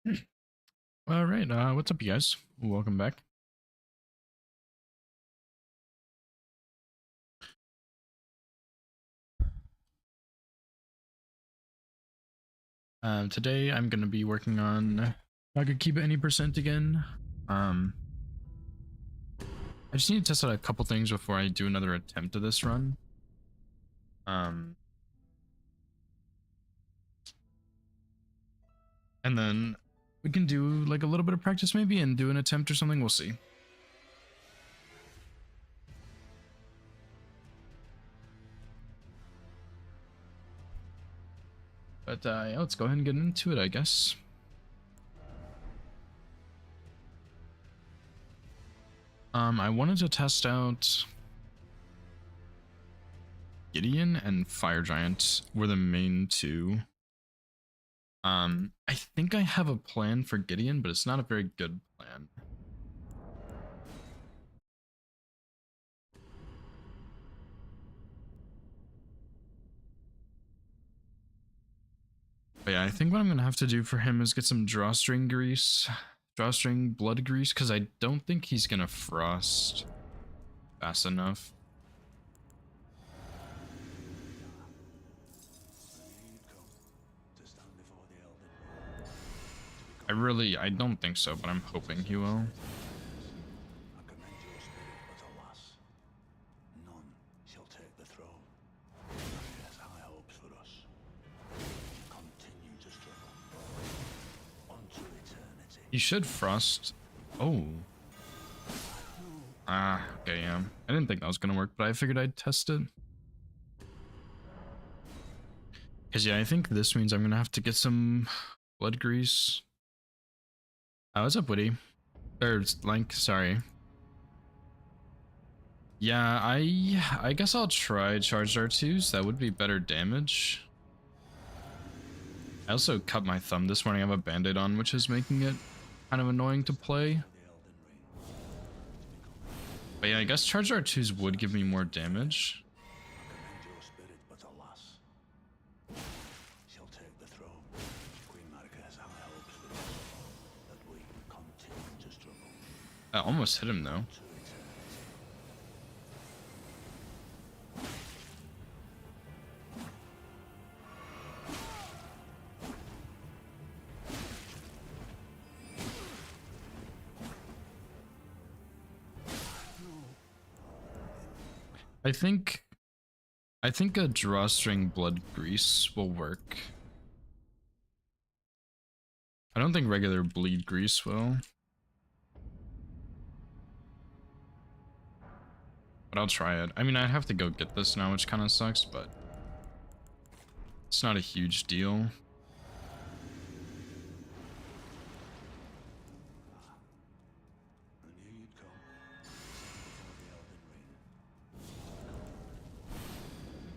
All right, what's up, you guys? Welcome back. Today I'm gonna be working on if I could keep it any percent again. Um, I just need to test out a couple things before I do another attempt of this run. Um, and then we can do like a little bit of practice maybe and do an attempt or something. We'll see. But yeah, let's go ahead and get into it, I guess. I wanted to test out Gideon and Fire Giant were the main two. I think I have a plan for Gideon, but it's not a very good plan. But yeah, I think what I'm gonna have to do for him is get some drawstring blood grease, because I don't think he's gonna frost fast enough. I don't think so, but I'm hoping he will. He should frost. Oh. Ah, okay, yeah. I didn't think that was gonna work, but I figured I'd test it. Because yeah, I think this means I'm gonna have to get some blood grease. Oh, what's up, Woody? Or Link, sorry. Yeah, I guess I'll try charged R2s. That would be better damage. I also cut my thumb this morning. I have a band-aid on, which is making it kind of annoying to play. But yeah, I guess charged R2s would give me more damage. I almost hit him though. I think a drawstring blood grease will work. I don't think regular bleed grease will. But I'll try it. I mean, I'd have to go get this now, which kind of sucks, but it's not a huge deal.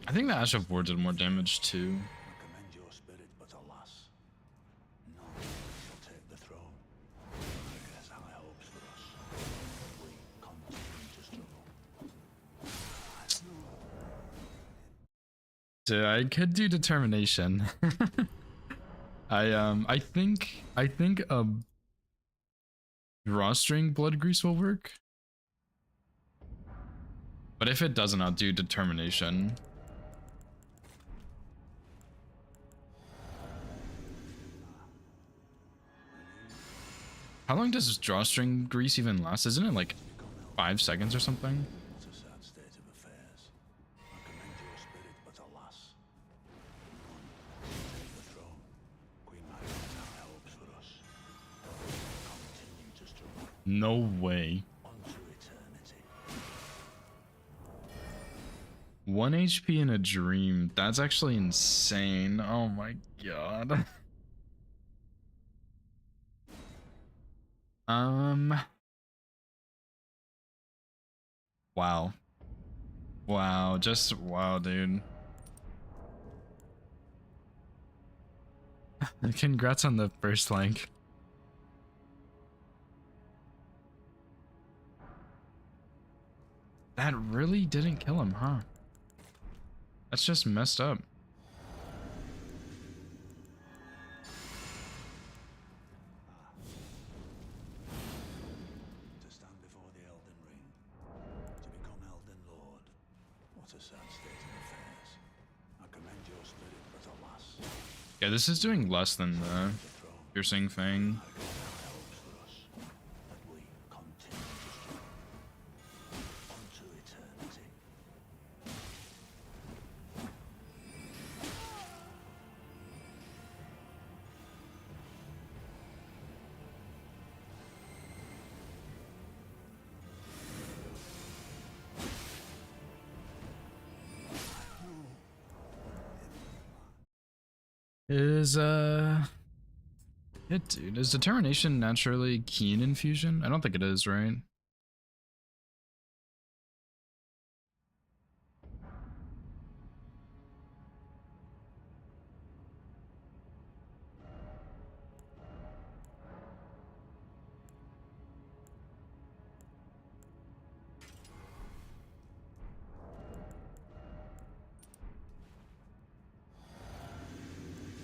I think the Ash of War did more damage too. So I could do determination. I think a drawstring blood grease will work. But if it doesn't, I'll do determination. How long does drawstring grease even last? Isn't it like 5 seconds or something? No way. 1 HP in a dream. That's actually insane. Oh my god. Wow. Wow, just wow, dude. Congrats on the first like. That really didn't kill him, huh? That's just messed up. Yeah, this is doing less than the piercing thing. Is yeah, dude, is determination naturally keen infusion? I don't think it is, right?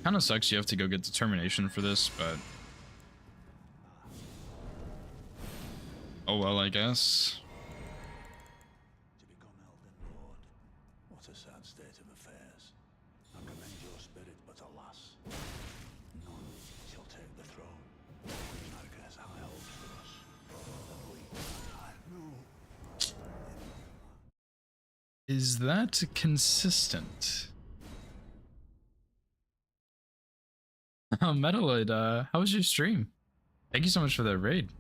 Kind of sucks you have to go get determination for this, but oh well, I guess. To become Elden Lord, what a sad state of affairs. I commend your spirit, but alas, none shall take the throne. Queen Marika has high hopes for us, and we cannot. Is that consistent? Metaloid, how was your stream? Thank you so much for that raid.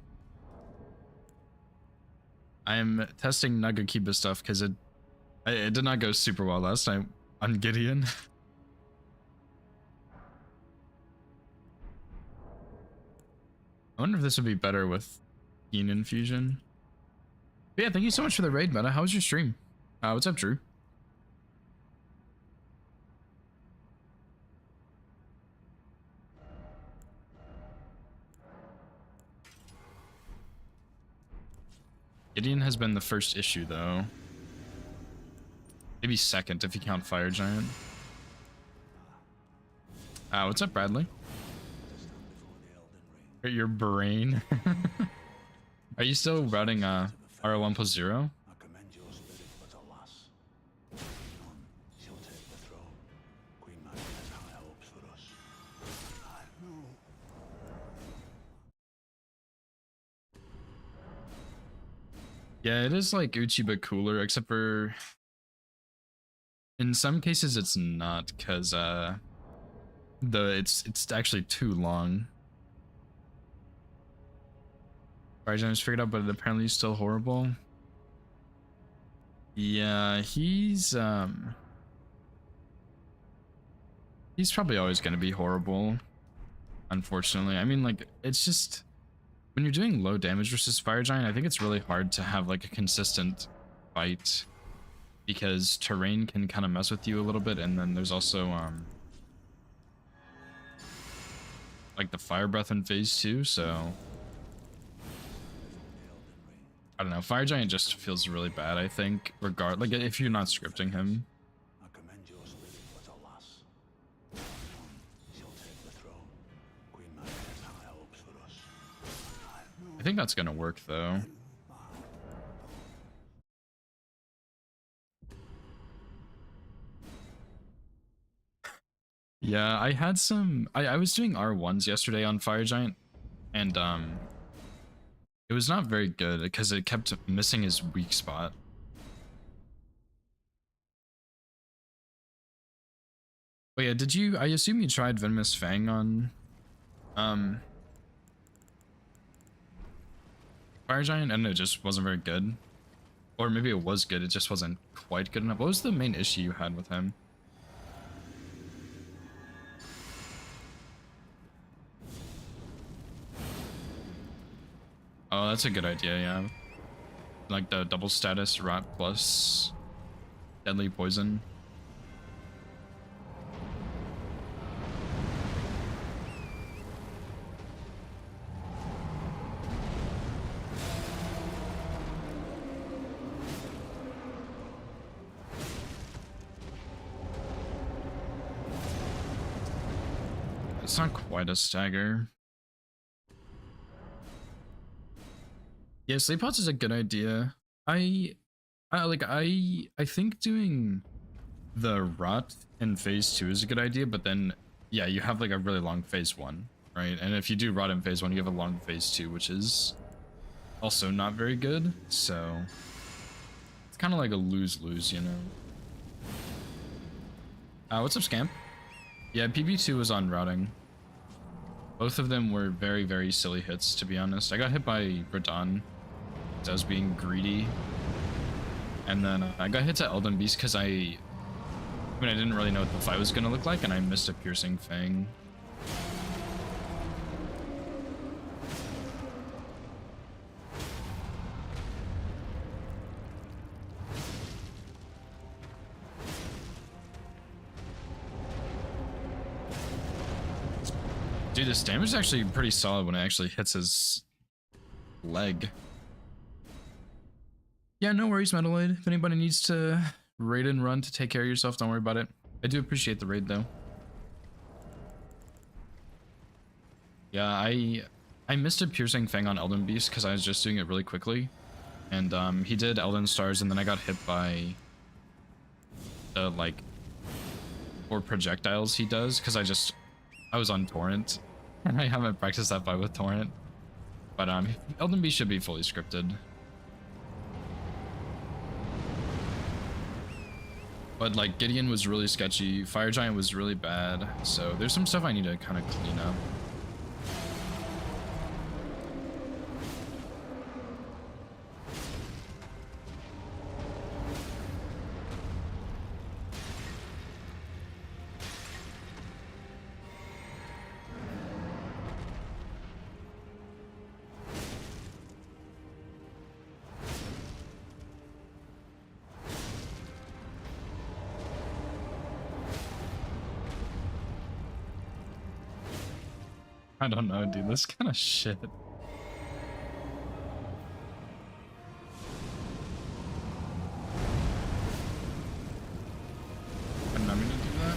I'm testing Nagakiba stuff because it did not go super well last time on Gideon. I wonder if this would be better with Keen Infusion. But yeah, thank you so much for the raid, Meta. How was your stream? What's up, Drew? Gideon has been the first issue, though. Maybe second if you count Fire Giant. What's up, Bradley? Your brain. Are you still routing RL1+0? Yeah, it is like Uchi but cooler, except for in some cases it's not, because it's actually too long. Fire Giant figured out, but apparently he's still horrible. Yeah, he's probably always gonna be horrible, unfortunately. I mean, like, it's just when you're doing low damage versus Fire Giant, I think it's really hard to have like a consistent fight, because terrain can kind of mess with you a little bit, and then there's also like the fire breath in phase 2, so I don't know. Fire Giant just feels really bad, I think, like if you're not scripting him. I think that's gonna work though. Yeah, I had some I was doing R1s yesterday on Fire Giant, and it was not very good because it kept missing his weak spot. But yeah, I assume you tried Venomous Fang on Fire Giant, and it just wasn't very good. Or maybe it was good, it just wasn't quite good enough. What was the main issue you had with him? Oh, that's a good idea, yeah. Like the double status rot plus deadly poison. It's not quite a stagger. Yeah, sleep pods is a good idea. I think doing the rot in phase 2 is a good idea, but then yeah, you have like a really long phase 1, right? And if you do rot in phase 1, you have a long phase 2, which is also not very good. So it's kind of like a lose-lose, you know. What's up, Scamp? Yeah, PB2 was on routing. Both of them were very, very silly hits, to be honest. I got hit by Radon because I was being greedy. And then I got hit to Elden Beast because I didn't really know what the fight was going to look like, and I missed a Piercing Fang. Dude, this damage is actually pretty solid when it actually hits his leg. Yeah, no worries, Metaloid. If anybody needs to raid and run to take care of yourself, don't worry about it. I do appreciate the raid, though. Yeah, I missed a Piercing Fang on Elden Beast because I was just doing it really quickly. And he did Elden Stars, and then I got hit by the, like, 4 projectiles he does because I was on Torrent. And I haven't practiced that fight with Torrent. But Elden Beast should be fully scripted. But like Gideon was really sketchy, Fire Giant was really bad, so there's some stuff I need to kind of clean up. I don't know, dude. This kind of shit. I'm not gonna do that.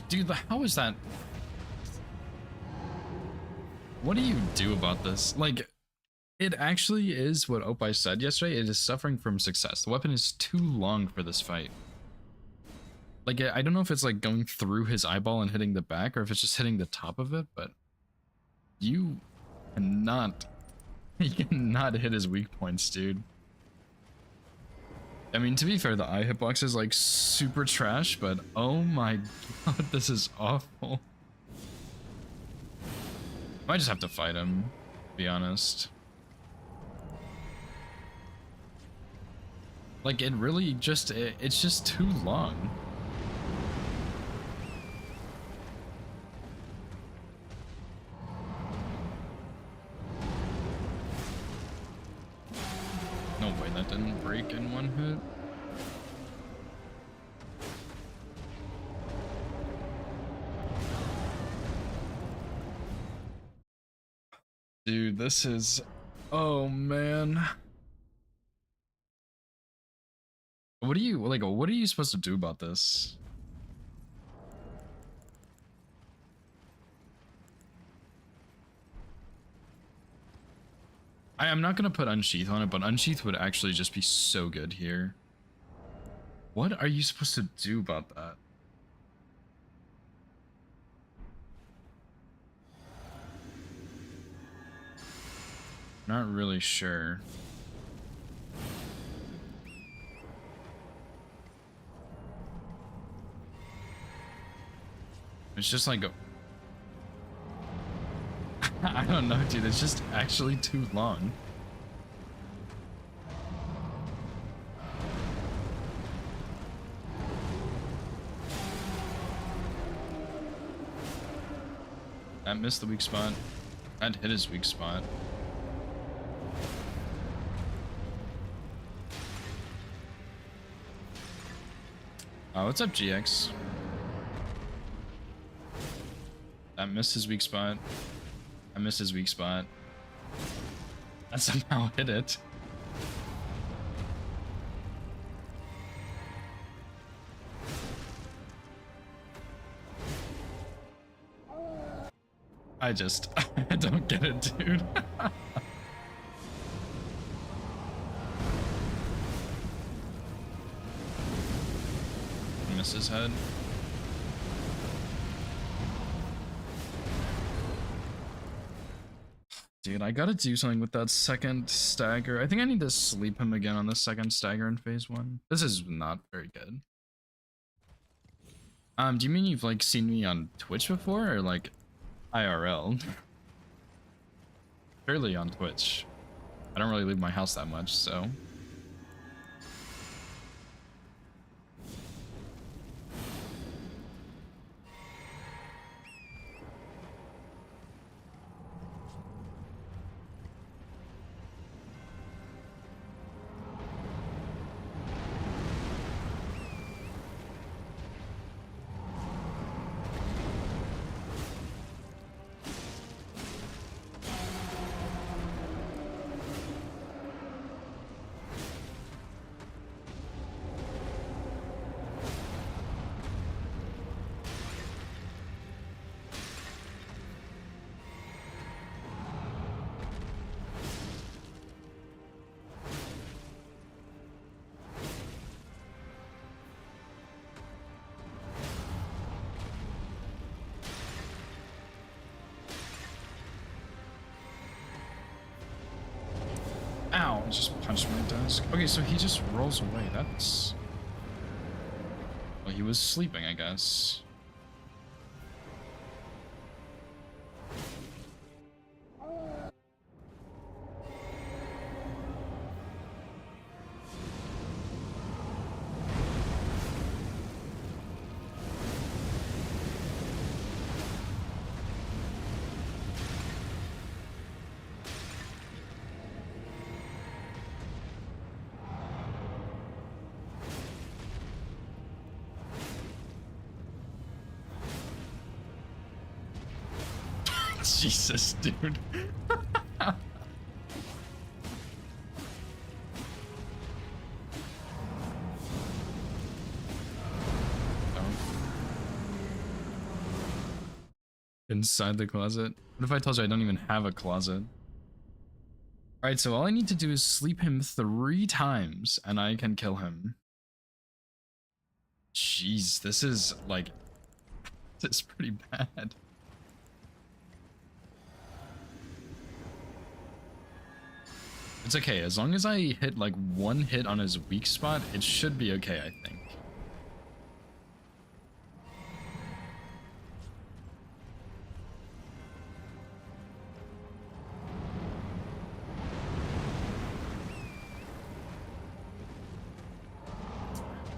Dude, how is that? What do you do about this? Like, it actually is what Opie said yesterday. It is suffering from success. The weapon is too long for this fight. Like, I don't know if it's like going through his eyeball and hitting the back, or if it's just hitting the top of it, but you cannot hit his weak points, dude. I mean, to be fair, the eye hitbox is like super trash, but oh my god, this is awful. I might just have to fight him, to be honest. Like, it really just, it's just too long. No way, that didn't break in one hit. Dude, this is... Oh, man. What are you supposed to do about this? I am not gonna put Unsheath on it, but Unsheath would actually just be so good here. What are you supposed to do about that? Not really sure. It's just like I don't know, dude. It's just actually too long. That missed the weak spot. That hit his weak spot. What's up, GX? That missed his weak spot. I missed his weak spot. I somehow hit it. I I don't get it, dude. Miss his head. Dude, I gotta do something with that second stagger. I think I need to sleep him again on the second stagger in phase 1. This is not very good. Do you mean you've like seen me on Twitch before or like IRL? Fairly on Twitch. I don't really leave my house that much, so. Ow, I just punched my desk. Okay, so he just rolls away. That's... Well, he was sleeping, I guess. Jesus, dude. Inside the closet? What if I told you I don't even have a closet? Alright, so all I need to do is sleep him 3 times and I can kill him. Jeez, this is like... This is pretty bad. It's okay, as long as I hit like 1 hit on his weak spot, it should be okay, I think.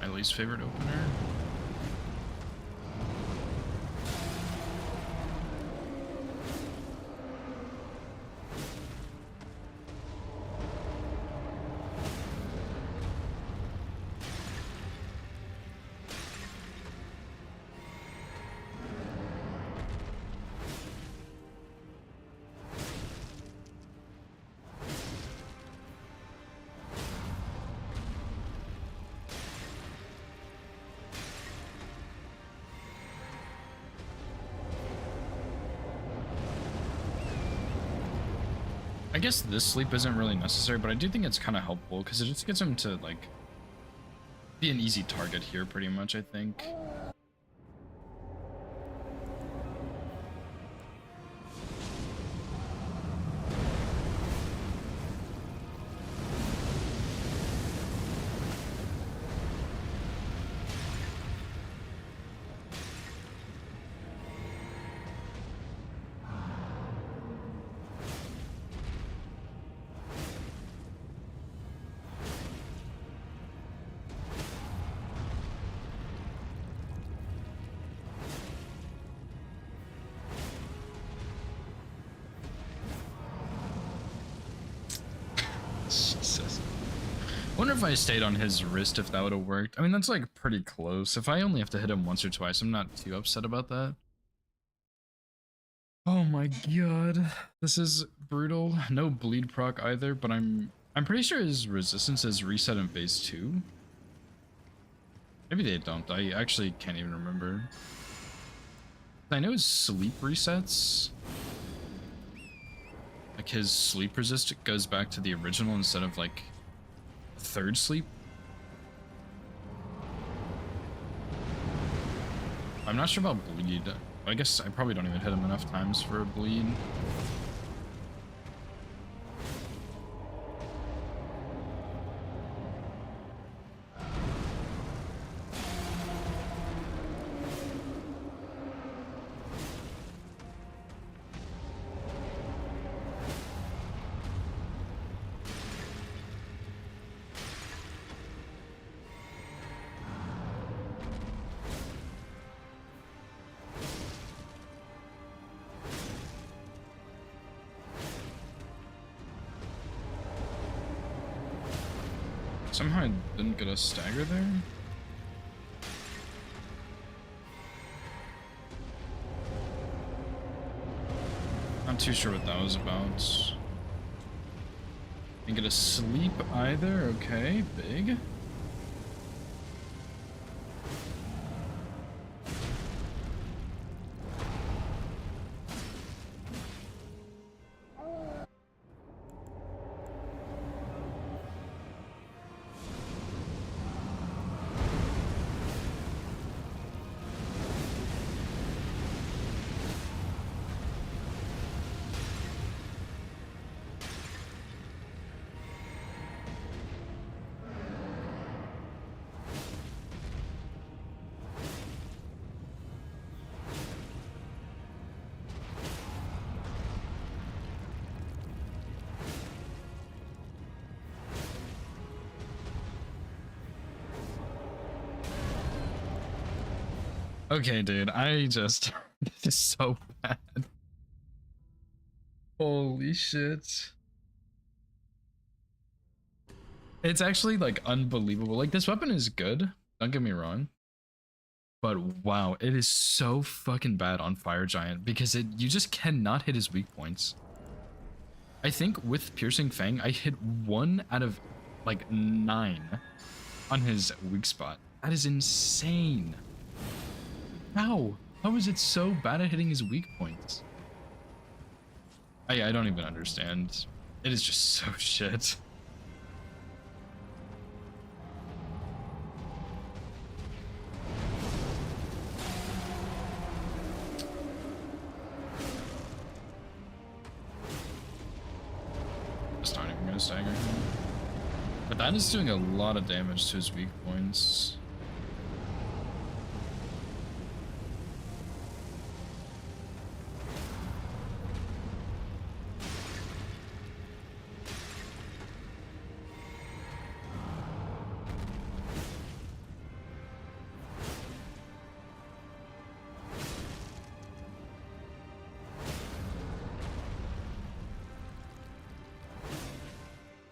My least favorite opener. I guess this sleep isn't really necessary, but I do think it's kind of helpful because it just gets him to like be an easy target here pretty much, I think. Jesus. I wonder if I stayed on his wrist if that would have worked. I mean, that's like pretty close. If I only have to hit him once or twice, I'm not too upset about that. Oh my god, this is brutal. No bleed proc either, but I'm pretty sure his resistance is reset in phase 2. Maybe they don't. I actually can't even remember. I know his sleep resets. Like his sleep resist goes back to the original instead of like third sleep. I'm not sure about bleed. I guess I probably don't even hit him enough times for a bleed. Somehow I didn't get a stagger there. Not too sure what that was about. Didn't get a sleep either. Okay, big. Okay, dude, I just this is so bad. Holy shit. It's actually like unbelievable. Like this weapon is good, don't get me wrong. But wow, it is so fucking bad on Fire Giant because you just cannot hit his weak points. I think with Piercing Fang, I hit 1 out of like 9 on his weak spot. That is insane. How? How is it so bad at hitting his weak points? I don't even understand. It is just so shit. Just not even gonna stagger him. But that is doing a lot of damage to his weak points.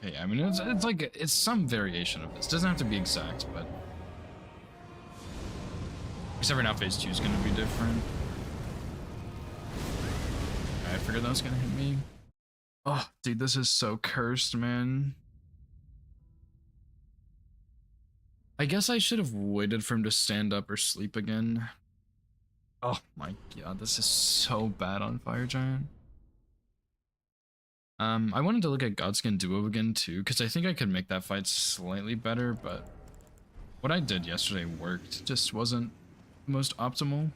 Okay, I mean, it's like, it's some variation of this. Doesn't have to be exact, but... Except for now, phase 2 is going to be different. I figured that was going to hit me. Oh, dude, this is so cursed, man. I guess I should have waited for him to stand up or sleep again. Oh my god, this is so bad on Fire Giant. I wanted to look at Godskin Duo again too, because I think I could make that fight slightly better, but what I did yesterday worked, just wasn't the most optimal.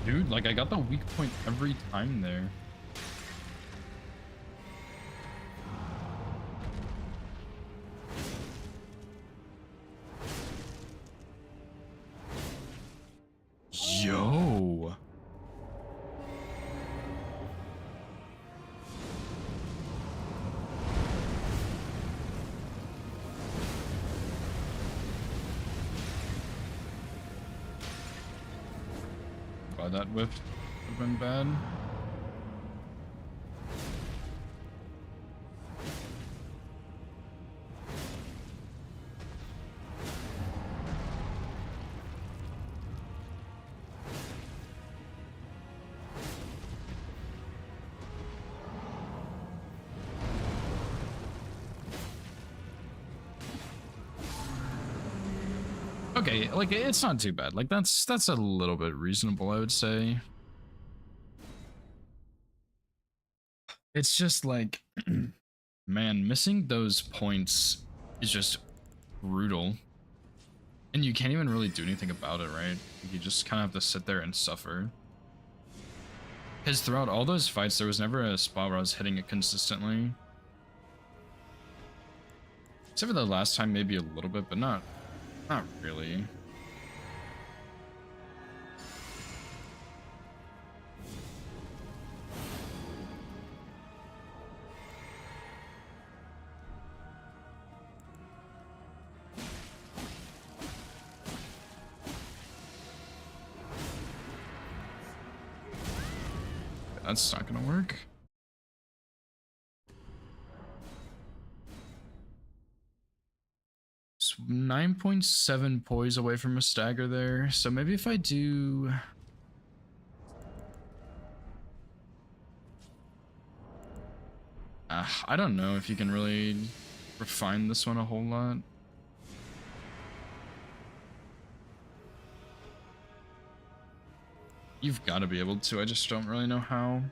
Dude, like I got the weak point every time there. that whiff would have been bad. Okay, like it's not too bad. Like that's a little bit reasonable, I would say. It's just like, man, missing those points is just brutal. And you can't even really do anything about it, right? You just kind of have to sit there and suffer. Because throughout all those fights, there was never a spot where I was hitting it consistently. Except for the last time, maybe a little bit, but not really. That's not gonna work. It's 9.7 poise away from a stagger there. So maybe if I do... I don't know if you can really refine this one a whole lot. You've got to be able to, I just don't really know how.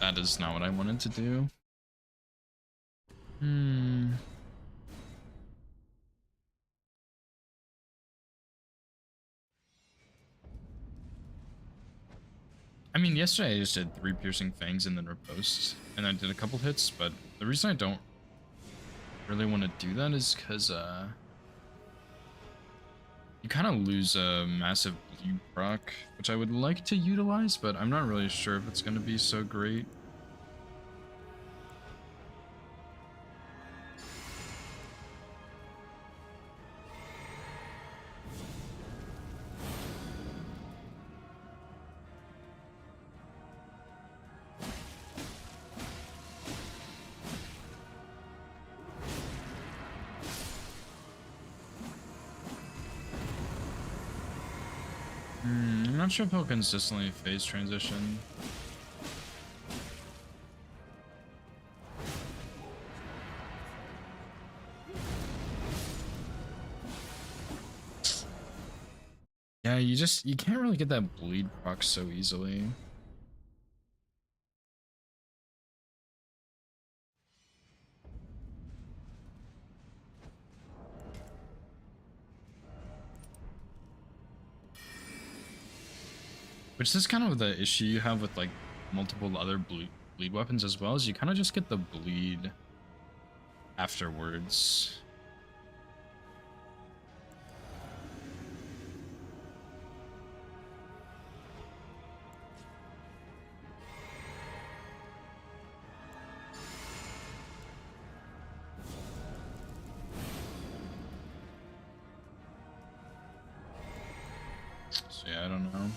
That is not what I wanted to do. I mean, yesterday I just did 3 piercing fangs and then riposte, and I did a couple hits, but the reason I don't really want to do that is because you kind of lose a massive bleed proc, which I would like to utilize, but I'm not really sure if it's going to be so great. I'm not sure if he'll consistently phase transition. Yeah, you can't really get that bleed proc so easily. Which is kind of the issue you have with like multiple other bleed weapons as well, is you kind of just get the bleed afterwards. So yeah, I don't know.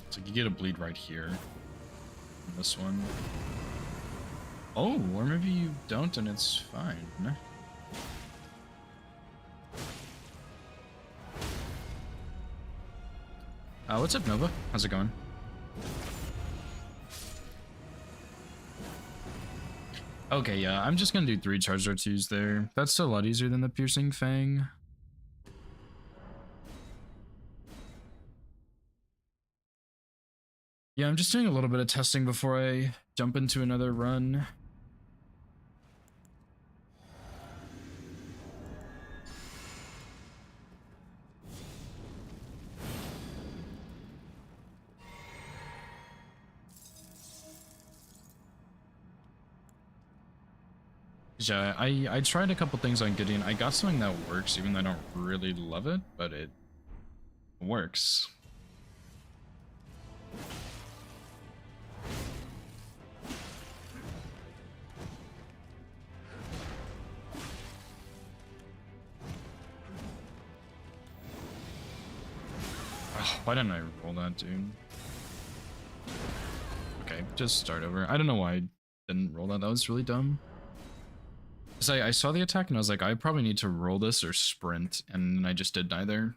So you get a bleed right here. On this one. Oh, or maybe you don't and it's fine. What's up, Nova? How's it going? Okay, yeah, I'm just gonna do 3 charged R2s there. That's still a lot easier than the piercing fang. Yeah, I'm just doing a little bit of testing before I jump into another run. Yeah, I tried a couple things on Gideon. I got something that works, even though I don't really love it, but it works. Ugh, why didn't I roll that, dude? Okay, just start over. I don't know why I didn't roll that. That was really dumb. Because I saw the attack and I was like, I probably need to roll this or sprint, and I just did neither.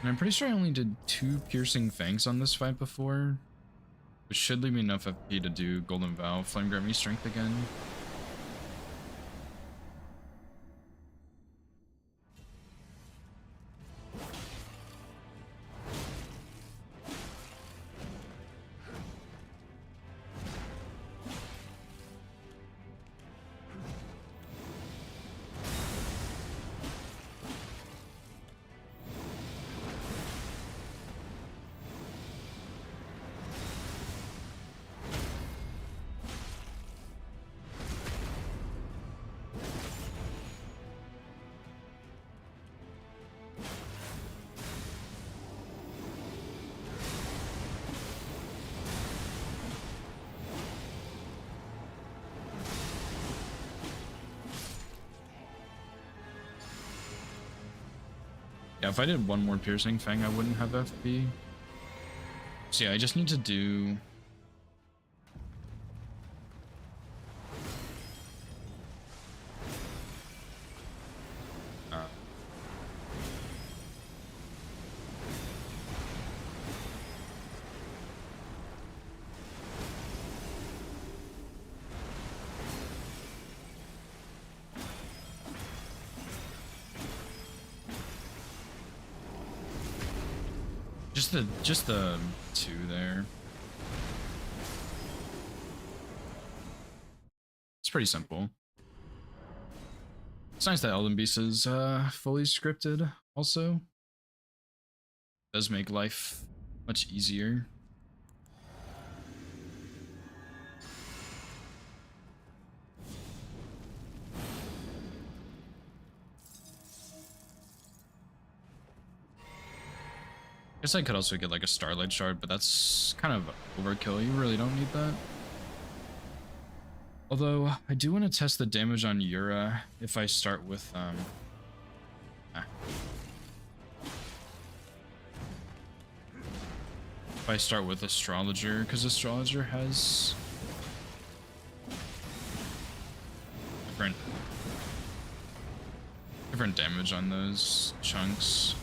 And I'm pretty sure I only did 2 piercing fangs on this fight before, which should leave me enough FP to do Golden Vow, Flame Grant Me Strength again. Yeah, if I did 1 more piercing fang, I wouldn't have FP. So yeah, I just need to do... just the 2 there. It's pretty simple. It's nice that Elden Beast is fully scripted also. Does make life much easier. Guess I could also get like a Starlight Shard, but that's kind of overkill. You really don't need that. Although, I do want to test the damage on Yura if I start with, if I start with Astrologer, because Astrologer has different damage on those chunks.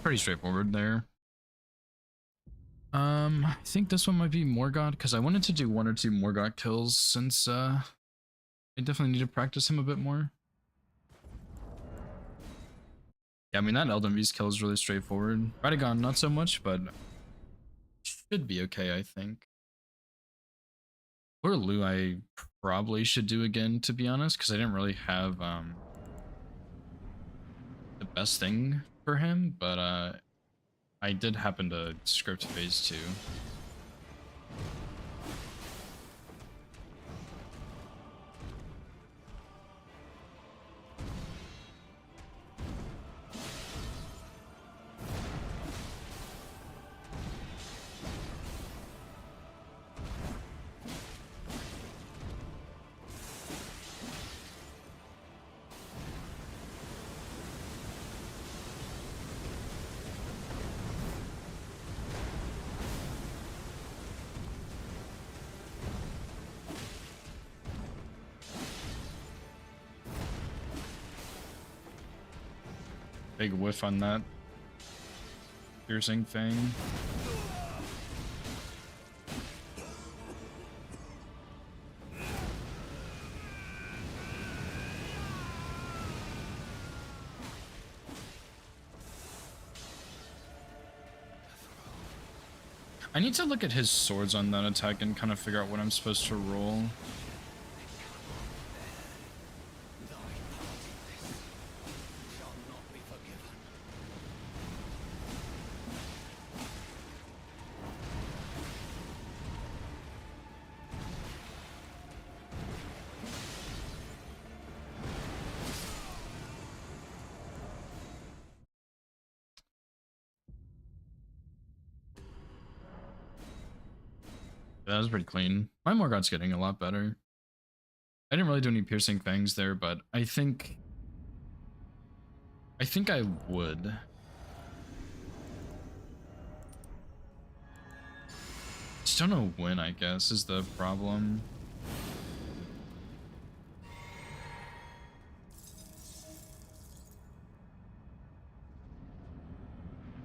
Pretty straightforward there. I think this one might be Morgott, because I wanted to do 1 or 2 Morgott kills since I definitely need to practice him a bit more. Yeah, I mean that Elden Beast kill is really straightforward. Radagon not so much, but should be okay, I think. Poor Lu I probably should do again, to be honest, because I didn't really have the best thing for him, but I did happen to script phase 2. Big whiff on that piercing thing. I need to look at his swords on that attack and kind of figure out what I'm supposed to roll. That was pretty clean. My Morgoth's getting a lot better. I didn't really do any piercing fangs there, but I think I would. Just don't know when, I guess, is the problem.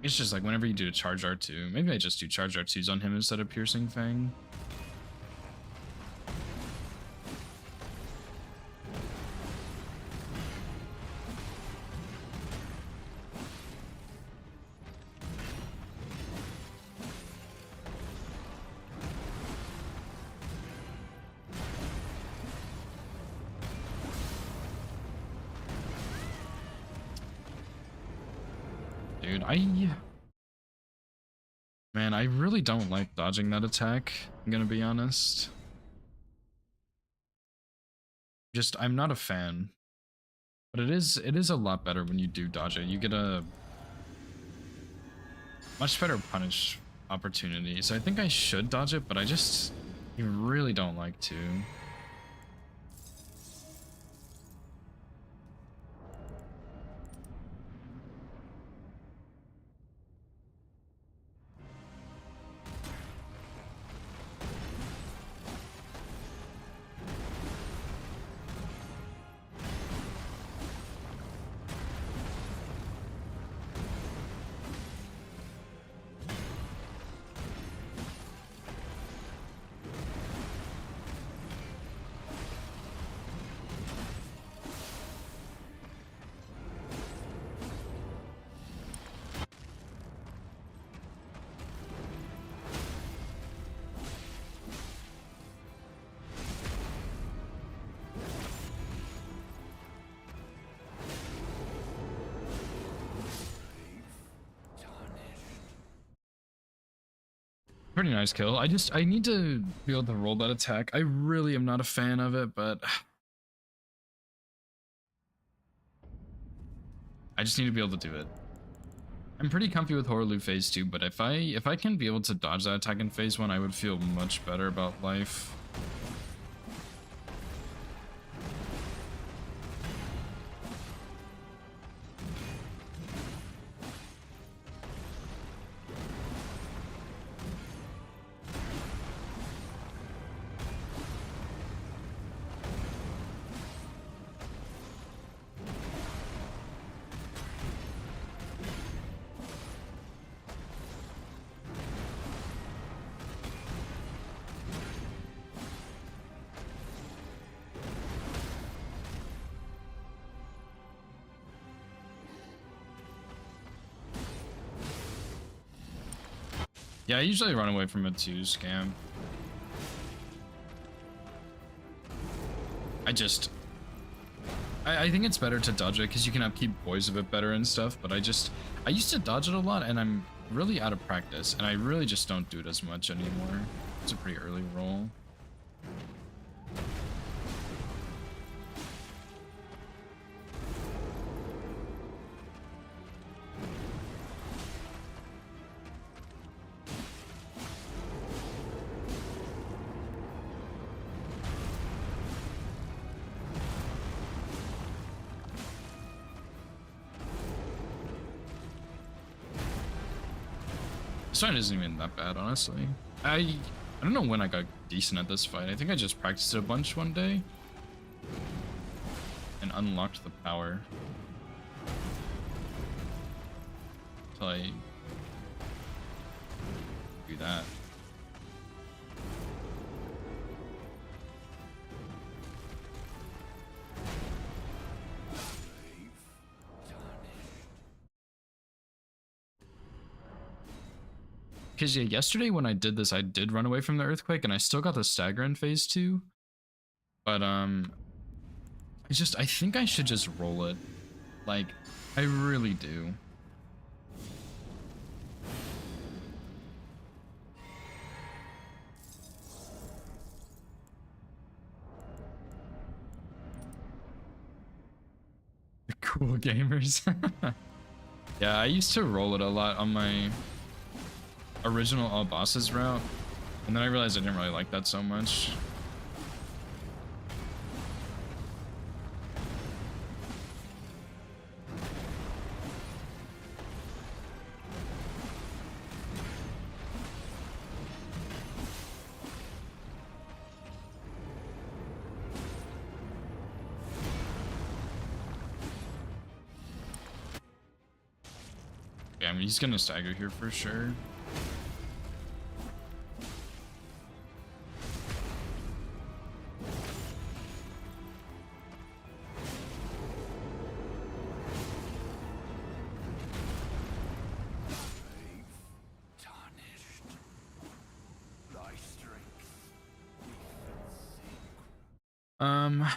It's just like whenever you do a charge R2, maybe I just do charge R2s on him instead of piercing fang. Dude, man, I really don't like dodging that attack, I'm gonna be honest. I'm not a fan. But it is a lot better when you do dodge it. You get a much better punish opportunity. So I think I should dodge it, but I really don't like to. Pretty nice kill. I need to be able to roll that attack. I really am not a fan of it, but I just need to be able to do it. I'm pretty comfy with Horaloo phase 2, but if I can be able to dodge that attack in phase 1, I would feel much better about life. Yeah, I usually run away from a 2 scam. I think it's better to dodge it because you can upkeep boys a bit better and stuff, but I used to dodge it a lot and I'm really out of practice and I really just don't do it as much anymore. It's a pretty early roll. This fight isn't even that bad, honestly. I don't know when I got decent at this fight. I think I just practiced it a bunch one day and unlocked the power. till I do that. Because yeah, yesterday when I did this, I did run away from the earthquake, and I still got the stagger in phase 2. But I think I should just roll it. Like, I really do. Cool gamers. Yeah, I used to roll it a lot on my original all bosses route, and then I realized I didn't really like that so much. Yeah, I mean, he's gonna stagger here for sure.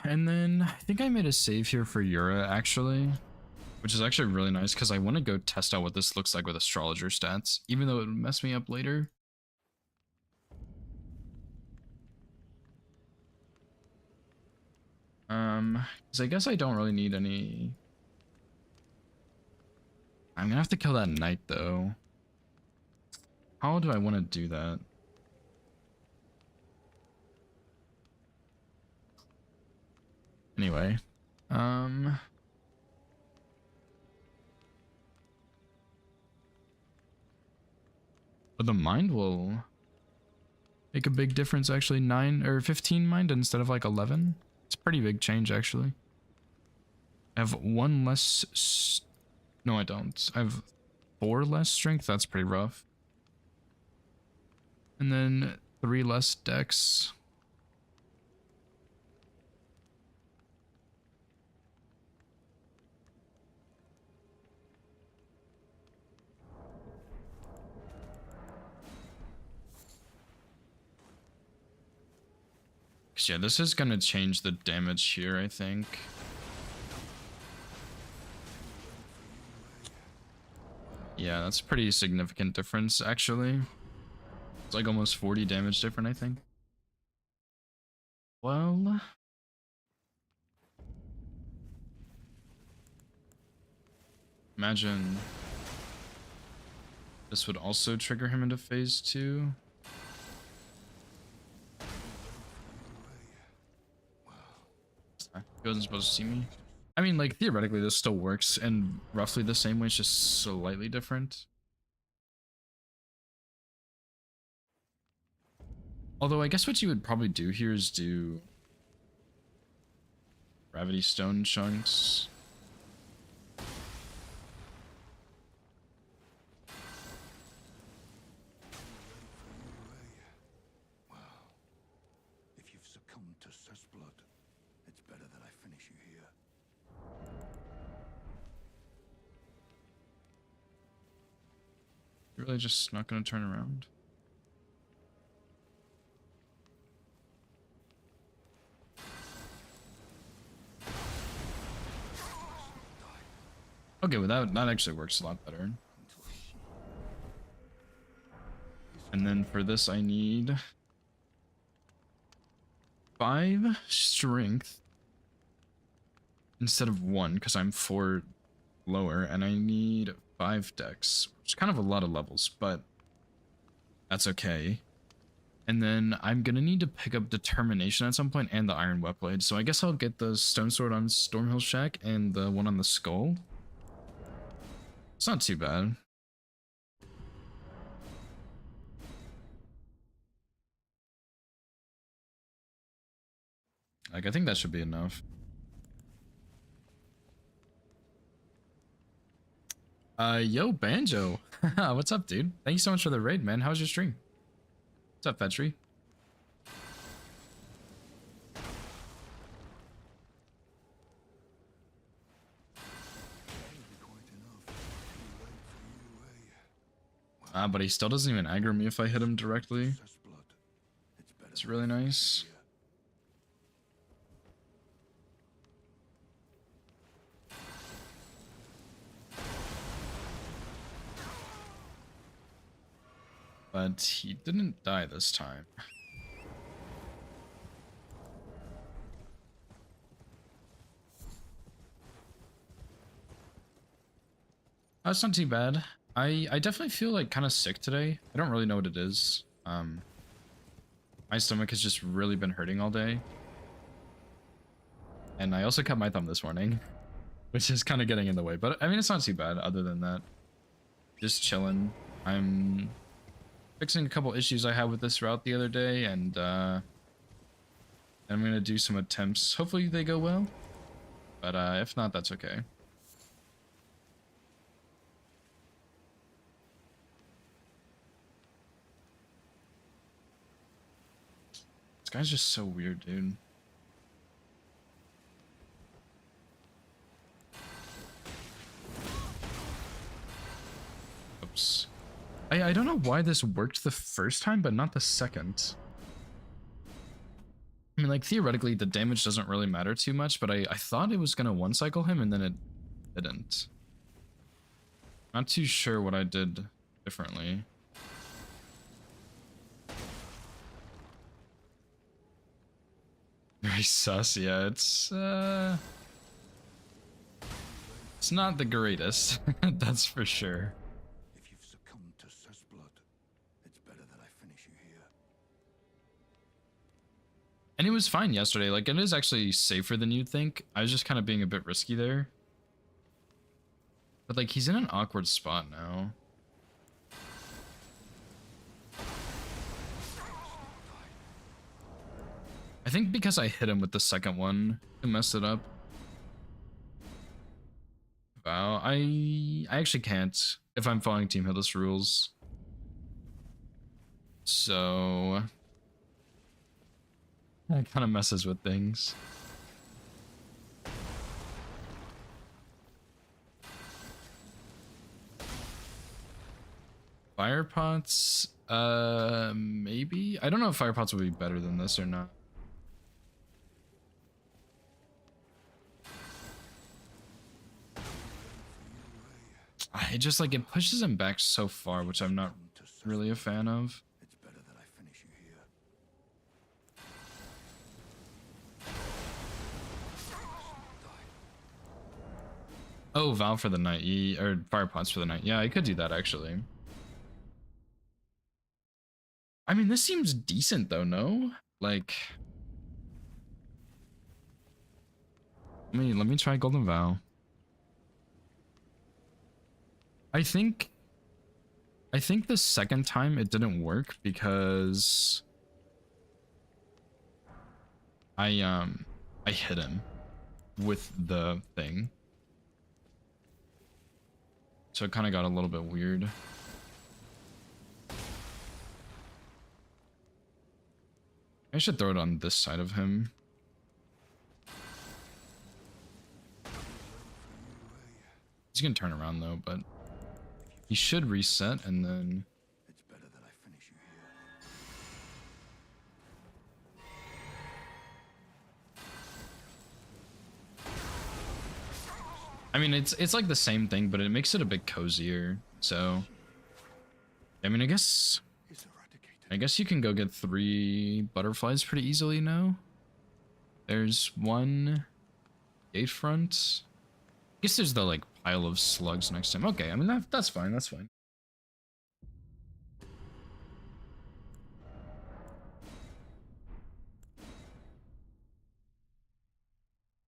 And then I think I made a save here for Yura actually, which is actually really nice because I want to go test out what this looks like with astrologer stats, even though it would mess me up later. Because I guess I don't really need any. I'm gonna have to kill that knight though. How do I want to do that? Anyway, but the mind will make a big difference actually. 9 or 15 mind instead of like 11. It's a pretty big change actually. I have 1 less. No, I don't. I have 4 less strength. That's pretty rough. And then 3 less dex. Cause yeah, this is gonna change the damage here, I think. Yeah, that's a pretty significant difference actually. It's like almost 40 damage different, I think. Well, imagine this would also trigger him into phase 2. He wasn't supposed to see me. I mean, like, theoretically, this still works in roughly the same way, it's just slightly different. Although, I guess what you would probably do here is do gravity stone chunks. If you've succumbed to Sus blood, it's better that I finish you here. You're really just not going to turn around. Okay, well that actually works a lot better. And then for this I need 5 strength instead of 1 because I'm 4 lower, and I need 5 dex, which is kind of a lot of levels, but that's okay. And then I'm gonna need to pick up determination at some point and the iron wet blade, so I guess I'll get the stone sword on Stormhill Shack and the one on the skull. It's not too bad. Like, I think that should be enough. Yo, Banjo. What's up, dude? Thank you so much for the raid, man. How's your stream? What's up, Fetchery? But he still doesn't even aggro me if I hit him directly. It's really nice. But he didn't die this time. That's not too bad. I definitely feel like kind of sick today. I don't really know what it is. My stomach has just really been hurting all day. And I also cut my thumb this morning, which is kind of getting in the way. But I mean, it's not too bad other than that. Just chilling. I'm fixing a couple issues I had with this route the other day, and I'm gonna do some attempts. Hopefully they go well. But if not, that's okay. This guy's just so weird, dude. Oops. I don't know why this worked the first time, but not the second. I mean, like, theoretically, the damage doesn't really matter too much, but I thought it was gonna one-cycle him, and then it didn't. Not too sure what I did differently. Very sus, yeah, it's not the greatest, that's for sure. If you've succumbed to blood, it's better that I finish you here. And it was fine yesterday, like, it is actually safer than you'd think. I was just kind of being a bit risky there. But, like, he's in an awkward spot now. I think because I hit him with the second one, it messed it up. Wow, I actually can't if I'm following Team Headless rules. So that kind of messes with things. Fire pots, maybe? I don't know if fire pots would be better than this or not. I just, like, it pushes him back so far, which I'm not really a fan of. It's better that I finish you here. Oh, Valve for the night, or fire pots for the night. Yeah, I could do that actually. I mean, this seems decent though, no? Like, let me try Golden Vow. I think the second time it didn't work because I hit him with the thing. So it kind of got a little bit weird. I should throw it on this side of him. He's gonna turn around though, but he should reset and then... It's better that I finish you here. I mean, it's like the same thing, but it makes it a bit cozier. So, I mean, I guess you can go get 3 butterflies pretty easily now. There's 1 gate front. I guess there's the, like, pile of slugs next to him. Okay, I mean, that's fine, that's fine.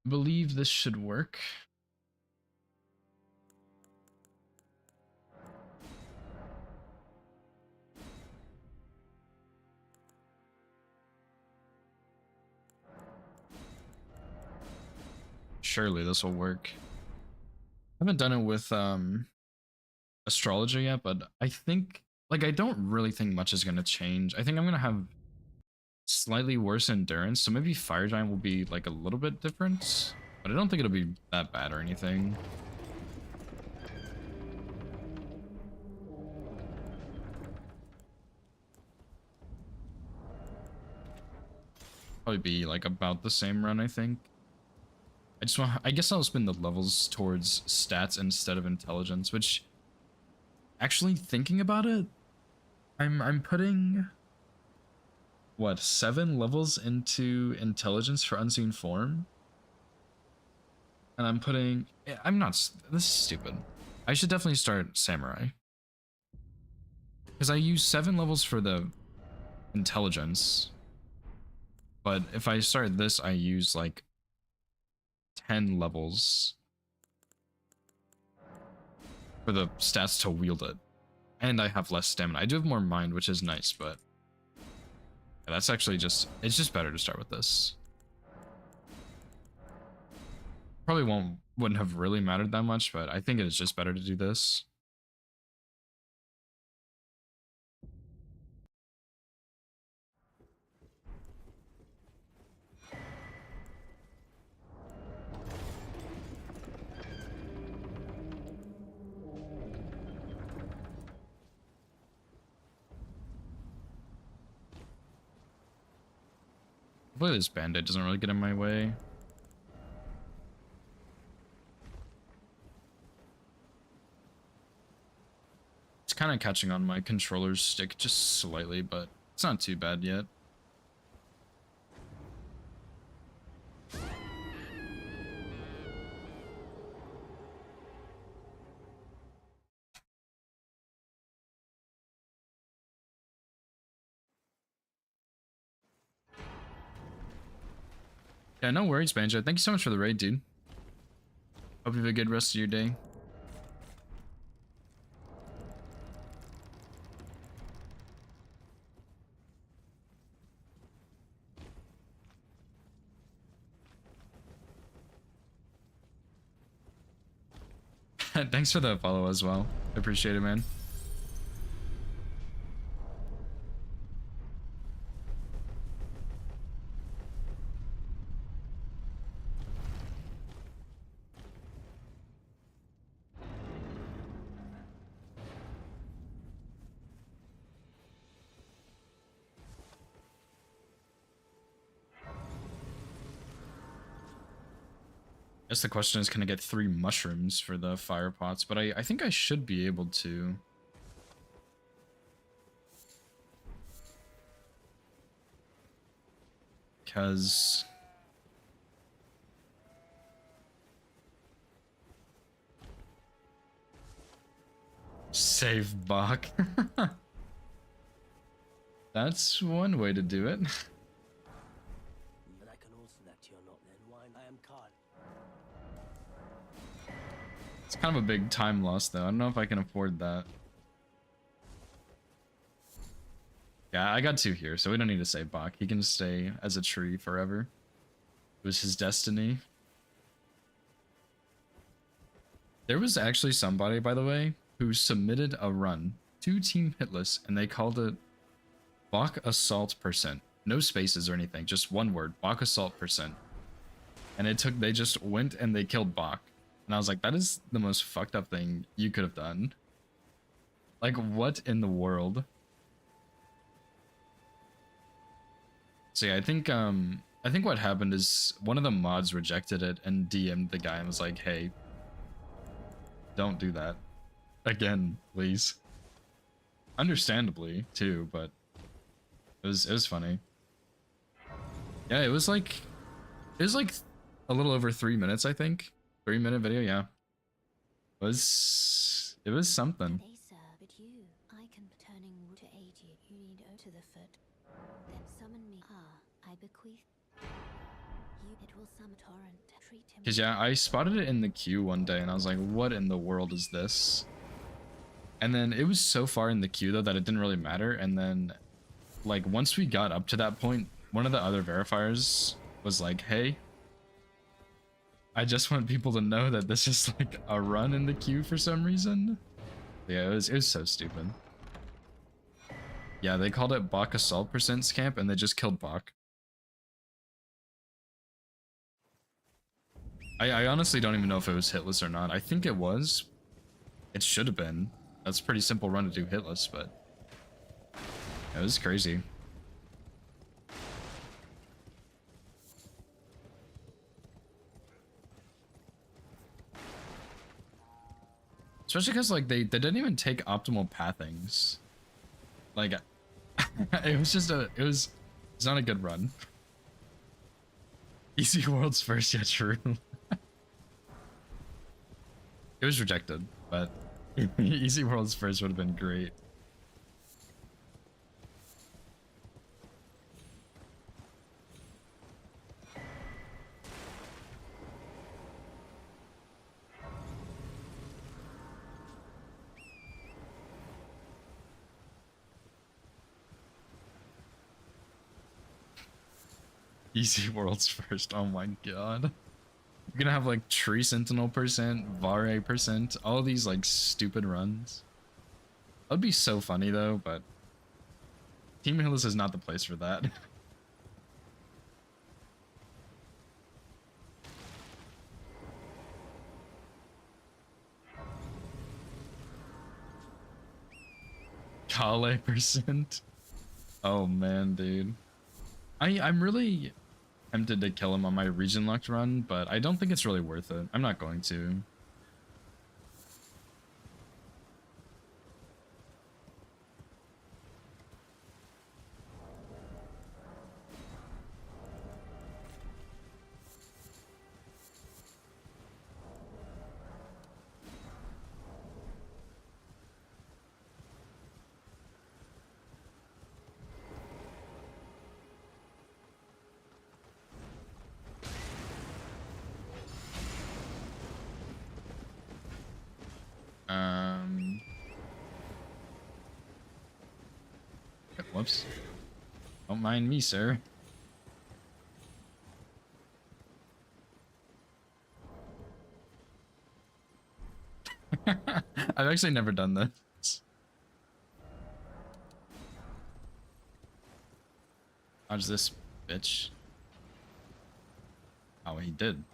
I believe this should work. Surely this will work. I haven't done it with astrologer yet, but I think like I don't really think much is gonna change. I think I'm gonna have slightly worse endurance, so maybe fire giant will be like a little bit different, but I don't think it'll be that bad or anything. Probably be like about the same run, I think. I guess I'll spin the levels towards stats instead of intelligence, which actually thinking about it, I'm putting what, 7 levels into intelligence for unseen form? And I'm putting I'm not this is stupid. I should definitely start samurai. Because I use 7 levels for the intelligence. But if I start this, I use like 10 levels for the stats to wield it. And I have less stamina. I do have more mind, which is nice, but yeah, that's actually it's just better to start with this. Probably wouldn't have really mattered that much, but I think it is just better to do this. Hopefully this bandit doesn't really get in my way. It's kind of catching on my controller's stick just slightly, but it's not too bad yet. Yeah, no worries, Banjo. Thank you so much for the raid, dude. Hope you have a good rest of your day. Thanks for the follow as well. I appreciate it, man. I guess the question is, can I get 3 mushrooms for the fire pots? But I think I should be able to. Because save Bach. That's one way to do it. But I can also that you're not then wine. I am Carl. It's kind of a big time loss, though. I don't know if I can afford that. Yeah, I got 2 here, so we don't need to save Bach. He can stay as a tree forever. It was his destiny. There was actually somebody, by the way, who submitted a run to Team Hitless, and they called it Bach Assault %. No spaces or anything, just one word, Bach Assault %. And they just went and they killed Bach. And I was like, that is the most fucked up thing you could have done. Like, what in the world? So yeah, I think what happened is one of the mods rejected it and DM'd the guy and was like, hey, don't do that again, please. Understandably too, but it was funny. Yeah, it was like a little over 3 minutes, I think. 3-minute video, yeah. It was something. They sir, but you, I can turning to aid you. You need to the foot. Then summon me. I bequeath you. It will summon torrent. Treat him. Cause yeah, I spotted it in the queue one day and I was like, what in the world is this? And then it was so far in the queue though that it didn't really matter. And then like once we got up to that point, one of the other verifiers was like, hey, I just want people to know that this is like a run in the queue for some reason. Yeah, it was so stupid. Yeah, they called it Bach Assault Percents Camp, and they just killed Bach. I honestly don't even know if it was hitless or not. I think it was. It should have been. That's a pretty simple run to do hitless, but it was crazy. Especially because like they didn't even take optimal pathings. Like it was just it's not a good run. Easy world's first, yeah, true. It was rejected, but easy world's first would have been great. Easy world's first, oh my god. You're gonna have like tree sentinel percent, Vare percent, all these like stupid runs. That'd be so funny though, but Team Hillis is not the place for that. Kale percent. Oh man, dude. I'm really tempted to kill him on my region locked run, but I don't think it's really worth it. I'm not going to. Whoops. Don't mind me, sir. I've actually never done this. Dodge this bitch. Oh, he did.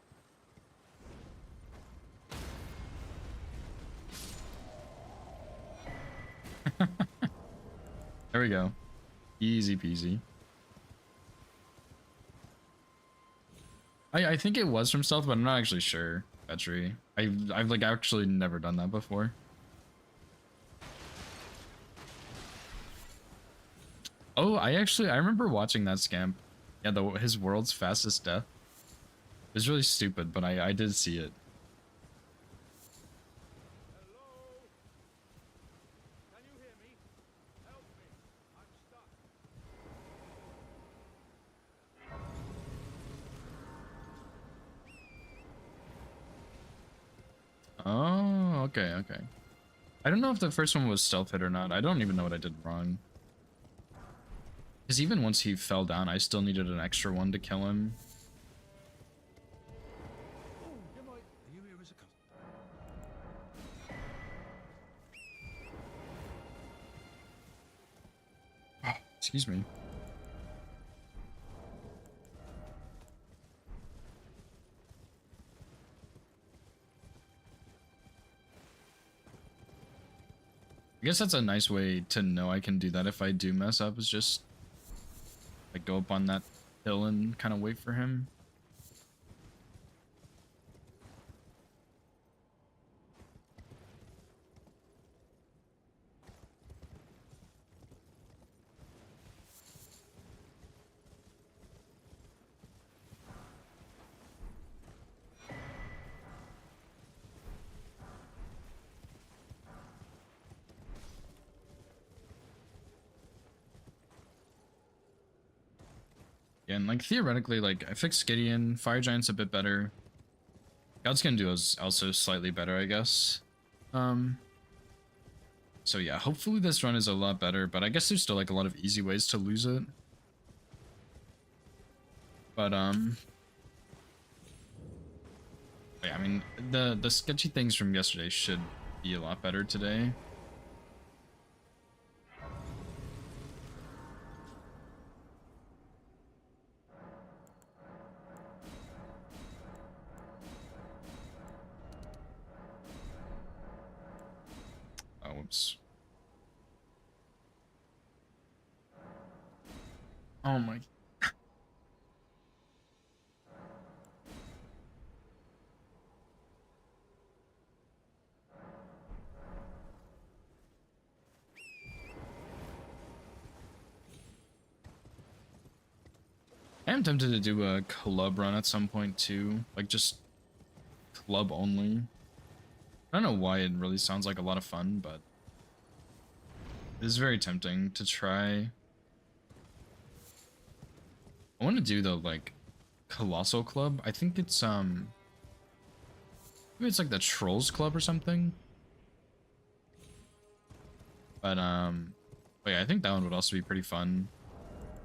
There we go. Easy peasy. I think it was from stealth, but I'm not actually sure. Petri. I've like actually never done that before. Oh, I remember watching that scamp. Yeah, his world's fastest death. It was really stupid, but I did see it. Hello? Can you hear me? Help me. I'm stuck. Oh, okay, okay. I don't know if the first one was stealth hit or not. I don't even know what I did wrong. Because even once he fell down, I still needed an extra one to kill him. Oh, are you here as a cousin? Excuse me. I guess that's a nice way to know I can do that if I do mess up, is just like go up on that hill and kind of wait for him. Yeah, and like theoretically, like I fixed Gideon, Fire Giant's a bit better. God's gonna do is also slightly better, I guess. So yeah, hopefully this run is a lot better, but I guess there's still like a lot of easy ways to lose it. But yeah, I mean the sketchy things from yesterday should be a lot better today. Oops. Oh my. I am tempted to do a club run at some point too, like just club only. I don't know why it really sounds like a lot of fun, but it is very tempting to try. I want to do the like colossal club. I think it's maybe it's like the trolls club or something. But yeah, I think that one would also be pretty fun.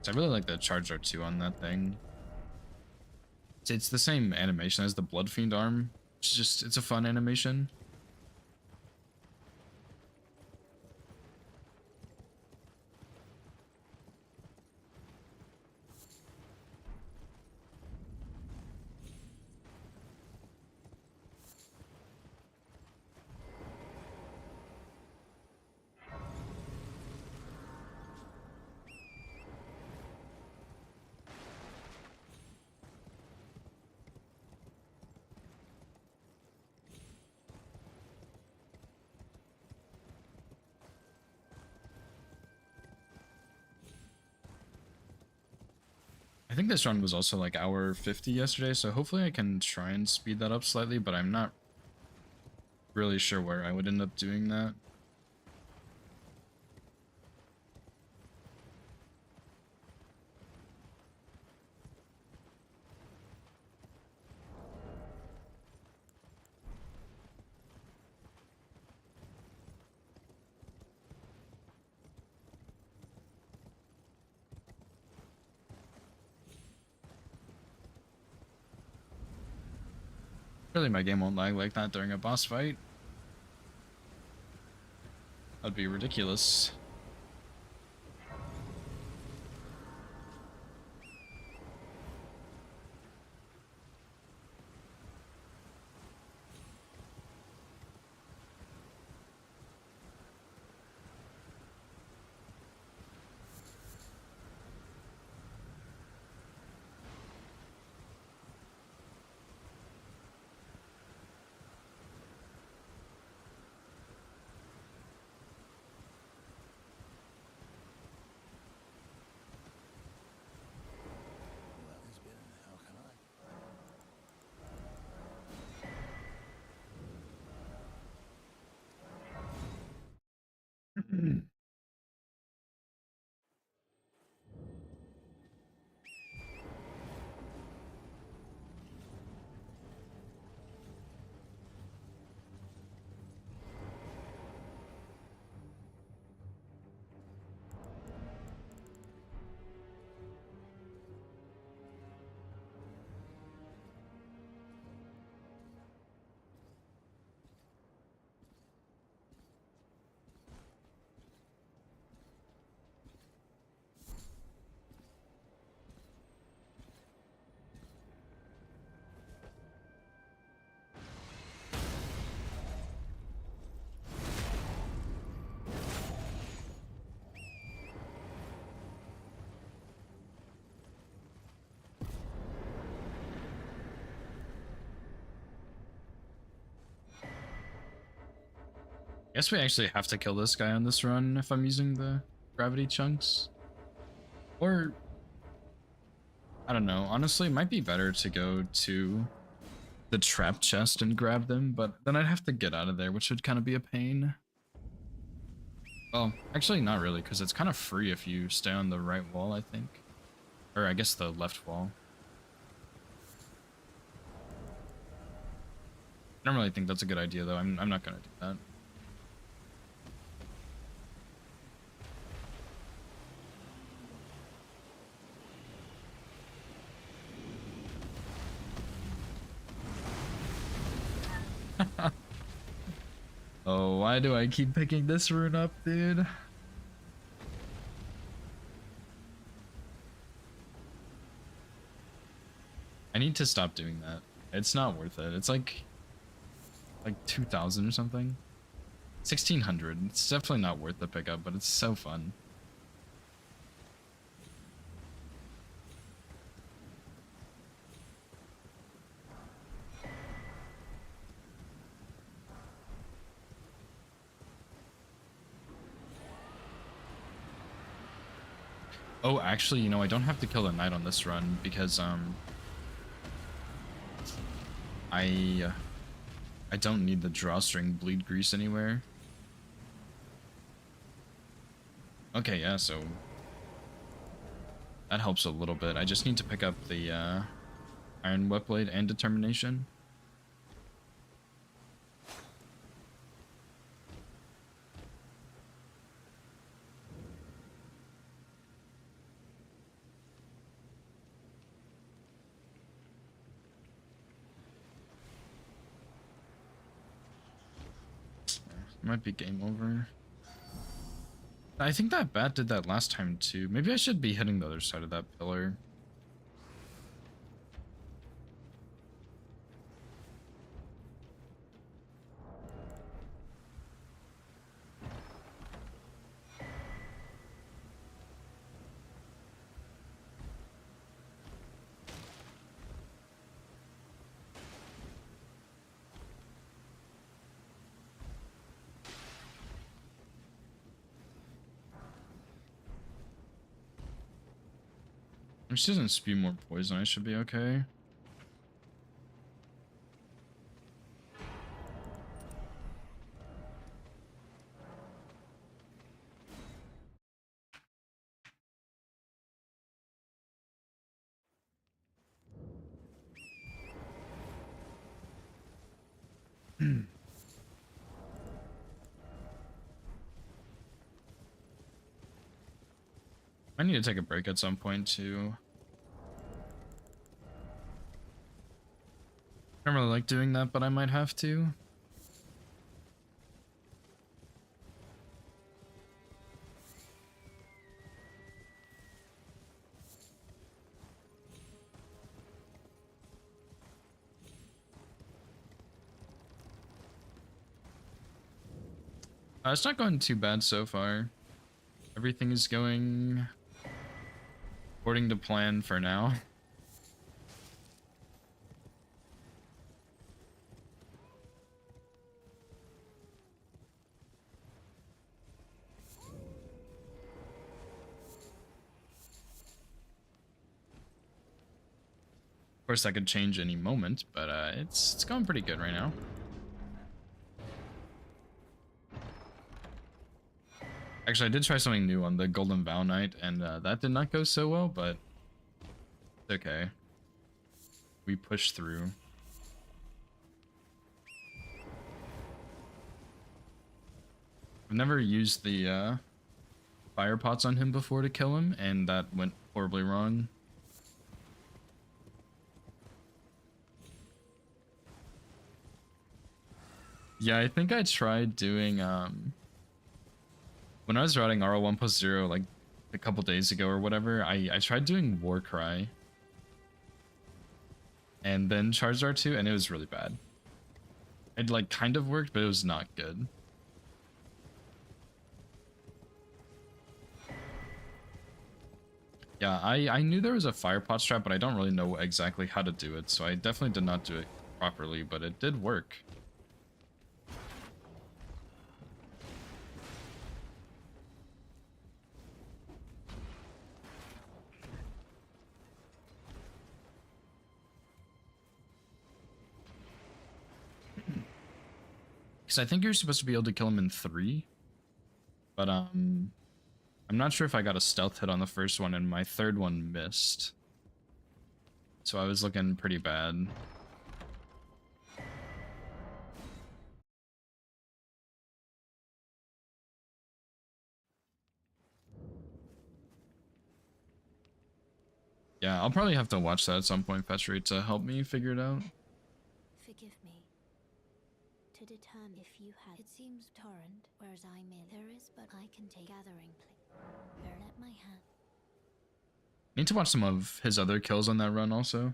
So I really like the charge R2 on that thing. It's the same animation as the Blood Fiend arm. It's just, it's a fun animation. I think this run was also like hour 50 yesterday, so hopefully I can try and speed that up slightly, but I'm not really sure where I would end up doing that. Really, my game won't lag like that during a boss fight. That'd be ridiculous. Well, it's been. How can I? Guess we actually have to kill this guy on this run if I'm using the gravity chunks. Or, I don't know, honestly, it might be better to go to the trap chest and grab them, but then I'd have to get out of there, which would kind of be a pain. Well, actually not really, because it's kind of free if you stay on the right wall, I think. Or I guess the left wall. I don't really think that's a good idea, though. I'm not going to do that. Oh, why do I keep picking this rune up, dude? I need to stop doing that. It's not worth it. It's like 2,000 or something. 1600. It's definitely not worth the pickup, but it's so fun. Oh, actually, you know, I don't have to kill the knight on this run because I don't need the drawstring bleed grease anywhere. Okay, yeah, so that helps a little bit. I just need to pick up the iron whip blade and determination. Might be game over. I think that bat did that last time too. Maybe I should be hitting the other side of that pillar. If she doesn't spew more poison, I should be okay. I need to take a break at some point too. I don't really like doing that, but I might have to. It's not going too bad so far. Everything is going according to plan for now. Of course, that could change any moment, but it's going pretty good right now. Actually, I did try something new on the Golden Vow Knight, and that did not go so well, but it's okay. We pushed through. I've never used the fire pots on him before to kill him, and that went horribly wrong. Yeah, I think I tried doing when I was routing RL1+0 like a couple days ago or whatever, I tried doing Warcry and then Charged R2, and it was really bad. It like kind of worked, but it was not good. Yeah, I knew there was a fire pot strat, but I don't really know exactly how to do it, so I definitely did not do it properly, but it did work. Because I think you're supposed to be able to kill him in 3. But, I'm not sure if I got a stealth hit on the first one and my third one missed. So I was looking pretty bad. Yeah, I'll probably have to watch that at some point, Fetch Rate, to help me figure it out. Forgive me. To determine if you had, it seems torrent, whereas I may. There is, but I can take gathering place. Bear at my hand. Need to watch some of his other kills on that run also.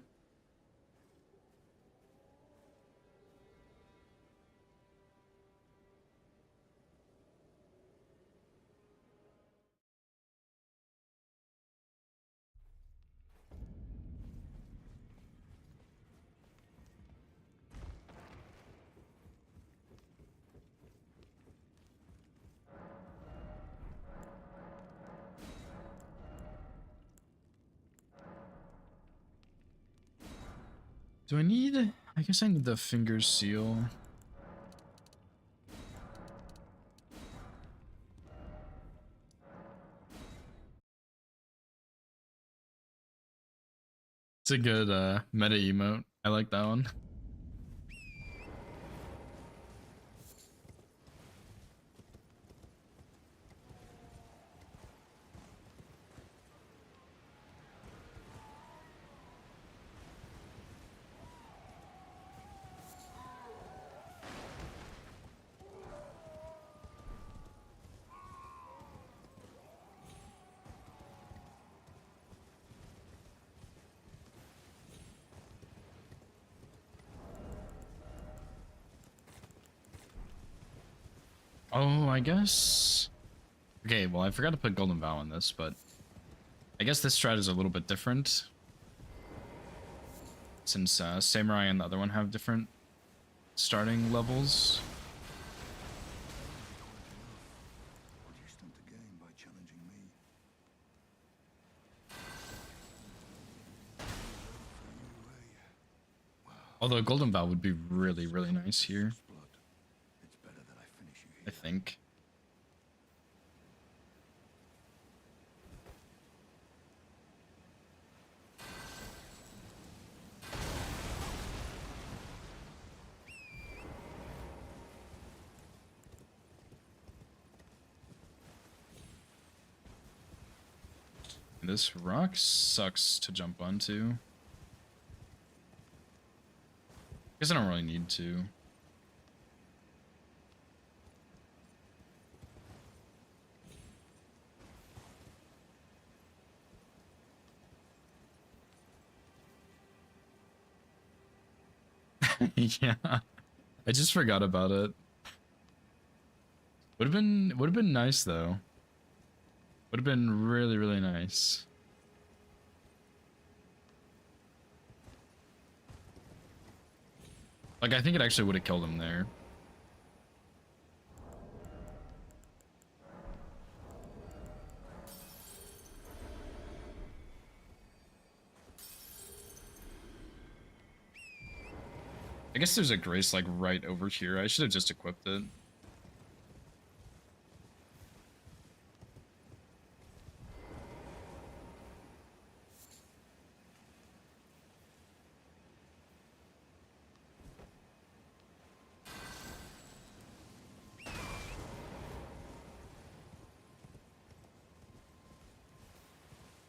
Do I need? I guess I need the finger seal. It's a good meta emote. I like that one. Oh, I guess. Okay, well, I forgot to put Golden Vow on this, but I guess this strat is a little bit different. Since Samurai and the other one have different starting levels. What do you stand to gain by challenging me? Although Golden Vow would be really, really nice here, Blood. It's better that I finish you I here. think. This rock sucks to jump onto. Guess I don't really need to. Yeah, I just forgot about it. Would have been nice though. Would have been really, really nice. Like, I think it actually would have killed him there. I guess there's a grace like right over here. I should have just equipped it.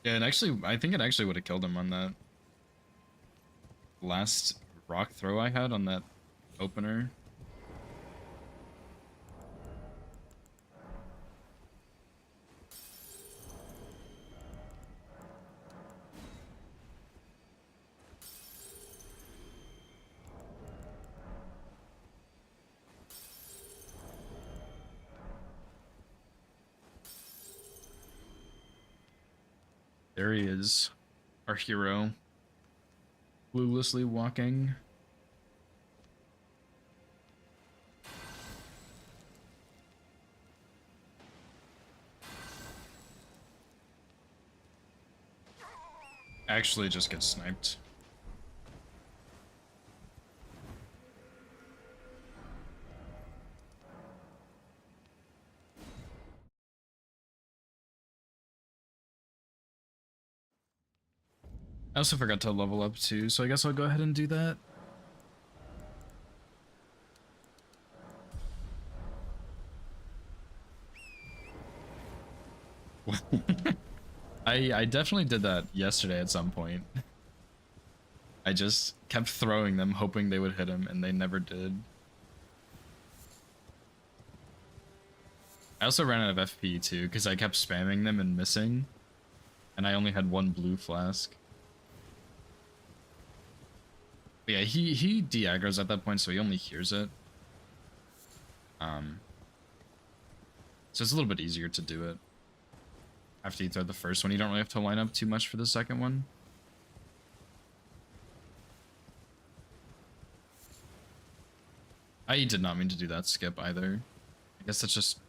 Yeah, and actually, I think it actually would have killed him on that last rock throw I had on that opener. There he is, our hero, cluelessly walking. Actually just gets sniped. I also forgot to level up too, so I guess I'll go ahead and do that. I definitely did that yesterday at some point. I just kept throwing them, hoping they would hit him, and they never did. I also ran out of FP too, because I kept spamming them and missing. And I only had one blue flask. But yeah, he de-aggroes at that point, so he only hears it. So it's a little bit easier to do it. After you throw the first one, you don't really have to line up too much for the second one. I did not mean to do that skip either. I guess that's just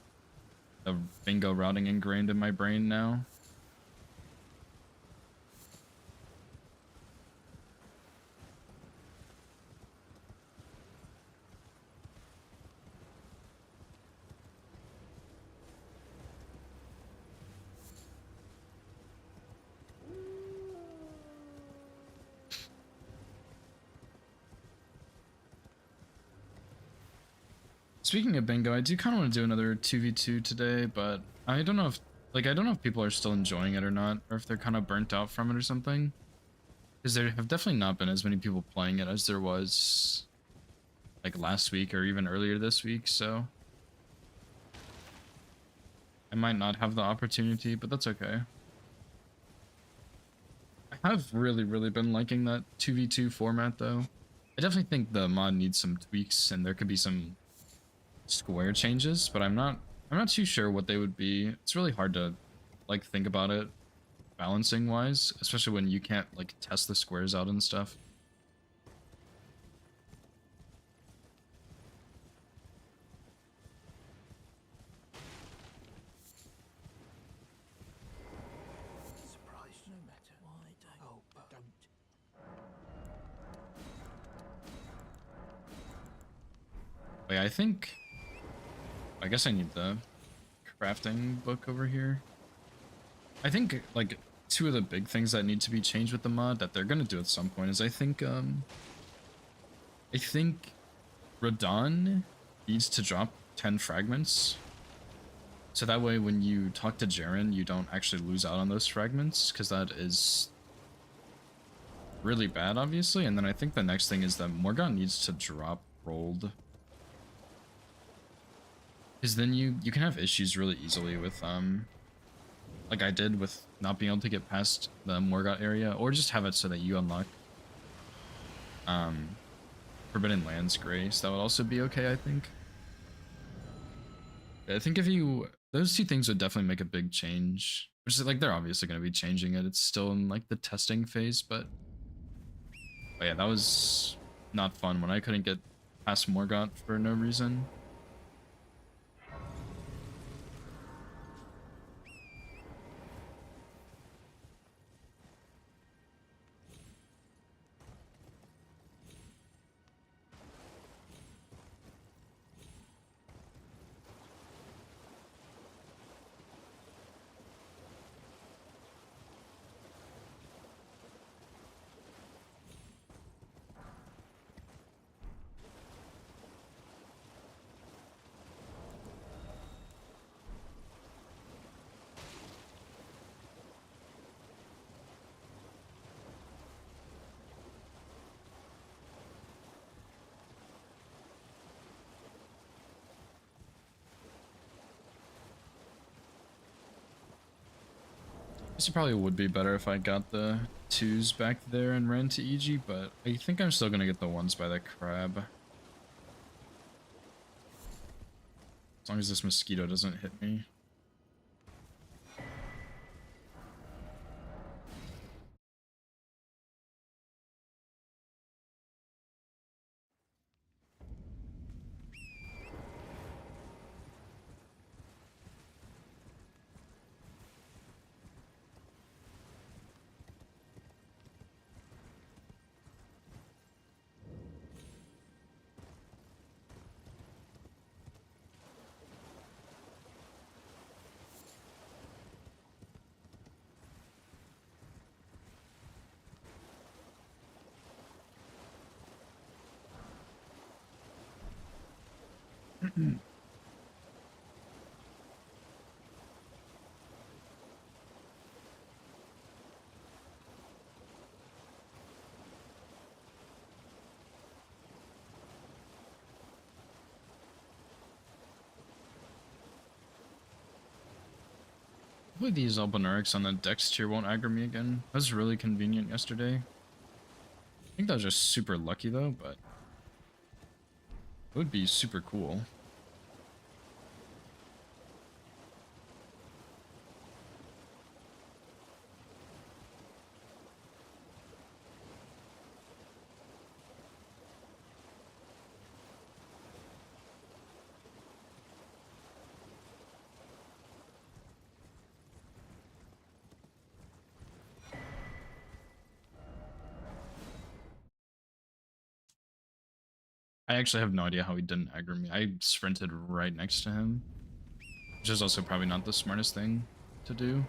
a bingo routing ingrained in my brain now. Speaking of bingo, I do kind of want to do another 2v2 today, but I don't know if I don't know if people are still enjoying it or not, or if they're kind of burnt out from it or something. Because there have definitely not been as many people playing it as there was like last week or even earlier this week, so I might not have the opportunity, but that's okay. I have really been liking that 2v2 format though. I definitely think the mod needs some tweaks and there could be some square changes, but I'm not too sure what they would be. It's really hard to like think about it balancing wise, especially when you can't like test the squares out and stuff. Surprised no matter. Why don't? Oh, don't. Wait, I guess I need the crafting book over here. I think like two of the big things that need to be changed with the mod that they're gonna do at some point is I think Radon needs to drop 10 fragments. So that way when you talk to Jaren, you don't actually lose out on those fragments, because that is really bad, obviously. And then I think the next thing is that Morgott needs to drop rolled. Because then you can have issues really easily with, like I did with not being able to get past the Morgott area, or just have it so that you unlock, Forbidden Lands Grace. That would also be okay, I think. I think if you, those two things would definitely make a big change. Which is like, they're obviously going to be changing it. It's still in like the testing phase, but yeah, that was not fun when I couldn't get past Morgott for no reason. This probably would be better if I got the 2s back there and ran to EG, but I think I'm still gonna get the 1s by the crab. As long as this mosquito doesn't hit me. Hopefully these Albonarics on the Dex tier won't aggro me again. That was really convenient yesterday. I think that was just super lucky though, but it would be super cool. I actually have no idea how he didn't aggro me. I sprinted right next to him, which is also probably not the smartest thing to do.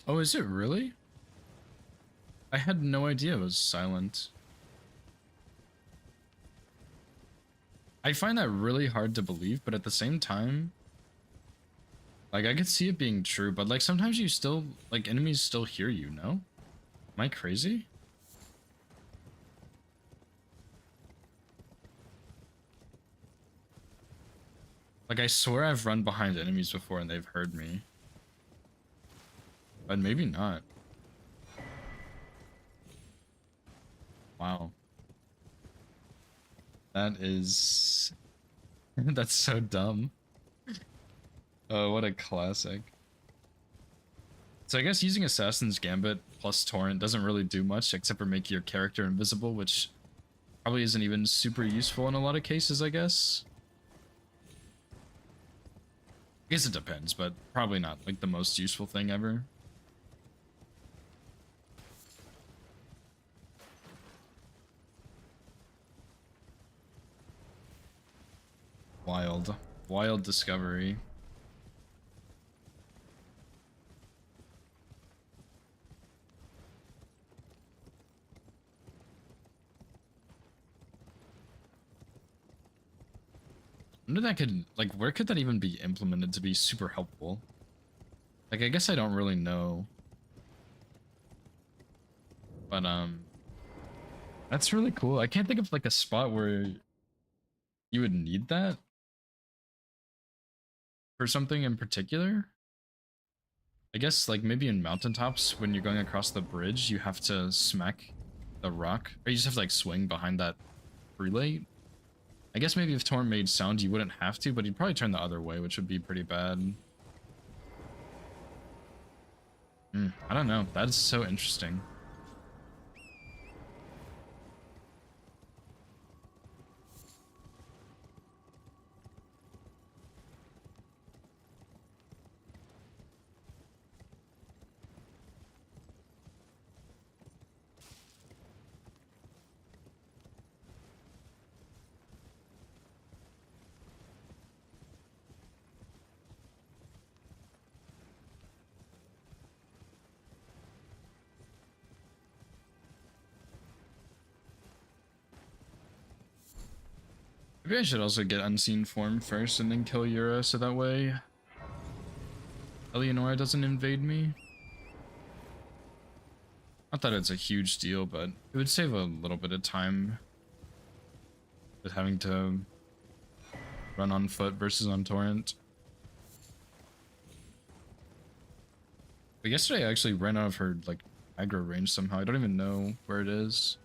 Oh, is it really? I had no idea it was silent. I find that really hard to believe, but at the same time, like, I could see it being true, but like sometimes you still, like, enemies still hear you, no? Am I crazy? Like, I swear I've run behind enemies before and they've heard me. But maybe not. Wow. That is... That's so dumb. Oh, what a classic. So I guess using Assassin's Gambit plus Torrent doesn't really do much except for make your character invisible, which probably isn't even super useful in a lot of cases, I guess. I guess it depends, but probably not like the most useful thing ever. Wild. Wild discovery. I wonder that could, like, where could that even be implemented to be super helpful? Like, I guess I don't really know. But, that's really cool. I can't think of, like, a spot where you would need that for something in particular. I guess, like, maybe in mountaintops, when you're going across the bridge, you have to smack the rock. Or you just have to, like, swing behind that relay. I guess maybe if Torrent made sound, you wouldn't have to, but you'd probably turn the other way, which would be pretty bad. I don't know. That is so interesting. Maybe I should also get Unseen Form first and then kill Yura so that way Eleonora doesn't invade me. Not that it's a huge deal, but it would save a little bit of time with having to run on foot versus on torrent. But yesterday I actually ran out of her like aggro range somehow. I don't even know where it is.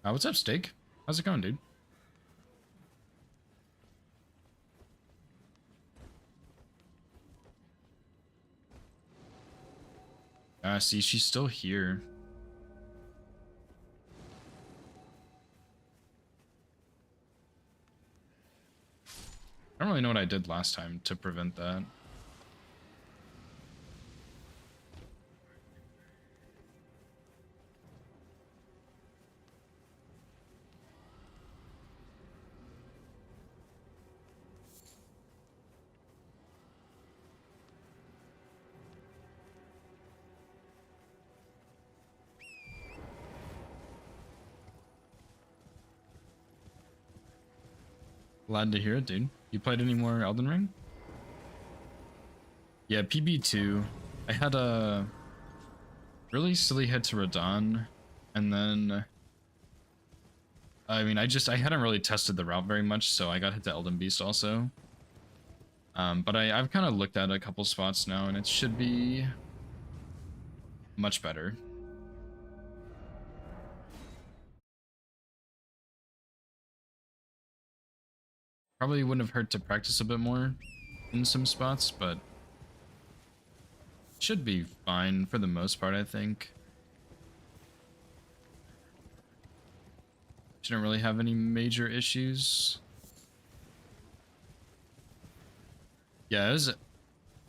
What's up, Steak? How's it going, dude? See, she's still here. I don't really know what I did last time to prevent that. Glad to hear it, dude. You played any more Elden Ring? Yeah, PB2. I had a really silly head to Radon, and then I mean, I hadn't really tested the route very much, so I got hit to Elden Beast also. But I've kind of looked at a couple spots now, and it should be much better. Probably wouldn't have hurt to practice a bit more in some spots, but should be fine for the most part, I think. Shouldn't really have any major issues. Yeah, it was.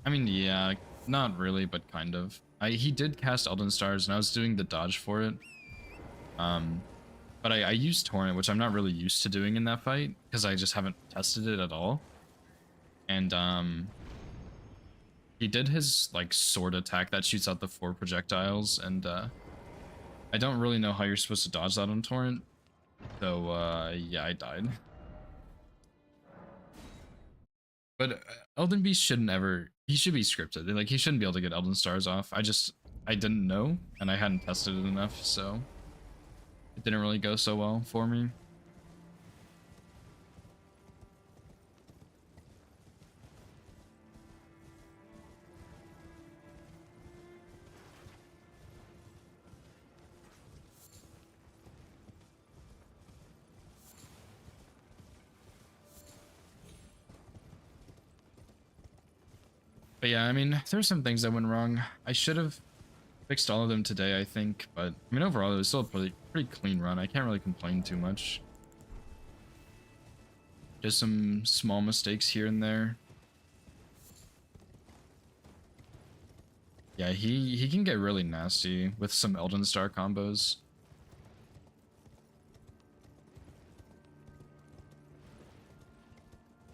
I mean, yeah, not really, but kind of. He did cast Elden Stars, and I was doing the dodge for it. Um, but I used Torrent, which I'm not really used to doing in that fight because I just haven't tested it at all. And he did his like sword attack that shoots out the 4 projectiles, and I don't really know how you're supposed to dodge that on Torrent. So yeah, I died. But Elden Beast shouldn't ever. He should be scripted. Like he shouldn't be able to get Elden Stars off. I didn't know, and I hadn't tested it enough, so it didn't really go so well for me. But yeah, I mean, there's some things that went wrong. I should have fixed all of them today, I think. But I mean, overall, it was still a pretty clean run. I can't really complain too much. Just some small mistakes here and there. Yeah, he can get really nasty with some Elden Star combos.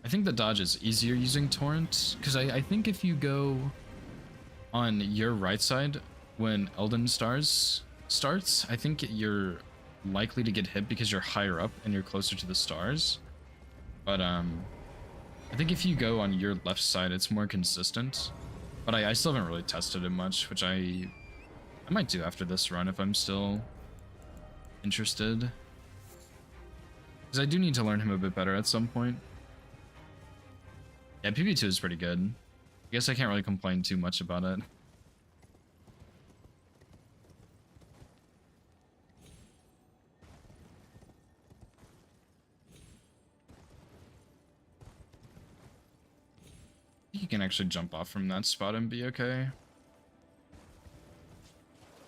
I think the dodge is easier using Torrent, because I think if you go on your right side when Elden Stars starts, I think you're likely to get hit because you're higher up and you're closer to the stars. But I think if you go on your left side, it's more consistent. But I still haven't really tested it much, which I might do after this run if I'm still interested. Because I do need to learn him a bit better at some point. Yeah, PB2 is pretty good. I guess I can't really complain too much about it. You can actually jump off from that spot and be okay.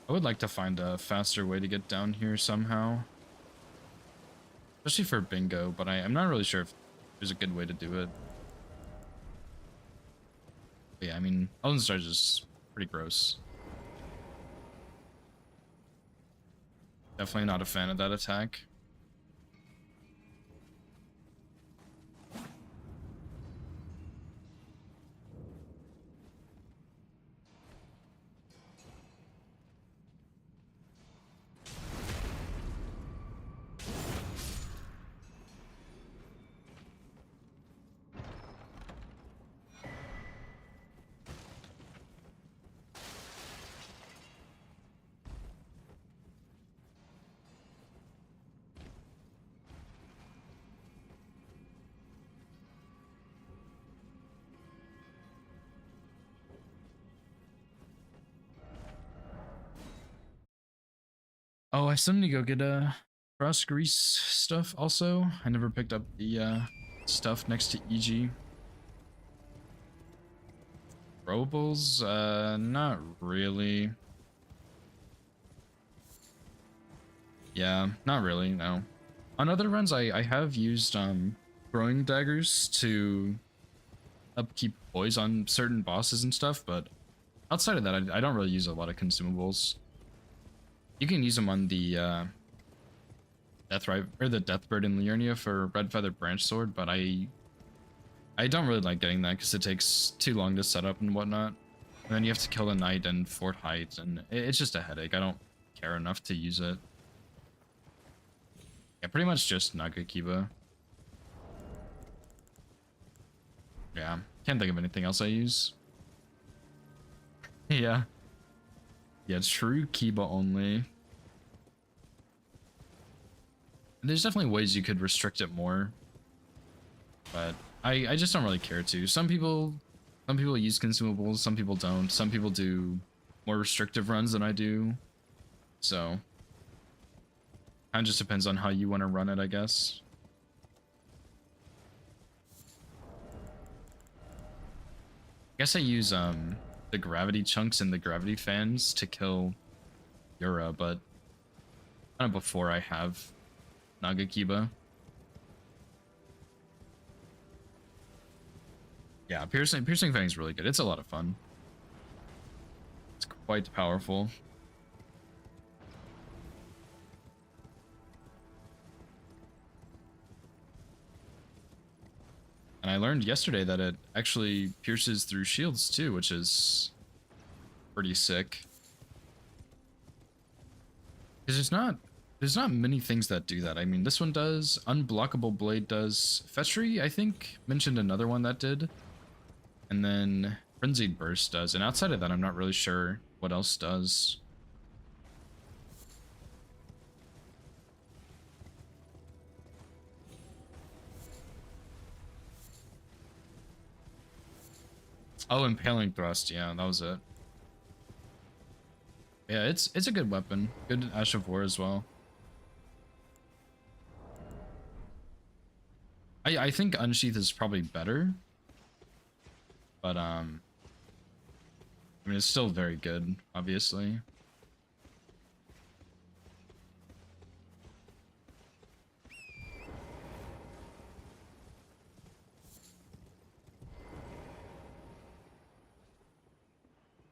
I would like to find a faster way to get down here somehow. Especially for bingo, but I'm not really sure if there's a good way to do it. But yeah, I mean, Elden Stars is pretty gross. Definitely not a fan of that attack. Oh, I still need to go get frost grease stuff also. I never picked up the stuff next to EG. Throwables? Not really. Yeah, not really, no. On other runs, I have used throwing daggers to upkeep poise on certain bosses and stuff, but outside of that, I don't really use a lot of consumables. You can use them on the the Deathbird in Liurnia for Red Feather Branch Sword, but I don't really like getting that because it takes too long to set up and whatnot. And then you have to kill the knight and Fort Height, and it's just a headache. I don't care enough to use it. Yeah, pretty much just Nagakiba. Yeah, can't think of anything else I use. Yeah. Yeah, true Kiba only. There's definitely ways you could restrict it more, but I just don't really care to. Some people use consumables, some people don't. Some people do more restrictive runs than I do. So kind of just depends on how you want to run it, I guess. I guess I use the gravity chunks and the gravity fans to kill Yura, but kind of before I have Nagakiba. Yeah, piercing fang is really good. It's a lot of fun. It's quite powerful. And I learned yesterday that it actually pierces through shields too, which is pretty sick. Because there's not many things that do that. I mean, this one does, Unblockable Blade does, Fetchery, I think, mentioned another one that did. And then Frenzied Burst does. And outside of that, I'm not really sure what else does. Oh, Impaling Thrust, yeah, that was it. Yeah, it's a good weapon. Good Ash of War as well. I think Unsheath is probably better. But I mean it's still very good, obviously.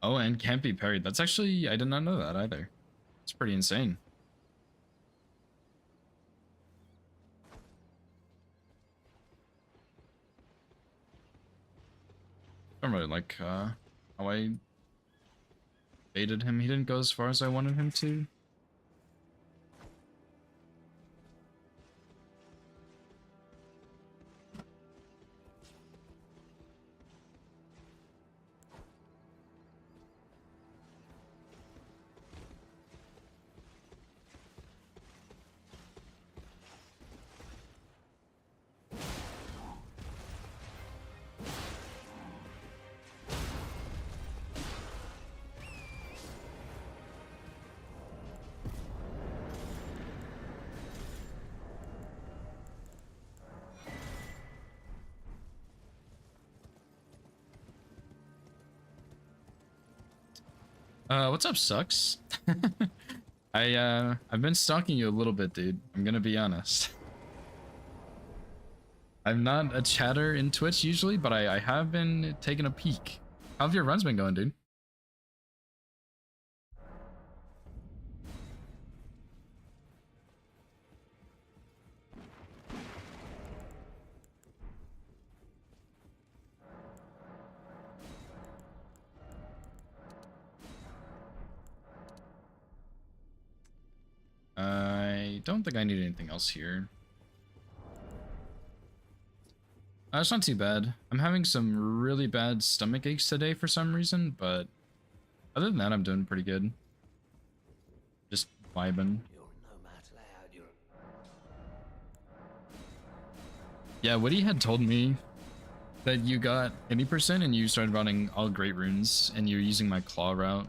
Oh, and can't be parried. That's actually, I did not know that either. It's pretty insane. I don't really like how I baited him. He didn't go as far as I wanted him to. What's up, Sucks? I've been stalking you a little bit, dude. I'm gonna be honest. I'm not a chatter in Twitch usually, but I have been taking a peek. How have your runs been going, dude? I don't think I need anything else here. It's not too bad. I'm having some really bad stomach aches today for some reason, but other than that, I'm doing pretty good. Just vibing. Yeah, Woody had told me that you got 80% and you started running all great runes and you're using my claw route,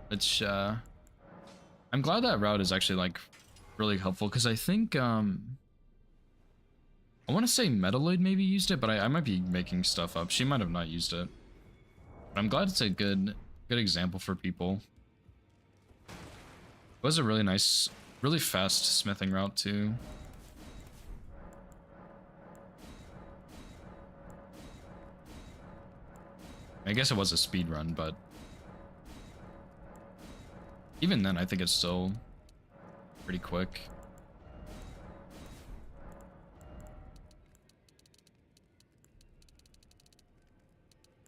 which I'm glad that route is actually like really helpful because I think I want to say Metaloid maybe used it, but I might be making stuff up. She might have not used it. But I'm glad it's a good example for people. It was a really nice, really fast smithing route too. I guess it was a speed run, but even then, I think it's still pretty quick.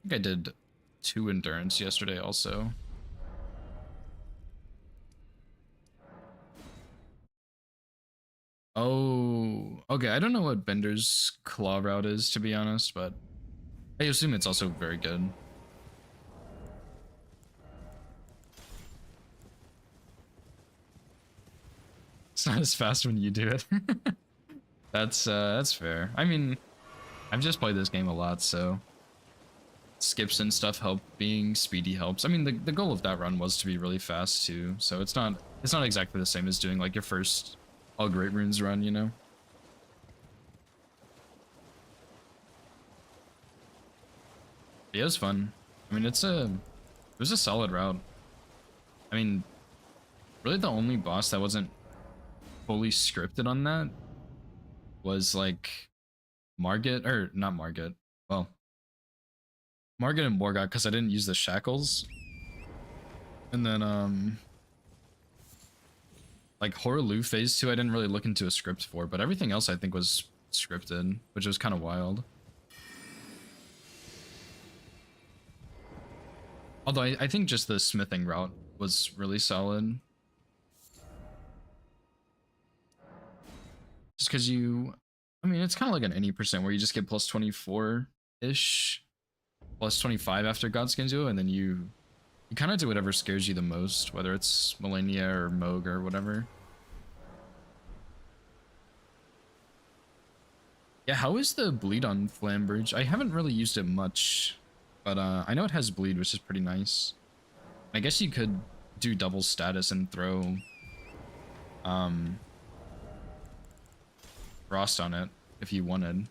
I think I did 2 endurance yesterday also. Oh, okay. I don't know what Bender's claw route is, to be honest, but I assume it's also very good. It's not as fast when you do it. That's fair. I mean, I've just played this game a lot, so skips and stuff help. Being speedy helps. I mean, the goal of that run was to be really fast too, so it's not exactly the same as doing like your first all great runes run, you know. Yeah, it was fun. I mean, it was a solid route. I mean, really the only boss that wasn't fully scripted on that was like Margit, or not Margit. Well, Morgan and Morgot because I didn't use the shackles. And then like Horaloo phase 2 I didn't really look into a script for, but everything else I think was scripted, which was kind of wild. Although I think just the smithing route was really solid. Just because I mean, it's kind of like an any percent where you just get plus 24-ish, plus 25 after Godskins you, and then you kind of do whatever scares you the most, whether it's Malenia or Moog or whatever. Yeah, how is the bleed on Flambridge? I haven't really used it much, but I know it has bleed, which is pretty nice. I guess you could do double status and throw Frost on it if you wanted.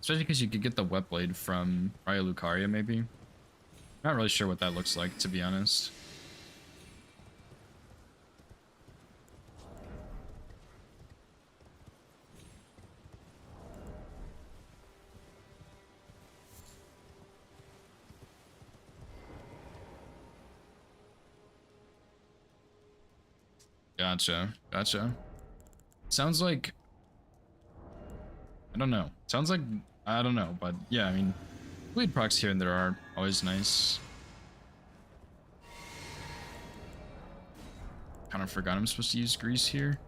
Especially because you could get the wet blade from Raya Lucaria, maybe. Not really sure what that looks like, to be honest. Gotcha. Sounds like... I don't know. Sounds like... I don't know, but yeah, I mean... bleed procs here and there are always nice. Kind of forgot I'm supposed to use grease here.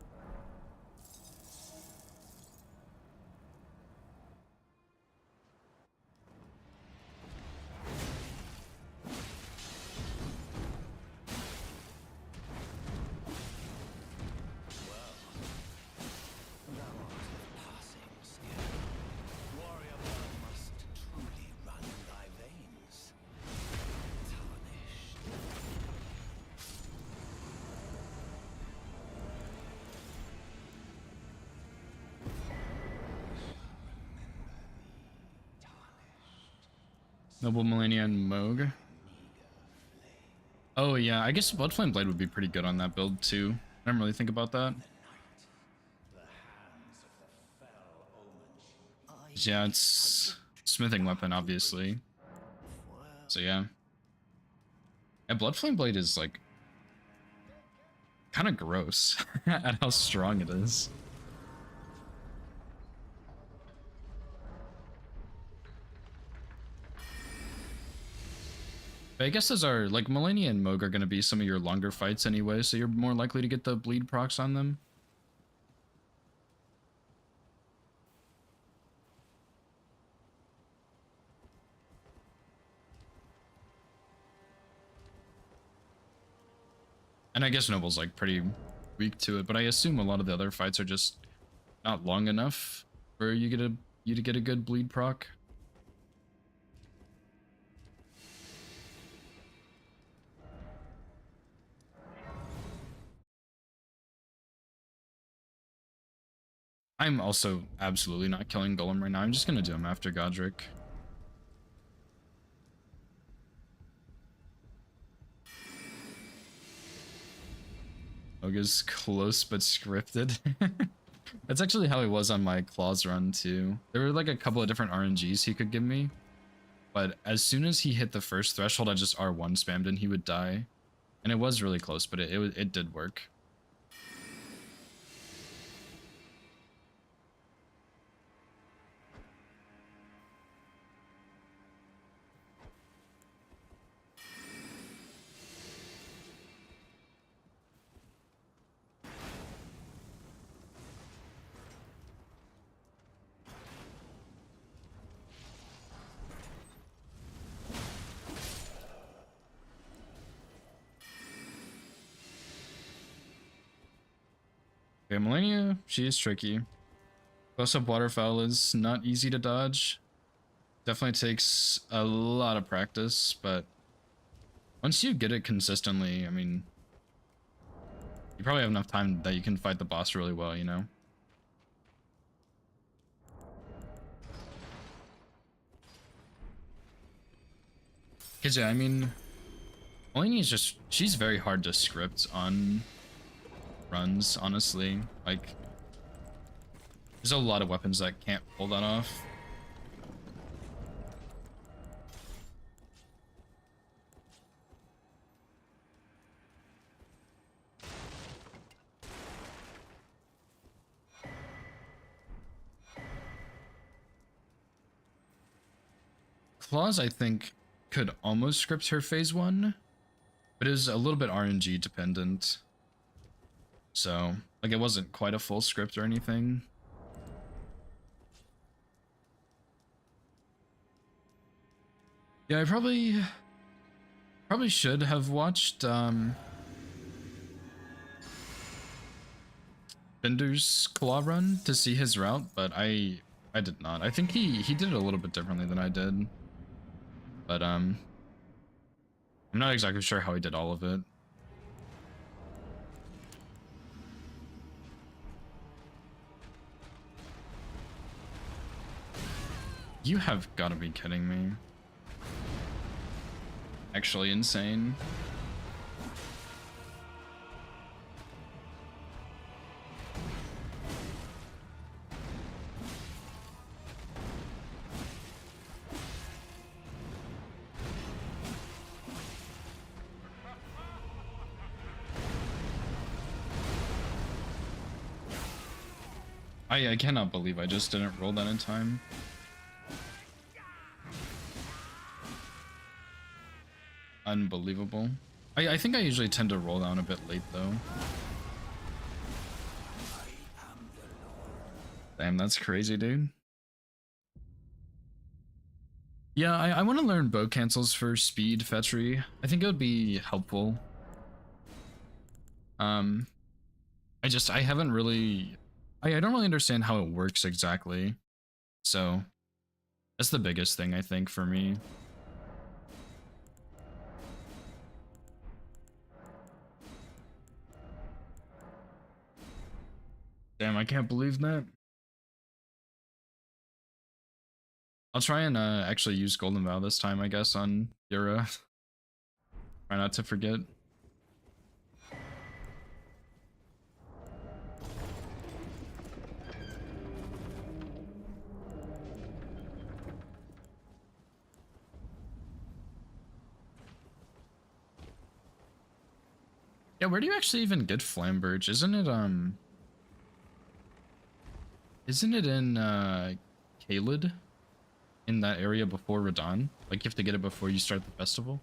Noble Malenia and Moog. Oh yeah, I guess Bloodflame Blade would be pretty good on that build too. I didn't really think about that. Yeah, it's smithing weapon, obviously. So yeah. Yeah, Bloodflame Blade is like kind of gross at how strong it is. But I guess those are, like, Malenia and Moog are going to be some of your longer fights anyway, so you're more likely to get the bleed procs on them. And I guess Noble's, like, pretty weak to it, but I assume a lot of the other fights are just not long enough for you to get a good bleed proc. I'm also absolutely not killing Golem right now. I'm just gonna do him after Godric. Oga's close but scripted. That's actually how he was on my Claws run too. There were like a couple of different RNGs he could give me, but as soon as he hit the first threshold, I just R1 spammed and he would die. And it was really close, but it did work. Okay, Malenia, she is tricky. Close-up waterfowl is not easy to dodge. Definitely takes a lot of practice, but once you get it consistently, I mean, you probably have enough time that you can fight the boss really well, you know? Because, yeah, I mean, Malenia is just, she's very hard to script on runs, honestly. Like, there's a lot of weapons that can't pull that off. Claws, I think, could almost script her phase 1, but it was a little bit RNG dependent. So, like, it wasn't quite a full script or anything. Yeah, I probably should have watched Bender's claw run to see his route, but I did not. I think he did it a little bit differently than I did. But I'm not exactly sure how he did all of it. You have got to be kidding me. Actually insane. I cannot believe I just didn't roll that in time. Unbelievable. I think I usually tend to roll down a bit late though. Damn, that's crazy, dude. Yeah, I want to learn bow cancels for speed fetchery. I think it would be helpful. I haven't really... I don't really understand how it works exactly. So, that's the biggest thing, I think, for me. Damn, I can't believe that. I'll try and actually use Golden Vow this time, I guess, on Yura. Try not to forget. Yeah, where do you actually even get Flamberge? Isn't it in Kaled? In that area before Radon? Like you have to get it before you start the festival?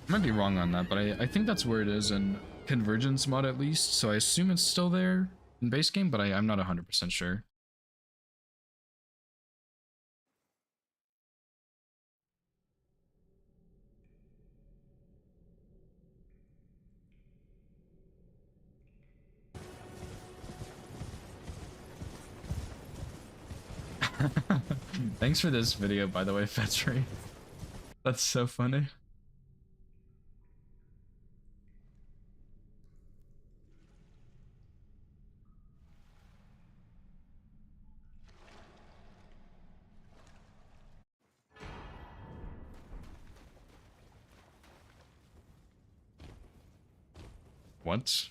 I might be wrong on that, but I think that's where it is in Convergence mod at least, so I assume it's still there in base game, but I'm not 100% sure. Thanks for this video, by the way, Fetchery. That's so funny. What?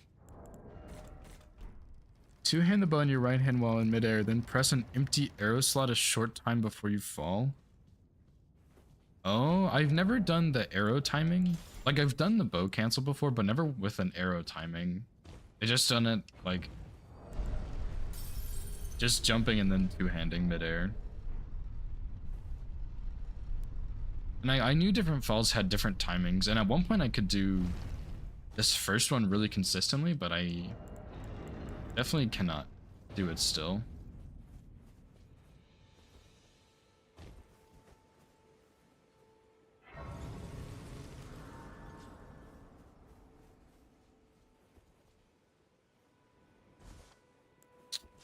Two-hand the bow in your right hand while in midair, then press an empty arrow slot a short time before you fall. Oh, I've never done the arrow timing. Like, I've done the bow cancel before, but never with an arrow timing. I just done it, like, just jumping and then two-handing midair. And I knew different falls had different timings, and at one point I could do this first one really consistently, but I definitely cannot do it still.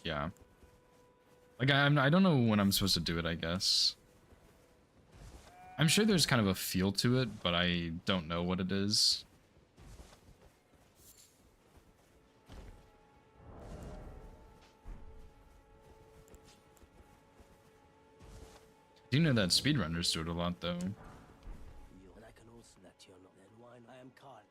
Yeah. Like, I don't know when I'm supposed to do it, I guess. I'm sure there's kind of a feel to it, but I don't know what it is. I do know that speedrunners do it a lot, though. And I can also let you know then why I am Carl.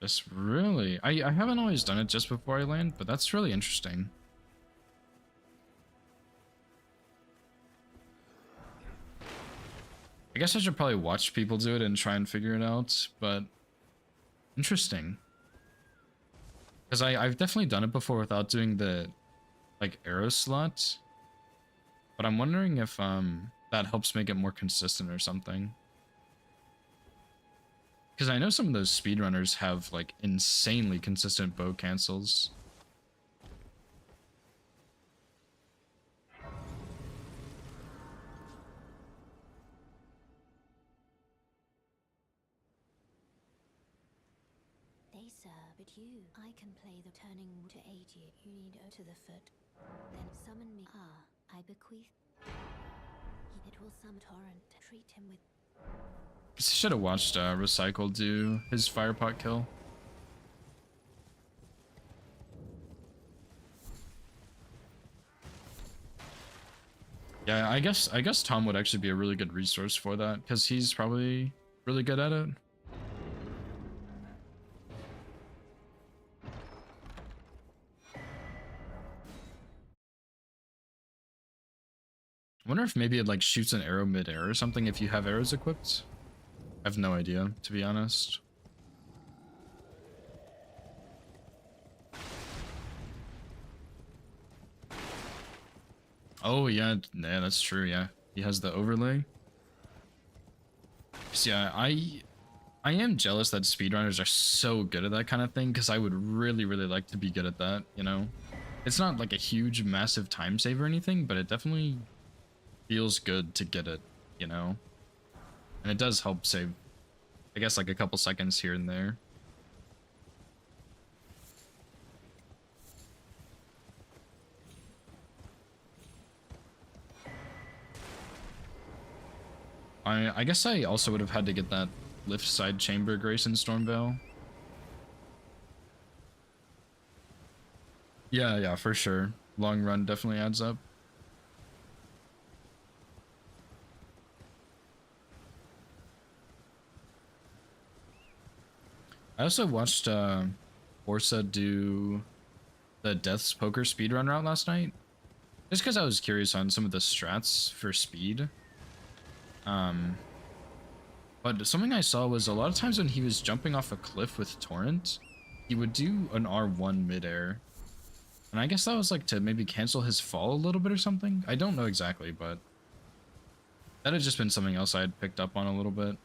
That's really... I haven't always done it just before I land, but that's really interesting. I guess I should probably watch people do it and try and figure it out, but interesting. Because I've definitely done it before without doing the, like, arrow slot. But I'm wondering if that helps make it more consistent or something. Because I know some of those speedrunners have, like, insanely consistent bow cancels. They serve but you. I can play the turning to aid you. You need to the foot. Then summon me. Ah, I bequeath. It will summon torrent. Treat him with. Should have watched Recycle do his firepot kill. Yeah, I guess Tom would actually be a really good resource for that, because he's probably really good at it. I wonder if maybe it like shoots an arrow mid-air or something if you have arrows equipped. I have no idea, to be honest. Oh yeah, that's true. Yeah, he has the overlay. So yeah, I am jealous that speedrunners are so good at that kind of thing, because I would really like to be good at that. You know, it's not like a huge, massive time save or anything, but it definitely feels good to get it. You know, and it does help save, I guess, like a couple seconds here and there. I guess I also would have had to get that lift side chamber grace in Stormveil. Yeah, for sure. Long run definitely adds up. I also watched Orsa do the Death's Poker speedrun route last night, just because I was curious on some of the strats for speed. But something I saw was a lot of times when he was jumping off a cliff with Torrent, he would do an R1 midair. And I guess that was like to maybe cancel his fall a little bit or something. I don't know exactly, but that had just been something else I had picked up on a little bit.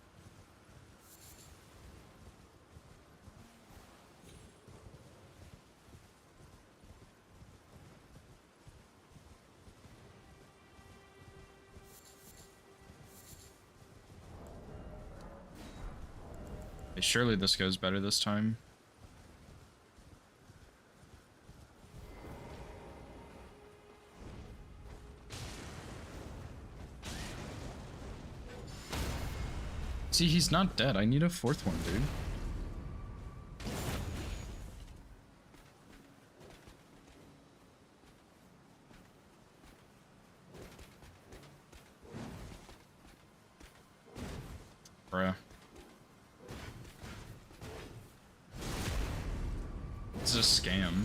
Hey, surely this goes better this time. See, he's not dead. I need a fourth one, dude. Bruh. This is a scam.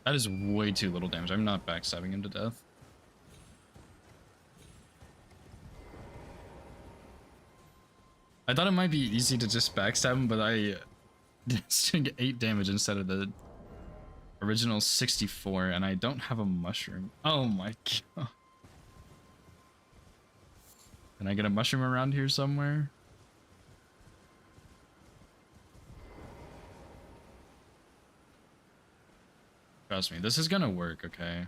That is way too little damage. I'm not backstabbing him to death. I thought it might be easy to just backstab him, but I did 8 damage instead of the original 64, and I don't have a mushroom. Oh my god. Can I get a mushroom around here somewhere? Trust me, this is gonna work, okay?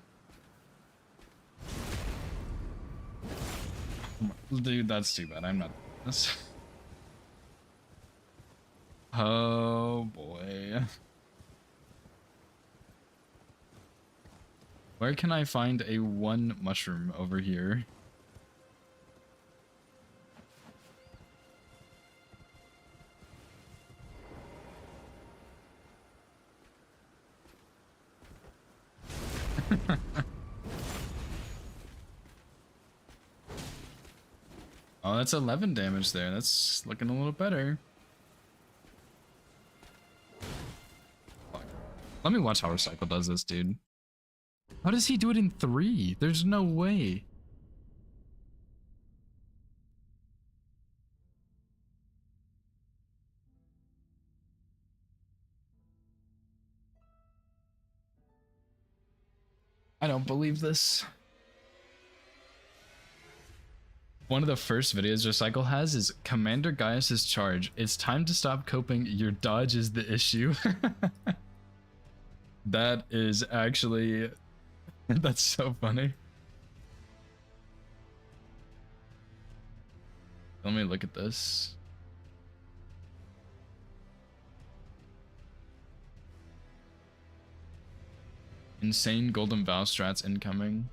Dude, that's too bad. I'm not doing this. Oh boy. Where can I find a 1 mushroom over here? Oh, that's 11 damage there. That's looking a little better. Let me watch how Recycle does this, dude. How does he do it in 3? There's no way. I don't believe this. One of the first videos Recycle has is Commander Gaius' charge. It's time to stop coping. Your dodge is the issue. That is actually... That's so funny. Let me look at this. Insane Golden Vow strats incoming.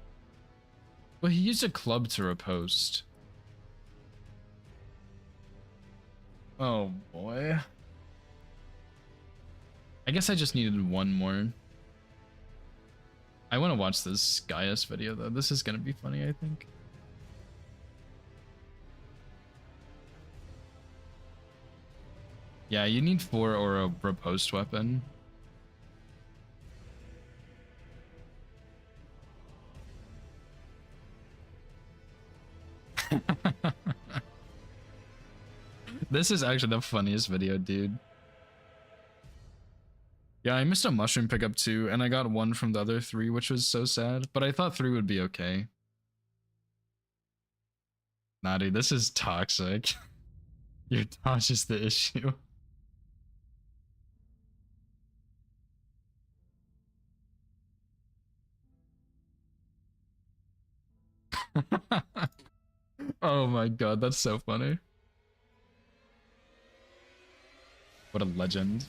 Well, he used a club to riposte. Oh boy. I guess I just needed one more. I want to watch this Gaius video though. This is gonna be funny, I think. Yeah, you need 4 or a riposte weapon. This is actually the funniest video, dude. Yeah, I missed a mushroom pickup too, and I got 1 from the other 3, which was so sad, but I thought 3 would be okay. Nah, dude, this is toxic. Your dodge is the issue. Oh my god, that's so funny. What a legend.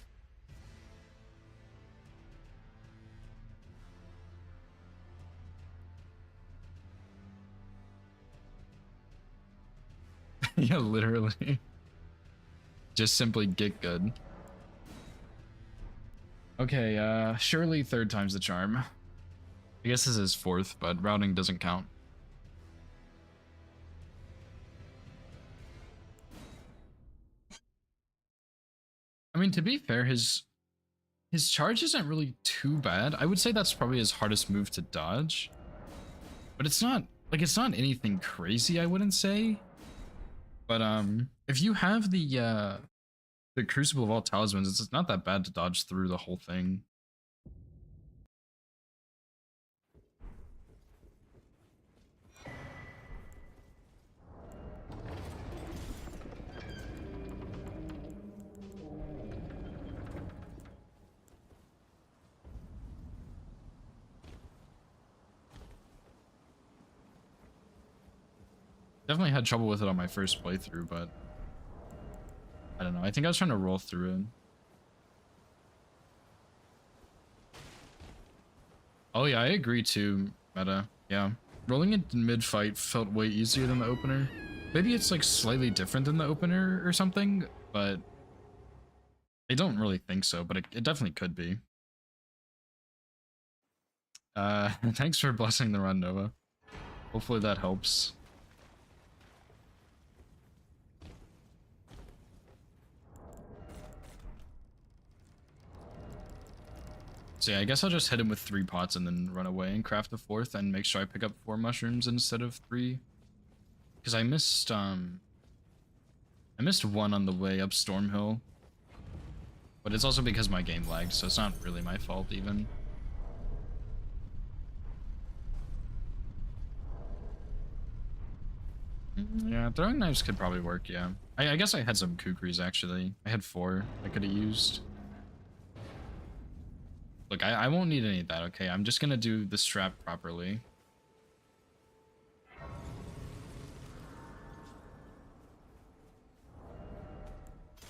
Yeah, literally. Just simply get good. Okay, surely 3rd time's the charm. I guess this is 4th, but routing doesn't count. I mean, to be fair, his charge isn't really too bad. I would say that's probably his hardest move to dodge. But it's not anything crazy, I wouldn't say. But if you have the Crucible of all Talismans, it's not that bad to dodge through the whole thing. Definitely had trouble with it on my first playthrough, but I don't know. I think I was trying to roll through it. Oh yeah, I agree too, Meta. Yeah. Rolling it in mid-fight felt way easier than the opener. Maybe it's like slightly different than the opener or something, but I don't really think so, but it definitely could be. Thanks for blessing the run, Nova. Hopefully that helps. So yeah, I guess I'll just hit him with 3 pots and then run away and craft the 4th and make sure I pick up 4 mushrooms instead of 3. Because I missed 1 on the way up Stormhill. But it's also because my game lagged, so it's not really my fault even. Yeah, throwing knives could probably work, yeah. I guess I had some kukris actually. I had 4 I could have used. Look, I won't need any of that, okay? I'm just gonna do the strap properly.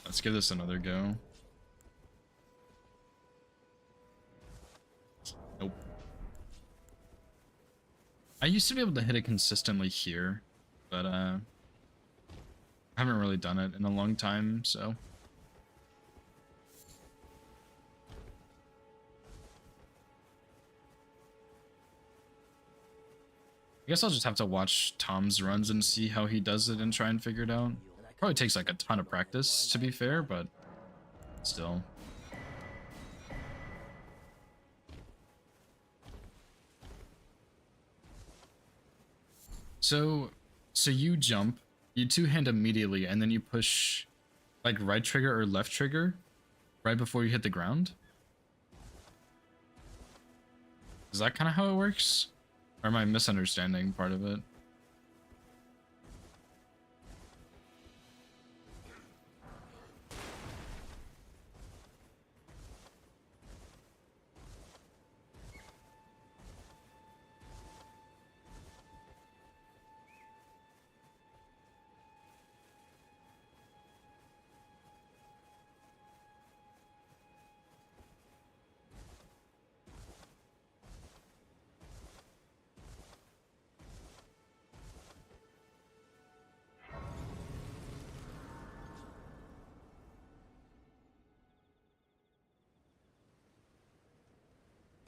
Let's give this another go. Nope. I used to be able to hit it consistently here, but I haven't really done it in a long time, so... I guess I'll just have to watch Tom's runs and see how he does it and try and figure it out. Probably takes like a ton of practice, to be fair, but still. So, so you jump, you two-hand immediately, and then you push, like, right trigger or left trigger right before you hit the ground? Is that kind of how it works? Or am I misunderstanding part of it?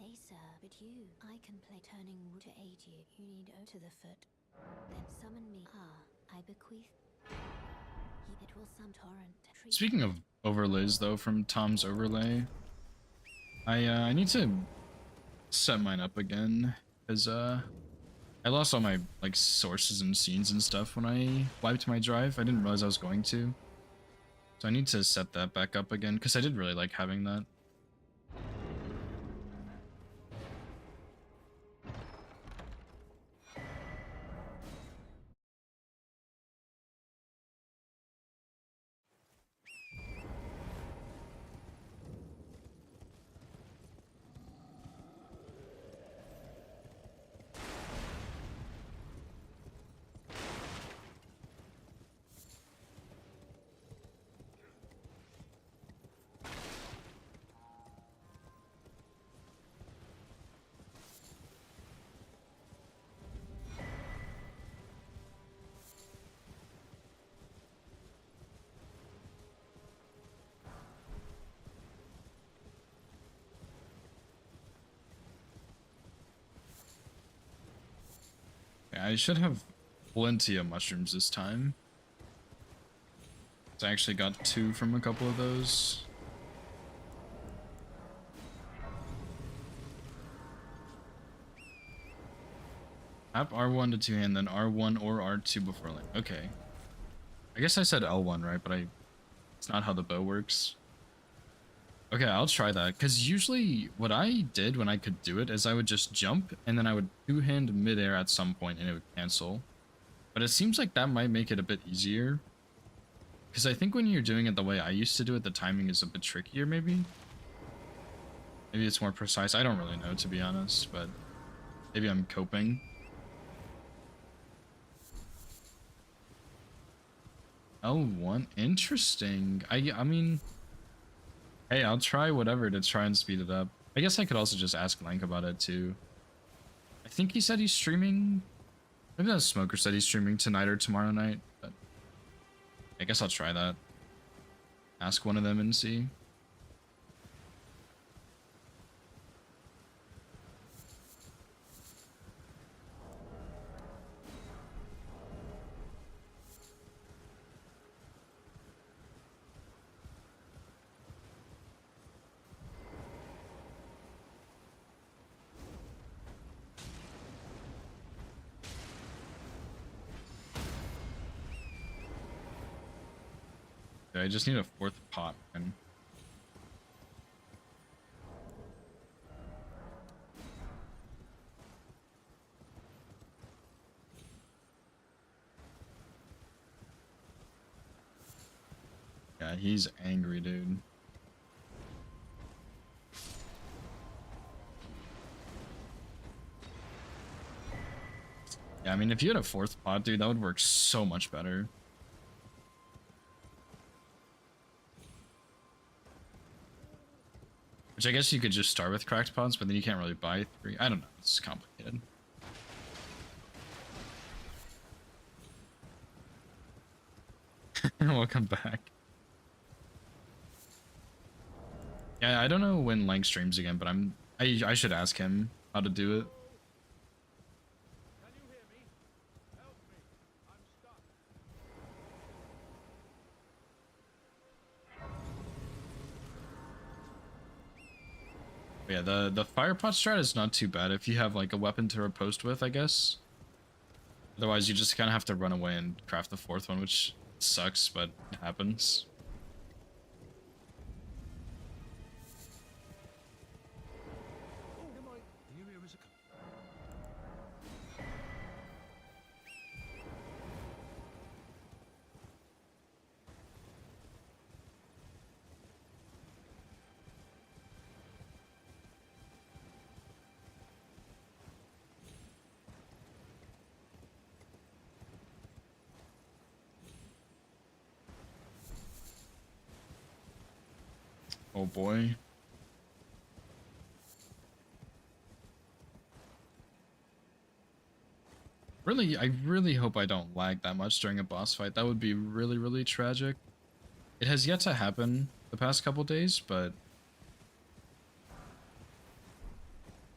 They sir, but you, I can play turning wood to aid you. You need O to the foot. Then summon me. Ah, I bequeath. It will some torrent. Speaking of overlays, though, from Tom's overlay, I need to set mine up again, because I lost all my like sources and scenes and stuff when I wiped my drive. I didn't realize I was going to, so I need to set that back up again, because I did really like having that. Yeah, I should have plenty of mushrooms this time. I actually got 2 from a couple of those. Tap R1 to two-hand, then R1 or R2 before lane. Okay. I guess I said L1, right? But it's not how the bow works. Okay, I'll try that. Because usually what I did when I could do it is I would just jump, and then I would two-hand midair at some point, and it would cancel. But it seems like that might make it a bit easier. Because I think when you're doing it the way I used to do it, the timing is a bit trickier, maybe? Maybe it's more precise. I don't really know, to be honest, but maybe I'm coping. L1? Interesting. I mean... Hey, I'll try whatever to try and speed it up. I guess I could also just ask Lank about it, too. I think he said he's streaming... Maybe that Smoker said he's streaming tonight or tomorrow night, but... I guess I'll try that. Ask one of them and see. Okay, I just need a 4th pot, man. Yeah, he's angry, dude. Yeah, I mean, if you had a 4th pot, dude, that would work so much better. Which I guess you could just start with cracked pots, but then you can't really buy 3. I don't know. It's complicated. Welcome back. Yeah, I don't know when Lang streams again, but I should ask him how to do it. Can you hear me? Help me. I'm stuck. Yeah, the fire pot strat is not too bad if you have like a weapon to riposte with, I guess. Otherwise, you just kind of have to run away and craft the fourth one, which sucks, but it happens. Oh, never mind. The area is a... Oh boy. Really, I really hope I don't lag that much during a boss fight. That would be really, really tragic. It has yet to happen the past couple days, but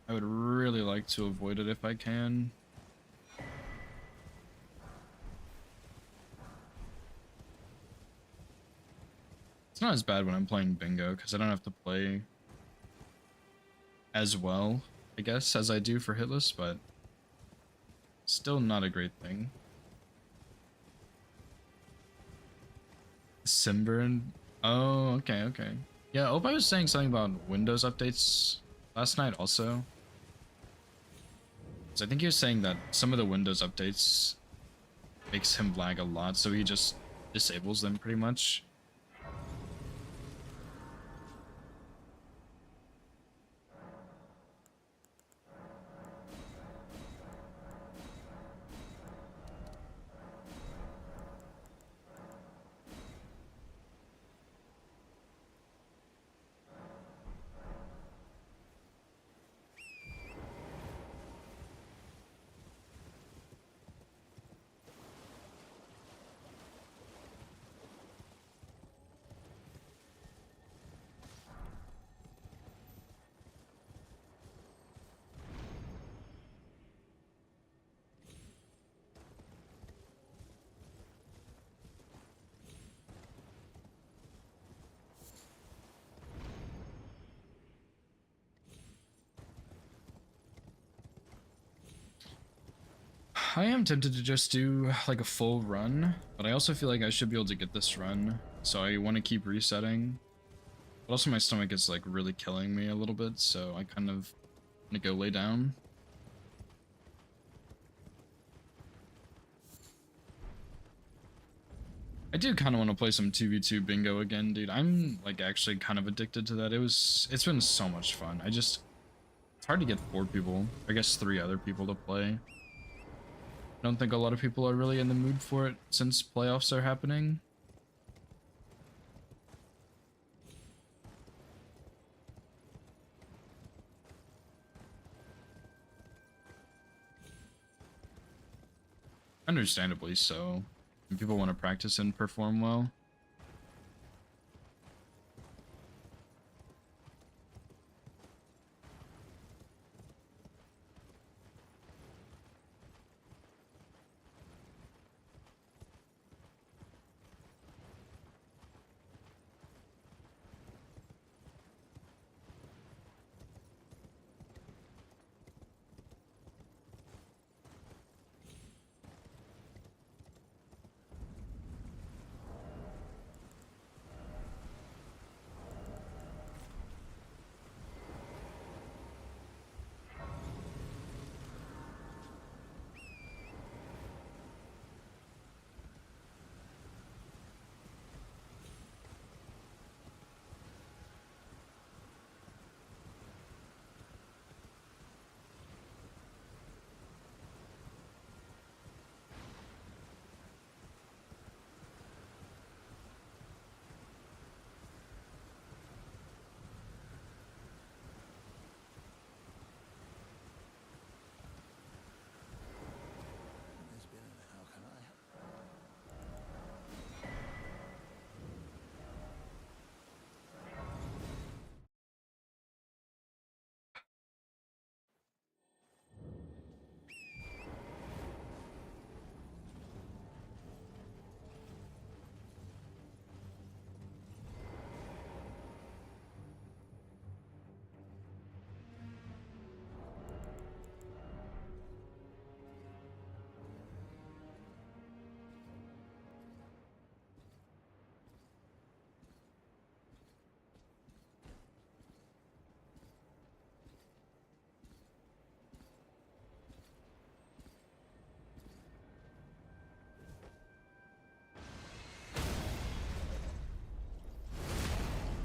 I would really like to avoid it if I can. It's not as bad when I'm playing bingo, because I don't have to play as well, I guess, as I do for hitless, but still not a great thing. Simburn. Oh, okay, okay. Yeah, Opie was saying something about Windows updates last night also. So I think he was saying that some of the Windows updates makes him lag a lot, so he just disables them pretty much. I am tempted to just do like a full run, but I also feel like I should be able to get this run, so I want to keep resetting. But also my stomach is like really killing me a little bit, so I kind of want to go lay down. I do kind of want to play some 2v2 bingo again, dude. I'm like actually kind of addicted to that. It's been so much fun. It's hard to get 4 people, I guess 3 other people to play. I don't think a lot of people are really in the mood for it since playoffs are happening. Understandably so. And people want to practice and perform well.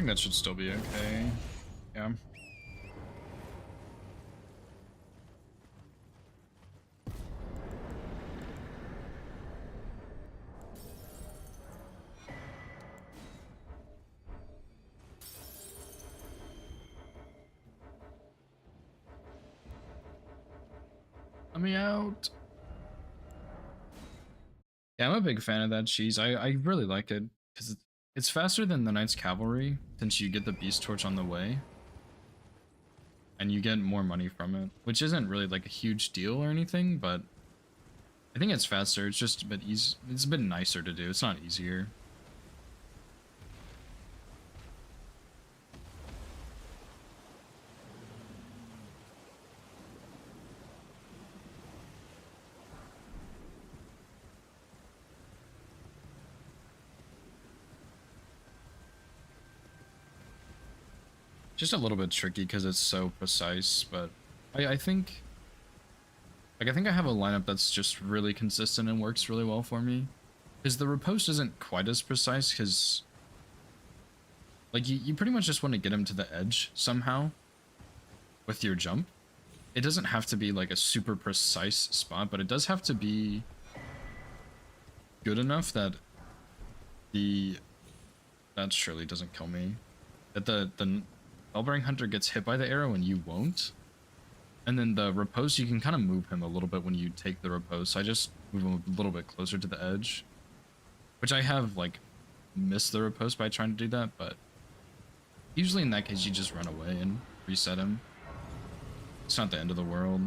think that should still be okay. Yeah. Let me out. Yeah, I'm a big fan of that cheese. I really like it because it's faster than the Knight's Cavalry since you get the Beast Torch on the way. And you get more money from it, which isn't really like a huge deal or anything, but I think it's faster. It's just a bit easy. It's a bit nicer to do. It's not easier. Just a little bit tricky because it's so precise, but I think like I think I have a lineup that's just really consistent and works really well for me. Because the riposte isn't quite as precise because like you pretty much just want to get him to the edge somehow with your jump. It doesn't have to be like a super precise spot, but it does have to be good enough that that surely doesn't kill me. That the Bellbearing Hunter gets hit by the arrow and you won't. And then the riposte, you can kind of move him a little bit when you take the riposte. I just move him a little bit closer to the edge. Which I have, like, missed the riposte by trying to do that, but usually in that case you just run away and reset him. It's not the end of the world.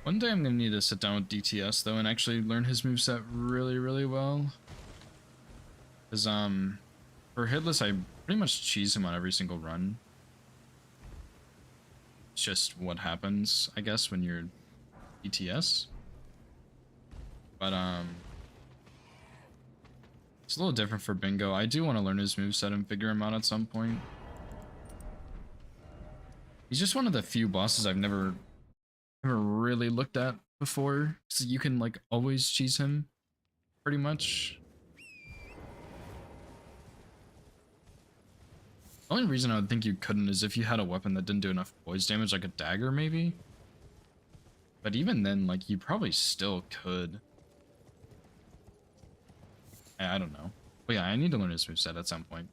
One day I'm gonna need to sit down with DTS though and actually learn his moveset really, really well. Cause for hitless I pretty much cheese him on every single run. It's just what happens, I guess, when you're DTS. But it's a little different for Bingo. I do want to learn his moveset and figure him out at some point. He's just one of the few bosses I've never really looked at before, so you can like always cheese him pretty much. The only reason I would think you couldn't is if you had a weapon that didn't do enough poise damage, like a dagger maybe. But even then, like, you probably still could. I don't know. But yeah, I need to learn his moveset at some point.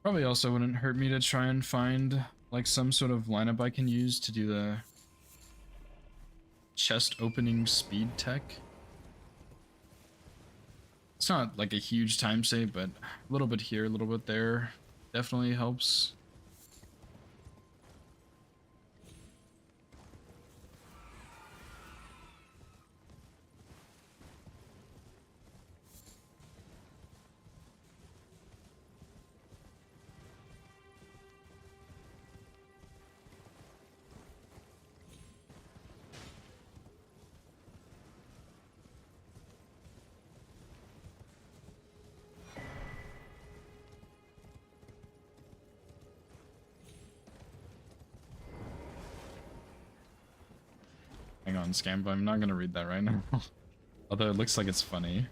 Probably also wouldn't hurt me to try and find like some sort of lineup I can use to do the chest opening speed tech. It's not like a huge time save, but a little bit here, a little bit there definitely helps. Hang on, scam, but I'm not gonna read that right now. Although it looks like it's funny.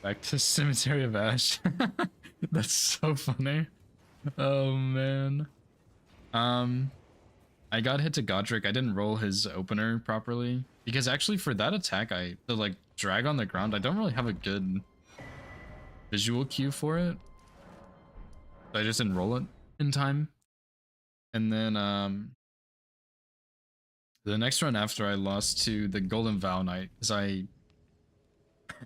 Back to Cemetery of Ash. That's so funny. Oh man. I got hit to Godric. I didn't roll his opener properly because actually for that attack, the like drag on the ground, I don't really have a good visual cue for it. So I just didn't roll it in time. And then the next run after I lost to the Golden Vow Knight because I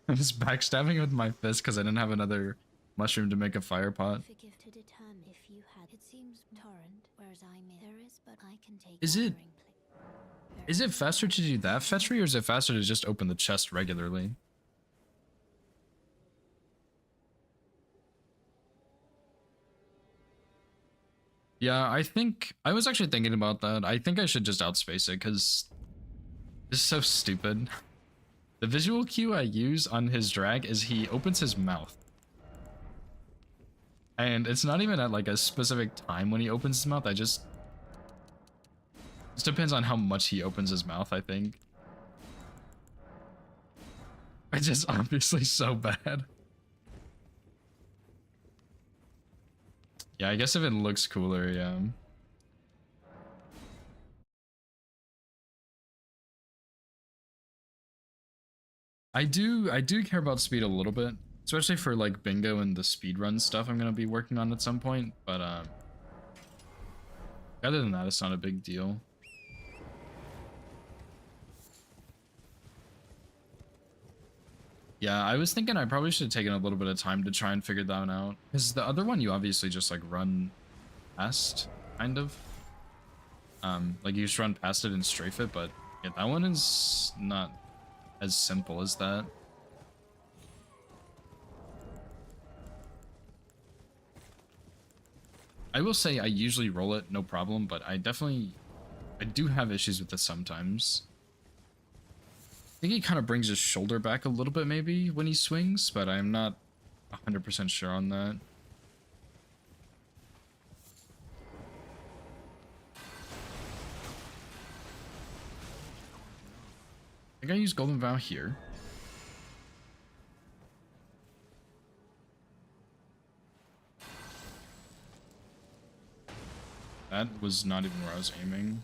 was backstabbing with my fist because I didn't have another mushroom to make a fire pot. Forgive to determine if you had. It seems torrent, whereas I may. There is, but I can take. Is it faster to do that fetchery or is it faster to just open the chest regularly? Yeah, I think I was actually thinking about that. I think I should just outspace it because it's so stupid. The visual cue I use on his drag is he opens his mouth. And it's not even at like a specific time when he opens his mouth. It just depends on how much he opens his mouth, I think. It's just obviously so bad. Yeah, I guess if it looks cooler, yeah. I do care about speed a little bit, especially for like bingo and the speedrun stuff I'm gonna be working on at some point, but other than that, it's not a big deal. Yeah, I was thinking I probably should have taken a little bit of time to try and figure that one out. Because the other one you obviously just like run past, kind of. Like you just run past it and strafe it, but yeah, that one is not as simple as that. I will say I usually roll it, no problem, but I do have issues with this sometimes. I think he kind of brings his shoulder back a little bit maybe when he swings, but I'm not 100% sure on that. I think I use Golden Vow here. That was not even where I was aiming.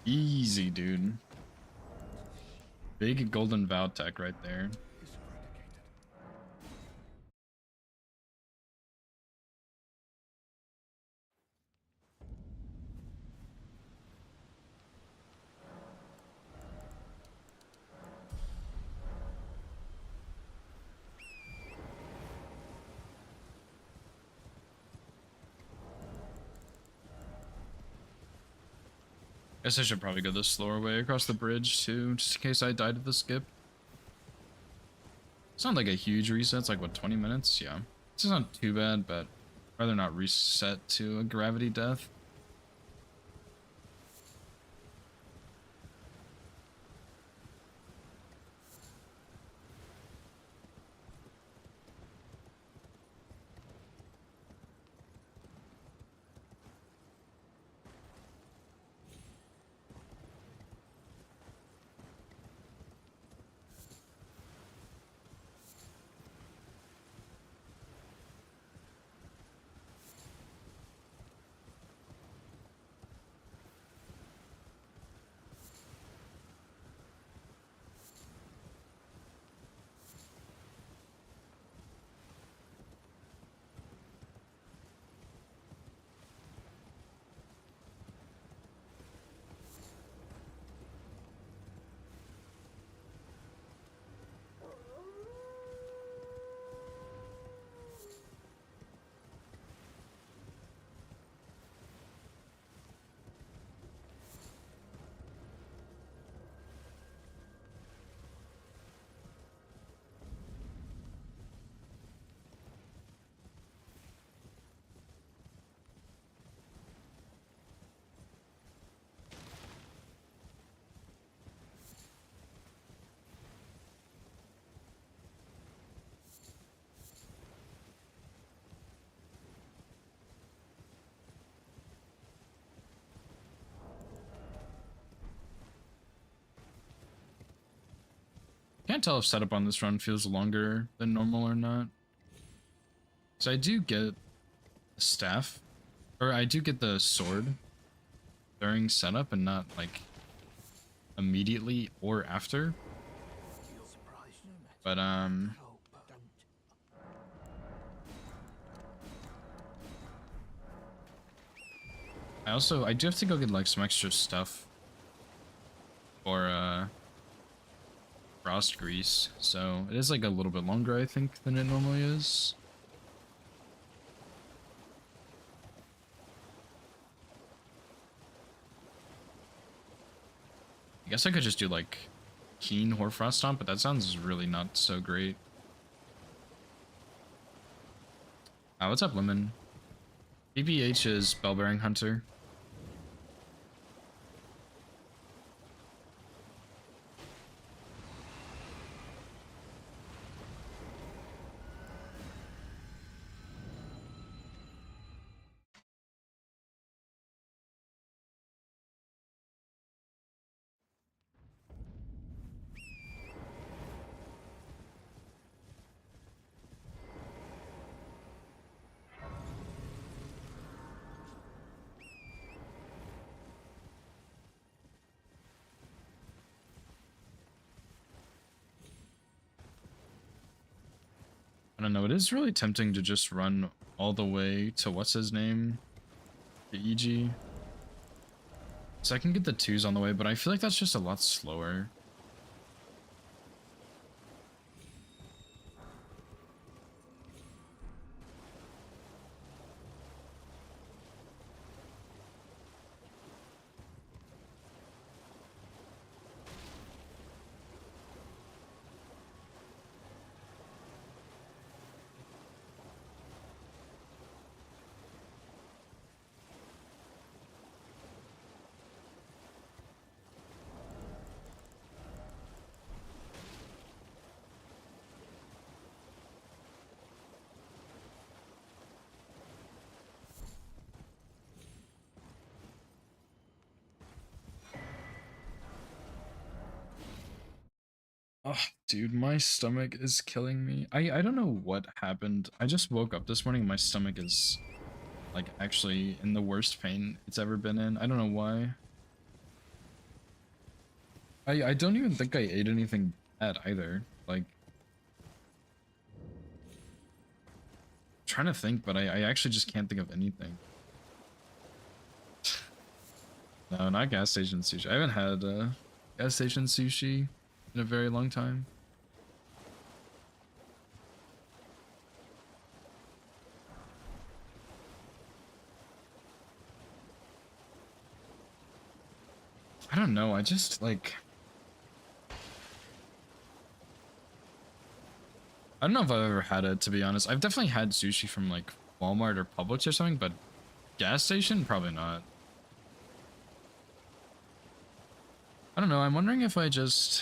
Easy, dude. Big Golden Vow tech right there. Guess I should probably go the slower way across the bridge too, just in case I died at the skip. It's not like a huge reset, it's like what, 20 minutes? Yeah. This is not too bad, but I'd rather not reset to a gravity death. can't tell if setup on this run feels longer than normal or not. So I do get the staff, or I do get the sword during setup and not like immediately or after. But I do have to go get like some extra stuff for frost grease, so it is like a little bit longer I think than it normally is. I guess I could just do like Keen Hoarfrost Stomp, but that sounds really not so great. What's up, Lemon? BBH is Bellbearing Hunter. I don't know, it is really tempting to just run all the way to what's his name? The EG. So I can get the 2s on the way, but I feel like that's just a lot slower. Oh, dude, my stomach is killing me. I don't know what happened. I just woke up this morning and my stomach is like actually in the worst pain it's ever been in. I don't know why. I don't even think I ate anything bad either. Like, trying to think, but I actually just can't think of anything. No, not gas station sushi. I haven't had gas station sushi in a very long time. I don't know, I just like... I don't know if I've ever had it, to be honest. I've definitely had sushi from like Walmart or Publix or something, but gas station? Probably not. I don't know, I'm wondering if I just...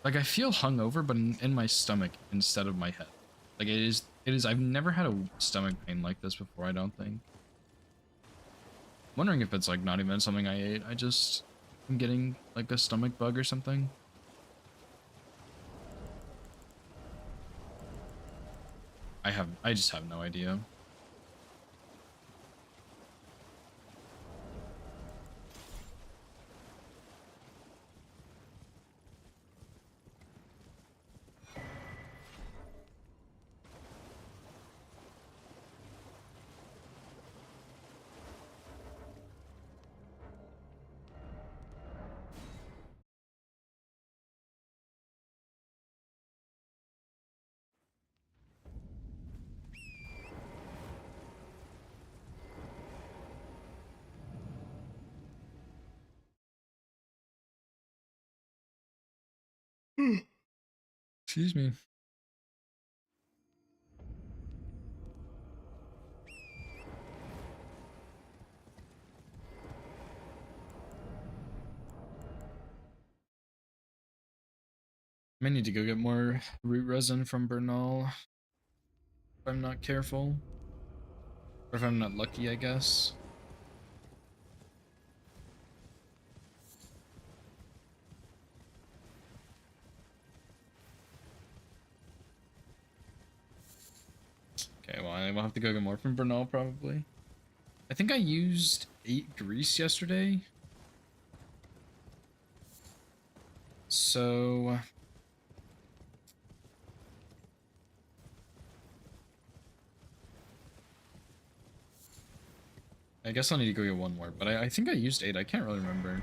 Like, I feel hungover, but in my stomach instead of my head. Like, it is, I've never had a stomach pain like this before, I don't think. I'm wondering if it's, like, not even something I ate. I just am getting, like, a stomach bug or something. I just have no idea. Excuse me. May need to go get more root resin from Bernal if I'm not careful. Or if I'm not lucky, I guess. we'll have to go get more from Bernal probably. I think I used 8 grease yesterday. So I guess I'll need to go get one more, but I think I used 8. I can't really remember.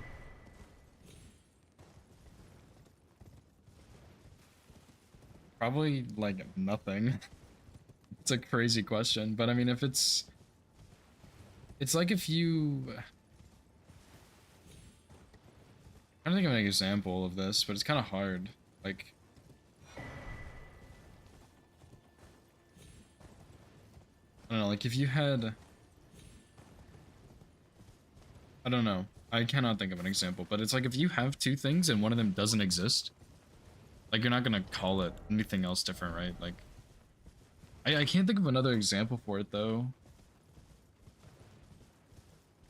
Probably like nothing. It's a crazy question, but I mean, if it's like if you, I'm trying to think of an example of this, but it's kind of hard. Like, I don't know, like if you had, I don't know, I cannot think of an example, but it's like if you have 2 things and one of them doesn't exist, like you're not gonna call it anything else different, right? Like, I can't think of another example for it though.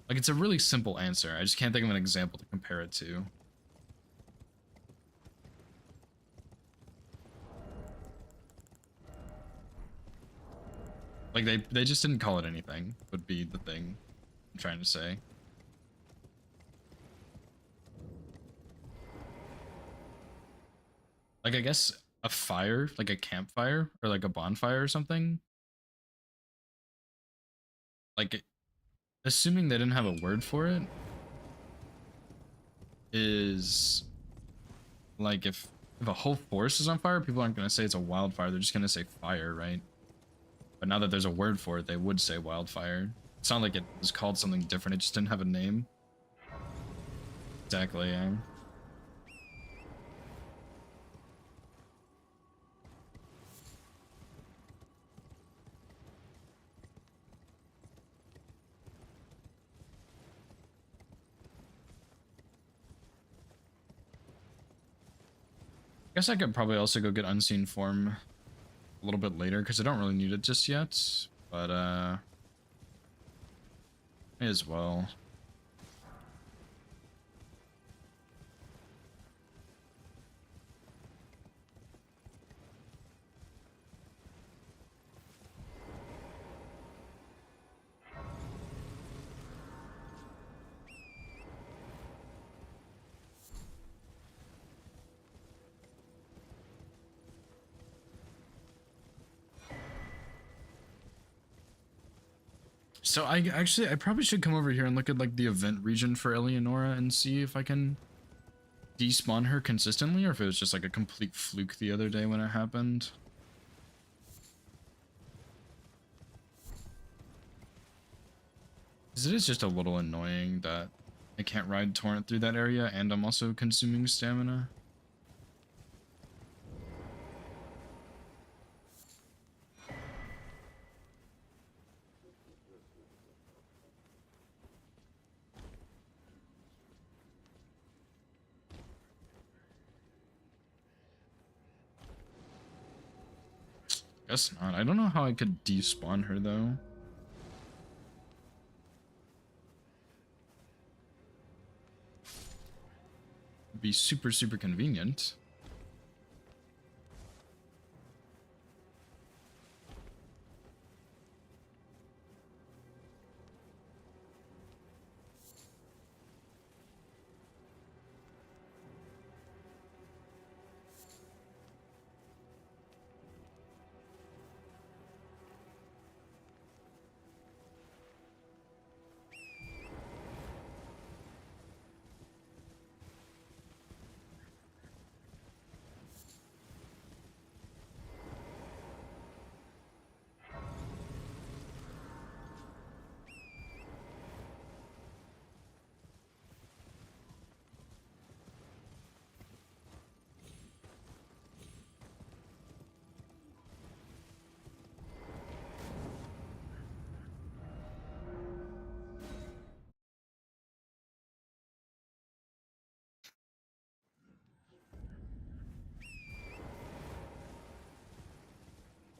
Like, it's a really simple answer. I just can't think of an example to compare it to. Like, they just didn't call it anything, would be the thing I'm trying to say. Like, I guess a fire, like a campfire, or like a bonfire or something. Like, assuming they didn't have a word for it, is like if a whole forest is on fire, people aren't gonna say it's a wildfire, they're just gonna say fire, right? But now that there's a word for it, they would say wildfire. It's not like it was called something different, it just didn't have a name. Exactly, yeah. Guess I could probably also go get Unseen Form a little bit later, because I don't really need it just yet, but may as well. So I probably should come over here and look at like the event region for Eleonora and see if I can despawn her consistently, or if it was just like a complete fluke the other day when it happened. Because it is just a little annoying that I can't ride Torrent through that area and I'm also consuming stamina. Guess not. I don't know how I could despawn her though. It'd be super, super convenient.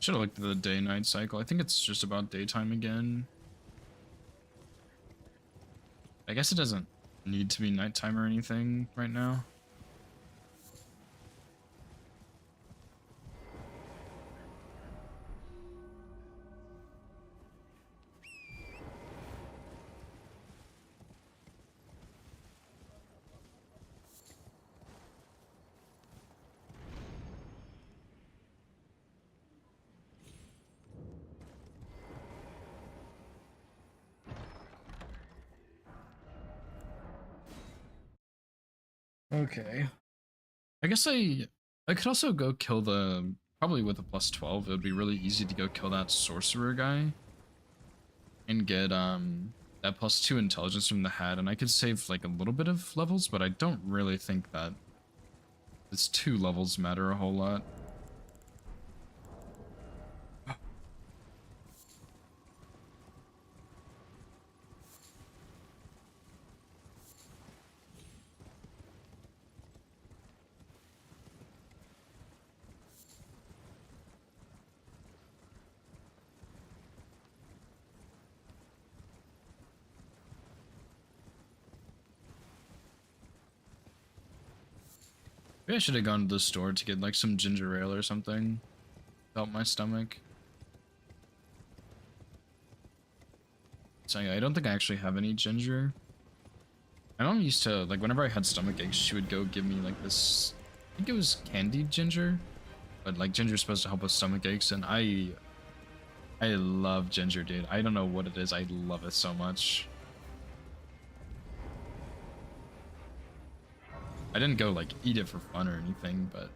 Should have looked at the day-night cycle. I think it's just about daytime again. I guess it doesn't need to be nighttime or anything right now. Okay. I guess I could also go kill the, probably with a +12, it would be really easy to go kill that sorcerer guy and get that +2 intelligence from the hat, and I could save like a little bit of levels, but I don't really think that its 2 levels matter a whole lot. Maybe I should have gone to the store to get like some ginger ale or something to help my stomach. So yeah, I don't think I actually have any ginger. My mom used to, like, whenever I had stomach aches, she would go give me like this, I think it was candied ginger, but like ginger is supposed to help with stomach aches, and I love ginger, dude. I don't know what it is, I love it so much. I didn't go like eat it for fun or anything, but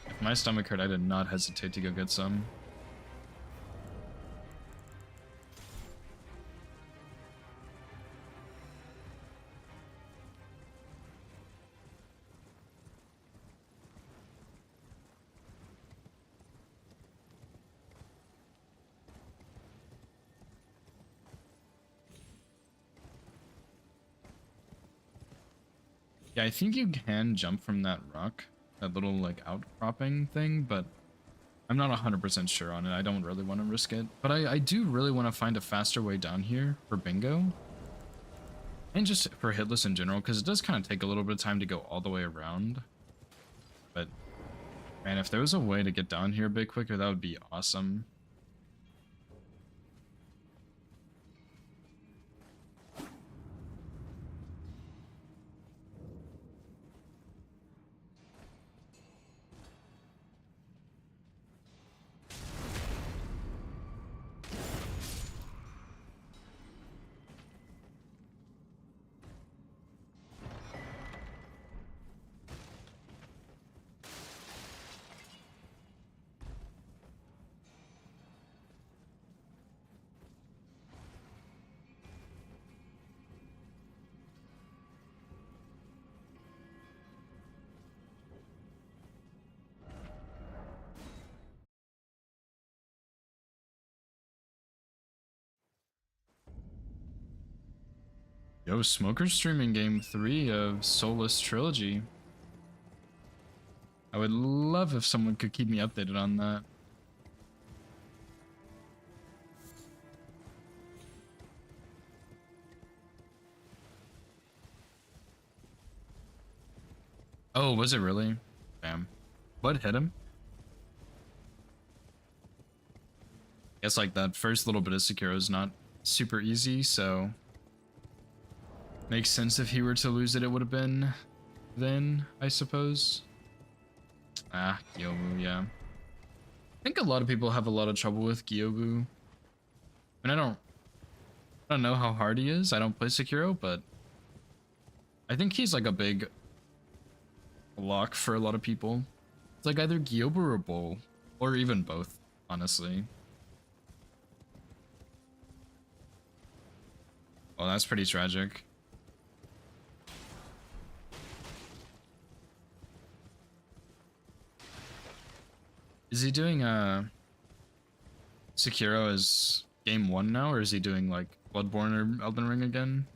if my stomach hurt, I did not hesitate to go get some. Yeah, I think you can jump from that rock, that little like outcropping thing, but I'm not 100% sure on it. I don't really want to risk it. But I do really want to find a faster way down here for bingo. And just for hitless in general, because it does kind of take a little bit of time to go all the way around. But, man, if there was a way to get down here a bit quicker, that would be awesome. Yo, Smoker's streaming game 3 of Soulless Trilogy. I would love if someone could keep me updated on that. Oh, was it really? Damn. What hit him? Guess like that first little bit of Sekiro is not super easy, so makes sense if he were to lose it, it would have been then, I suppose. Ah, Gyobu, yeah. I think a lot of people have a lot of trouble with Gyobu. And I don't know how hard he is. I don't play Sekiro, but I think he's like a big lock for a lot of people. It's like either Gyobu or Bull, or even both, honestly. Well, that's pretty tragic. Is he doing Sekiro as game 1 now, or is he doing like Bloodborne or Elden Ring again?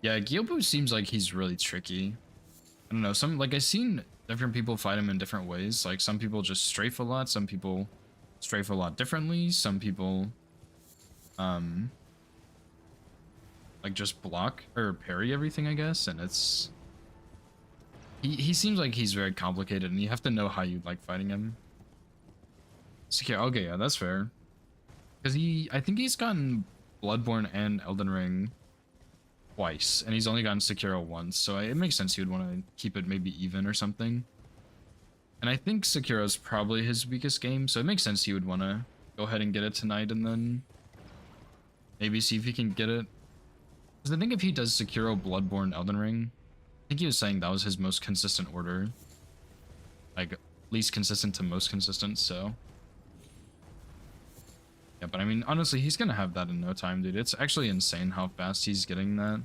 Yeah, Gyobu seems like he's really tricky. I don't know, I've seen different people fight him in different ways. Like some people just strafe a lot, some people strafe a lot differently, some people like just block or parry everything, I guess, and it's he seems like he's very complicated, and you have to know how you like fighting him. Sekiro, okay, yeah, that's fair. Because I think he's gotten Bloodborne and Elden Ring twice, and he's only gotten Sekiro once, so it makes sense he would want to keep it maybe even or something. And I think Sekiro's probably his weakest game, so it makes sense he would want to go ahead and get it tonight and then Maybe see if he can get it. Because I think if he does Sekiro, Bloodborne, Elden Ring, I think he was saying that was his most consistent order. Like, least consistent to most consistent, so. Yeah, but I mean, honestly, he's gonna have that in no time, dude. It's actually insane how fast he's getting that.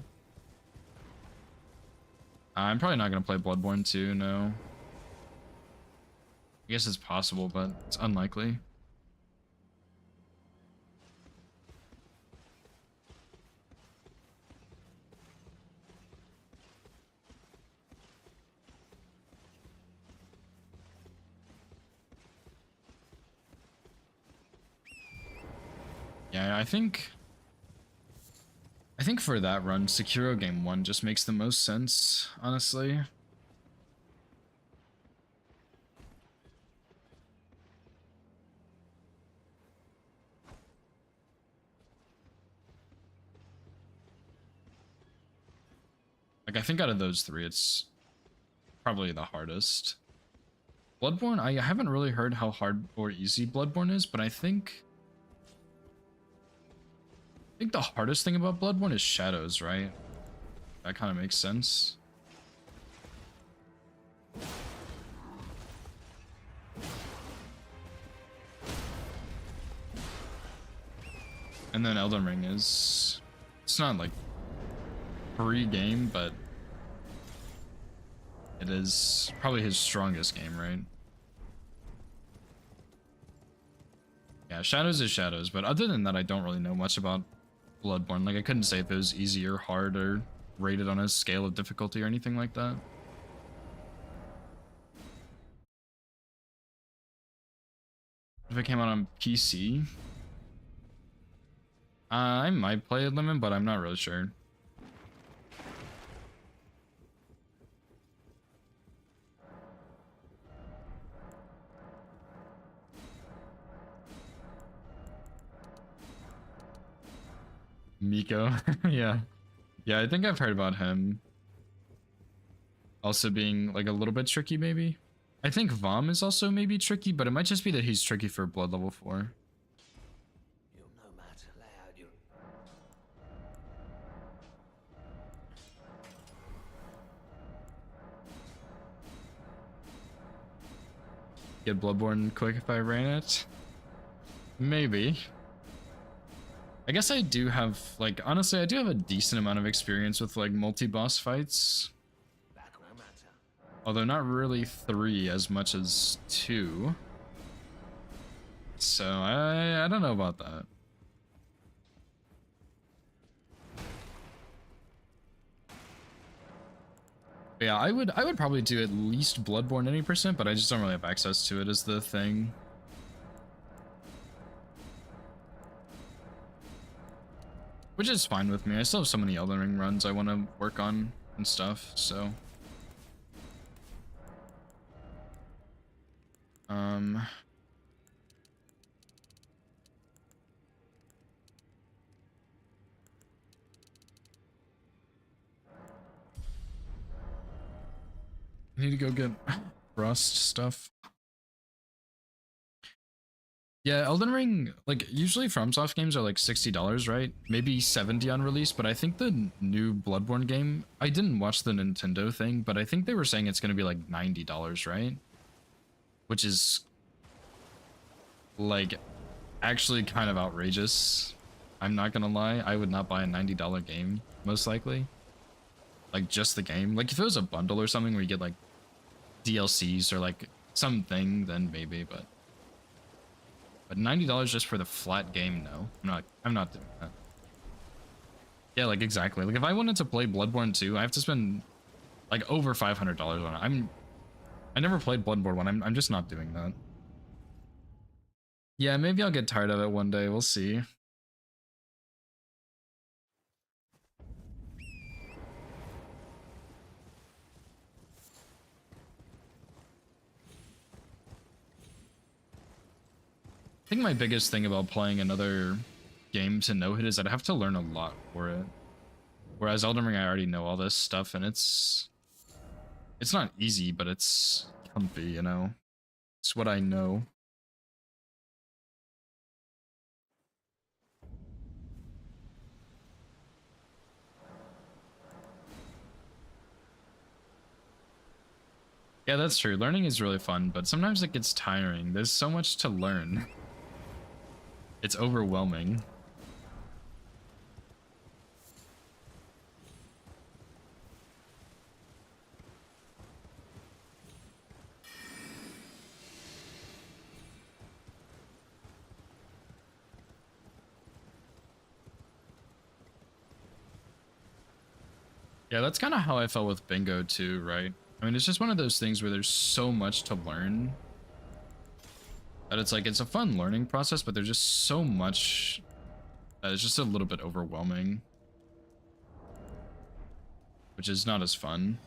I'm probably not gonna play Bloodborne 2, no. I guess it's possible, but it's unlikely. Yeah, I think for that run, Sekiro Game 1 just makes the most sense, honestly. Like, I think out of those three, it's probably the hardest. Bloodborne, I haven't really heard how hard or easy Bloodborne is, but I think the hardest thing about Bloodborne is shadows, right? That kind of makes sense. And then Elden Ring is... It's not like free game, but it is probably his strongest game, right? Yeah, Shadows is Shadows, but other than that, I don't really know much about Bloodborne. Like, I couldn't say if it was easy or hard or rated on a scale of difficulty or anything like that. If it came out on PC, I might play it, Lemon, but I'm not really sure. Miko, yeah. Yeah, I think I've heard about him. Also being like a little bit tricky, maybe. I think Vom is also maybe tricky, but it might just be that he's tricky for blood level 4. You'll no matter loud, you Get Bloodborne quick if I ran it? Maybe. I guess I do have, like, honestly, I do have a decent amount of experience with, like, multi-boss fights. back no matter. Although not really 3 as much as 2. So, I don't know about that. But yeah, I would probably do at least Bloodborne any percent, but I just don't really have access to it is the thing. Which is fine with me. I still have so many Elden Ring runs I want to work on and stuff, so. I need to go get Rust stuff. Yeah, Elden Ring, like, usually FromSoft games are like $60, right? Maybe 70 on release, but I think the new Bloodborne game, I didn't watch the Nintendo thing, but I think they were saying it's going to be like $90, right? Which is, like, actually kind of outrageous. I'm not gonna lie, I would not buy a $90 game, most likely. Like, just the game. Like, if it was a bundle or something where you get, like, DLCs or, like, something, then maybe, but $90 just for the flat game, no. I'm not doing that. Yeah, like, exactly. Like, if I wanted to play Bloodborne 2, I have to spend, like, over $500 on it. I never played Bloodborne 1, I'm just not doing that. Yeah, maybe I'll get tired of it one day, we'll see. I think my biggest thing about playing another game to no hit is that I have to learn a lot for it. Whereas Elden Ring, I already know all this stuff, and it's not easy, but it's comfy, you know? It's what I know. Yeah, that's true. Learning is really fun, but sometimes it gets tiring. There's so much to learn. It's overwhelming. Yeah, that's kind of how I felt with bingo too, right? I mean, it's just one of those things where there's so much to learn that it's like, it's a fun learning process, but there's just so much that it's just a little bit overwhelming, which is not as fun.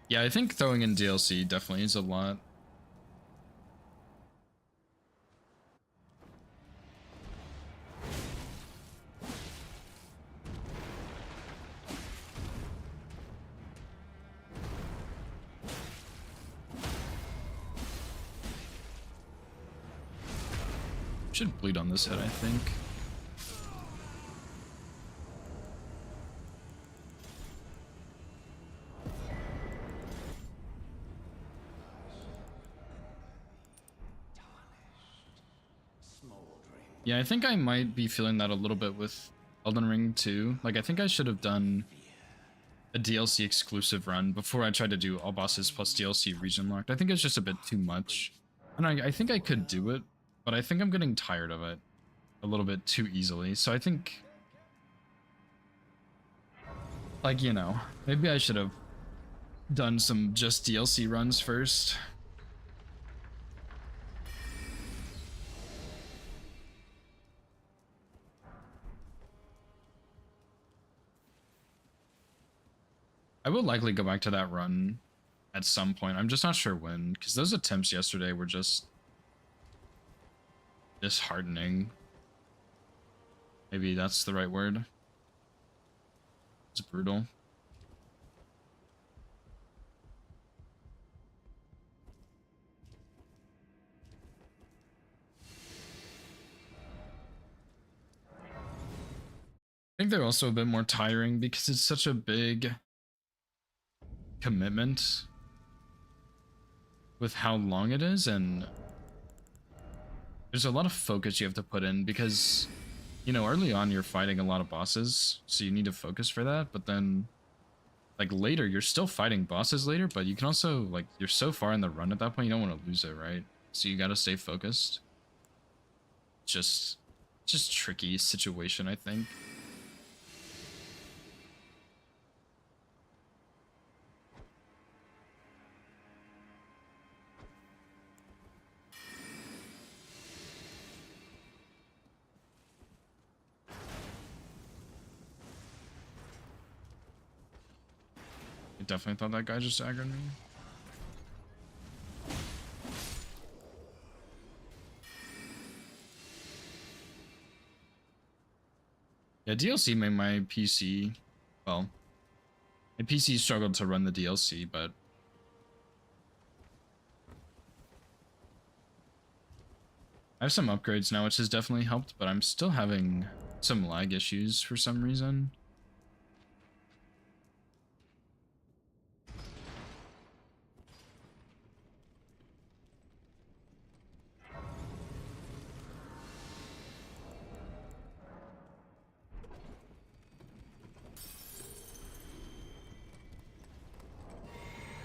Yeah, I think throwing in DLC definitely is a lot. Should bleed on this head, I think. Yeah, I think I might be feeling that a little bit with Elden Ring too. Like, I think I should have done a DLC exclusive run before I tried to do all bosses plus DLC region locked. I think it's just a bit too much. And I think I could do it, but I think I'm getting tired of it a little bit too easily. So I think, like, you know, maybe I should have done some just DLC runs first. I will likely go back to that run at some point. I'm just not sure when, because those attempts yesterday were just disheartening. Maybe that's the right word. It's brutal. I think they're also a bit more tiring because it's such a big commitment with how long it is, and there's a lot of focus you have to put in because, you know, early on you're fighting a lot of bosses, so you need to focus for that, but then like later you're still fighting bosses later, but you can also, like, you're so far in the run at that point you don't want to lose it, right? So you got to stay focused. Just tricky situation, I think. I definitely thought that guy just aggroed me. Yeah, DLC made my PC, well, my PC struggled to run the DLC, but I have some upgrades now, which has definitely helped, but I'm still having some lag issues for some reason.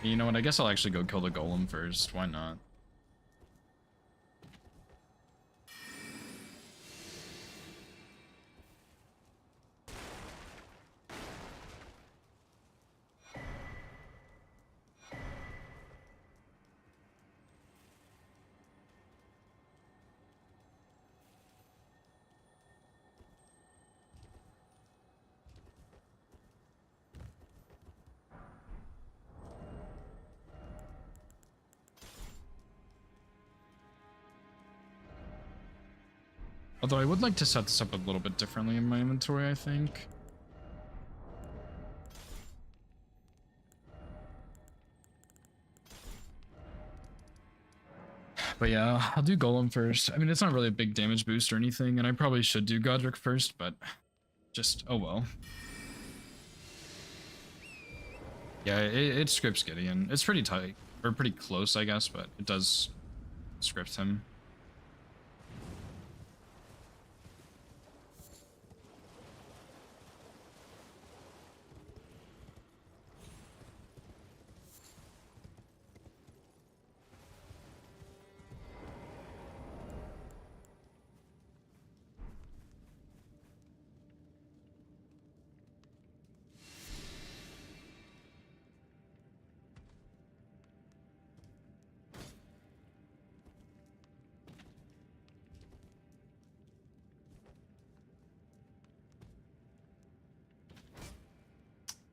You know what, I guess I'll actually go kill the golem first, why not? Although I would like to set this up a little bit differently in my inventory, I think. But yeah, I'll do Golem first. I mean, it's not really a big damage boost or anything, and I probably should do Godric first, but just, oh well. Yeah, it scripts Gideon. It's pretty tight, or pretty close, I guess, but it does script him.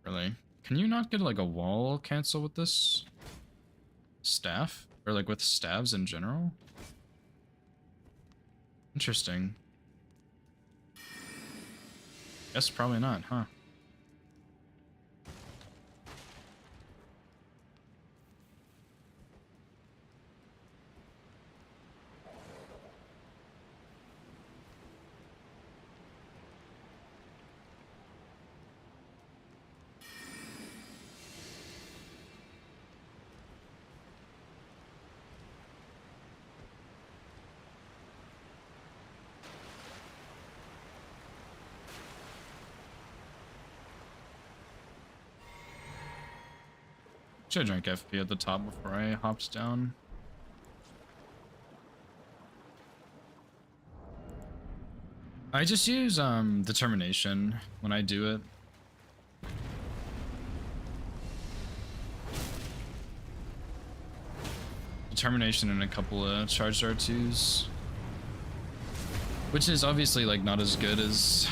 Really? Can you not get like a wall cancel with this staff? Or like with staves in general? Interesting. Guess probably not, huh? Should drink FP at the top before I hops down. I just use determination when I do it. Determination and a couple of charged R2s. Which is obviously like not as good as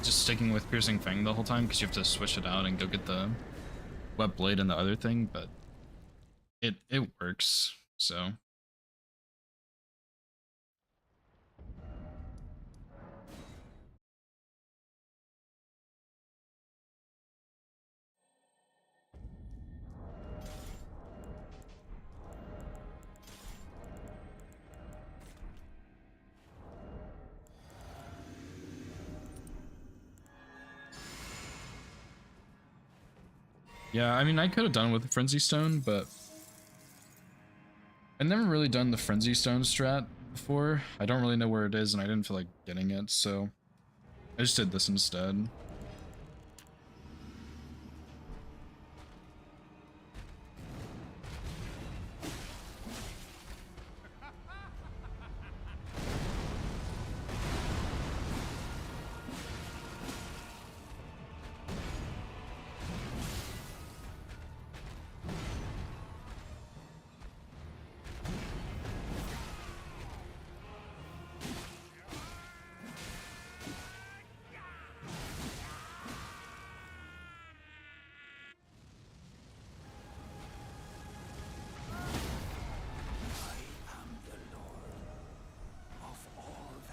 just sticking with Piercing Fang the whole time, because you have to switch it out and go get the Wet Blade and the other thing, but it works, so. Yeah, I mean, I could have done with the Frenzy Stone, but I've never really done the Frenzy Stone strat before. I don't really know where it is, and I didn't feel like getting it, so I just did this instead.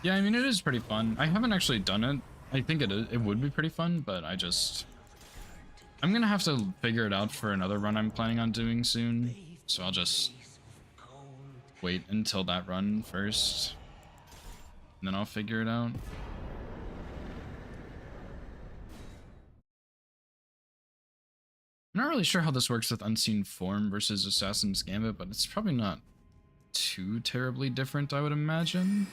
Yeah, I mean, it is pretty fun. I haven't actually done it. I think it would be pretty fun, but I'm gonna have to figure it out for another run I'm planning on doing soon. So I'll just wait until that run first, and then I'll figure it out. I'm not really sure how this works with Unseen Form versus Assassin's Gambit, but it's probably not too terribly different, I would imagine.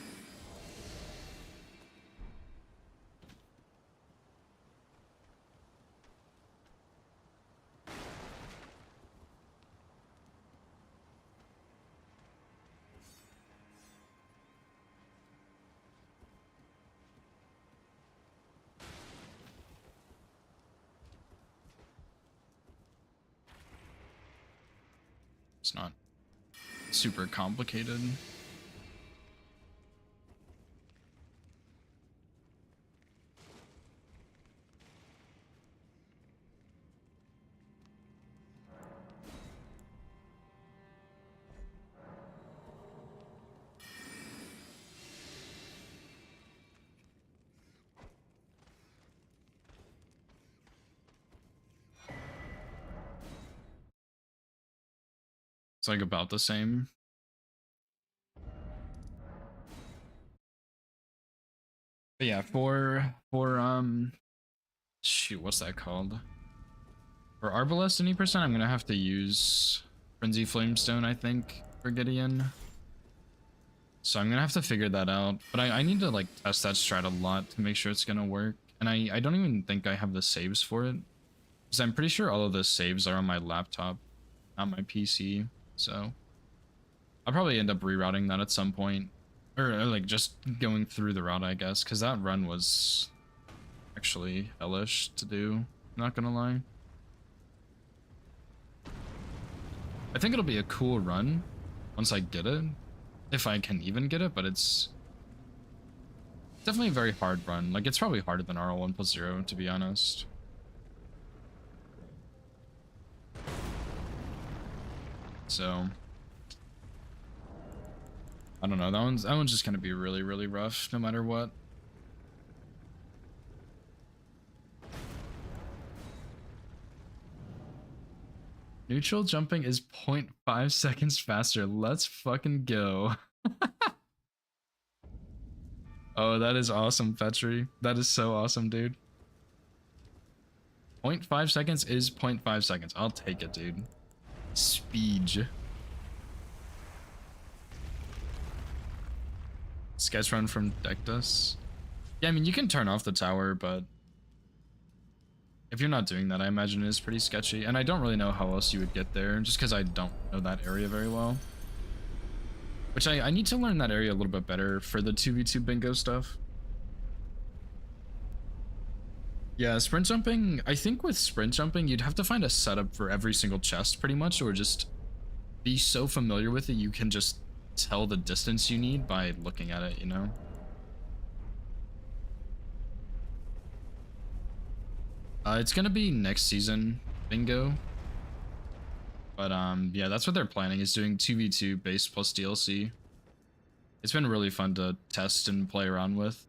It's not super complicated. It's like about the same. But yeah, for shoot, what's that called? For Arbalest any percent, I'm gonna have to use Frenzy Flamestone, I think, for Gideon. So I'm gonna have to figure that out. But I need to like test that strat a lot to make sure it's gonna work. And I don't even think I have the saves for it. Because I'm pretty sure all of the saves are on my laptop, not my PC. So I'll probably end up rerouting that at some point. Or like just going through the route, I guess. Because that run was actually hellish to do, not gonna lie. I think it'll be a cool run once I get it, if I can even get it, but it's definitely a very hard run. Like, it's probably harder than RL1+0, to be honest. So I don't know, that one's just gonna be really, really rough no matter what. Neutral jumping is 0.5 seconds faster. Let's fucking go. Oh, that is awesome, Petri. That is so awesome, dude. 0.5 seconds is 0.5 seconds. I'll take it, dude. Speed. Sketch run from Dectus. Yeah, I mean, you can turn off the tower, but if you're not doing that, I imagine it is pretty sketchy. And I don't really know how else you would get there, just because I don't know that area very well. Which I need to learn that area a little bit better for the 2v2 bingo stuff. Yeah, sprint jumping, I think with sprint jumping, you'd have to find a setup for every single chest pretty much, or just be so familiar with it you can just tell the distance you need by looking at it, you know? It's gonna be next season bingo. But yeah, that's what they're planning, is doing 2v2 base plus DLC. It's been really fun to test and play around with.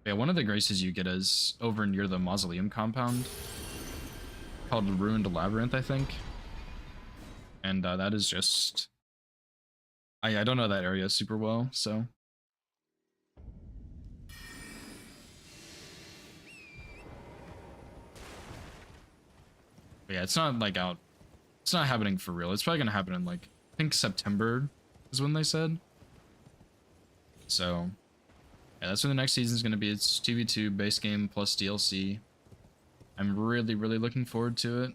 Yeah, one of the graces you get is over near the Mausoleum compound, called Ruined Labyrinth, I think. And that is just... I don't know that area super well, so... But yeah, it's not like out. It's not happening for real. It's probably gonna happen in like, I think September is when they said. So yeah, that's when the next season is gonna be. It's 2v2 base game plus DLC. I'm really, really looking forward to it.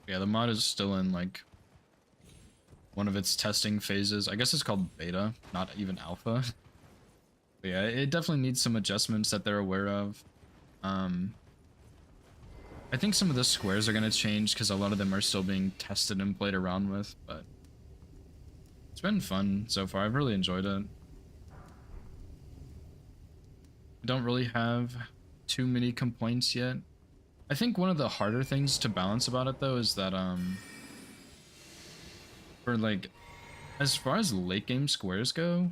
Yeah, the mod is still in like one of its testing phases. I guess it's called beta, not even alpha. But yeah, it definitely needs some adjustments that they're aware of. I think some of the squares are going to change because a lot of them are still being tested and played around with, but it's been fun so far. I've really enjoyed it. I don't really have too many complaints yet. I think one of the harder things to balance about it though is that for like, as far as late game squares go,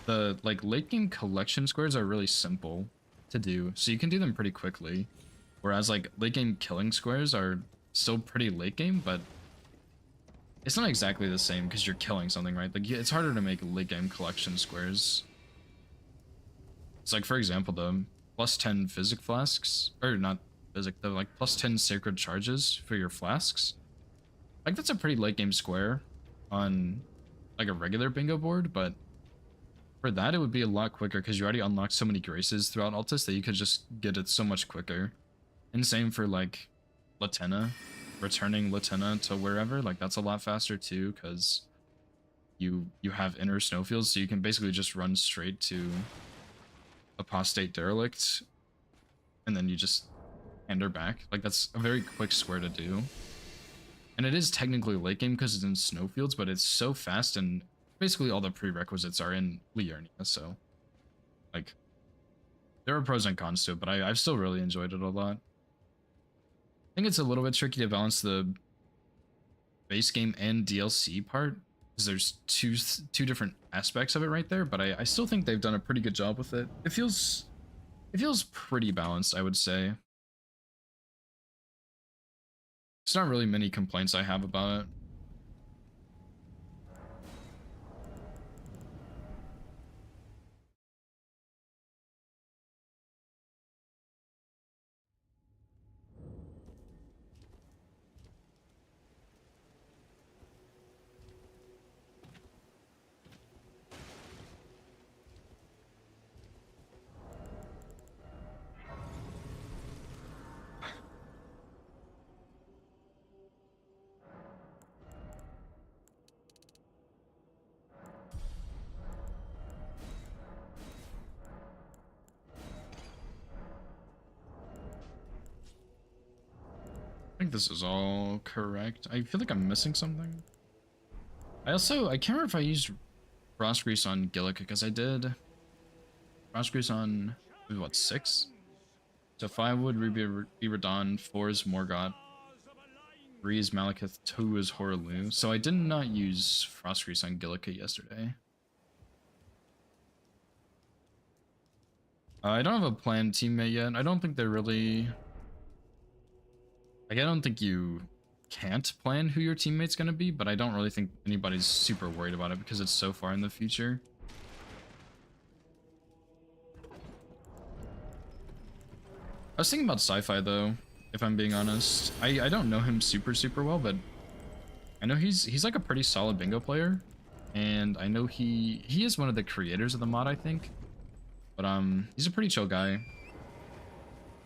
the like late game collection squares are really simple to do, so you can do them pretty quickly, whereas like late game killing squares are still pretty late game, but it's not exactly the same because you're killing something, right? Like it's harder to make late game collection squares. It's like, for example, the plus 10 physic flasks, or not physic, the like plus 10 sacred charges for your flasks. Like that's a pretty late game square on like a regular bingo board, but for that it would be a lot quicker because you already unlocked so many graces throughout Altus that you could just get it so much quicker. And same for like Latenna, returning Latenna to wherever, like that's a lot faster too because you have inner snowfields, so you can basically just run straight to Apostate Derelict and then you just hand her back. Like that's a very quick square to do. And it is technically late game because it's in snowfields, but it's so fast and basically all the prerequisites are in Liurnia, so like there are pros and cons to it, but I've still really enjoyed it a lot. I think it's a little bit tricky to balance the base game and DLC part, because there's two different aspects of it right there, but I still think they've done a pretty good job with it. It feels pretty balanced, I would say. It's not really many complaints I have about it. I think this is all correct. I feel like I'm missing something. I can't remember if I used frost grease on Gillick, because I did frost grease on, what, 6? So 5 would be Radon, 4 is Morgoth, 3 is Malekith, 2 is Horaloo. So I did not use frost grease on Gillick yesterday. I don't have a planned teammate yet. I don't think they're really... Like, I don't think you can't plan who your teammate's gonna be, but I don't really think anybody's super worried about it because it's so far in the future. I was thinking about Sci-Fi though, if I'm being honest. I don't know him super well, but I know he's like a pretty solid bingo player, and I know he is one of the creators of the mod, I think. But he's a pretty chill guy.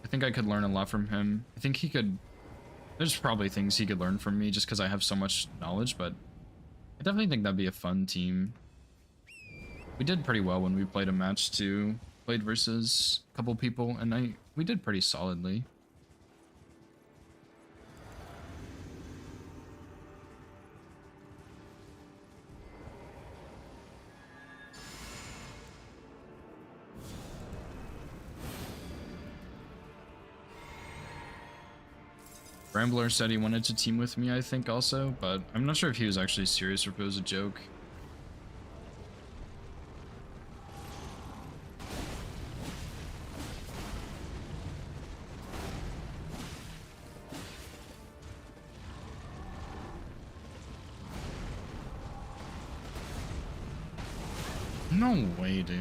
I think I could learn a lot from him. I think he could... There's probably things he could learn from me just because I have so much knowledge, but I definitely think that'd be a fun team. We did pretty well when we played a match too. Played versus a couple people, and we did pretty solidly. Rambler said he wanted to team with me, I think, also, but I'm not sure if he was actually serious or if it was a joke. No way, dude.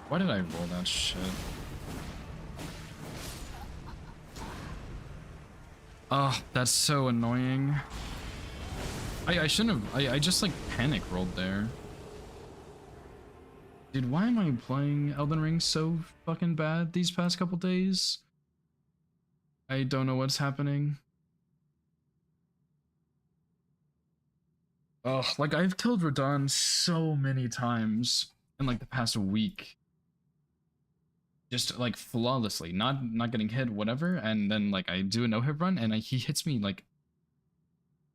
Why did I roll that shit? Oh, that's so annoying. I shouldn't have... I just, like, panic rolled there. Dude, why am I playing Elden Ring so fucking bad these past couple days? I don't know what's happening. Oh, like, I've killed Radon so many times in, like, the past week. Just, like, flawlessly, not getting hit, whatever, and then, like, I do a no-hit run, and he hits me, like,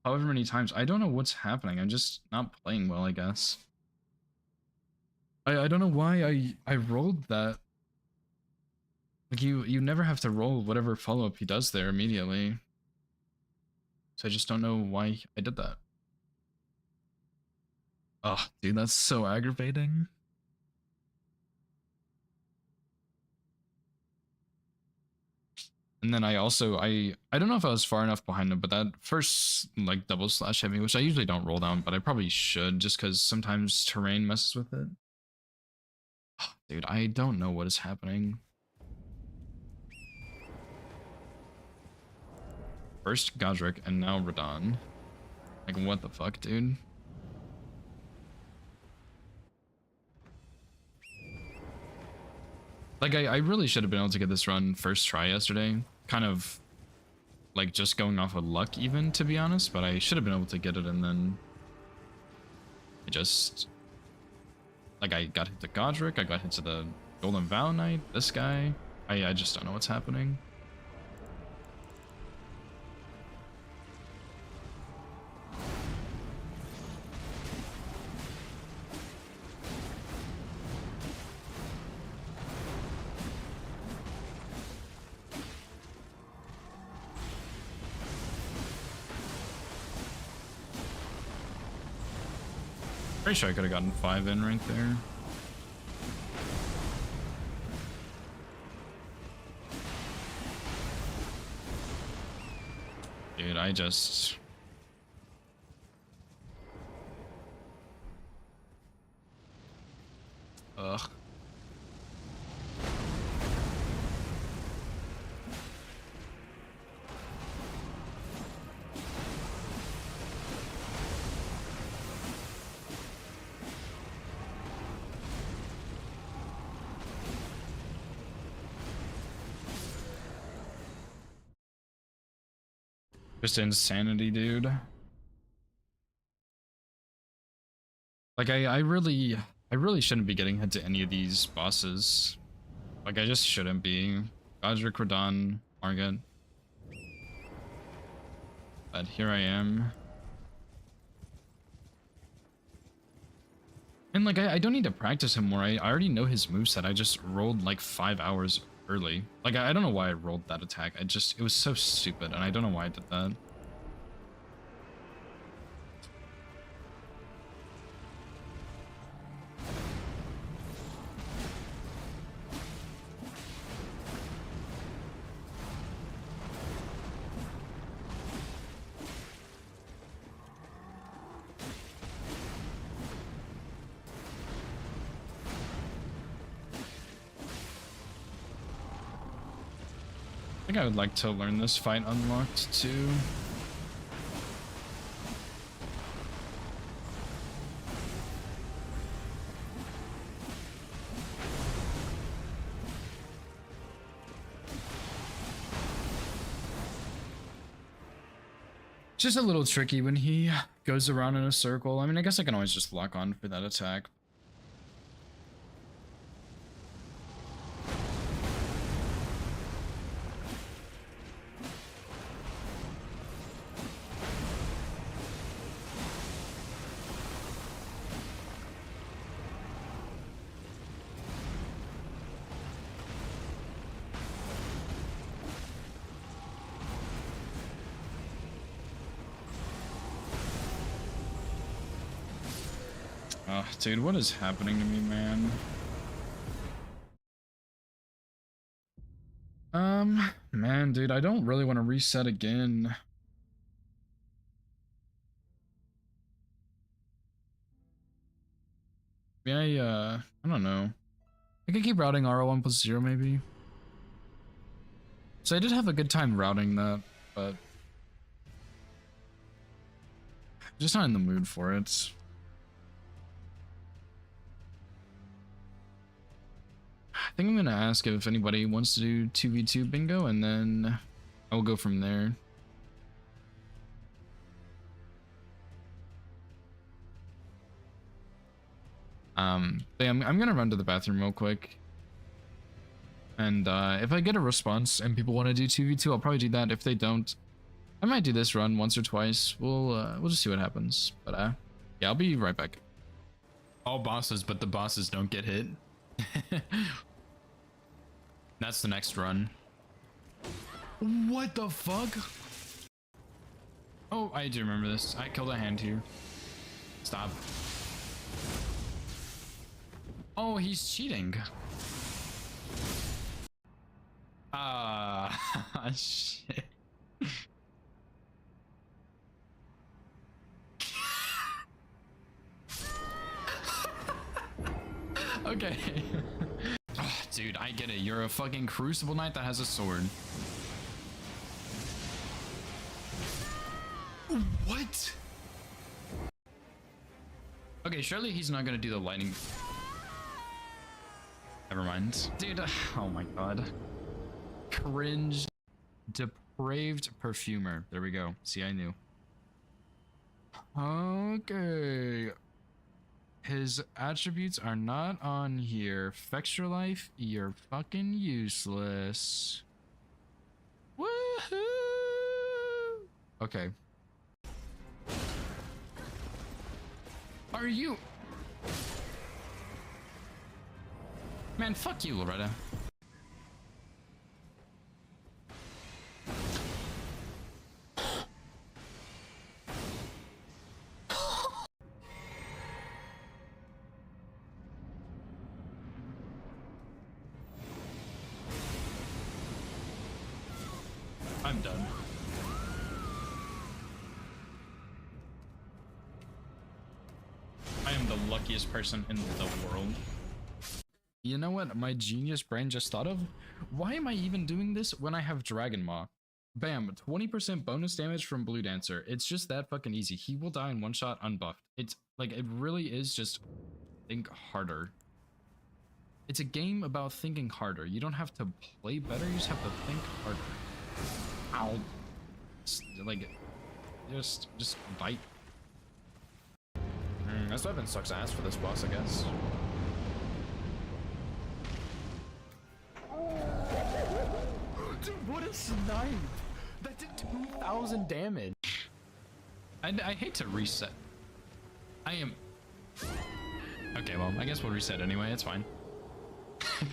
however many times. I don't know what's happening. I'm just not playing well, I guess. I don't know why I rolled that. Like, you never have to roll whatever follow-up he does there immediately. So I just don't know why I did that. Oh, dude, that's so aggravating. And then I also, I don't know if I was far enough behind him, but that first, like, double slash hit me, which I usually don't roll down, but I probably should, just because sometimes terrain messes with it. Oh, dude, I don't know what is happening. First Godric, and now Radon. Like, what the fuck, dude? Like, I really should have been able to get this run first try yesterday. Kind of, like, just going off of luck even, to be honest. But I should have been able to get it, and then... I just... Like, I got hit to Godric, I got hit to the Golden Vow Knight, this guy. I just don't know what's happening. Pretty sure I could have gotten 5 in right there. Dude, I just... Ugh. Just insanity, dude. Like I really shouldn't be getting hit to any of these bosses. Like I just shouldn't be. Godric, Radon, Margit. But here I am. And like I don't need to practice him more. I already know his moveset. I just rolled like 5 hours early. Like I don't know why I rolled that attack. It was so stupid and I don't know why I did that. I think I would like to learn this fight unlocked too. Just a little tricky when he goes around in a circle. I mean, I guess I can always just lock on for that attack. Oh, dude, what is happening to me, man? Man, dude, I don't really want to reset again. Maybe I don't know. I could keep routing RO1+0 maybe. So I did have a good time routing that, but I'm just not in the mood for it. I think I'm gonna ask if anybody wants to do 2v2 bingo, and then I will go from there. But yeah, I'm gonna run to the bathroom real quick. And if I get a response and people want to do 2v2, I'll probably do that. If they don't, I might do this run once or twice. We'll just see what happens. But yeah, I'll be right back. All bosses, but the bosses don't get hit. That's the next run. What the fuck? Oh, I do remember this. I killed a hand here. Stop. Oh, he's cheating. Shit. Okay. Oh, dude, I get it. You're a fucking Crucible Knight that has a sword. What? Okay, surely he's not gonna do the lightning. Never mind. Dude, oh my god. Cringe. Depraved perfumer. There we go. See, I knew. Okay. His attributes are not on here. Fextra life, you're fucking useless. Woohoo! Okay. Are you? Man, fuck you, Loretta. am the luckiest person in the world. You know what my genius brain just thought of? Why am I even doing this when I have Dragon Maw? Bam, 20% bonus damage from Blue Dancer. It's just that fucking easy. He will die in one shot unbuffed. It's like, it really is just think harder. It's a game about thinking harder. You don't have to play better, you just have to think harder. Ow. Like, just bite. This weapon sucks ass for this boss, I guess. Dude, what a snipe! That did 2,000 damage. I hate to reset. I am... Okay, well, I guess we'll reset anyway, it's fine.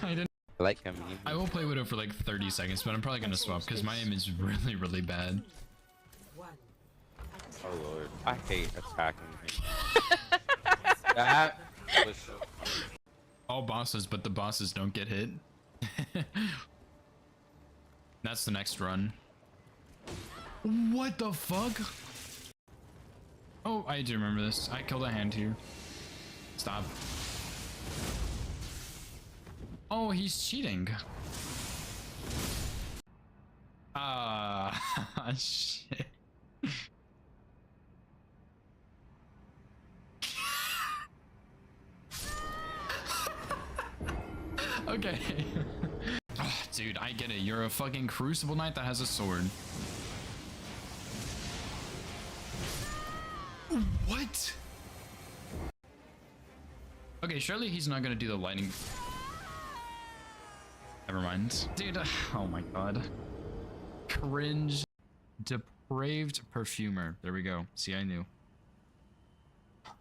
I didn't... I like him. I will play Widow for like 30 seconds, but I'm probably gonna swap because my aim is really, really bad. Oh lord, I hate attacking him. That was so funny. All bosses, but the bosses don't get hit. That's the next run. What the fuck? Oh, I do remember this. I killed a hand here. Stop. Oh, he's cheating. Ah, shit. Okay. Oh, dude, I get it. You're a fucking Crucible Knight that has a sword. What? Okay, surely he's not gonna do the lightning. Never mind. Dude, oh my god. Cringe. Depraved perfumer. There we go. See, I knew.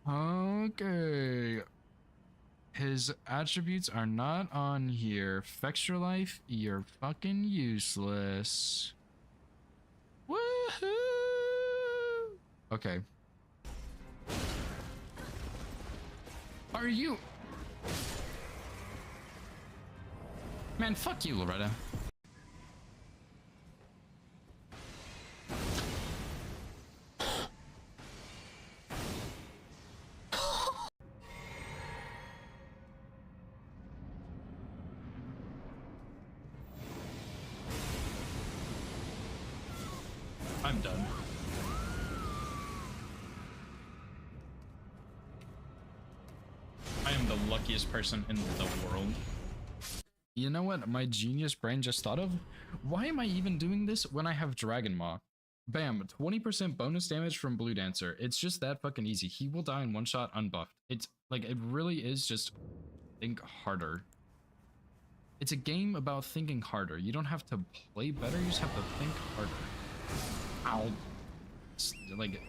Okay. His attributes are not on here. Fix your life, you're fucking useless. Woohoo! Okay. Are you... Man, fuck you, Loretta. I'm done. I am the luckiest person in the world. You know what my genius brain just thought of? Why am I even doing this when I have Dragon Maw? Bam, 20% bonus damage from Blue Dancer. It's just that fucking easy. He will die in one shot unbuffed. It's like, it really is just think harder. It's a game about thinking harder. You don't have to play better, you just have to think harder. Ow. Like,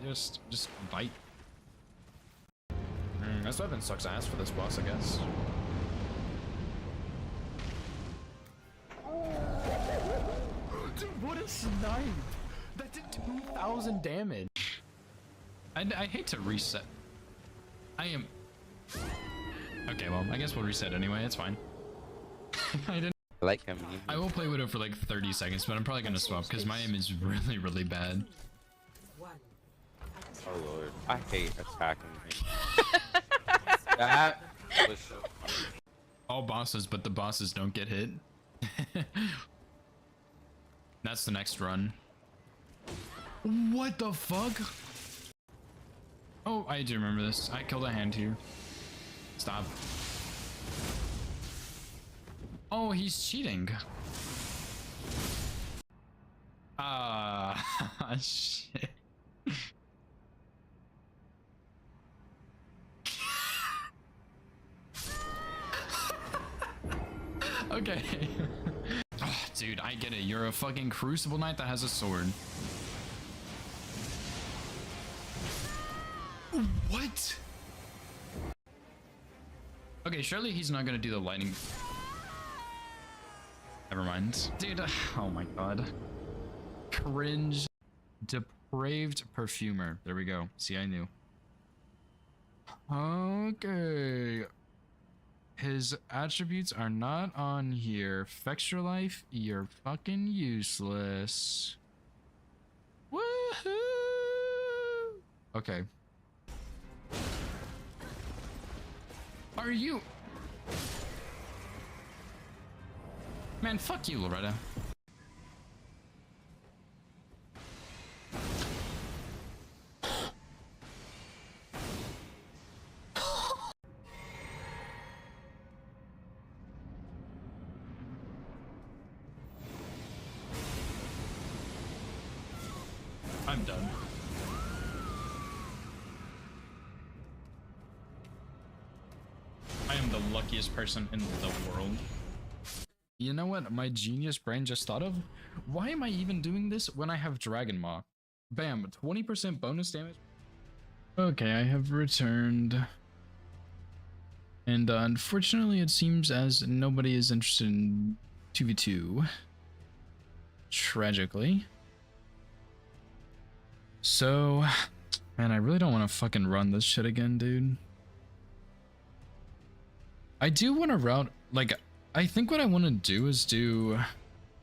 just bite. This weapon sucks ass for this boss, I guess. Dude, what a snipe! That did 2,000 damage. I hate to reset. I am... Okay, well, I guess we'll reset anyway, it's fine. I didn't... I like him. I will play Widow for like 30 seconds, but I'm probably gonna swap because my aim is really, really bad. Oh lord, I hate attacking him. That was so funny. All bosses, but the bosses don't get hit. That's the next run. What the fuck? Oh, I do remember this. I killed a hand here. Stop. Oh, he's cheating. Ah, shit. Okay. Oh, dude, I get it. You're a fucking Crucible Knight that has a sword. What? Okay, surely he's not gonna do the lightning. Never mind. Dude, oh my god. Cringe. Depraved perfumer. There we go. See, I knew. Okay. His attributes are not on here. Fix your life, you're fucking useless. Woohoo! Okay. Are you? Man, fuck you, Loretta. I'm done. I am the luckiest person in the world. You know what my genius brain just thought of? Why am I even doing this when I have Dragon Maw? Bam, 20% bonus damage. Okay, I have returned. And unfortunately, it seems as nobody is interested in 2v2. Tragically. So, man, I really don't want to fucking run this shit again, dude. I do want to route, like, I think what I want to do is do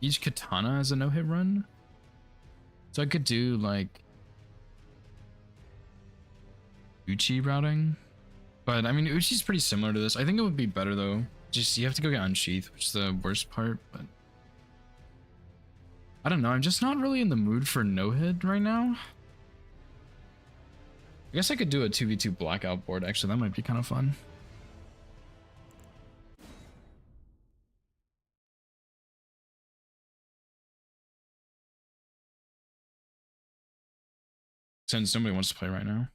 each katana as a no-hit run. So I could do, like, Uchi routing. But, I mean, Uchi's pretty similar to this. I think it would be better, though. Just, you have to go get Unsheath, which is the worst part, but... I don't know, I'm just not really in the mood for no-hit right now. I guess I could do a 2v2 blackout board, actually, that might be kind of fun. Since nobody wants to play right now.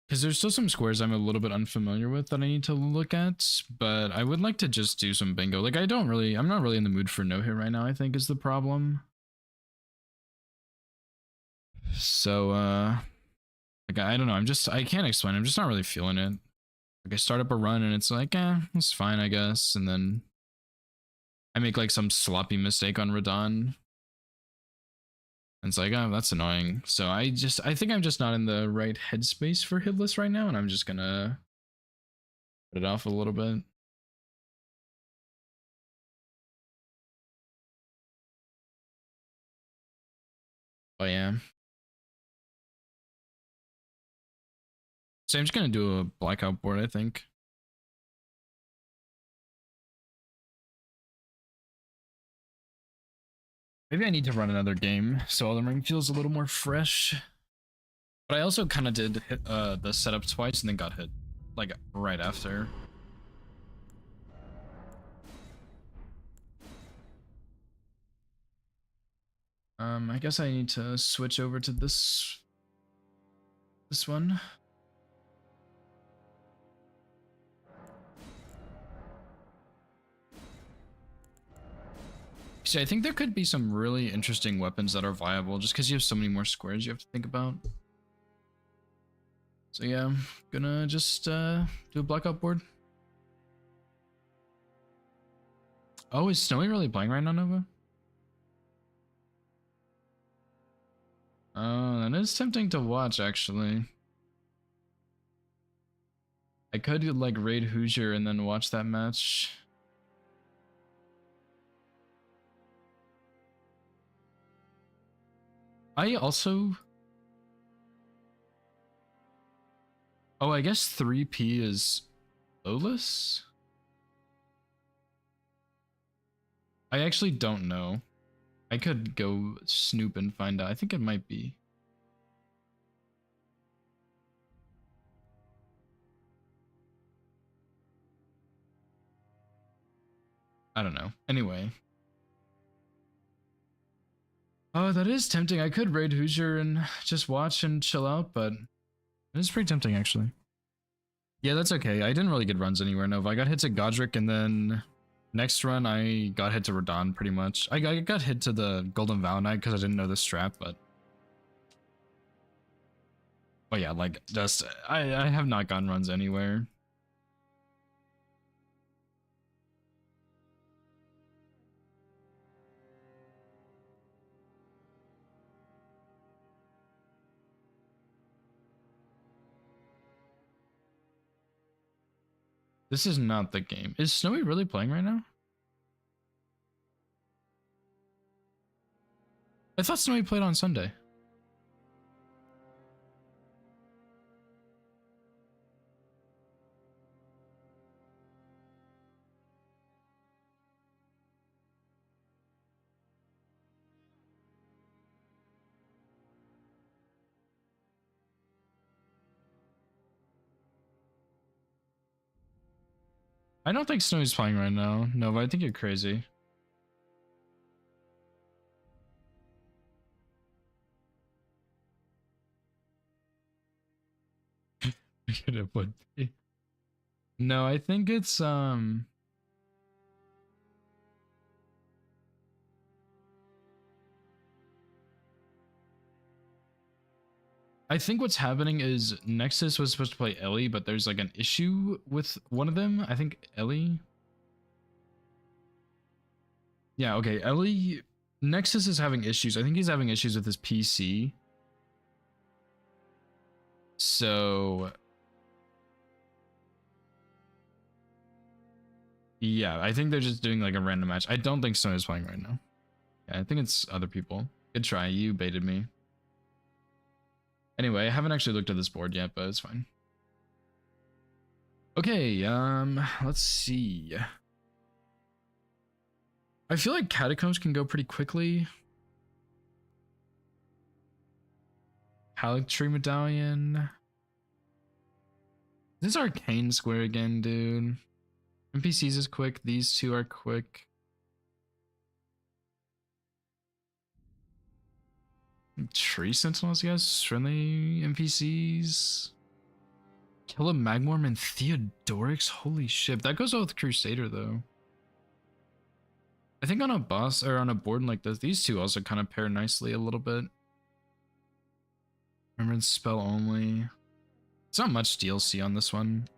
Because there's still some squares I'm a little bit unfamiliar with that I need to look at, but I would like to just do some bingo. Like, I'm not really in the mood for no-hit right now, I think is the problem. So, like, I don't know, I can't explain, I'm just not really feeling it. Like, I start up a run and it's like, it's fine, I guess, and then I make, like, some sloppy mistake on Radon. And it's like, oh, that's annoying. So I think I'm just not in the right headspace for hitless right now, and I'm just gonna put it off a little bit. Oh yeah. So I'm just gonna do a blackout board, I think. Maybe I need to run another game so Elden Ring feels a little more fresh. But I also kind of did hit the setup twice and then got hit, like, right after. I guess I need to switch over to this one. See, I think there could be some really interesting weapons that are viable just because you have so many more squares you have to think about. So yeah, I'm gonna just do a blackout board. Oh, is Snowy really playing right now, Nova? Oh, that is tempting to watch, actually. I could, like, raid Hoosier and then watch that match. I also... Oh, I guess 3P is lowless? I actually don't know. I could go snoop and find out. I think it might be. I don't know. Anyway. Oh, that is tempting. I could raid Hoosier and just watch and chill out, but it is pretty tempting, actually. Yeah, that's okay. I didn't really get runs anywhere, Nova. I got hit to Godric, and then next run I got hit to Radon, pretty much. I got hit to the Golden Vow Knight because I didn't know the strat, but... Oh yeah, like, just... I have not gotten runs anywhere. This is not the game. Is Snowy really playing right now? I thought Snowy played on Sunday. I don't think Snowy's playing right now. No, but I think you're crazy. It would be. No, I think it's I think what's happening is Nexus was supposed to play Ellie, but there's like an issue with one of them. I think Ellie. Yeah, okay. Ellie. Nexus is having issues. I think he's having issues with his PC. So. Yeah, I think they're just doing like a random match. I don't think Snow is playing right now. Yeah, I think it's other people. Good try. You baited me. Anyway, I haven't actually looked at this board yet, but it's fine. Okay, let's see. I feel like Catacombs can go pretty quickly. Halictree Medallion. This is Arcane Square again, dude. NPCs is quick. These two are quick. Tree Sentinels, guys. Friendly NPCs. Kill a Magmorm and Theodorix. Holy shit. That goes well with Crusader, though. I think on a boss or on a board like this, these two also kind of pair nicely a little bit. Remembrance spell only. It's not much DLC on this one.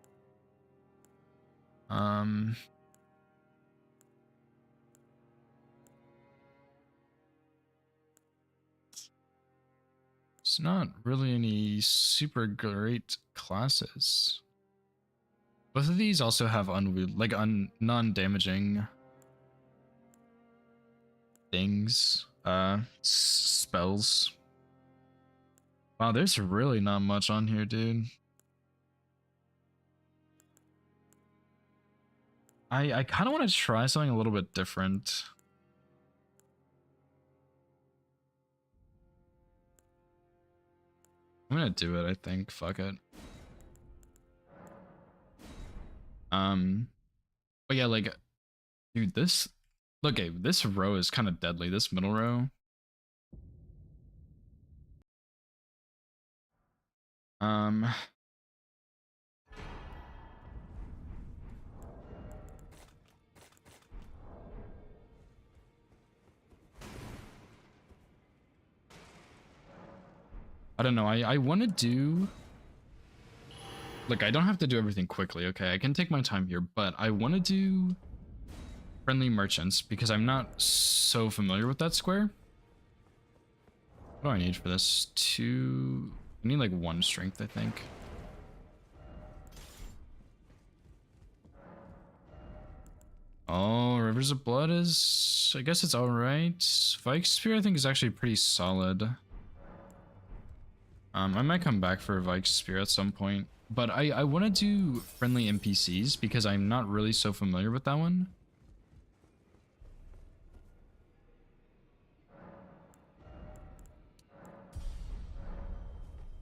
It's not really any super great classes. Both of these also have non-damaging things, spells. Wow, there's really not much on here, dude. I kind of want to try something a little bit different. I'm gonna do it, I think. Fuck it. But yeah, like, dude, this, okay, this row is kind of deadly. This middle row. I don't know. I want to do, like, I don't have to do everything quickly. Okay, I can take my time here, but I want to do friendly merchants because I'm not so familiar with that square. What do I need for this? I need like 1 strength, I think. Oh, Rivers of Blood is, I guess it's all right. Vike Spear, I think, is actually pretty solid. I might come back for Vike Spear at some point, but I want to do friendly NPCs because I'm not really so familiar with that one.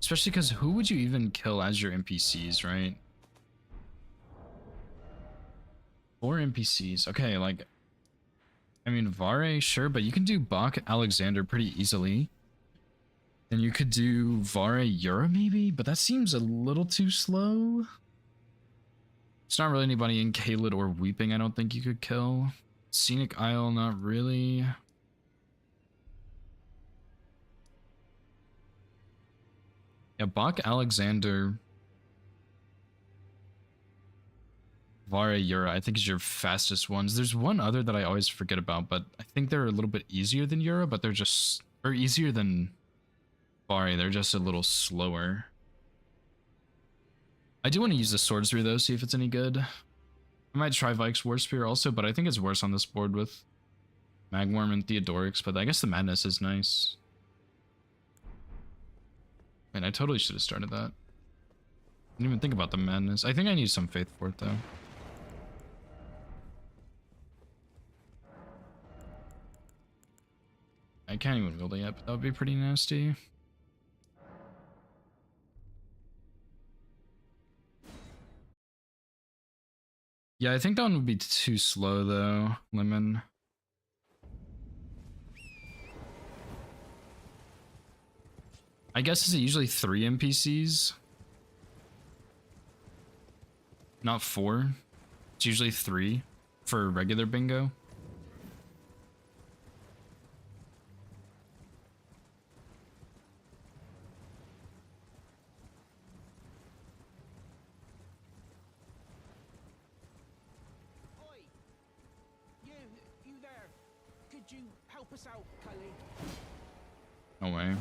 Especially because who would you even kill as your NPCs, right? 4 NPCs. Okay, like, I mean, Vare, sure, but you can do Bach Alexander pretty easily. And you could do Vare Yura maybe, but that seems a little too slow. It's not really anybody in Kaled or Weeping I don't think you could kill. Scenic Isle, not really. Yeah, Bach Alexander. Vare Yura, I think is your fastest ones. There's one other that I always forget about, but I think they're a little bit easier than Yura, but they're just, or easier than Vare, they're just a little slower. I do want to use the Swordspear though, see if it's any good. I might try Vike's War Spear also, but I think it's worse on this board with Magworm and Theodorix, but I guess the Madness is nice. Man, I totally should have started that. Didn't even think about the Madness. I think I need some faith for it though. I can't even wield it yet, but that would be pretty nasty. Yeah, I think that one would be too slow though, Lemon. I guess is it usually 3 NPCs? Not 4? It's usually 3 for regular bingo. Oi! You there? Could you help us out, Cully? No way.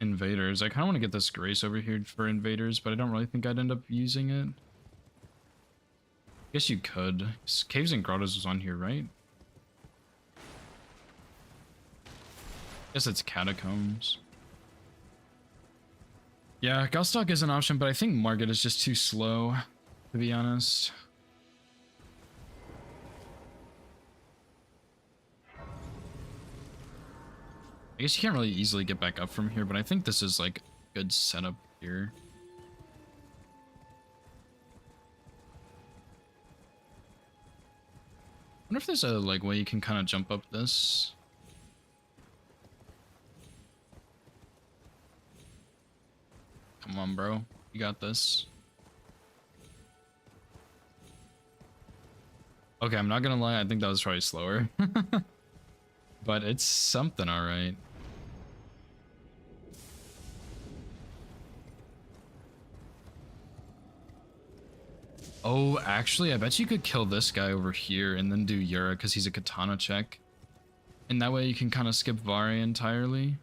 Invaders. I kind of want to get this Grace over here for invaders, but I don't really think I'd end up using it. Guess you could. Caves and Grottos was on here, right? Guess it's Catacombs. Yeah, Gostock is an option, but I think Margit is just too slow, to be honest. I guess you can't really easily get back up from here, but I think this is like a good setup here. I wonder if there's a like way you can kind of jump up this. Come on, bro. You got this. Okay, I'm not gonna lie, I think that was probably slower. But it's something, alright. Oh, actually, I bet you could kill this guy over here and then do Yura because he's a katana check. And that way you can kind of skip Vari entirely.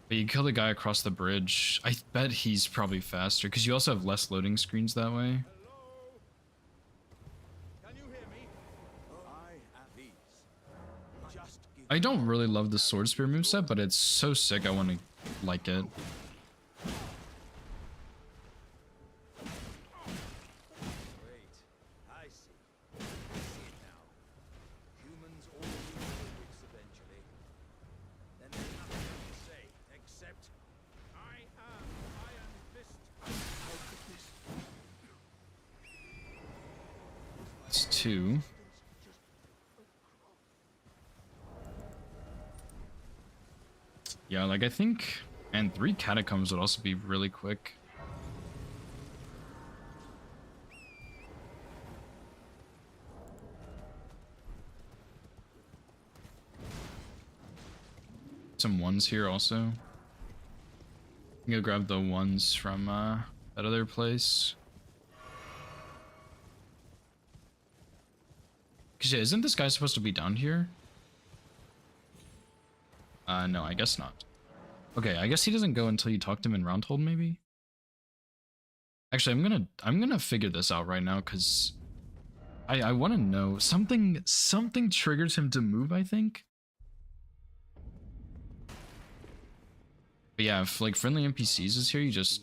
But you kill the guy across the bridge. I bet he's probably faster because you also have less loading screens that way. Can you hear me? I am these. Just give I don't really love the Sword Spear moveset, but it's so sick I want to like it. Wait. I see. I see it now. Humans all lose their wits eventually. Then there's nothing left to say except I am Iron Fist. How could this? It's 2. Yeah, like I think, and 3 Catacombs would also be really quick. Some ones here also. I'm gonna grab the ones from that other place. Cause yeah, isn't this guy supposed to be down here? No, I guess not. Okay, I guess he doesn't go until you talk to him in Roundhold, maybe? Actually, I'm gonna figure this out right now, cause I wanna know. Something triggers him to move, I think. But yeah, if like friendly NPCs is here, you just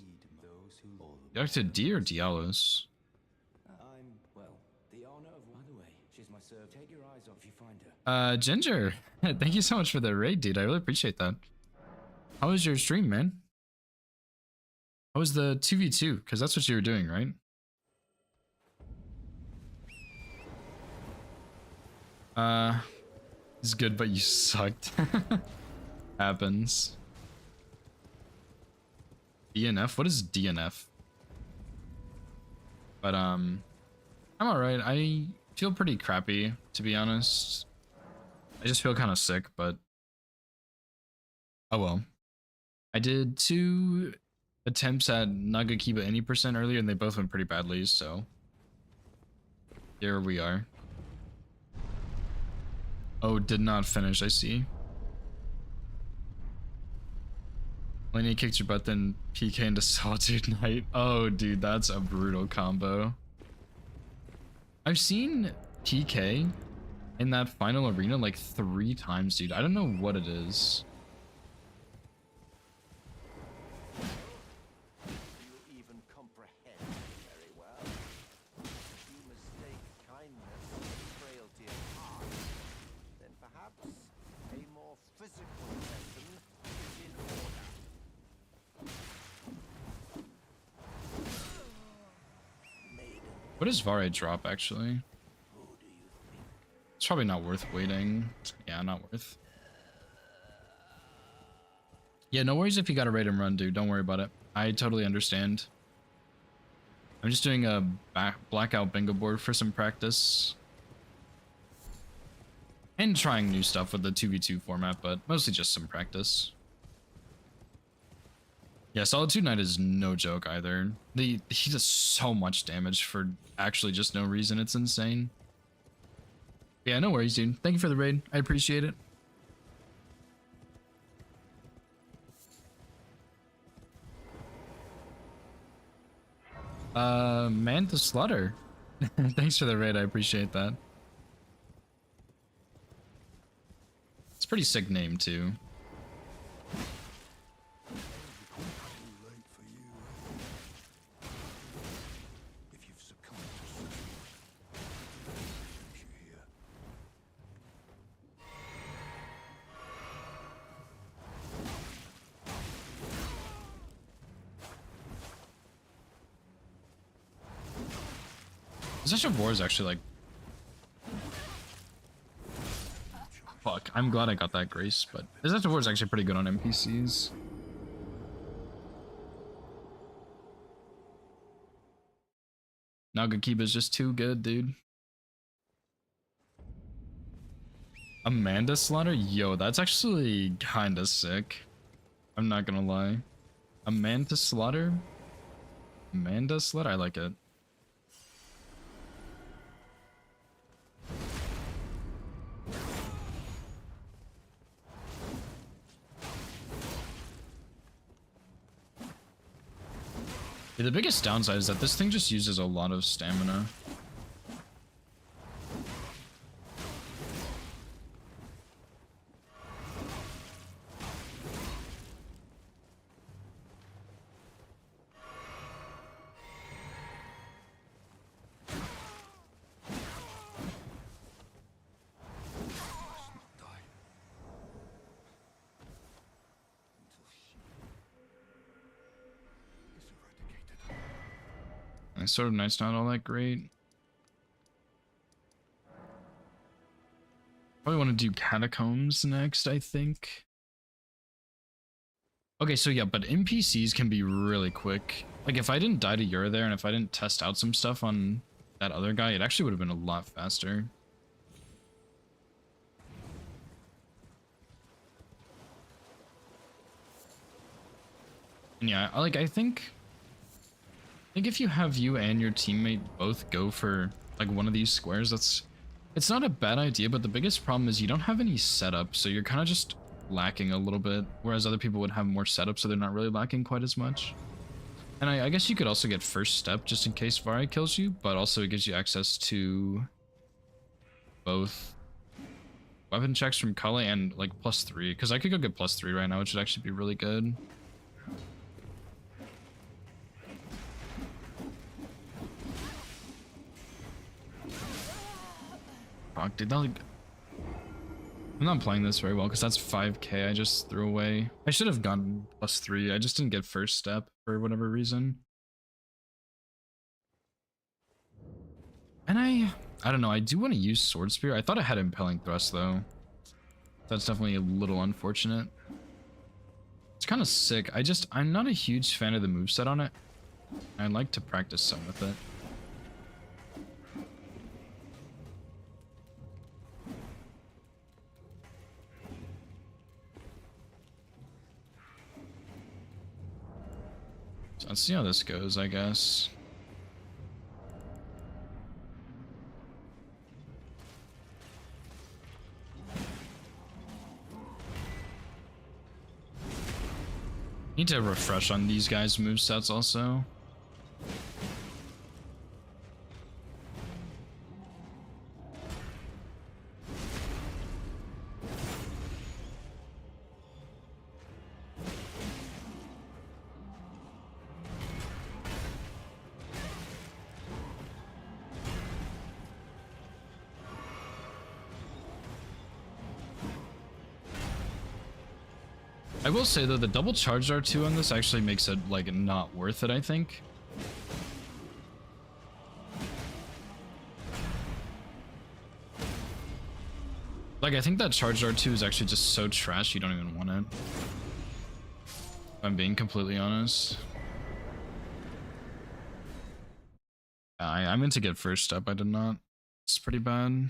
talk to D or Dialos. I'm, well, the honor of... By the way, she's my serve. Take your eyes off if you find her. Ginger, thank you so much for the raid, dude. I really appreciate that. How was your stream, man? How was the 2v2? Because that's what you were doing, right? It's good, but you sucked. Happens. DNF? What is DNF? But, I'm alright. I feel pretty crappy, to be honest. I just feel kind of sick, but... Oh well. I did 2 attempts at Nagakiba any percent earlier, and they both went pretty badly, so... Here we are. Oh, did not finish, I see. Lenny kicked your butt, then PK into Solitude Knight. Oh, dude, that's a brutal combo. I've seen PK in that final arena like 3 times, dude. I don't know what it is. You even comprehend very well. You mistake kindness for frailty of heart, then perhaps a more physical lesson is in order. What does Vare drop, actually? It's probably not worth waiting. Yeah, not worth. Yeah, no worries if you got a raid and run, dude. Don't worry about it. I totally understand. I'm just doing a blackout bingo board for some practice. And trying new stuff with the 2v2 format, but mostly just some practice. Yeah, Solitude Knight is no joke either. He does so much damage for actually just no reason. It's insane. Yeah, no worries, dude. Thank you for the raid. I appreciate it. Man to Slaughter. Thanks for the raid. I appreciate that. It's a pretty sick name, too. Possession of War is actually like... Fuck, I'm glad I got that grace, but Possession of War is actually pretty good on NPCs. Nagakiba is just too good, dude. Amanda Slaughter? Yo, that's actually kinda sick. I'm not gonna lie. Amanda Slaughter? Amanda Slaughter? I like it. Yeah, the biggest downside is that this thing just uses a lot of stamina. Sword of Knight's not all that great. Probably want to do Catacombs next, I think. Okay, so yeah, but NPCs can be really quick. Like, if I didn't die to Yura there, and if I didn't test out some stuff on that other guy, it actually would have been a lot faster. And yeah, I think if you have you and your teammate both go for like one of these squares, it's not a bad idea, but the biggest problem is you don't have any setup, so you're kind of just lacking a little bit, whereas other people would have more setup, so they're not really lacking quite as much. And I guess you could also get first step just in case Vari kills you, but also it gives you access to both weapon checks from Kale and like +3, because I could go get +3 right now, which would actually be really good. Fuck, dude, I'm not playing this very well because that's 5k I just threw away. I should have gone +3. I just didn't get first step for whatever reason. And I don't know, I do want to use Sword Spear. I thought I had Impelling Thrust though. That's definitely a little unfortunate. It's kind of sick. I'm not a huge fan of the moveset on it. I'd like to practice some with it. So let's see how this goes, I guess. Need to refresh on these guys' movesets also. I will say though, the double charged R2 on this actually makes it like not worth it, I think. Like, I think that charged R2 is actually just so trash you don't even want it. If I'm being completely honest. I meant to get first step, I did not. It's pretty bad.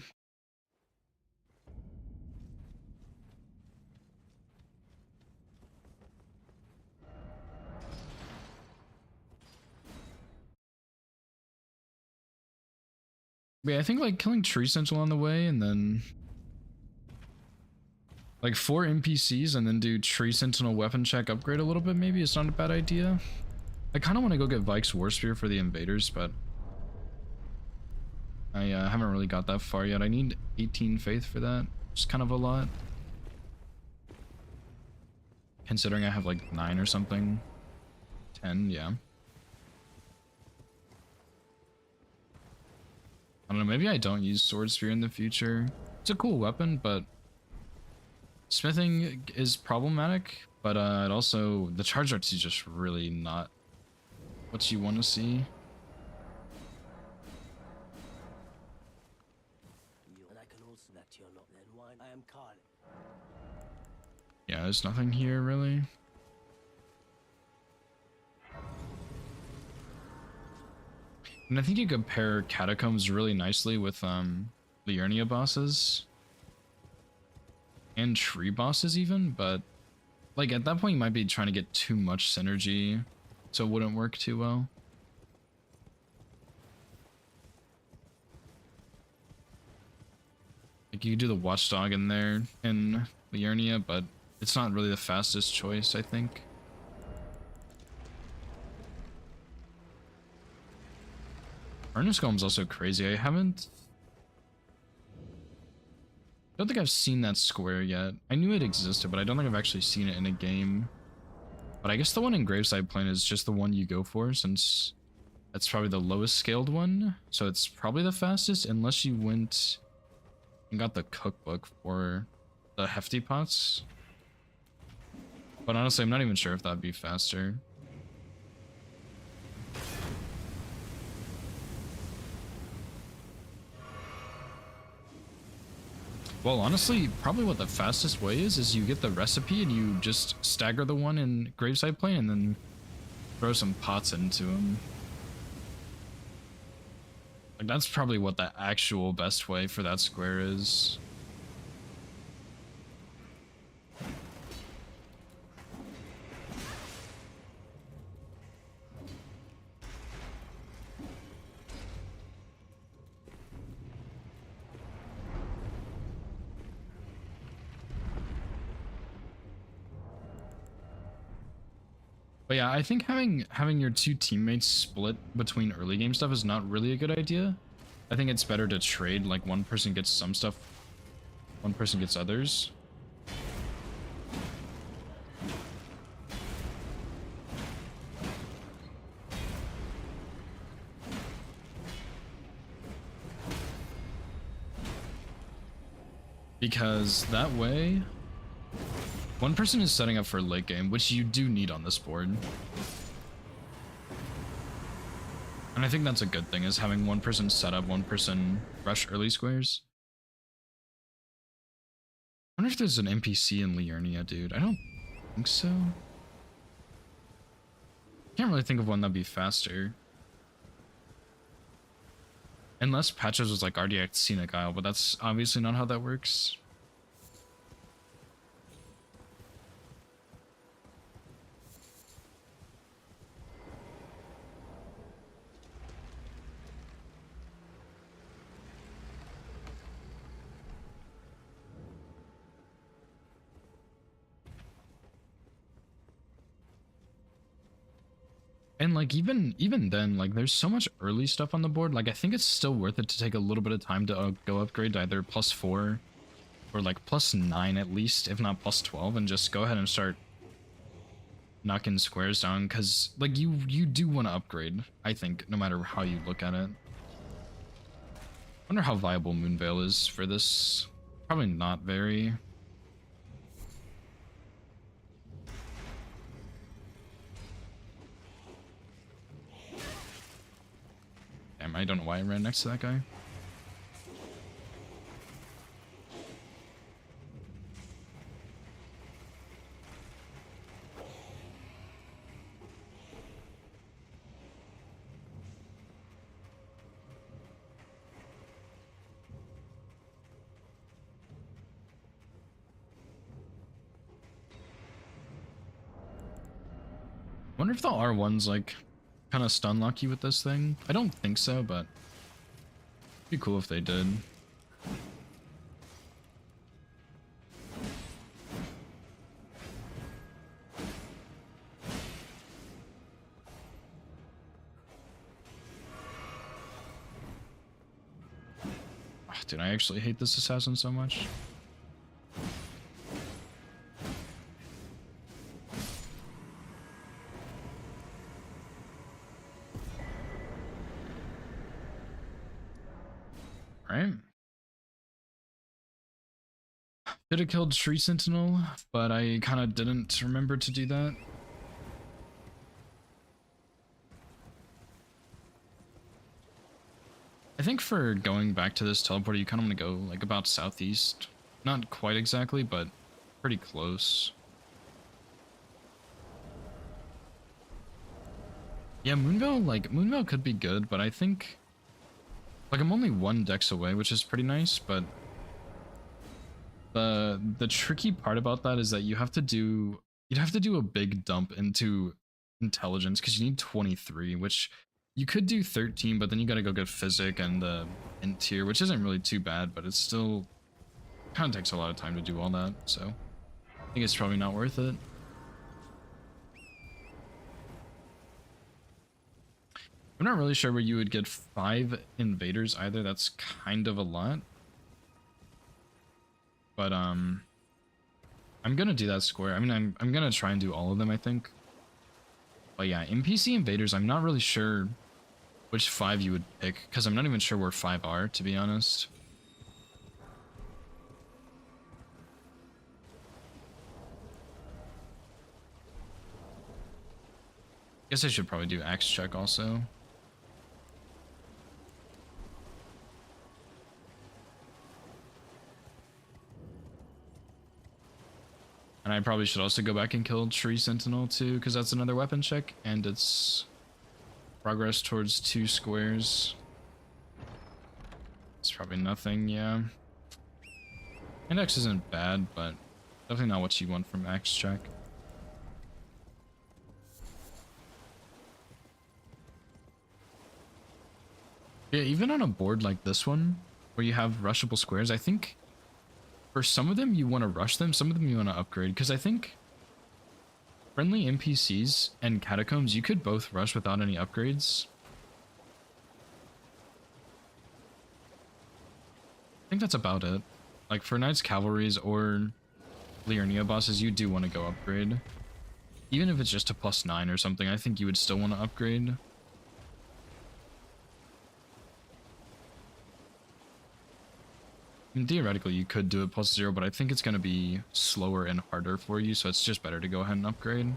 But yeah, I think like killing Tree Sentinel on the way and then like 4 NPCs and then do Tree Sentinel weapon check upgrade a little bit maybe. It's not a bad idea. I kind of want to go get Vike's War Spear for the invaders, but I haven't really got that far yet. I need 18 faith for that. It's kind of a lot. Considering I have like 9 or something. 10, yeah. I don't know, maybe I don't use Sword Spear in the future. It's a cool weapon, but smithing is problematic, but it also, the charge arts is just really not what you want to see. And I can also that you're not then why I am Carl. Yeah, there's nothing here really. And I think you could pair Catacombs really nicely with Liurnia bosses. And tree bosses even, but like at that point you might be trying to get too much synergy, so it wouldn't work too well. Like you could do the Watchdog in there in Liurnia, but it's not really the fastest choice, I think. Furnace Golem's also crazy. I don't think I've seen that square yet. I knew it existed, but I don't think I've actually seen it in a game. But I guess the one in Graveside Plain is just the one you go for, since that's probably the lowest scaled one. So it's probably the fastest, unless you went and got the cookbook for the hefty pots. But honestly, I'm not even sure if that'd be faster. Well, honestly, probably what the fastest way is you get the recipe and you just stagger the one in Graveside Plain and then throw some pots into them. Like, that's probably what the actual best way for that square is. But yeah, I think having your 2 teammates split between early game stuff is not really a good idea. I think it's better to trade, like one person gets some stuff, one person gets others. Because that way, one person is setting up for late game, which you do need on this board. And I think that's a good thing, is having one person set up, one person rush early squares. I wonder if there's an NPC in Liurnia, dude. I don't think so. Can't really think of one that'd be faster. Unless Patches was like RDX Scenic Isle, but that's obviously not how that works. And like even then, like there's so much early stuff on the board. Like I think it's still worth it to take a little bit of time to go upgrade to either +4 or like +9 at least, if not +12, and just go ahead and start knocking squares down, because like you do want to upgrade, I think, no matter how you look at it. Wonder how viable Moonveil is for this. Probably not very. Damn, I don't know why I ran next to that guy. Wonder if the R1's like kind of stun lock you with this thing. I don't think so, but it'd be cool if they did. Oh, dude, I actually hate this assassin so much. Right. Could have killed Tree Sentinel, but I kind of didn't remember to do that. I think for going back to this teleporter, you kind of want to go like about southeast. Not quite exactly, but pretty close. Yeah, Moonveil could be good, but I think like I'm only 1 dex away, which is pretty nice, but the tricky part about that is that you'd have to do a big dump into intelligence because you need 23, which you could do 13, but then you gotta go get physic and the int tier, which isn't really too bad, but it's still kind of takes a lot of time to do all that, so I think it's probably not worth it. I'm not really sure where you would get 5 invaders either. That's kind of a lot. But I'm gonna do that square. I mean, I'm gonna try and do all of them, I think. But yeah, NPC invaders, I'm not really sure which 5 you would pick, because I'm not even sure where 5 are, to be honest. Guess I should probably do axe check also. And I probably should also go back and kill Tree Sentinel too, because that's another weapon check, and it's progress towards 2 squares. It's probably nothing, yeah. Index isn't bad, but definitely not what you want from axe check. Yeah, even on a board like this one, where you have rushable squares, I think for some of them you want to rush them, some of them you want to upgrade, because I think friendly NPCs and catacombs you could both rush without any upgrades. I think that's about it. Like for Knights Cavalries or Liurnia bosses, you do want to go upgrade. Even if it's just a +9 or something, I think you would still want to upgrade. I mean, theoretically, you could do it +0, but I think it's going to be slower and harder for you, so it's just better to go ahead and upgrade.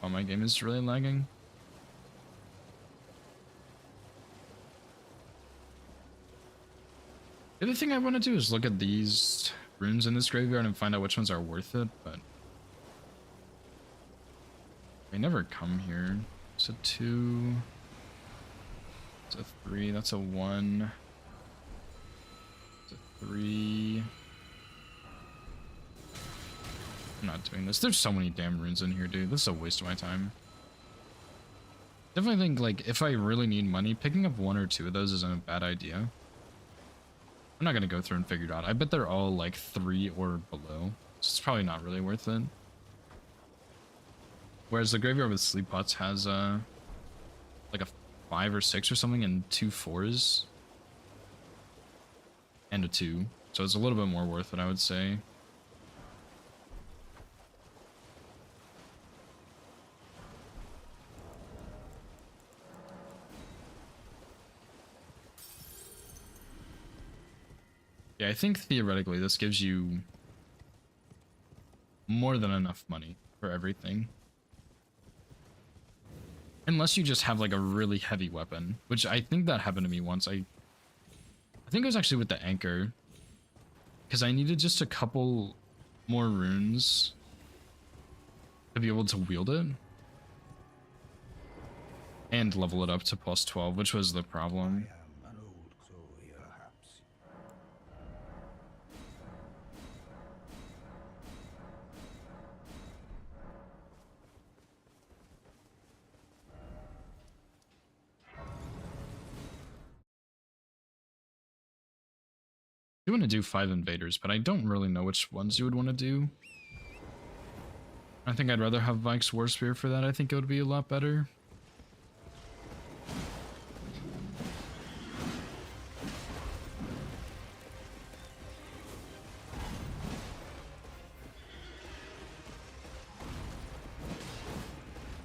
Oh, my game is really lagging. The other thing I want to do is look at these runes in this graveyard and find out which ones are worth it, but they never come here. It's a 2. It's a 3. That's a 1. It's a 3. I'm not doing this. There's so many damn runes in here, dude. This is a waste of my time. Definitely think, like, if I really need money, picking up 1 or 2 of those isn't a bad idea. I'm not gonna go through and figure it out. I bet they're all, like, 3 or below. So it's probably not really worth it. Whereas the Graveyard with Sleep Pots has, like a 5 or 6 or something and 2 4s. And a 2. So it's a little bit more worth it, I would say. Yeah, I think theoretically this gives you more than enough money for everything. Unless you just have like a really heavy weapon, which I think that happened to me once. I think it was actually with the anchor, because I needed just a couple more runes to be able to wield it and level it up to plus 12, which was the problem. I am an old crow, perhaps. You want to do 5 invaders, but I don't really know which ones you would want to do. I think I'd rather have Vike's War Spear for that. I think it would be a lot better.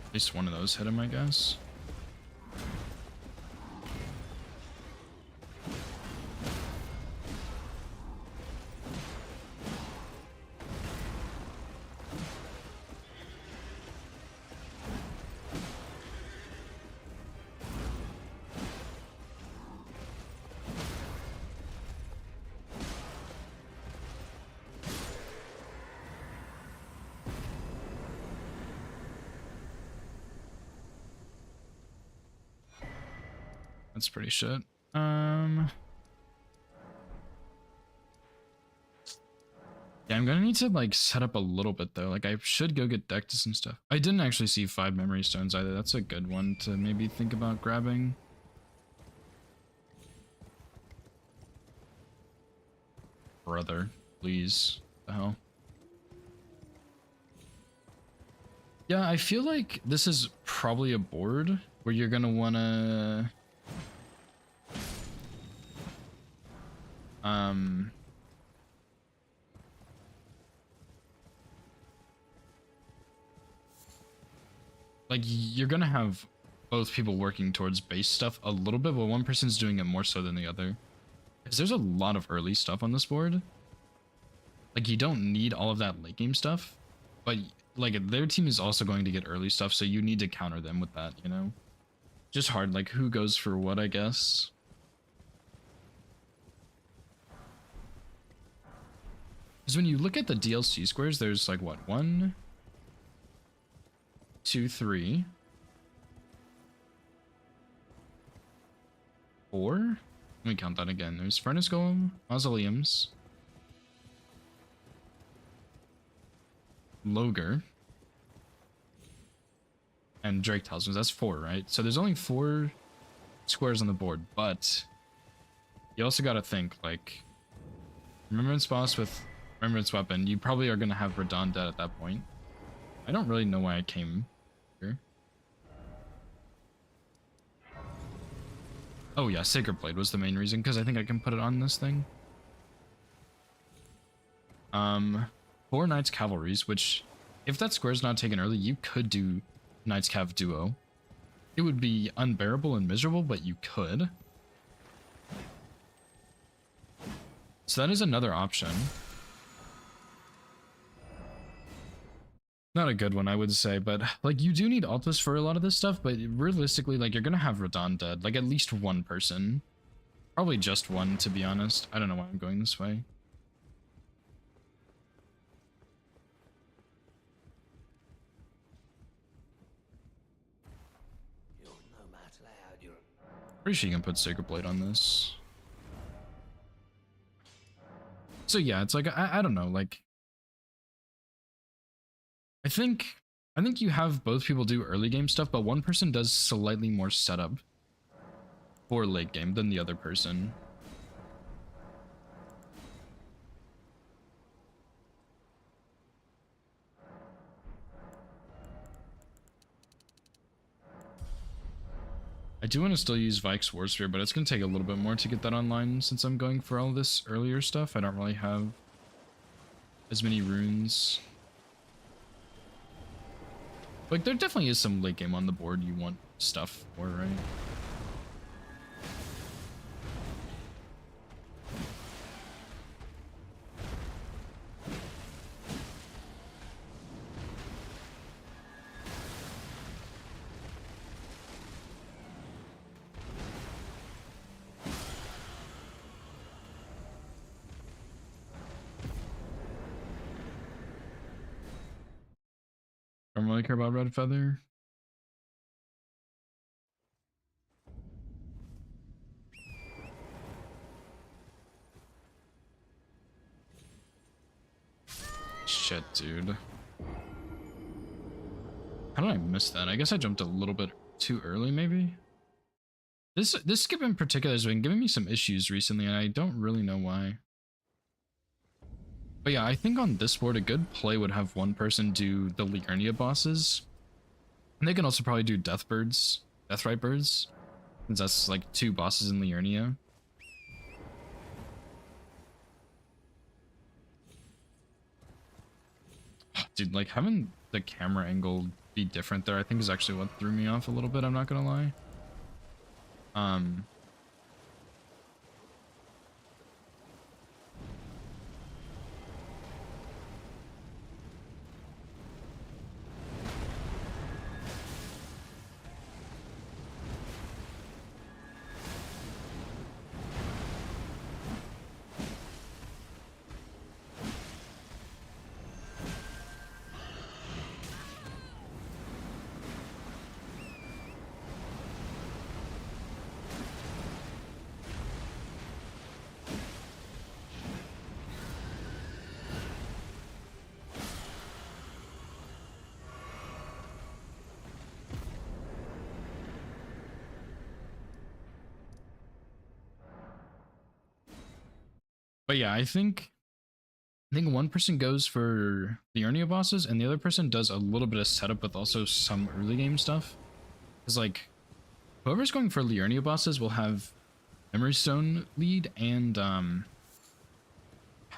At least one of those hit him, I guess. That's pretty shit. Yeah, I'm gonna need to like set up a little bit though. Like I should go get decked to some stuff. I didn't actually see 5 memory stones either. That's a good one to maybe think about grabbing. Brother, please. The hell? Yeah, I feel like this is probably a board where you're gonna wanna like you're gonna have both people working towards base stuff a little bit, but one person's doing it more so than the other. Because there's a lot of early stuff on this board. Like you don't need all of that late game stuff, but like their team is also going to get early stuff, so you need to counter them with that, you know? Just hard, like who goes for what, I guess. Because when you look at the DLC squares, there's like what, 1, 2, 3, 4. Let me count that again. There's Furnace Golem, Mausoleums, Loger, and Drake Talismans. That's 4, right? So there's only 4 squares on the board, but you also got to think like Remembrance Boss with Remembrance Weapon. You probably are going to have Radon dead at that point. I don't really know why I came here. Oh yeah, Sacred Blade was the main reason, because I think I can put it on this thing. 4 Knights Cavalries, which, if that square is not taken early, you could do Knights Cav Duo. It would be unbearable and miserable, but you could. So that is another option. Not a good one, I would say, but like you do need Altus for a lot of this stuff, but realistically, like you're gonna have Radon dead, like at least one person. Probably just one, to be honest. I don't know why I'm going this way. Pretty sure you can put Sacred Blade on this. So yeah, it's like, I don't know, like I think you have both people do early game stuff, but one person does slightly more setup for late game than the other person. I do want to still use Vike's Warsphere, but it's going to take a little bit more to get that online since I'm going for all this earlier stuff. I don't really have as many runes. Like, there definitely is some late game on the board you want stuff for, right? Don't really care about Red Feather. Shit, dude. How did I miss that? I guess I jumped a little bit too early, maybe? This skip in particular has been giving me some issues recently, and I don't really know why. But yeah, I think on this board, a good play would have one person do the Liurnia bosses. And they can also probably do Deathrite Birds, since that's like 2 bosses in Liurnia. Dude, like having the camera angle be different there, I think is actually what threw me off a little bit, I'm not gonna lie. But yeah, I think one person goes for the Liurnia bosses, and the other person does a little bit of setup with also some early game stuff. Because like, whoever's going for Liurnia bosses will have Memory Stone lead and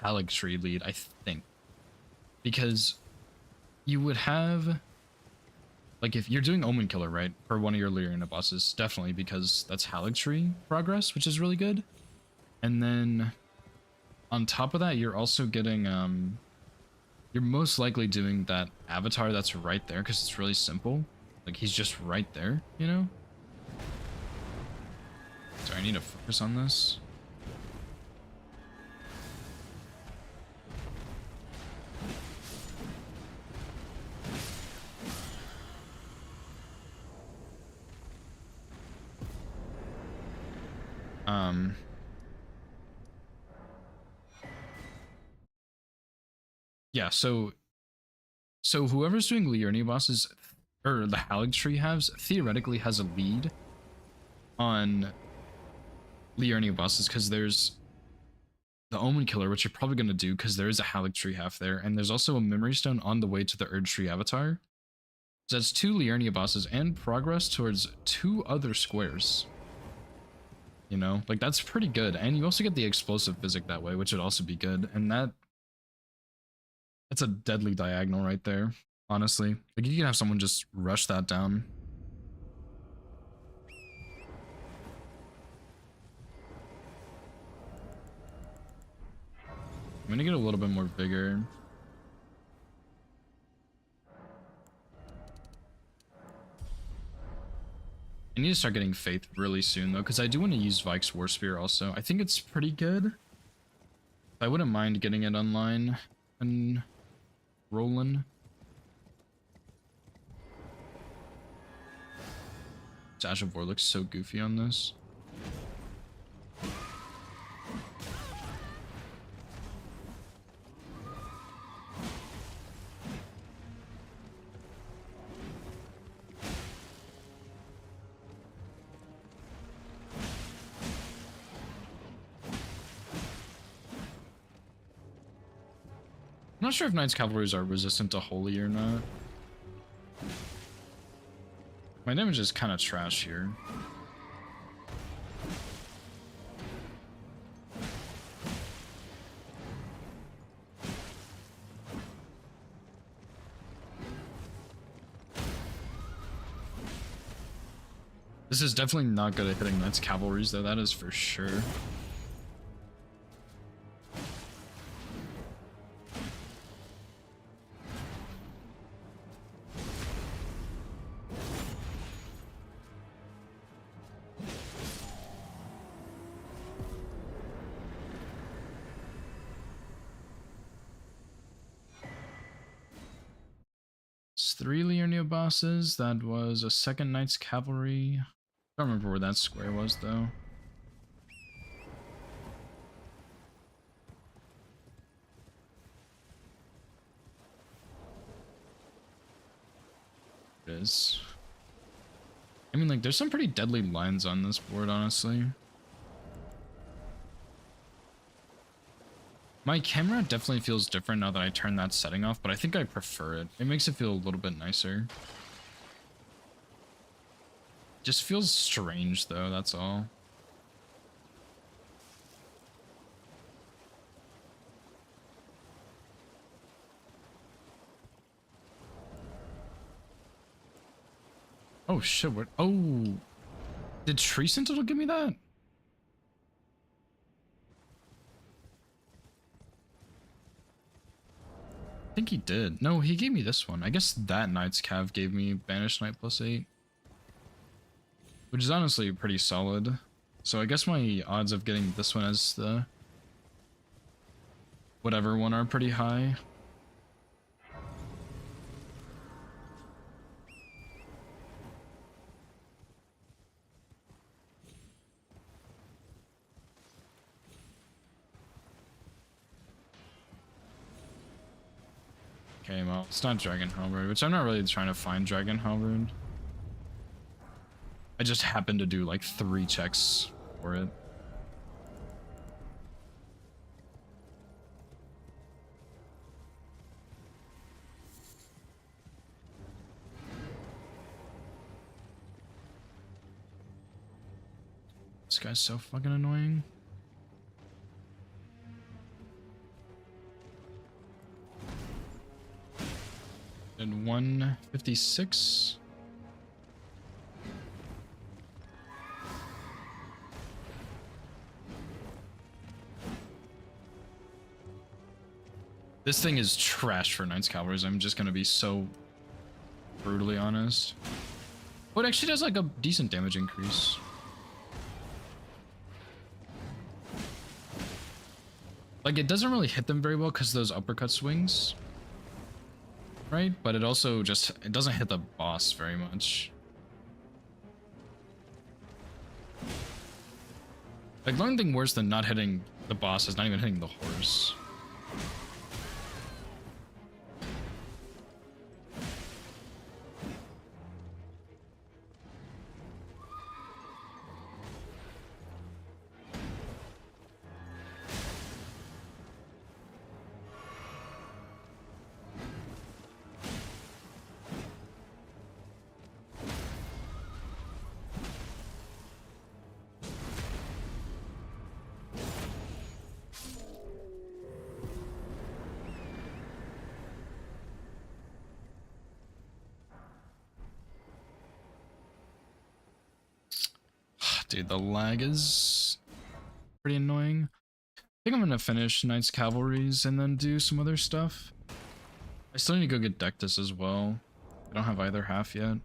Halig Tree lead, I think. Because you would have, like, if you're doing Omen Killer, right, for one of your Liurnia bosses, definitely, because that's Halig Tree progress, which is really good. And then on top of that, you're also getting, you're most likely doing that avatar that's right there, because it's really simple. Like, he's just right there, you know? Sorry, I need to focus on this. Yeah, so whoever's doing Liurnia bosses, or the Halig Tree halves, theoretically has a lead on Liurnia bosses, because there's the Omen Killer, which you're probably going to do because there is a Halig Tree half there, and there's also a Memory Stone on the way to the Urge Tree avatar. So that's 2 Liurnia bosses and progress towards 2 other squares. You know, like that's pretty good, and you also get the explosive physic that way, which would also be good, and that's a deadly diagonal right there, honestly. Like, you can have someone just rush that down. I'm gonna get a little bit more vigor. I need to start getting Faith really soon, though, because I do want to use Vike's Warsphere also. I think it's pretty good. I wouldn't mind getting it online and rolling. Dash of War looks so goofy on this. not sure if Knights Cavalries are resistant to Holy or not. My damage is kind of trash here. This is definitely not good at hitting Knights Cavalries, though, that is for sure. It's 3 Liurnia bosses. That was a second Knights Cavalry. I don't remember where that square was, though. It is. I mean, like, there's some pretty deadly lines on this board, honestly. My camera definitely feels different now that I turned that setting off, but I think I prefer it. It makes it feel a little bit nicer. Just feels strange, though, that's all. Oh, shit, what? Oh! Did Tree Sentinel give me that? I think he did. No, he gave me this one. I guess that Knight's Cav gave me Banished Knight +8. Which is honestly pretty solid. So I guess my odds of getting this one as the whatever one are pretty high. Okay, well, it's not Dragon Halberd, which I'm not really trying to find Dragon Halberd. I just happened to do like 3 checks for it. This guy's so fucking annoying. And 156. This thing is trash for Knights Cavalries. I'm just gonna be so brutally honest. But it actually does like a decent damage increase. Like, it doesn't really hit them very well because those uppercut swings. Right? But it also just, it doesn't hit the boss very much. Like, the only thing worse than not hitting the boss is not even hitting the horse. Dude, the lag is pretty annoying. I think I'm gonna finish Knights Cavalries and then do some other stuff. I still need to go get Dectus as well. I don't have either half yet.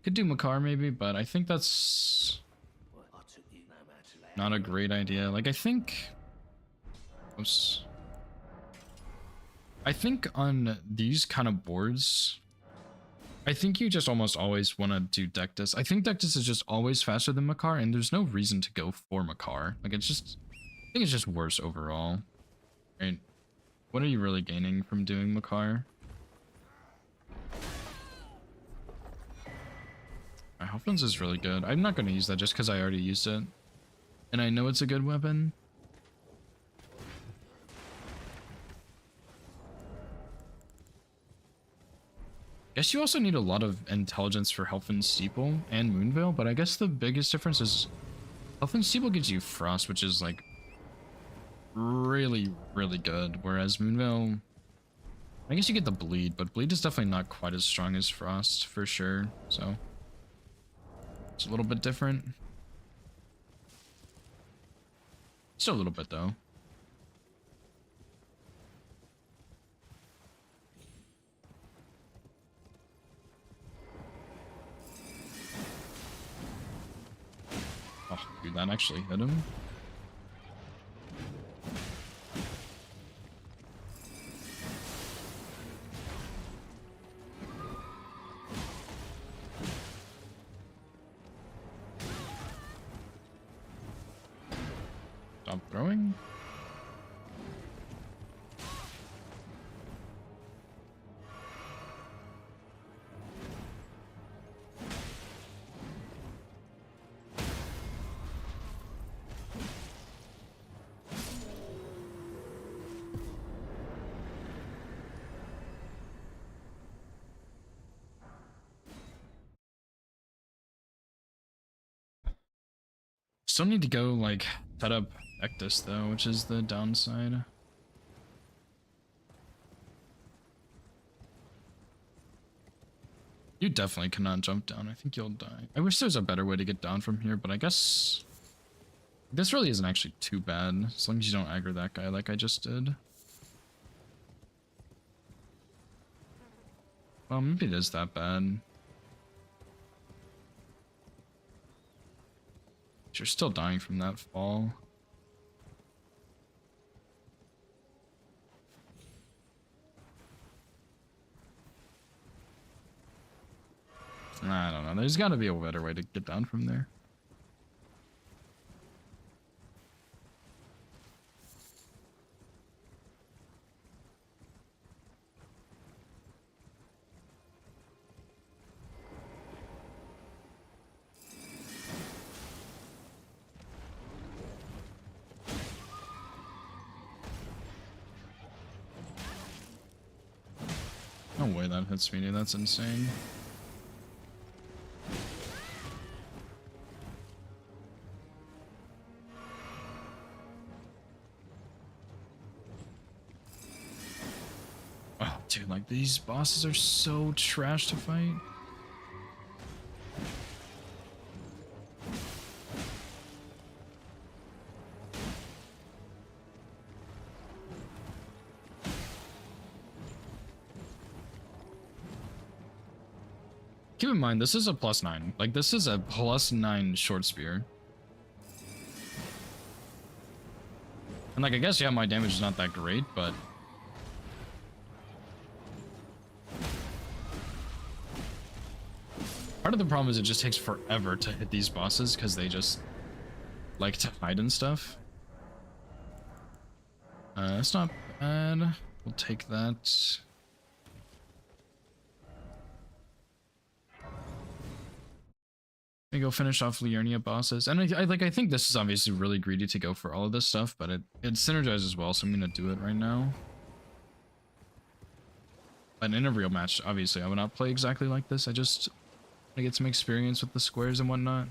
Could do Makar maybe, but I think that's not a great idea. Like, I think... Oops. I think on these kind of boards... I think you just almost always want to do Dectus. I think Dectus is just always faster than Makar, and there's no reason to go for Makar. Like, it's just... I think it's just worse overall. Right? What are you really gaining from doing Makar? My Huffman's is really good. I'm not going to use that just because I already used it. And I know it's a good weapon. Guess you also need a lot of intelligence for Helfin Steeple and Moonveil, but I guess the biggest difference is Helfin Steeple gives you Frost, which is like really, really good, whereas Moonveil, I guess you get the Bleed, but Bleed is definitely not quite as strong as Frost for sure, so it's a little bit different. Still a little bit though. Oh, dude, that actually hit him. Stop throwing. Still need to go like set up Ectus though, which is the downside. You definitely cannot jump down. I think you'll die. I wish there was a better way to get down from here, but I guess this really isn't actually too bad as long as you don't aggro that guy like I just did. Well, maybe it is that bad. You're still dying from that fall. I don't know. There's got to be a better way to get down from there. No way that hits me, dude. That's insane. Oh, dude, like these bosses are so trash to fight. Keep in mind, this is a +9. Like, this is a +9 short spear. And like, I guess, yeah, my damage is not that great, but part of the problem is it just takes forever to hit these bosses because they just like to hide and stuff. That's not bad. We'll take that. Go finish off Liurnia bosses, and I think this is obviously really greedy to go for all of this stuff, but it synergizes well, so I'm gonna do it right now. But in a real match, obviously, I would not play exactly like this. I just want to get some experience with the squares and whatnot.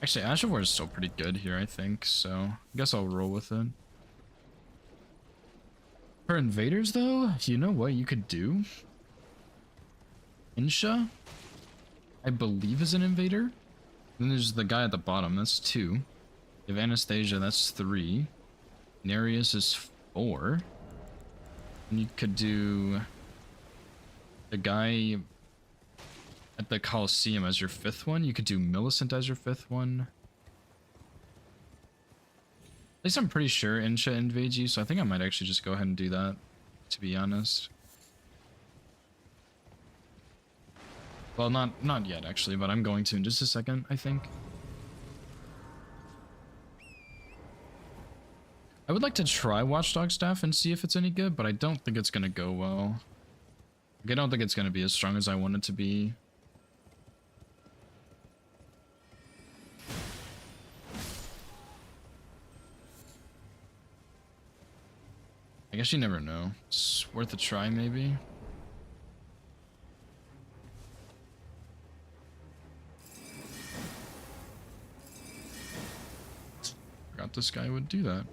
Actually, Ash of War is still pretty good here, I think, so I guess I'll roll with it. For invaders, though, you know what you could do? Insha, I believe, is an invader. Then there's the guy at the bottom, that's 2. You have Anastasia, that's 3. Nereus is 4. And you could do the guy at the Coliseum as your 5th one. You could do Millicent as your 5th one. At least I'm pretty sure Insha invades you, so I think I might actually just go ahead and do that, to be honest. Well, not yet, actually, but I'm going to in just a second, I think. I would like to try Watchdog Staff and see if it's any good, but I don't think it's gonna go well. Like, I don't think it's gonna be as strong as I want it to be. I guess you never know. It's worth a try, maybe. Forgot this guy would do that.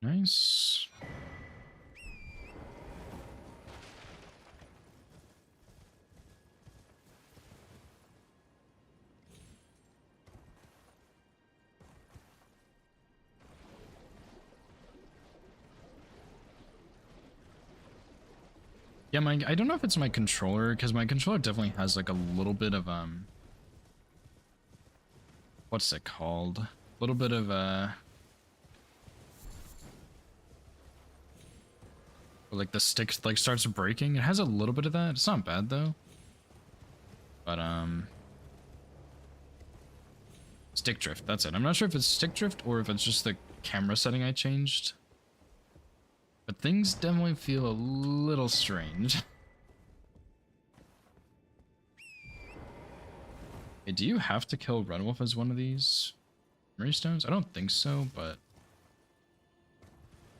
Nice. Yeah, I don't know if it's my controller, because my controller definitely has like a little bit of what's it called? A little bit of like the stick like starts breaking. It has a little bit of that. It's not bad though. But stick drift, that's it. I'm not sure if it's stick drift or if it's just the camera setting I changed. But things definitely feel a little strange. Hey, do you have to kill Runwolf as one of these memory stones? I don't think so, but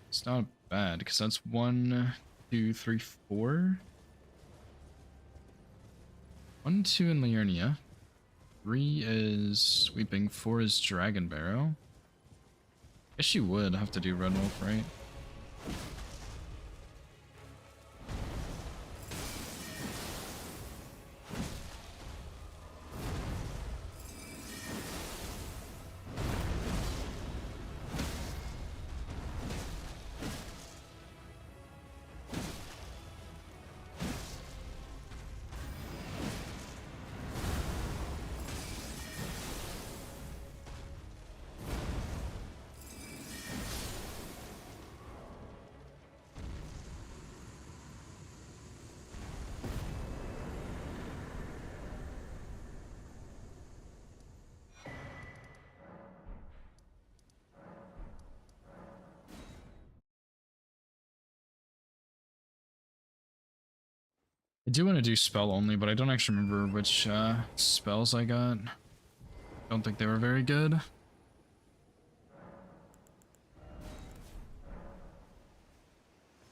it's not bad because that's 1, 2, 3, 4. 1, 2 in Liurnia. 3 is Sweeping. 4 is Dragon Barrow. Guess you would have to do Runwolf, right? I do want to do spell only, but I don't actually remember which spells I got. Don't think they were very good.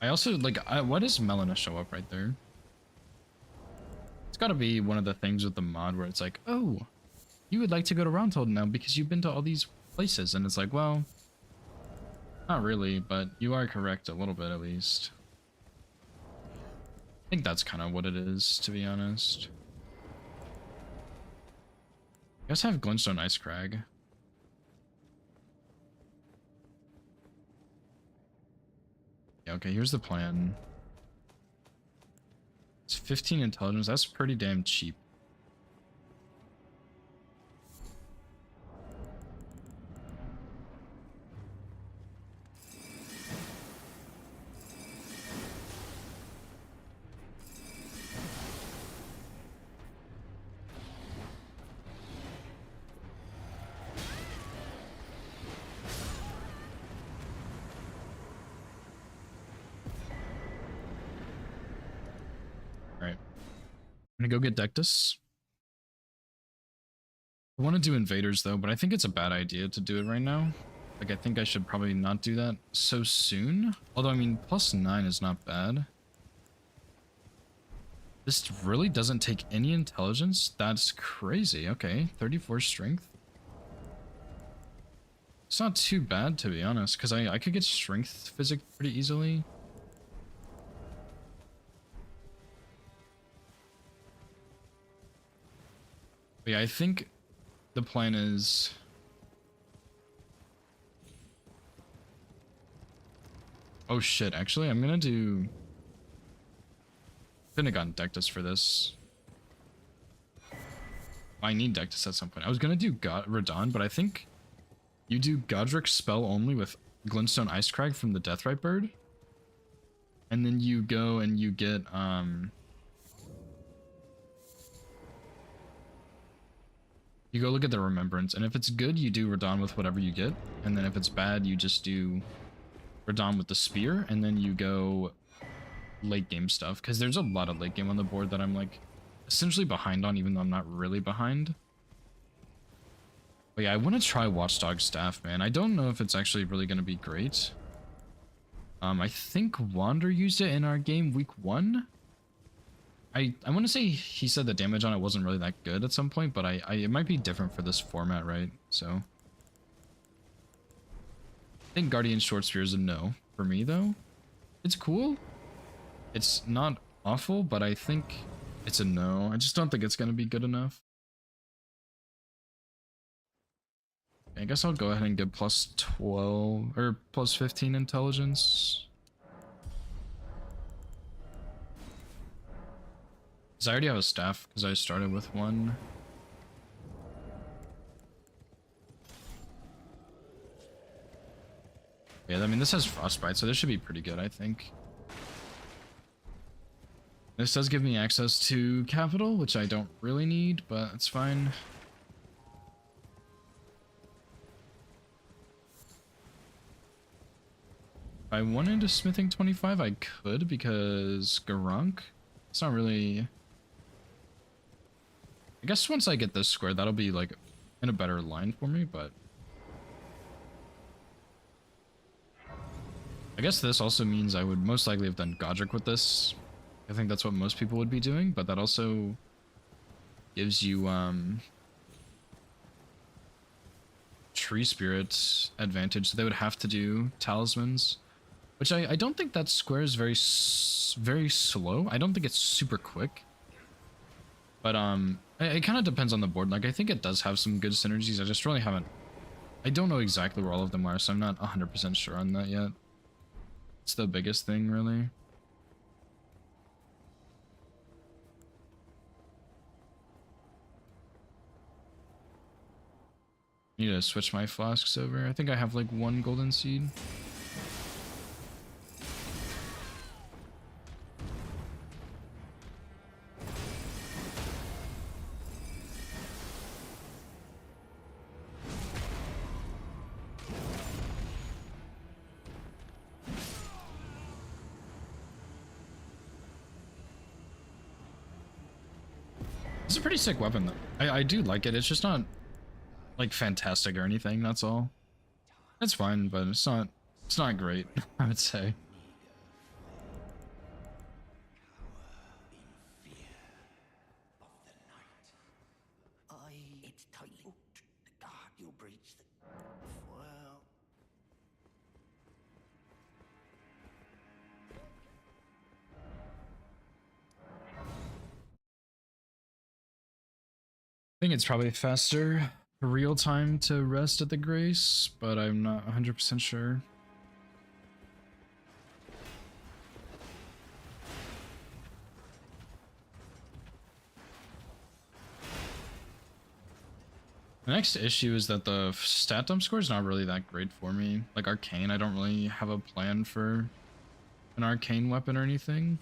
I also, like, why does Melina show up right there? It's gotta be one of the things with the mod where it's like, oh, you would like to go to Roundhold now because you've been to all these places. And it's like, well, not really, but you are correct a little bit at least. I think that's kind of what it is, to be honest. I guess I have Glintstone Ice Crag. Yeah, okay, here's the plan. It's 15 intelligence. That's pretty damn cheap. Alright. I'm gonna go get Dectus. I want to do invaders though, but I think it's a bad idea to do it right now. Like, I think I should probably not do that so soon. Although, I mean, +9 is not bad. This really doesn't take any intelligence? That's crazy. Okay, 34 strength. It's not too bad, to be honest, because I could get strength physic pretty easily. But yeah, I think the plan is... Oh shit, actually, I'm gonna do... Couldn't have gotten Dectus for this. I need Dectus at some point. I was gonna do Radon, but I think you do Godric's spell only with Glintstone Icecrag from the Deathrite Bird. And then you go and you get, you go look at the Remembrance, and if it's good, you do Radon with whatever you get. And then if it's bad, you just do Radon with the Spear, and then you go late game stuff. Because there's a lot of late game on the board that I'm like essentially behind on, even though I'm not really behind. But yeah, I want to try Watchdog Staff, man. I don't know if it's actually really going to be great. I think Wander used it in our game week 1. I want to say he said the damage on it wasn't really that good at some point, but it might be different for this format, right? So I think Guardian Short Spear is a no for me, though. It's cool. It's not awful, but I think it's a no. I just don't think it's going to be good enough. I guess I'll go ahead and get plus 12 or plus 15 intelligence. Because I already have a staff because I started with one. Yeah, I mean, this has Frostbite, so this should be pretty good, I think. This does give me access to capital, which I don't really need, but it's fine. If I wanted a smithing 25, I could, because Garunk, it's not really... I guess once I get this square, that'll be like in a better line for me, but... I guess this also means I would most likely have done Godric with this. I think that's what most people would be doing, but that also gives you Tree Spirit advantage, so they would have to do talismans, which I don't think that square is very slow. I don't think it's super quick, but it kind of depends on the board. Like, I think it does have some good synergies. I just really haven't, I don't know exactly where all of them are, so I'm not 100% sure on that yet. It's the biggest thing, really. Need to switch my flasks over. I think I have like one golden seed. It's a pretty sick weapon though. I do like it. It's just not like fantastic or anything, that's all. It's fine, but it's not great, I would say. It's tightly hooked. The guard you breached. Well, I think it's probably faster real time to rest at the Grace, but I'm not 100% sure. The next issue is that the stat dump score is not really that great for me. Like Arcane, I don't really have a plan for an Arcane weapon or anything.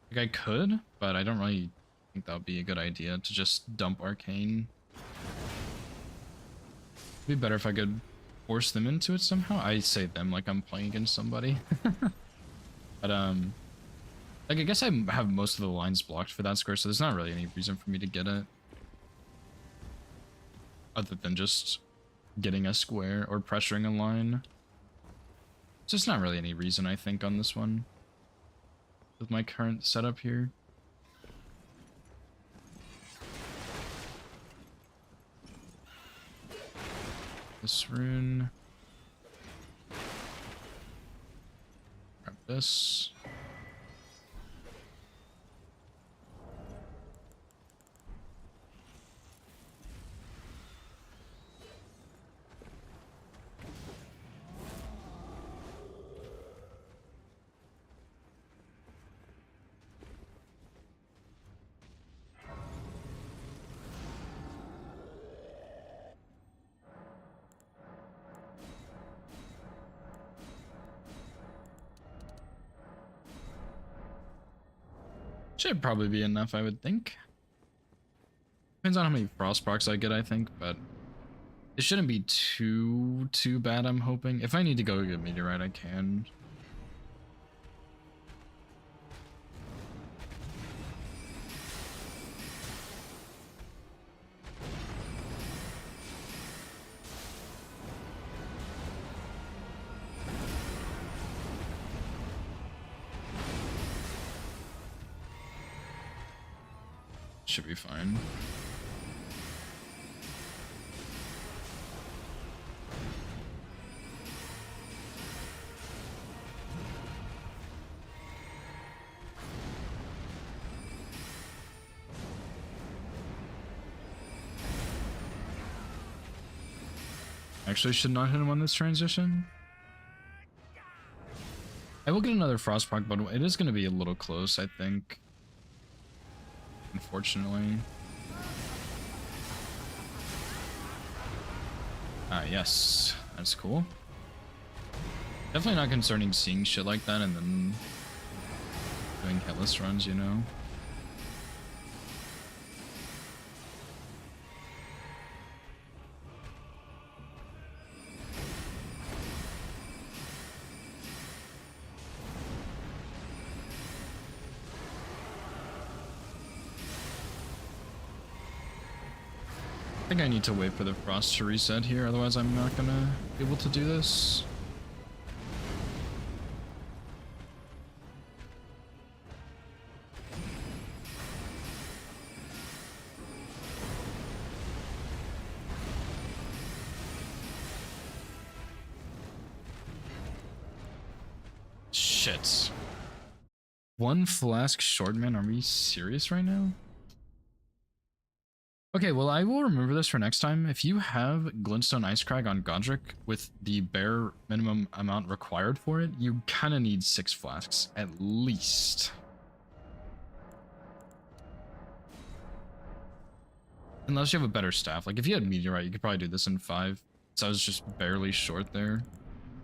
Like I could, but I don't really think that would be a good idea to just dump Arcane. It'd be better if I could force them into it somehow. I say them like I'm playing against somebody. But like I guess I have most of the lines blocked for that square, so there's not really any reason for me to get it. Other than just getting a square or pressuring a line. It's just not really any reason, I think, on this one. With my current setup here. This rune. Grab this. Should probably be enough, I would think. Depends on how many frost procs I get, I think, but it shouldn't be too bad, I'm hoping. If I need to go get meteorite, I can. Should be fine. Actually, should not hit him on this transition. I will get another Frostproc, but it is going to be a little close, I think. Unfortunately. Ah, yes. That's cool. Definitely not concerning seeing shit like that and then doing hitless runs, you know? I think I need to wait for the frost to reset here, otherwise I'm not gonna be able to do this. Shit. One flask short, man. Are we serious right now? Okay, well, I will remember this for next time. If you have Glintstone Icecrag on Godric with the bare minimum amount required for it, you kind of need 6 flasks, at least. Unless you have a better staff. Like, if you had Meteorite, you could probably do this in 5. So I was just barely short there.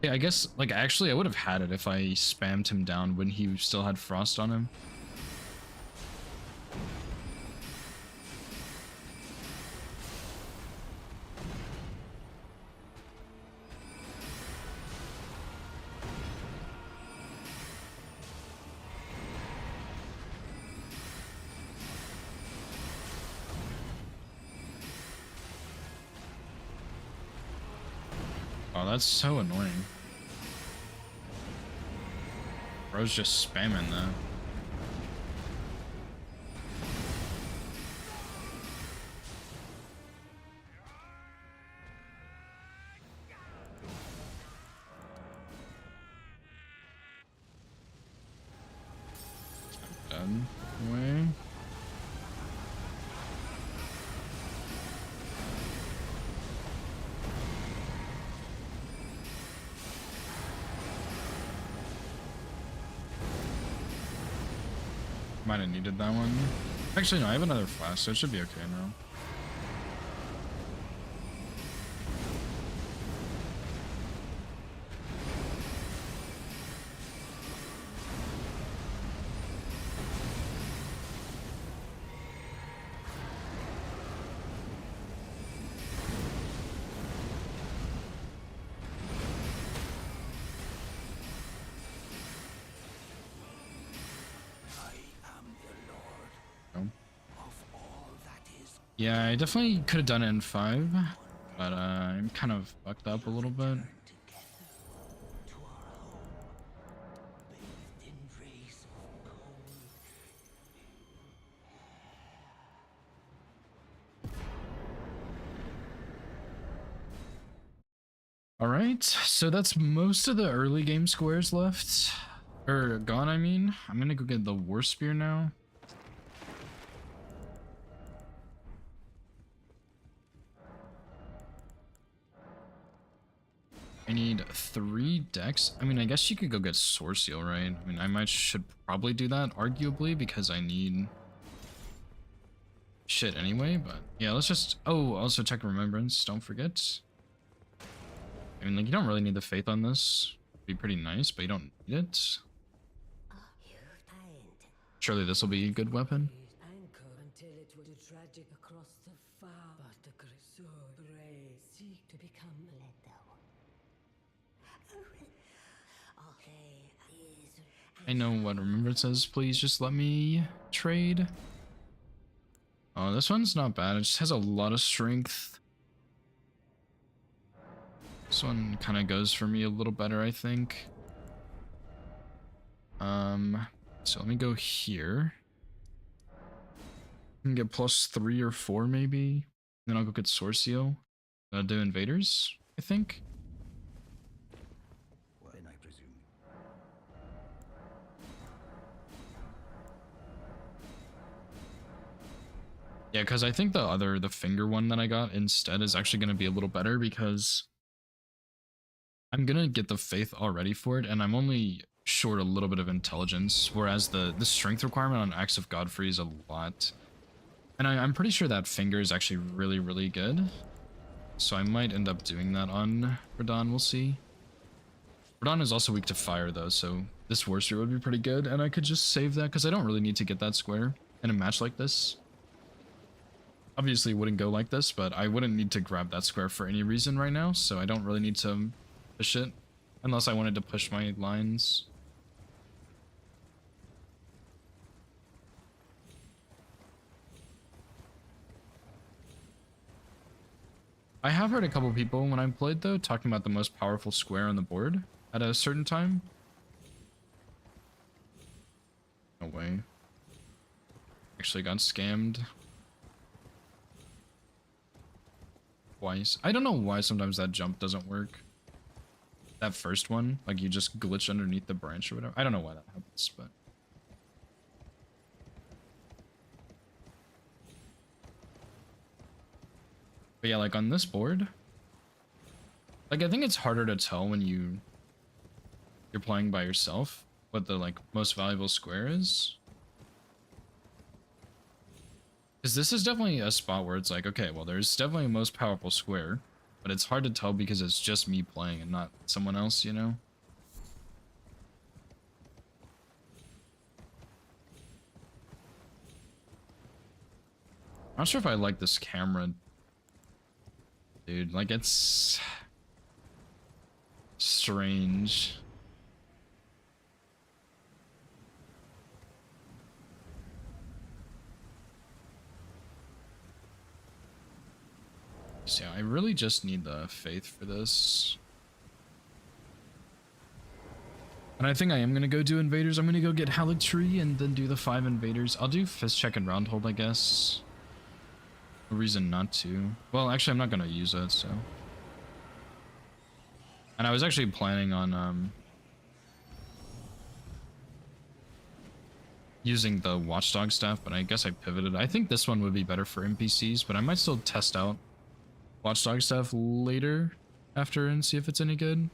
Yeah, I guess, like, actually, I would have had it if I spammed him down when he still had Frost on him. Oh, that's so annoying. Bro's just spamming that. Done. Away. Might have needed that one. Actually, no, I have another flash, so it should be okay now. Yeah, I definitely could have done it in 5, but I'm kind of fucked up a little bit. Alright, so that's most of the early game squares left. Or gone, I mean. I'm gonna go get the War Spear now. I need 3 decks. I mean, I guess you could go get Source Seal, right? I mean, should probably do that, arguably, because I need shit anyway, but yeah, let's just... Oh, also check Remembrance, don't forget. I mean, like, you don't really need the Faith on this. It'd be pretty nice, but you don't need it. Surely this will be a good weapon. Anchor until it was tragic across the far, but the Grisor Bray seek to become I know what Remembrance says. Please just let me trade. Oh, this one's not bad. It just has a lot of strength. This one kind of goes for me a little better, I think. So let me go here. I can get +3 or 4 maybe. Then I'll go get Sword Seal. Do Invaders, I think. When I presume. Yeah, because I think the finger one that I got instead is actually going to be a little better because I'm going to get the faith already for it, and I'm only short a little bit of intelligence, whereas the strength requirement on Axe of Godfrey is a lot. And I'm pretty sure that finger is actually really, really good. So I might end up doing that on Radon, we'll see. Radon is also weak to fire though, so this War Spirit would be pretty good, and I could just save that because I don't really need to get that square in a match like this. Obviously it wouldn't go like this, but I wouldn't need to grab that square for any reason right now, so I don't really need to push it, unless I wanted to push my lines. I have heard a couple people when I played though talking about the most powerful square on the board at a certain time. No way. Actually got scammed. Twice. I don't know why sometimes that jump doesn't work. That first one, like you just glitch underneath the branch or whatever. I don't know why that happens, but... But yeah, like on this board, like I think it's harder to tell when you're playing by yourself what the like most valuable square is. Because this is definitely a spot where it's like, okay, well there's definitely a most powerful square, but it's hard to tell because it's just me playing and not someone else, you know? I'm not sure if I like this camera. Dude, like it's strange. So yeah, I really just need the faith for this. And I think I am gonna go do invaders. I'm gonna go get Hallowed Tree and then do the 5 invaders. I'll do fist check and round hold, I guess. No reason not to. Well, actually, I'm not gonna use it, so. And I was actually planning on using the Watchdog staff, but I guess I pivoted. I think this one would be better for NPCs, but I might still test out Watchdog staff later after and see if it's any good.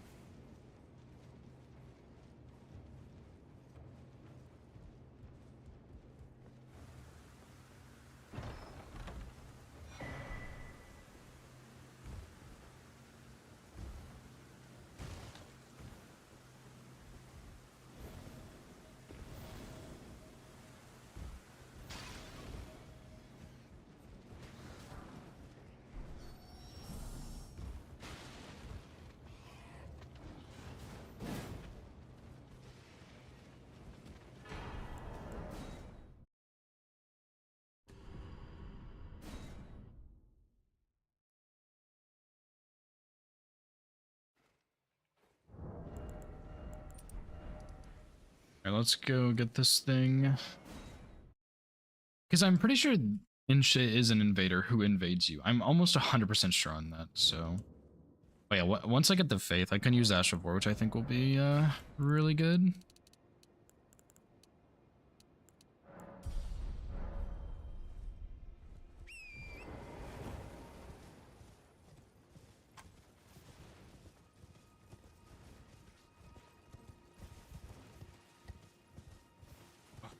Alright, let's go get this thing. Because I'm pretty sure Insha is an invader who invades you. I'm almost 100% sure on that, so... But yeah, once I get the faith, I can use Ash of War, which I think will be really good.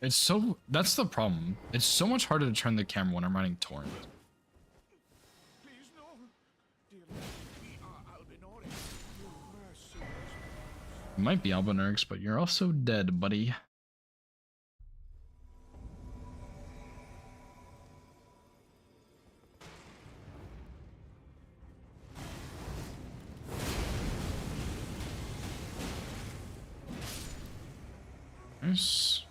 It's so... That's the problem. It's so much harder to turn the camera when I'm running Torrent. Please no. Dear Lord, we are Albinori. Your mercy. You might be Albinurix, but you're also dead, buddy. Nice.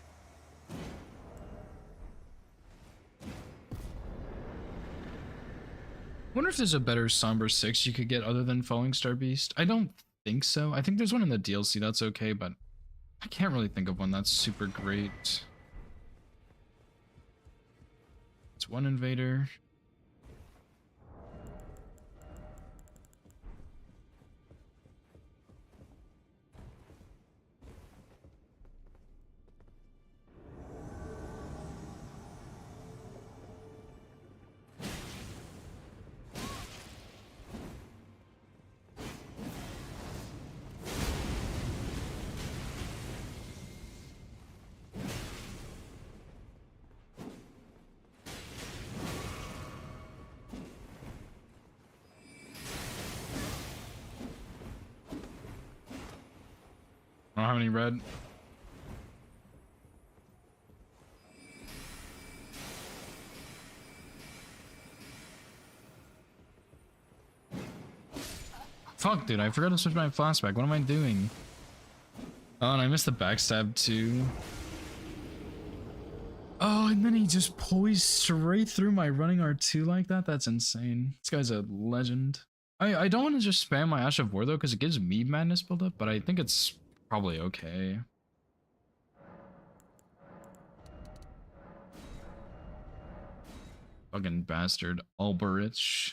Wonder if there's a better Somber 6 you could get other than Falling Star Beast. I don't think so. I think there's one in the DLC that's okay, but I can't really think of one that's super great. It's one invader. I don't have any red. Fuck, dude, I forgot to switch my flashback. What am I doing? Oh, and I missed the backstab too. Oh, and then he just poised straight through my running R2 like that? That's insane. This guy's a legend. I don't want to just spam my Ash of War though, because it gives me madness buildup, but I think it's probably okay. Fucking bastard. Alberich.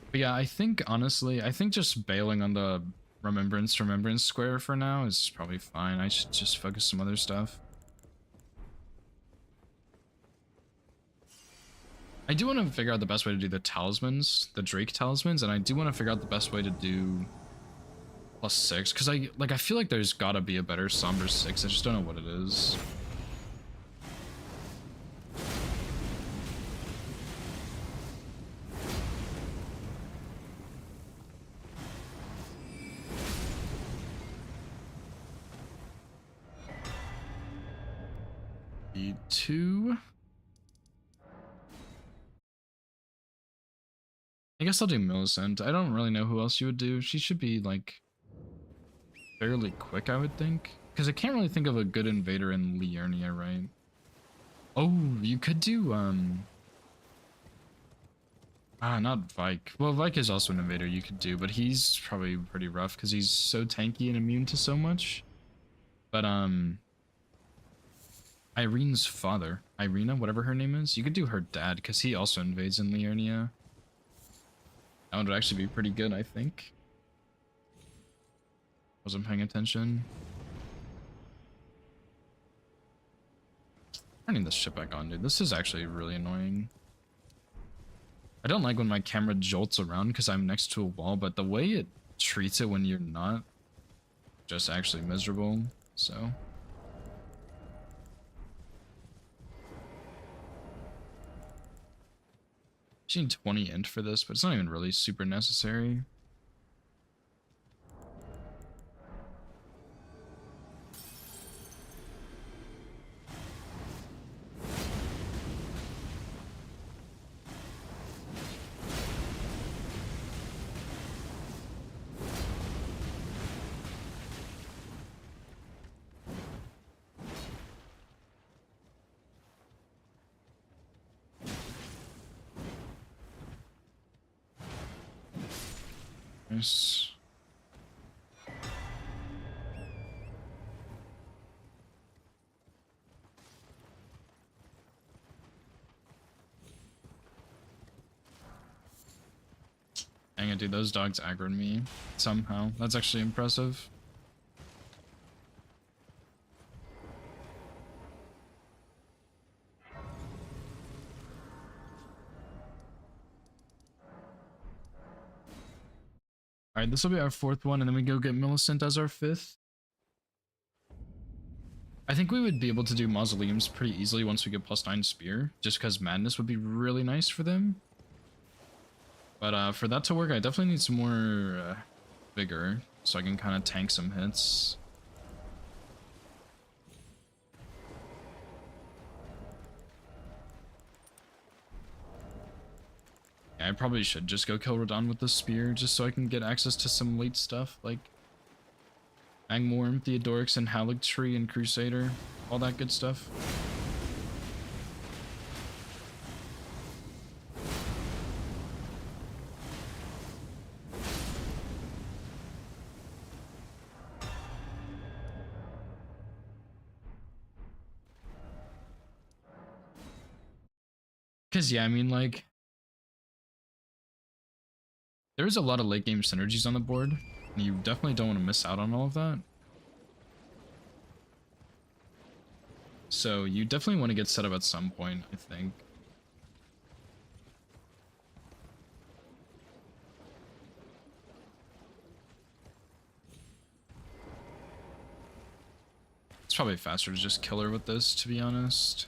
But yeah, I think, honestly, I think just bailing on the Remembrance square for now is probably fine. I should just focus some other stuff. I do want to figure out the best way to do the talismans, the Drake talismans, and I do want to figure out the best way to do +6, because I feel like there's gotta be a better Somber 6, I just don't know what it is. E2. I guess I'll do Millicent. I don't really know who else you would do. She should be like fairly quick, I would think, because I can't really think of a good invader in Liurnia, right? Oh, you could do not Vike. Well, Vike is also an invader you could do, but he's probably pretty rough because he's so tanky and immune to so much. But Irene's father, Irina, whatever her name is, you could do her dad because he also invades in Liurnia. That would actually be pretty good, I think. Wasn't paying attention. Turning this shit back on, dude. This is actually really annoying. I don't like when my camera jolts around because I'm next to a wall, but the way it treats it when you're not, just actually miserable, so. I need 20 int for this, but it's not even really super necessary. Nice. Dang it, dude, those dogs aggroed me somehow. That's actually impressive. Alright, this will be our 4th one, and then we go get Millicent as our 5th. I think we would be able to do Mausoleums pretty easily once we get +9 Spear, just because Madness would be really nice for them. But for that to work, I definitely need some more Vigor, so I can kind of tank some hits. Yeah, I probably should just go kill Radahn with the spear, just so I can get access to some late stuff. Like, Magmorm, Theodorix, and Haligtree, and Crusader. All that good stuff. Because, yeah, I mean, like, there's a lot of late game synergies on the board, and you definitely don't want to miss out on all of that. So you definitely want to get set up at some point, I think. It's probably faster to just kill her with this, to be honest.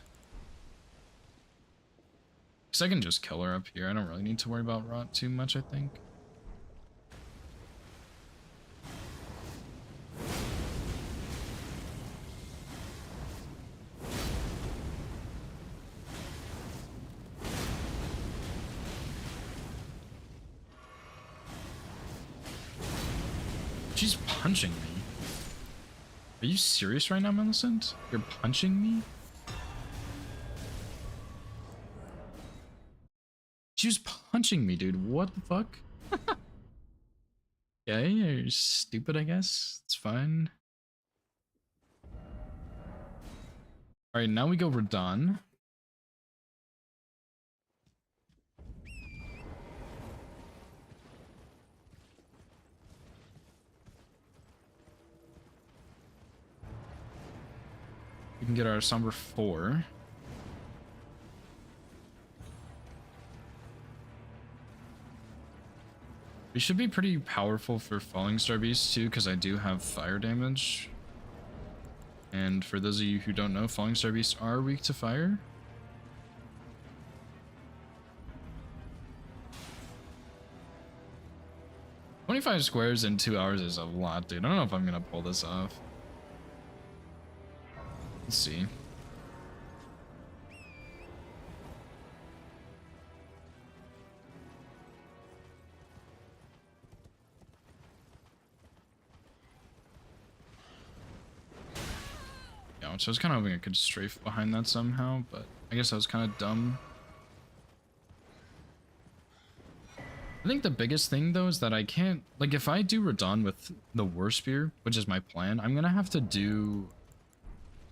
Because I can just kill her up here. I don't really need to worry about rot too much, I think. She's punching me. Are you serious right now, Millicent? You're punching me? She was punching me, dude. What the fuck? Yeah, you're stupid, I guess. It's fine. Alright, now we go Radon. We can get our Somber 4. We should be pretty powerful for Falling Star Beast too, because I do have fire damage. And for those of you who don't know, Falling Star Beasts are weak to fire. $25 squares in 2 hours is a lot, dude. I don't know if I'm gonna pull this off. Let's see. Yeah, so I was kind of hoping I could strafe behind that somehow, but I guess I was kind of dumb. I think the biggest thing though is that I can't, like, if I do Radon with the War Spear, which is my plan, I'm gonna have to do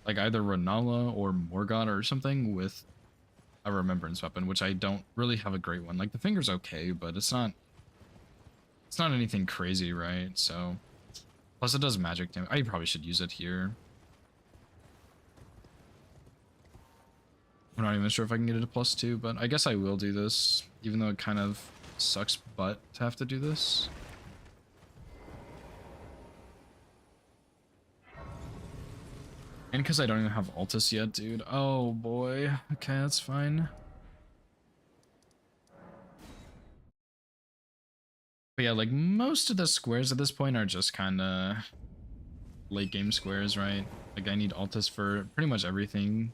like either Renala or Morgott or something with a Remembrance weapon, which I don't really have a great one. Like, the finger's okay, but it's not anything crazy, right? So, plus it does magic damage. I probably should use it here. I'm not even sure if I can get it to +2, but I guess I will do this, even though it kind of sucks butt to have to do this. And because I don't even have Altus yet, dude. Oh boy. Okay, that's fine. But yeah, like, most of the squares at this point are just kind of late game squares, right? Like, I need Altus for pretty much everything.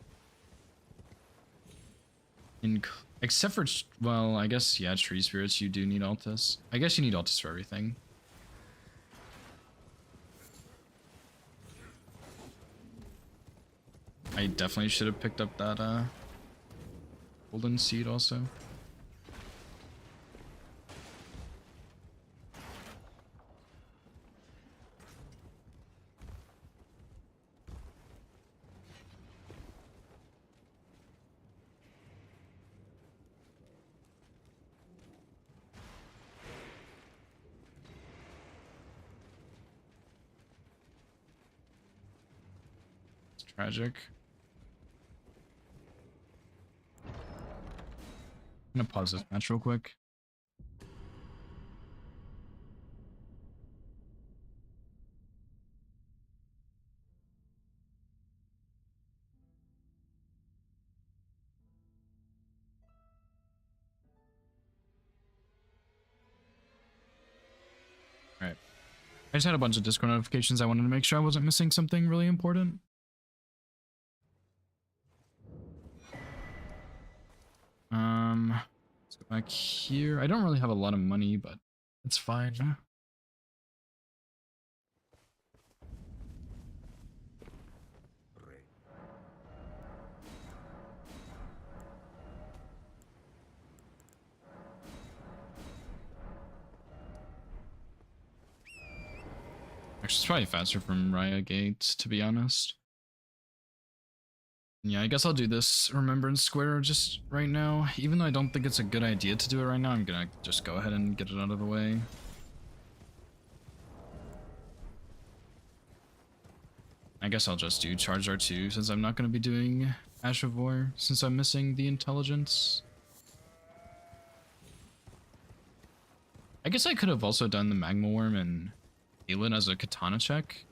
Except for, well, I guess, yeah, Tree Spirits, you do need Altus. I guess you need Altus for everything. I definitely should have picked up that golden seed also. It's tragic. I'm gonna pause this match real quick. Alright. I just had a bunch of Discord notifications. I wanted to make sure I wasn't missing something really important. Let's go back here. I don't really have a lot of money, but it's fine. Actually, it's probably faster from Raya Gate, to be honest. Yeah, I guess I'll do this Remembrance Square just right now. Even though I don't think it's a good idea to do it right now, I'm gonna just go ahead and get it out of the way. I guess I'll just do Charge R2 since I'm not gonna be doing Ash of War, since I'm missing the intelligence. I guess I could have also done the Magma Worm and Heal It as a katana check.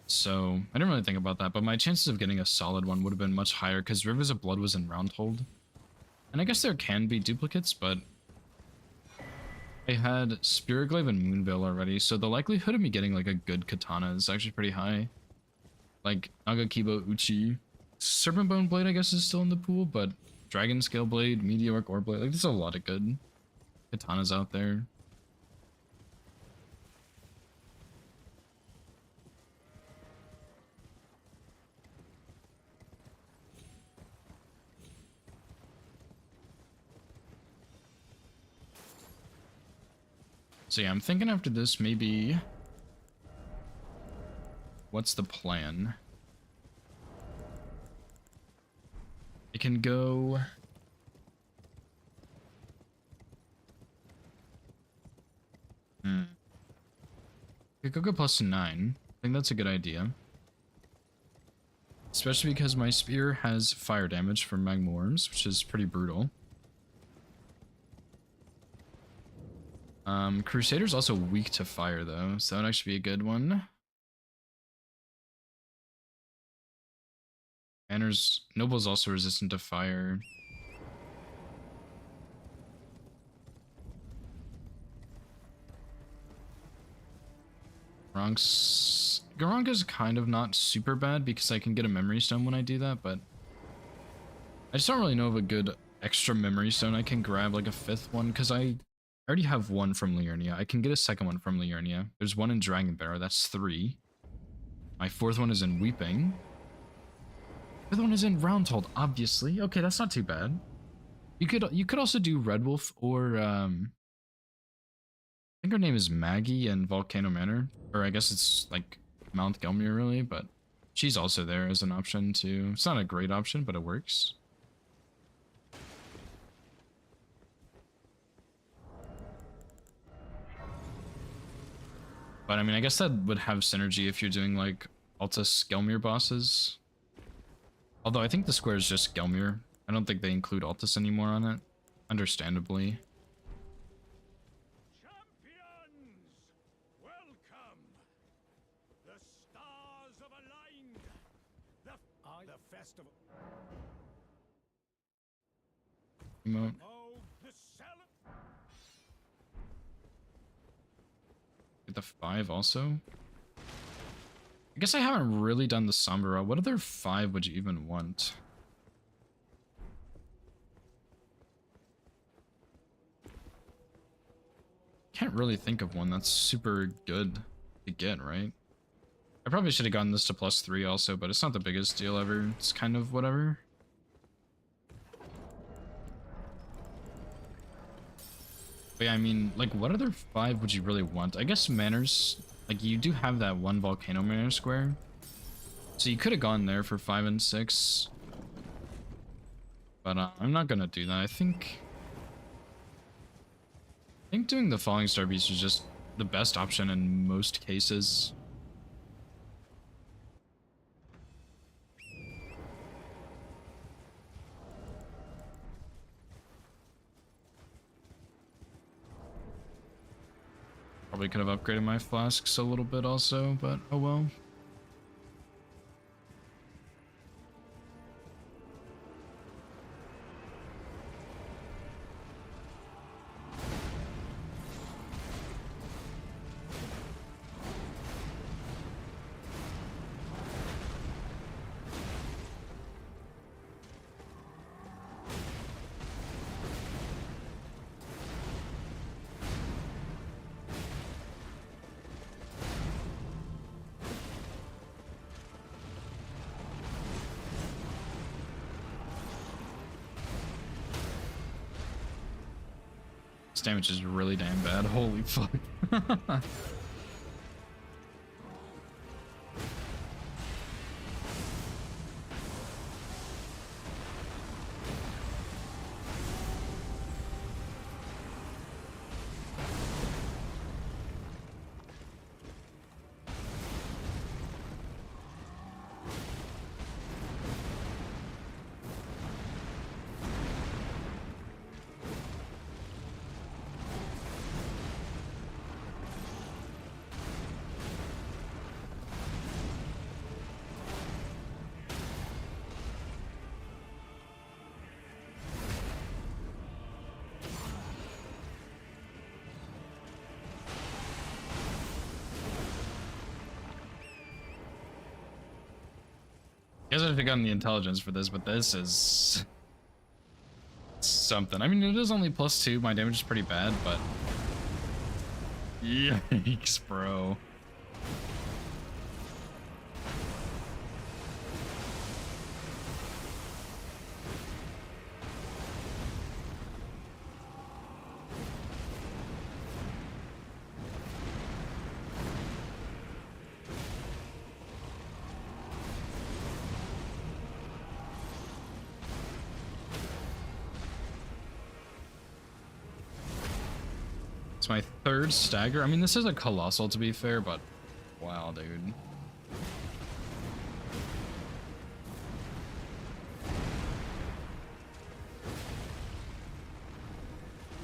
So, I didn't really think about that, but my chances of getting a solid one would have been much higher because Rivers of Blood was in Roundhold. And I guess there can be duplicates, but I had Spirit Glaive and Moonveil already, so the likelihood of me getting like a good katana is actually pretty high. Like Nagakiba Uchi. Serpent Bone Blade I guess is still in the pool, but Dragon Scale Blade, Meteoric Ore Blade, like there's a lot of good katanas out there. So yeah, I'm thinking after this, maybe... What's the plan? I can go... I could go +9. I think that's a good idea. Especially because my spear has fire damage from Magma Worms, which is pretty brutal. Crusader's also weak to fire though, so that would actually be a good one. Noble's also resistant to fire. Garanga's kind of not super bad because I can get a memory stone when I do that, but I just don't really know of a good extra memory stone I can grab, like a 5th one, because I already have one from Liurnia. I can get a 2nd one from Liurnia. There's one in Dragon Barrow, that's 3. My 4th one is in Weeping. The 5th one is in Roundhold, obviously. Okay, that's not too bad. You could also do Red Wolf or I think her name is Maggie in Volcano Manor, or I guess it's like Mount Gelmir really, but she's also there as an option too. It's not a great option, but it works. But I mean, I guess that would have synergy if you're doing like Altus Gelmir bosses. Although I think the square is just Gelmir. I don't think they include Altus anymore on it, understandably. Festival. Emote. Get the 5 also. I guess I haven't really done the Sombra. What other 5 would you even want? Can't really think of one that's super good to get, right? I probably should have gotten this to +3 also, but it's not the biggest deal ever. It's kind of whatever. But yeah, I mean, like, what other 5 would you really want? I guess Manors, like, you do have that one Volcano Manor square. So you could have gone there for 5 and 6. But I'm not gonna do that. I think doing the Falling Star Beast is just the best option in most cases. Probably could have upgraded my flasks a little bit also, but oh well. This damage is really damn bad. Holy fuck. guess I should have gotten the intelligence for this, but this is something. I mean, it is only +2. My damage is pretty bad, but yikes, bro. It's my 3rd stagger. I mean, this is a colossal to be fair, but wow, dude.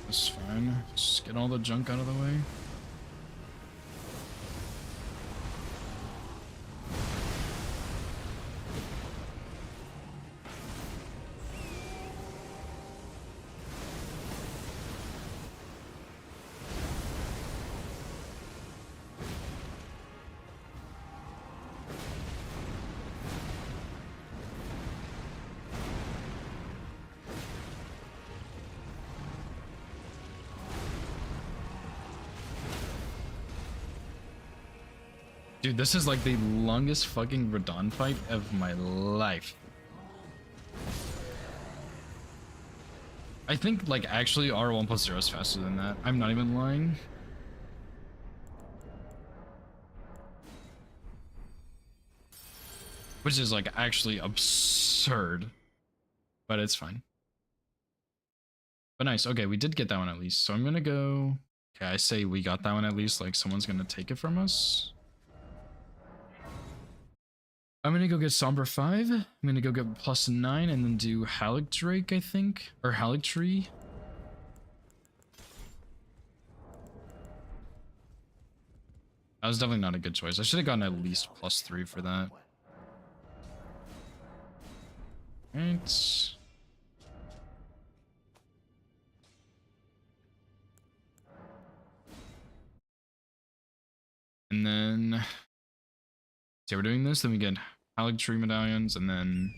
That's fine. Just get all the junk out of the way. Dude, this is like the longest fucking Radon fight of my life. I think like actually R1+0 is faster than that. I'm not even lying. Which is like actually absurd. But it's fine. But nice. Okay, we did get that one at least. So I'm gonna go... Okay, I say we got that one at least. Like someone's gonna take it from us. I'm gonna go get Somber 5. I'm gonna go get +9 and then do Halleck Drake, I think. Or Halleck Tree. That was definitely not a good choice. I should have gotten at least +3 for that. Right. And then... So we're doing this, then we get Halleck Tree medallions, and then...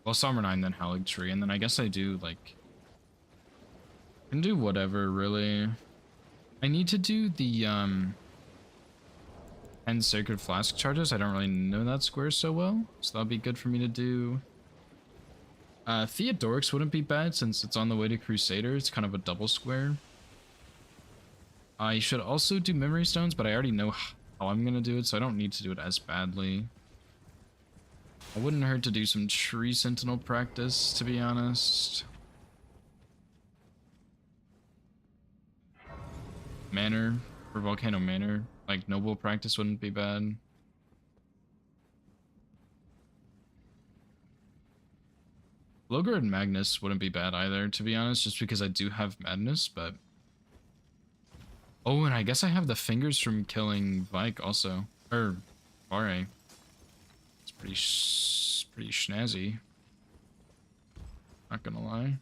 Well, Summer 9, then Halleck Tree, and then I guess I do, like... I can do whatever, really. I need to do the, 10 Sacred Flask charges. I don't really know that square so well, so that'll be good for me to do. Theodorix wouldn't be bad, since it's on the way to Crusader. It's kind of a double square. I should also do Memory Stones, but I already know how I'm going to do it, so I don't need to do it as badly. I wouldn't hurt to do some Tree Sentinel practice, to be honest. Manor, for Volcano Manor, like Noble practice wouldn't be bad. Logor and Magnus wouldn't be bad either, to be honest, just because I do have Madness, but... Oh, and I guess I have the fingers from killing Vike also. Or, Vare. It's pretty snazzy. Not gonna lie.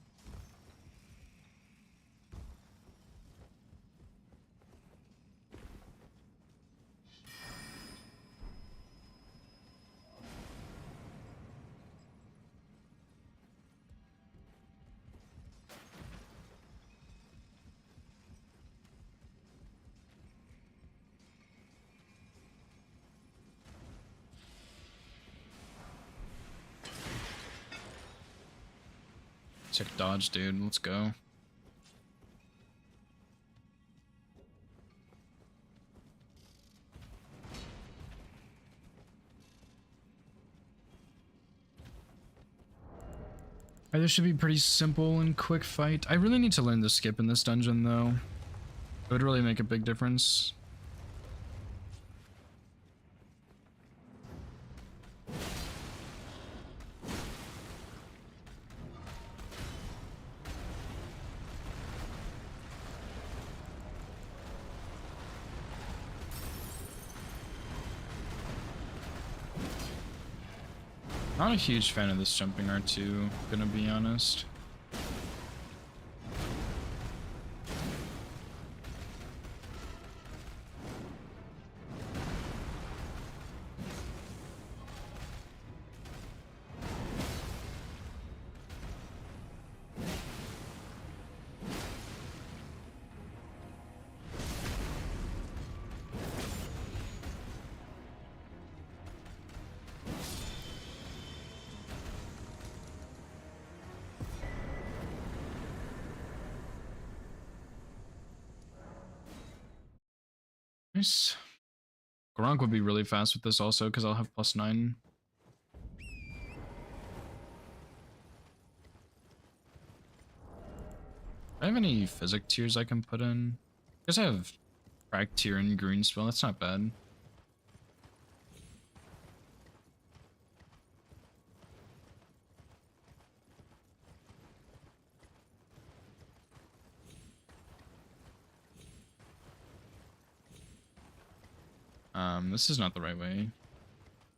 Sick dodge, dude. Let's go. Alright, this should be pretty simple and quick fight. I really need to learn the skip in this dungeon, though. It would really make a big difference. Not a huge fan of this jumping R2, gonna be honest. Nice. Gronk would be really fast with this also because I'll have +9. Do I have any physic tiers I can put in? I guess I have crack tier and green spell. That's not bad. This is not the right way.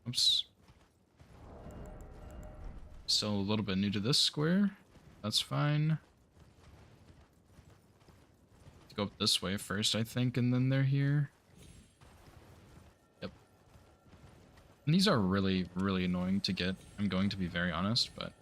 Oops. Still a little bit new to this square. That's fine. Go up this way first, I think, and then they're here. Yep. And these are really, really annoying to get. I'm going to be very honest, but...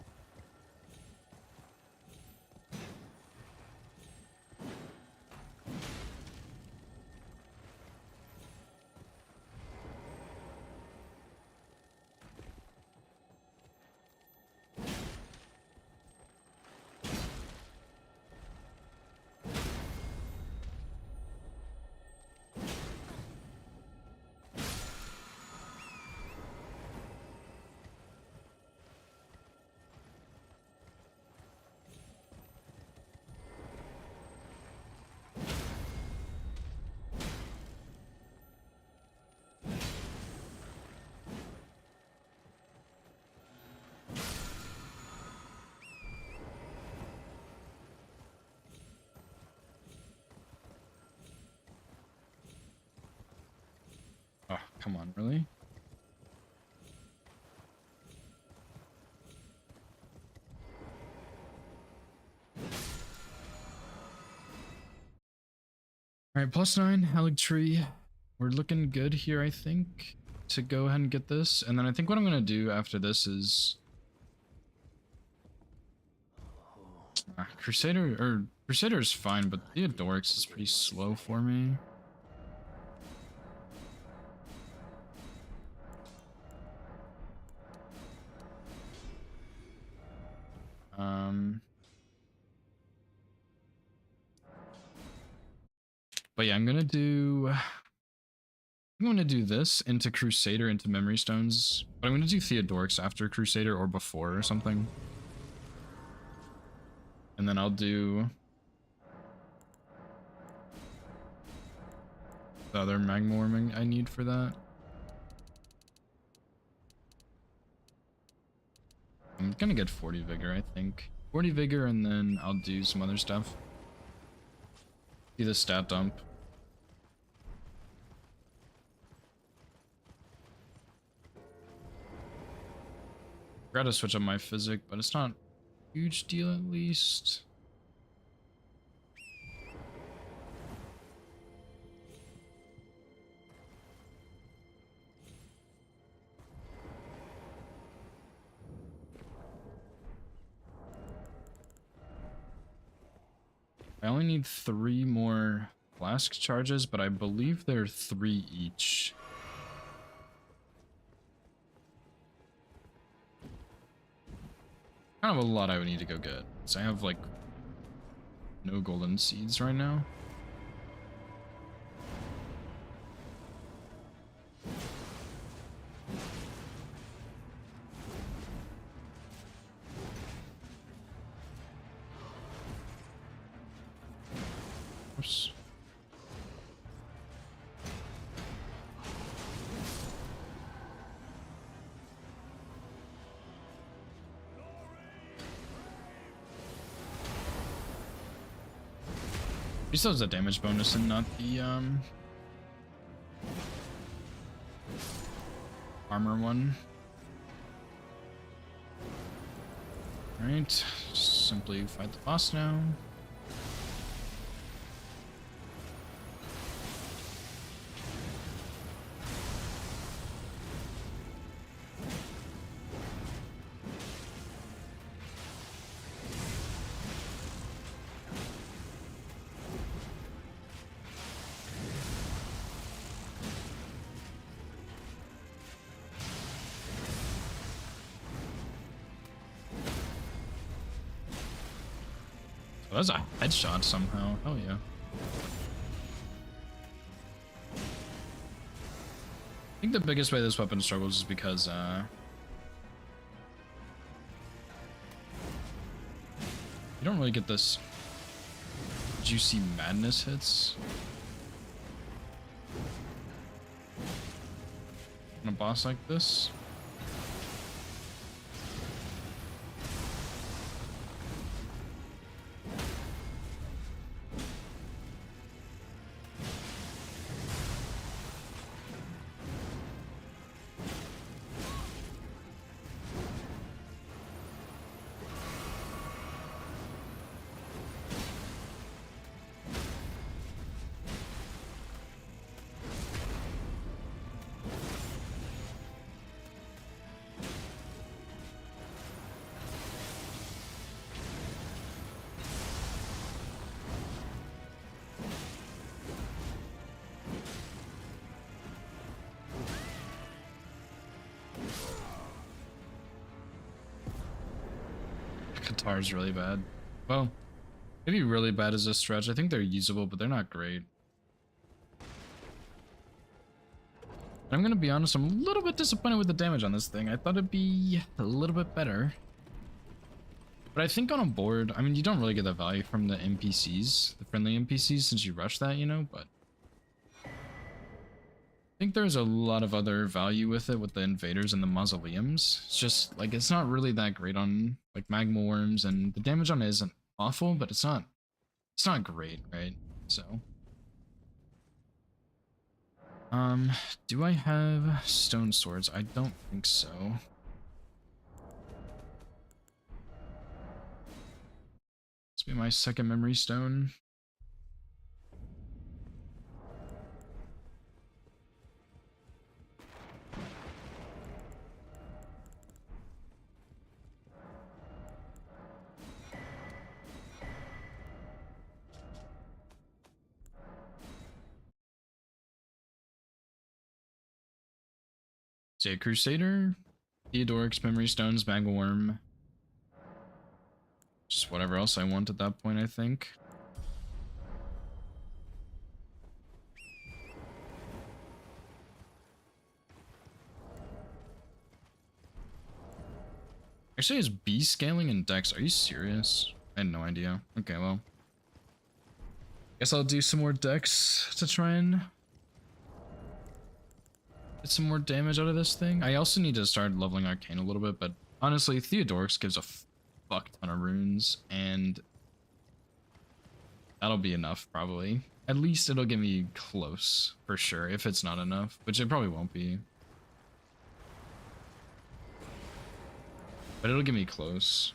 Oh, come on, really? Alright, +9, Halig Tree. We're looking good here, I think, to go ahead and get this. And then I think what I'm going to do after this is... Crusader is fine, but Theodorix is pretty slow for me. But yeah, I'm gonna do this into Crusader into Memory Stones, but I'm gonna do Theodorix after Crusader or before or something. And then I'll do the other magma warming I need for that. I'm gonna get 40 vigor, I think. 40 vigor, and then I'll do some other stuff. Do the stat dump. Forgot to switch up my physic, but it's not a huge deal at least. I only need 3 more flask charges, but I believe they're 3 each. Kind of a lot I would need to go get. So I have like no golden seeds right now. Oops. He still has a damage bonus and not the armor one. Alright, just simply fight the boss now. Oh, that's a headshot somehow. Oh yeah. think the biggest way this weapon struggles is because you don't really get this juicy madness hits on a boss like this. Qatar's really bad. Well, maybe really bad is a stretch. I think they're usable, but they're not great. And I'm gonna be honest, I'm a little bit disappointed with the damage on this thing. I thought it'd be a little bit better. But I think on a board, I mean, you don't really get the value from the NPCs, the friendly NPCs, since you rush that, you know, but I think there's a lot of other value with it with the invaders and the mausoleums. It's just like it's not really that great on like magma worms, and the damage on it isn't awful, but it's not great, right? So do I have stone swords? I don't think so. This will be my second memory stone. Say a Crusader, Theodoric's Memory Stones, Magma Worm. Just whatever else I want at that point, I think. Actually, is B scaling in Dex? Are you serious? I had no idea. Okay, well. Guess I'll do some more Dex to try and get some more damage out of this thing. I also need to start leveling Arcane a little bit, but honestly, Theodoric's gives a fuck ton of runes, and that'll be enough, probably. At least it'll get me close, for sure, if it's not enough, which it probably won't be. But it'll get me close.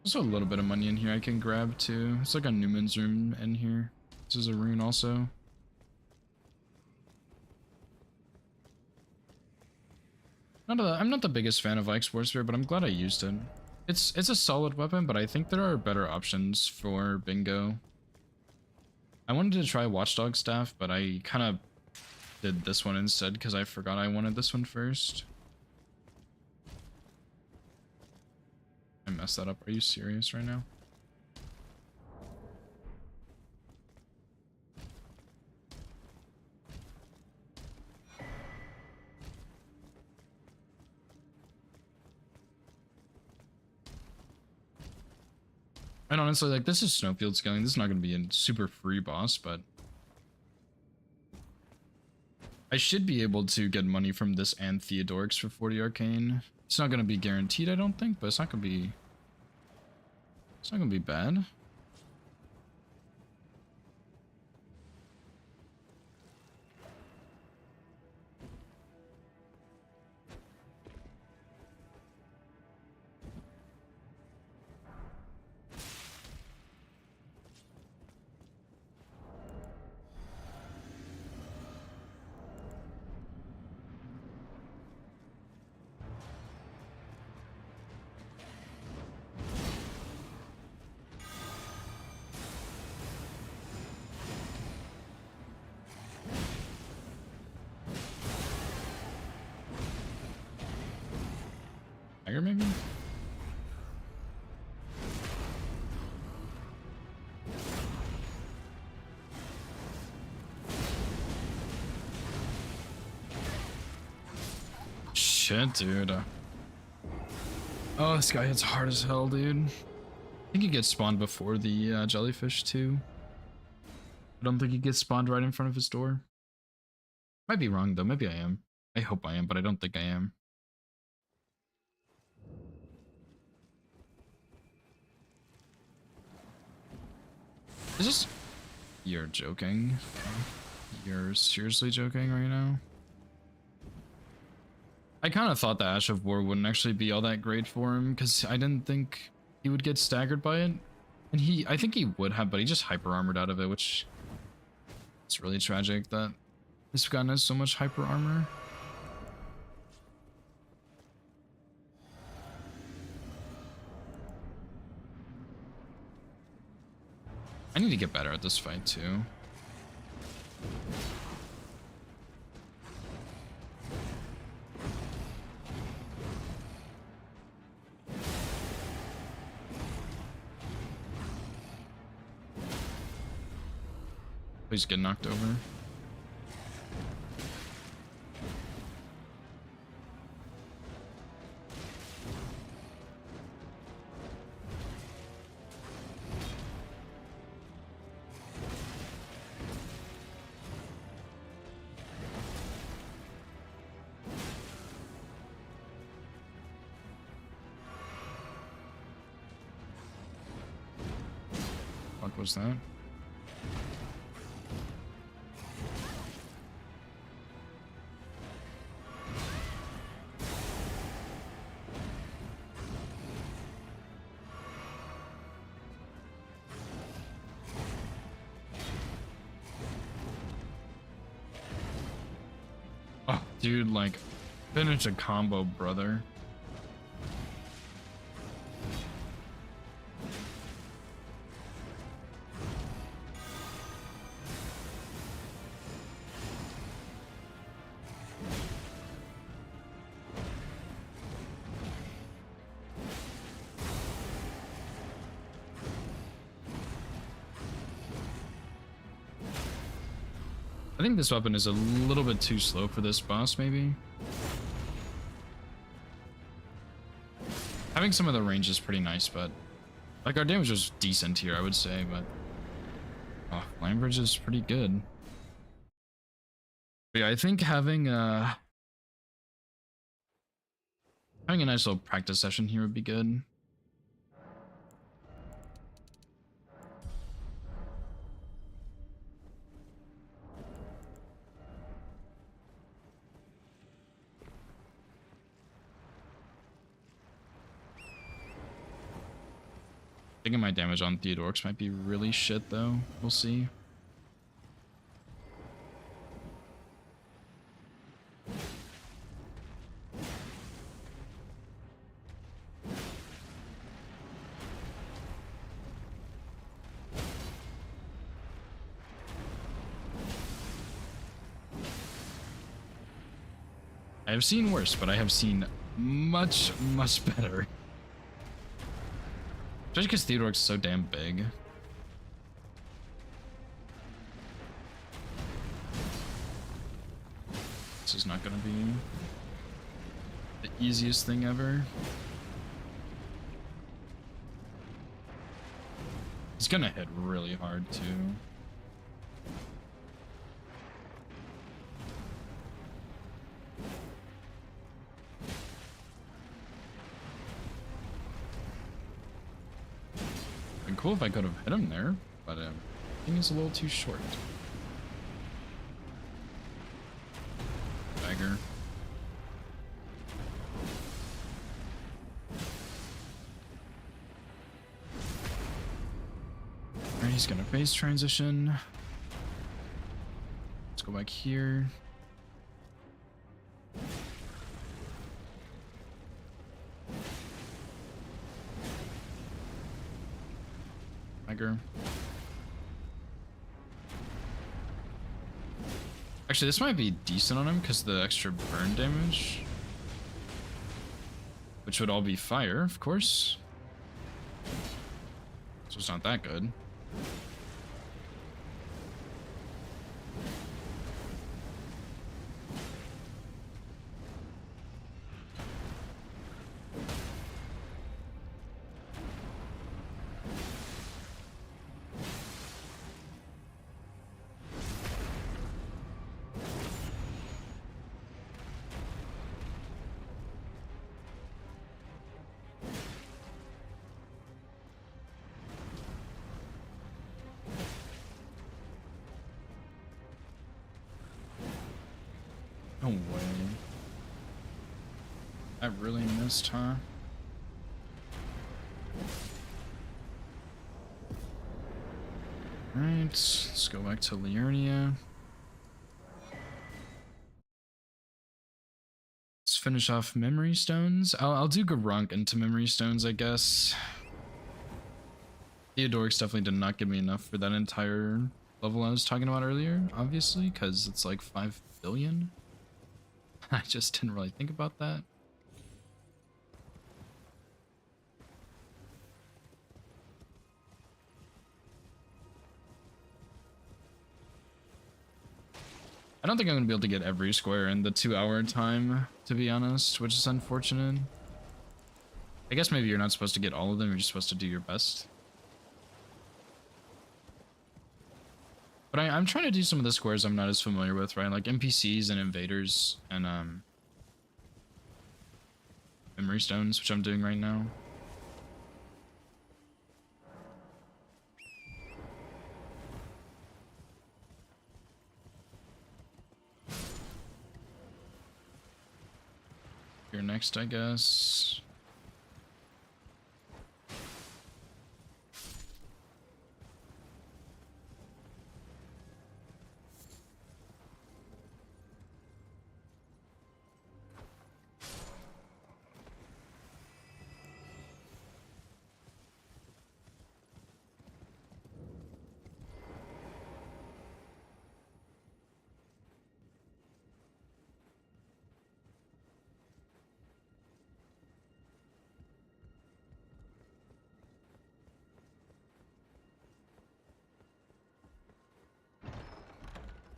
There's a little bit of money in here I can grab too. It's like a Newman's room in here. This is a rune also. I'm not the biggest fan of Ike's War Spear, but I'm glad I used it. It's a solid weapon, but I think there are better options for Bingo. I wanted to try Watchdog Staff, but I kind of did this one instead because I forgot I wanted this one first. I messed that up. Are you serious right now? And honestly, like, this is Snowfield scaling. This is not going to be a super free boss, but I should be able to get money from this and Theodoric's for 40 Arcane. It's not going to be guaranteed, I don't think, but it's not going to be... It's not going to be bad. stagger maybe? Shit, dude. Oh, this guy hits hard as hell, dude. I think he gets spawned before the jellyfish too. I don't think he gets spawned right in front of his door. Might be wrong though, maybe I am. I hope I am, but I don't think I am. Is this... You're joking? You're seriously joking right now? I kind of thought the Ash of War wouldn't actually be all that great for him, because I didn't think he would get staggered by it. And I think he would have, but he just hyper armored out of it, which... It's really tragic that this gun has so much hyper armor. I need to get better at this fight too. Please get knocked over. What was that? Oh, dude, like, finish a combo, brother. I think this weapon is a little bit too slow for this boss, maybe. Having some of the range is pretty nice, but like our damage was decent here, I would say, but oh, Flame Bridge is pretty good. But yeah, I think having a nice little practice session here would be good. Thinking my damage on Theodorix might be really shit though. We'll see. I have seen worse, but I have seen much, much better. Especially because Theodorix is so damn big. This is not gonna be the easiest thing ever. He's gonna hit really hard too. Been cool if I could have hit him there, but I think he's a little too short. Dagger. Alright, he's gonna phase transition. Let's go back here. Dagger. Actually, this might be decent on him because the extra burn damage. which would all be fire, of course. So it's not that good. No way. I really missed, huh? Alright, let's go back to Liurnia. Let's finish off Memory Stones. I'll do Garunk into Memory Stones, I guess. Theodoric's definitely did not give me enough for that entire level I was talking about earlier, obviously, because it's like 5 billion. I just didn't really think about that. I don't think I'm going to be able to get every square in the 2-hour time, to be honest, which is unfortunate. I guess maybe you're not supposed to get all of them, you're just supposed to do your best. But I'm trying to do some of the squares I'm not as familiar with, right? Like NPCs and invaders and memory stones, which I'm doing right now. You're next, I guess.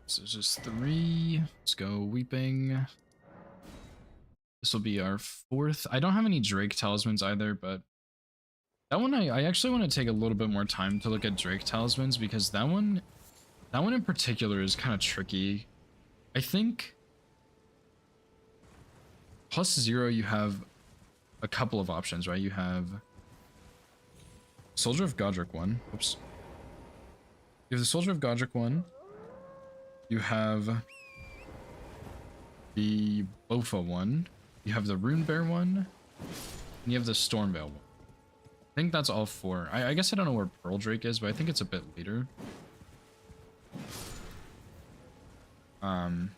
So it's just 3. Let's go Weeping. This will be our 4th. I don't have any Drake talismans either, but that one I actually want to take a little bit more time to look at Drake talismans because that one in particular is kind of tricky. I think +0 you have a couple of options, right? You have Soldier of Godric one. Oops. You have the Soldier of Godric one. You have the Bofa one. You have the Rune Bear one. And you have the Stormveil one. I think that's all 4. I guess I don't know where Pearl Drake is, but I think it's a bit later. The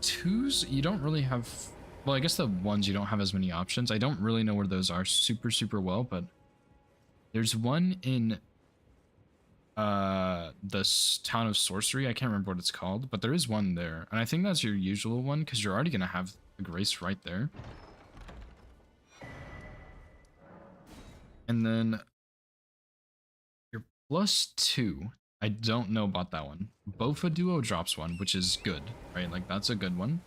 2s, you don't really have... Well, I guess the 1s you don't have as many options. I don't really know where those are super well, but there's one in the Town of Sorcery. I can't remember what it's called, but there is one there, and I think that's your usual one because you're already gonna have the Grace right there. And then your +2, I don't know about that one. Bofa Duo drops one, which is good, right? Like that's a good one.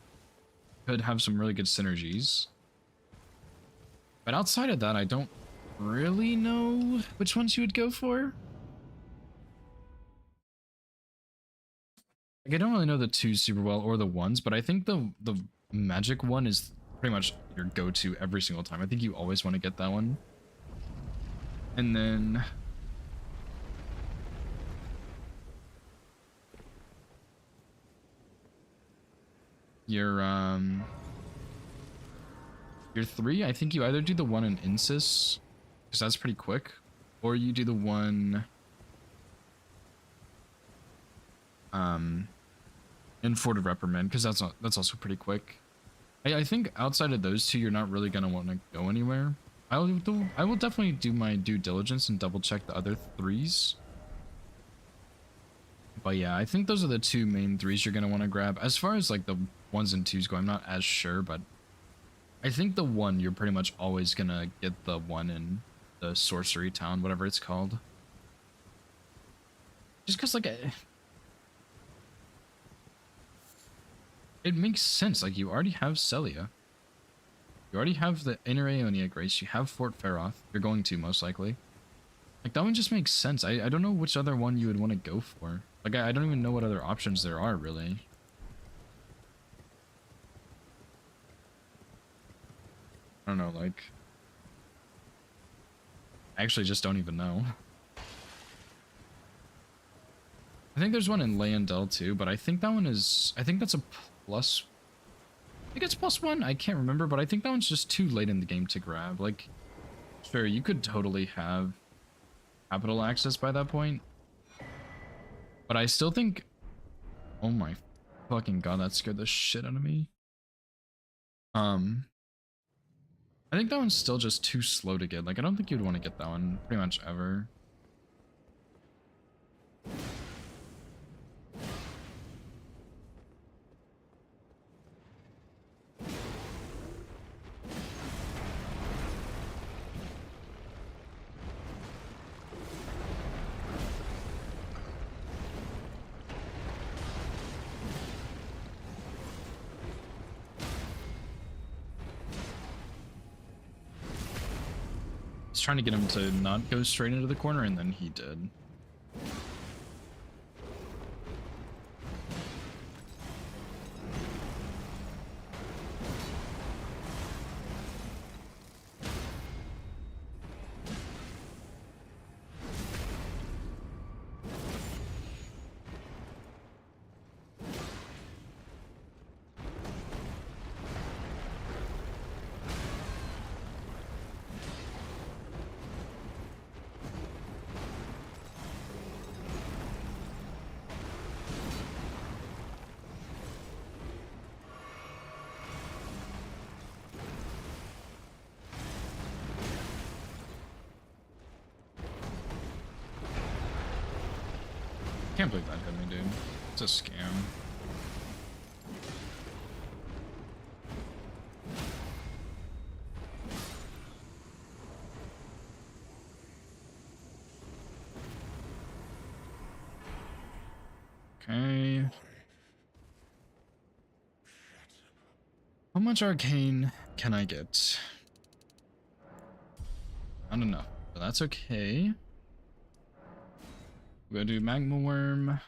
Could have some really good synergies. But outside of that, I don't really know which ones you would go for. Like, I don't really know the 2s super well or the 1s, but I think the magic one is pretty much your go-to every single time. I think you always want to get that one. And then your 3, I think you either do the one in Insis, because that's pretty quick, or you do the one in Fort of Reprimand, because that's also pretty quick. I think outside of those 2, you're not really gonna want to go anywhere. I will definitely do my due diligence and double check the other 3s. But yeah, I think those are the 2 main 3s you're gonna want to grab. As far as like the 1s and 2s go, I'm not as sure, but I think the one, you're pretty much always gonna get the one in the sorcery town, whatever it's called. Just because, like, it makes sense. Like, you already have Celia. You already have the Inner Aeonia Grace. You have Fort Feroth. You're going to, most likely. Like, that one just makes sense. I don't know which other one you would want to go for. Like, I don't even know what other options there are, really. I don't know, like... I actually just don't even know. I think there's one in Leyendell too, but I think that one is... I think that's a plus... I think it's +1? I can't remember, but I think that one's just too late in the game to grab. Like, sure, you could totally have capital access by that point. But I still think... Oh my fucking god, that scared the shit out of me. I think that one's still just too slow to get. Like, I don't think you'd want to get that one pretty much ever. Trying to get him to not go straight into the corner, and then he did. Can't believe that hit me, dude. It's a scam. Okay. How much arcane can I get? I don't know, but that's okay. We're gonna do Magma Worm. I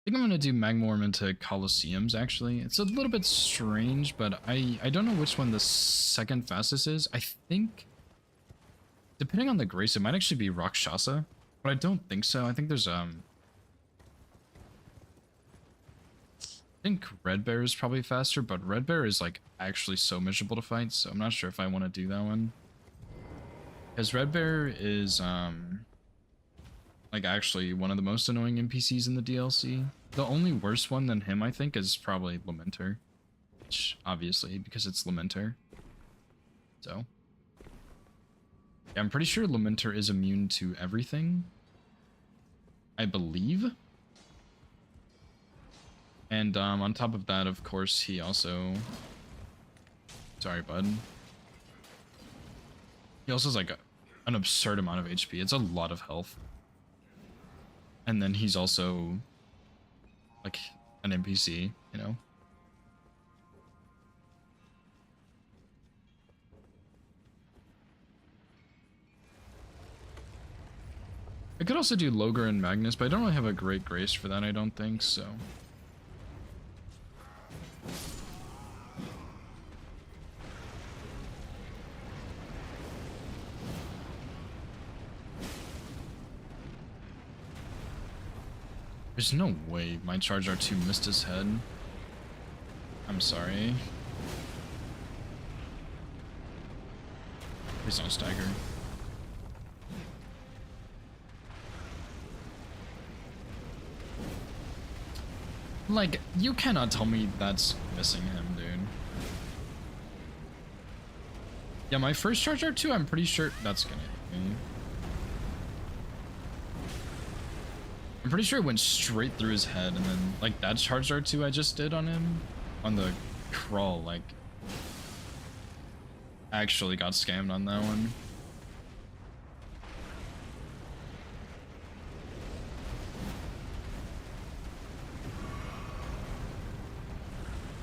think I'm gonna do Magma Worm into Colosseums, actually. It's a little bit strange, but I don't know which one the second fastest is. I think, depending on the grace, it might actually be Rakshasa, but I don't think so. I think there's, I think Red Bear is probably faster, but Red Bear is, like, actually so miserable to fight, so I'm not sure if I want to do that one. Because Red Bear is, like, actually one of the most annoying NPCs in the DLC. The only worse one than him, I think, is probably Lamenter. Which, obviously, because it's Lamenter. So. Yeah, I'm pretty sure Lamenter is immune to everything. I believe. And, on top of that, of course, he also... Sorry, bud. He also has, like, an absurd amount of HP. It's a lot of health. And then he's also, like, an NPC, you know? I could also do Logar and Magnus, but I don't really have a great grace for that, I don't think, so... There's no way my charge R2 missed his head. I'm sorry. Please don't stagger. Like, you cannot tell me that's missing him, dude. Yeah, my first charge R2, I'm pretty sure that's gonna hit me. I'm pretty sure it went straight through his head, and then, like, that charge R2 I just did on him, on the crawl, like, actually got scammed on that one.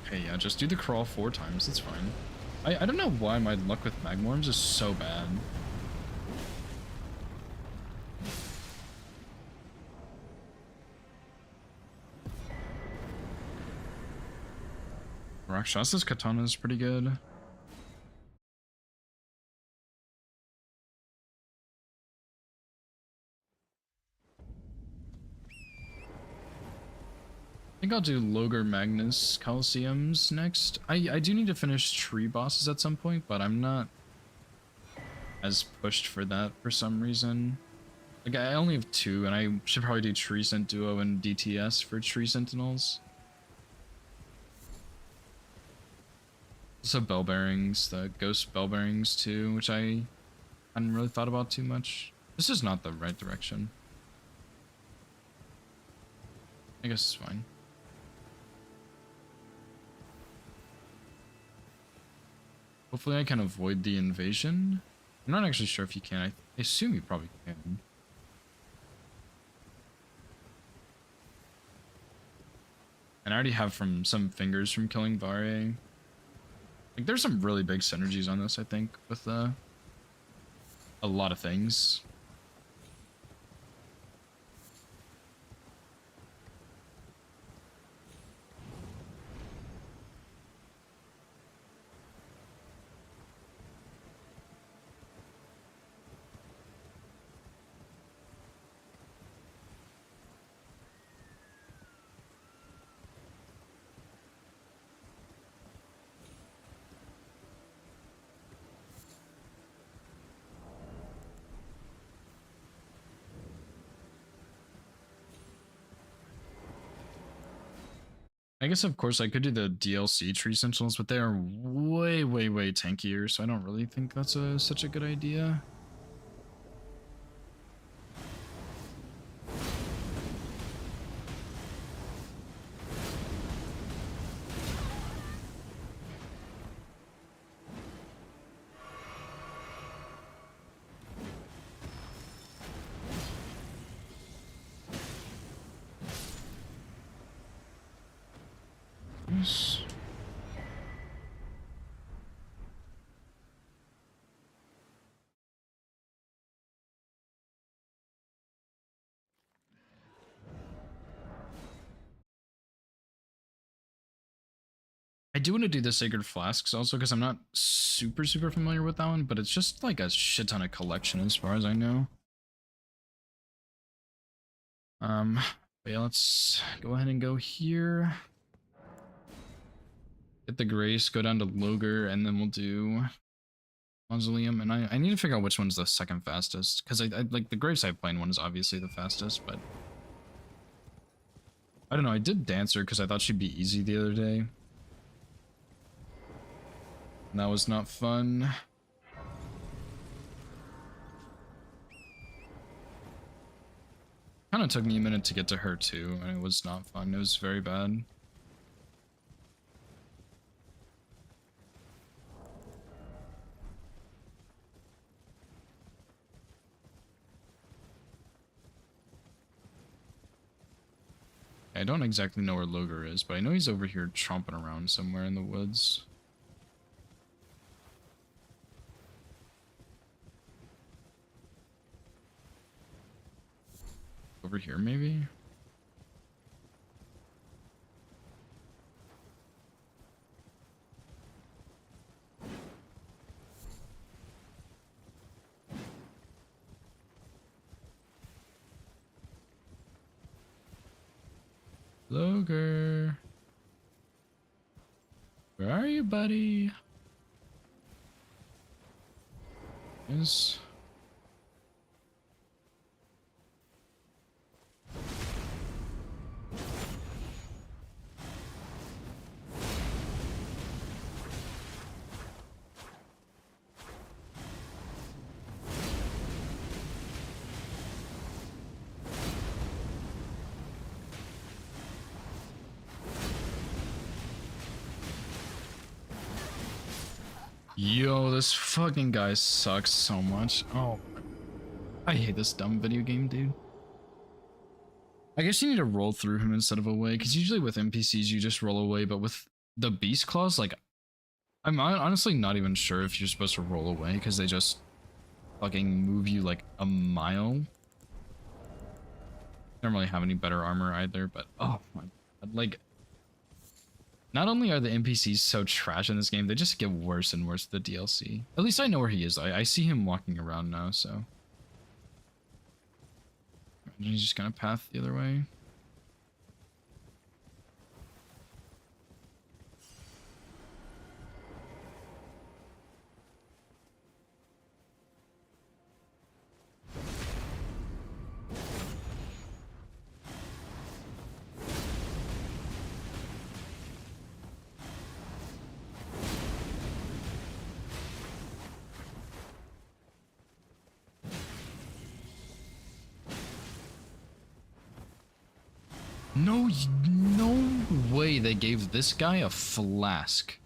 Okay, yeah, just do the crawl 4 times, that's fine. I don't know why my luck with Magmorms is so bad. Rakshas's katana is pretty good. I think I'll do Logar Magnus Coliseums next. I do need to finish tree bosses at some point, but I'm not as pushed for that for some reason. Like, I only have 2, and I should probably do Tree Cent Duo and DTS for Tree Sentinels. Also Bell Bearings, the Ghost Bell Bearings too, which I hadn't really thought about too much. This is not the right direction. I guess it's fine. Hopefully I can avoid the invasion. I'm not actually sure if you can. I assume you probably can. And I already have from some fingers from killing Vare. Like, there's some really big synergies on this, I think, with a lot of things. I guess, of course, I could do the DLC Tree Sentinels, but they are way, way, way tankier, so I don't really think that's such a good idea. Yes. I do want to do the Sacred Flasks also because I'm not super familiar with that one, but it's just like a shit ton of collection as far as I know. But yeah, let's go ahead and go here. Get the Grace, go down to Logar, and then we'll do Mausoleum. And I need to figure out which one's the second fastest, because I like the Graveside Plane one is obviously the fastest, but I don't know. I did Dancer because I thought she'd be easy the other day. And that was not fun. Kind of took me a minute to get to her too, and it was not fun. It was very bad. I don't exactly know where Logar is, but I know he's over here tromping around somewhere in the woods. Over here, maybe? Logar. Where are you, buddy? Yes. Yo, this fucking guy sucks so much. Oh, I hate this dumb video game, dude. I guess you need to roll through him instead of away, because usually with NPCs you just roll away, but with the beast claws, like, I'm honestly not even sure if you're supposed to roll away, because they just fucking move you like a mile. Don't really have any better armor either, but oh my god, like, not only are the NPCs so trash in this game, they just get worse and worse with the DLC. At least I know where he is. I see him walking around now, so. He's just gonna path the other way. No way they gave this guy a flask.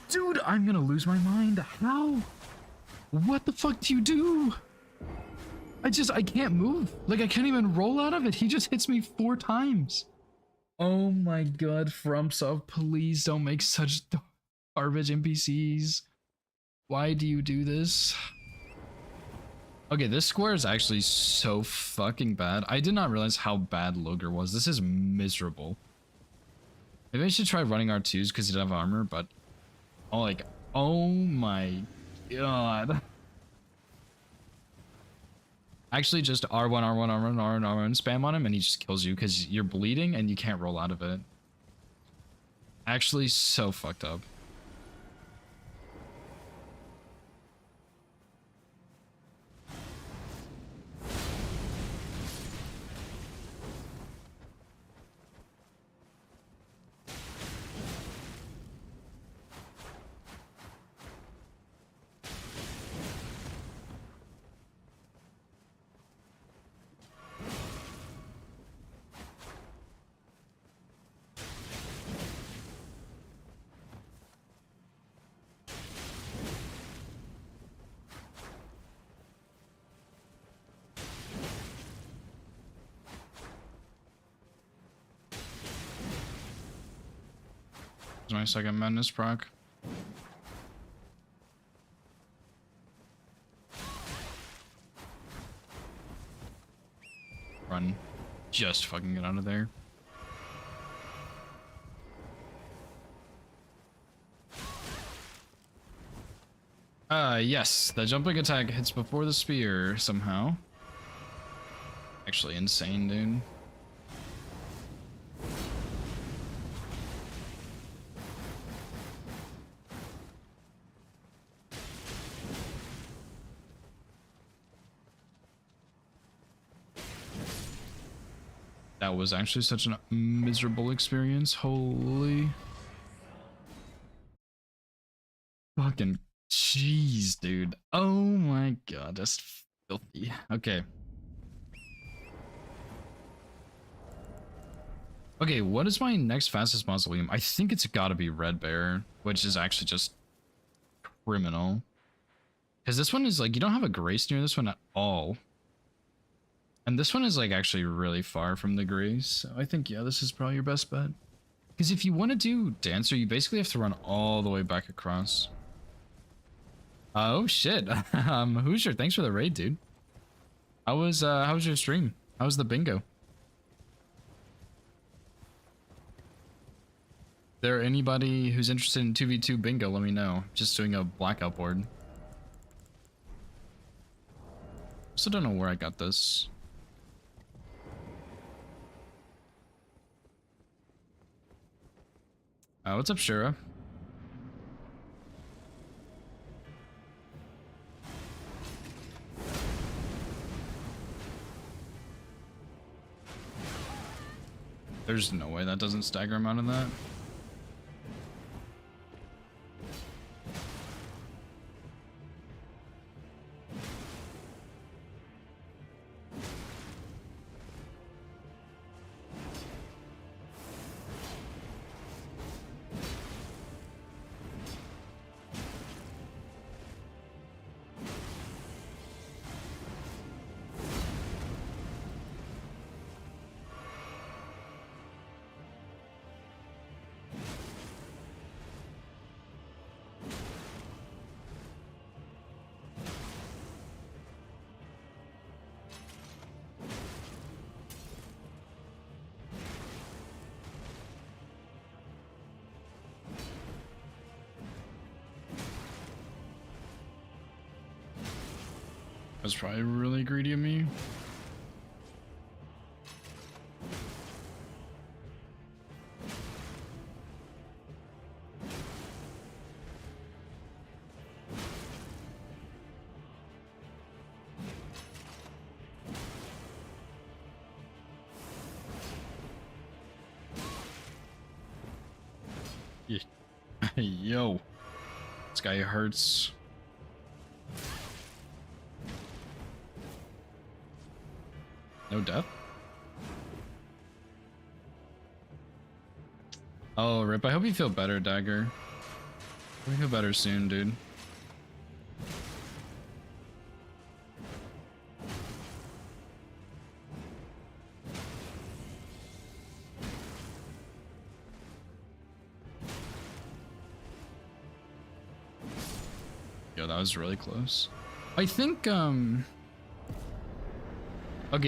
Dude, I'm gonna lose my mind. How? What the fuck do you do? I can't move. Like, I can't even roll out of it. He just hits me 4 times. Oh my god, FromSoft, please don't make such garbage NPCs. Why do you do this? Okay, this square is actually so fucking bad. I did not realize how bad Loger was. This is miserable. Maybe I should try running R2s because he doesn't have armor, but... Oh, like, oh my god. Actually, just R1, R1, R1, R1, R1 spam on him and he just kills you because you're bleeding and you can't roll out of it. Actually, so fucked up. There's my second madness proc. Run. Just fucking get out of there. Yes, the jumping attack hits before the spear somehow. Actually insane, dude. That was actually such a miserable experience. Holy fucking jeez, dude. Oh my god, that's filthy. Okay. Okay, what is my next fastest mausoleum? I think it's gotta be Red Bear, which is actually just criminal. Because this one is like, you don't have a grace near this one at all. And this one is like actually really far from the grace. So I think, yeah, this is probably your best bet. Because if you want to do Dancer, you basically have to run all the way back across. Oh shit. Hoosier, thanks for the raid, dude. How was your stream? How was the bingo? There anybody who's interested in 2v2 bingo, let me know. Just doing a blackout board. Still don't know where I got this. What's up, Shura? There's no way that doesn't stagger him out of that. That's probably really greedy of me. Yo, this guy hurts. No death? Oh, rip. I hope you feel better, Dagger. Hope you feel better soon, dude. Yo, that was really close. I think, okay,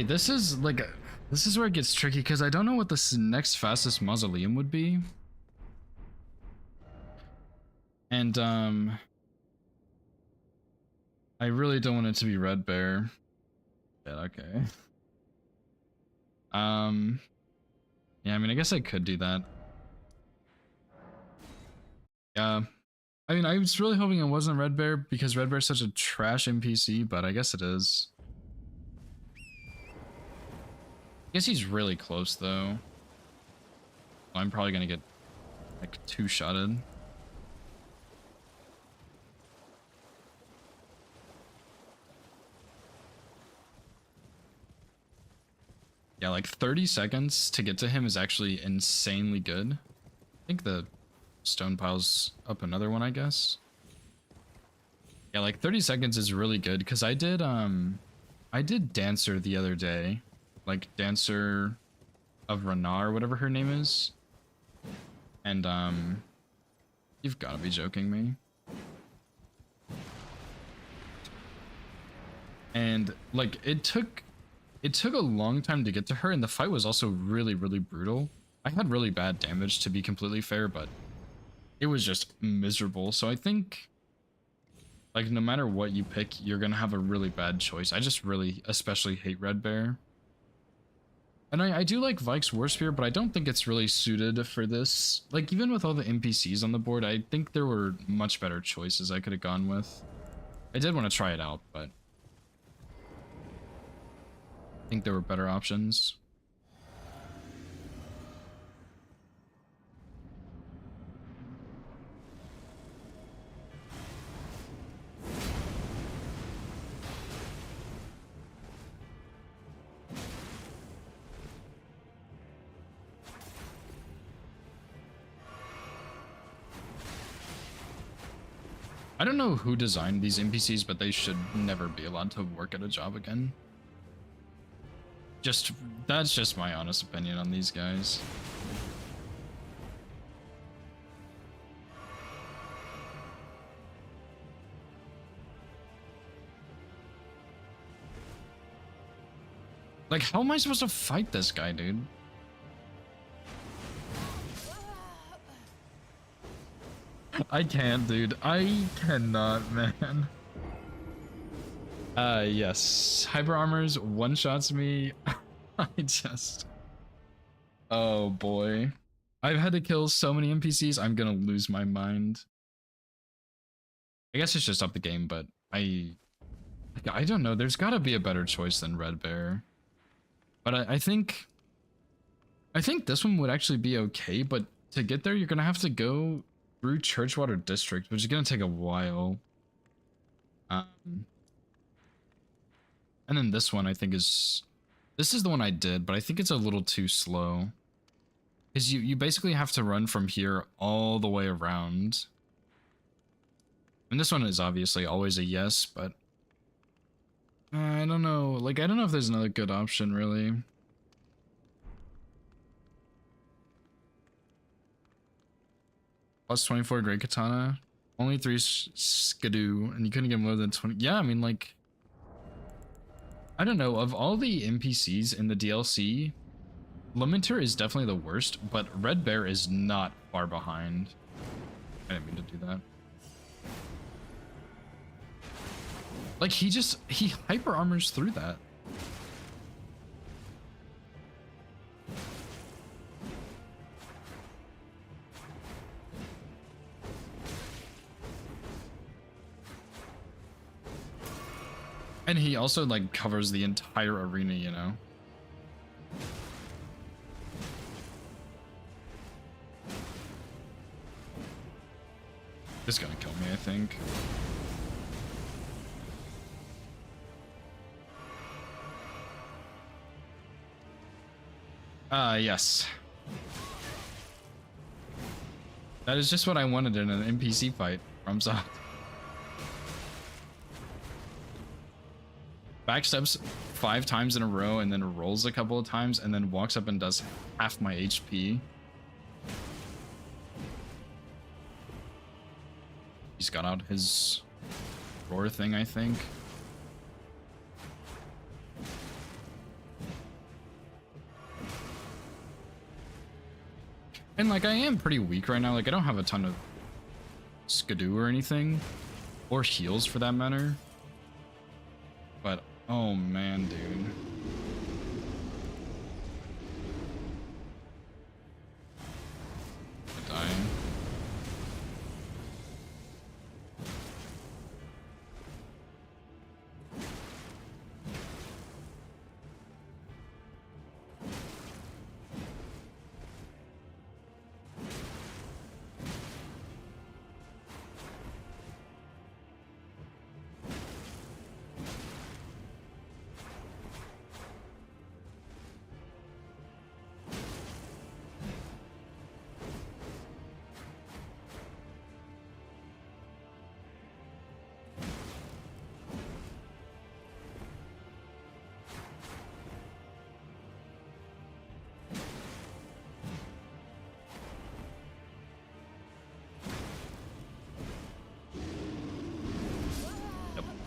this is like, this is where it gets tricky because I don't know what the next fastest mausoleum would be. And, I really don't want it to be Red Bear. Yeah, okay. Yeah, I mean, I guess I could do that. Yeah. I mean, I was really hoping it wasn't Red Bear because Red Bear's such a trash NPC, but I guess it is. I guess he's really close, though. I'm probably gonna get, like, two-shotted. Yeah, like 30 seconds to get to him is actually insanely good. I think the stone pile's up another one, I guess. Yeah, like 30 seconds is really good because I did Dancer the other day. Like Dancer of Renar, whatever her name is. And you've gotta be joking me. And like it took a long time to get to her, and the fight was also really, really brutal. I had really bad damage, to be completely fair, but it was just miserable. So I think, like, no matter what you pick, you're gonna have a really bad choice. I just really especially hate Red Bear. And I do like Vike's War Spear, but I don't think it's really suited for this. Like, even with all the NPCs on the board, I think there were much better choices I could have gone with. I did want to try it out, but I think there were better options. I don't know who designed these NPCs, but they should never be allowed to work at a job again. That's just my honest opinion on these guys. Like, how am I supposed to fight this guy, dude? I can't, dude. I cannot, man. Yes. Hyper Armors one-shots me. I just... Oh, boy. I've had to kill so many NPCs, I'm gonna lose my mind. I guess it's just up the game, but I don't know. There's gotta be a better choice than Red Bear. But I think this one would actually be okay, but to get there, you're gonna have to go through Churchwater District, which is gonna take a while. And then this one I think this is the one I did, but I think it's a little too slow. Because you basically have to run from here all the way around. And this one is obviously always a yes, but I don't know. Like, I don't know if there's another good option, really. Plus 24 Great Katana. Only 3 Skidoo, and you couldn't get more than 20. Yeah, I mean, like, I don't know. Of all the NPCs in the DLC, Lamenter is definitely the worst, but Red Bear is not far behind. I didn't mean to do that. Like he hyper armors through that. And he also like covers the entire arena, you know. It's gonna kill me, I think. Yes. That is just what I wanted in an NPC fight from Soft. Backsteps 5 times in a row and then rolls a couple of times and then walks up and does half my HP. He's got out his roar thing, I think. And like I am pretty weak right now, like I don't have a ton of skidoo or anything, or heals for that matter. But oh man, dude. I'm dying.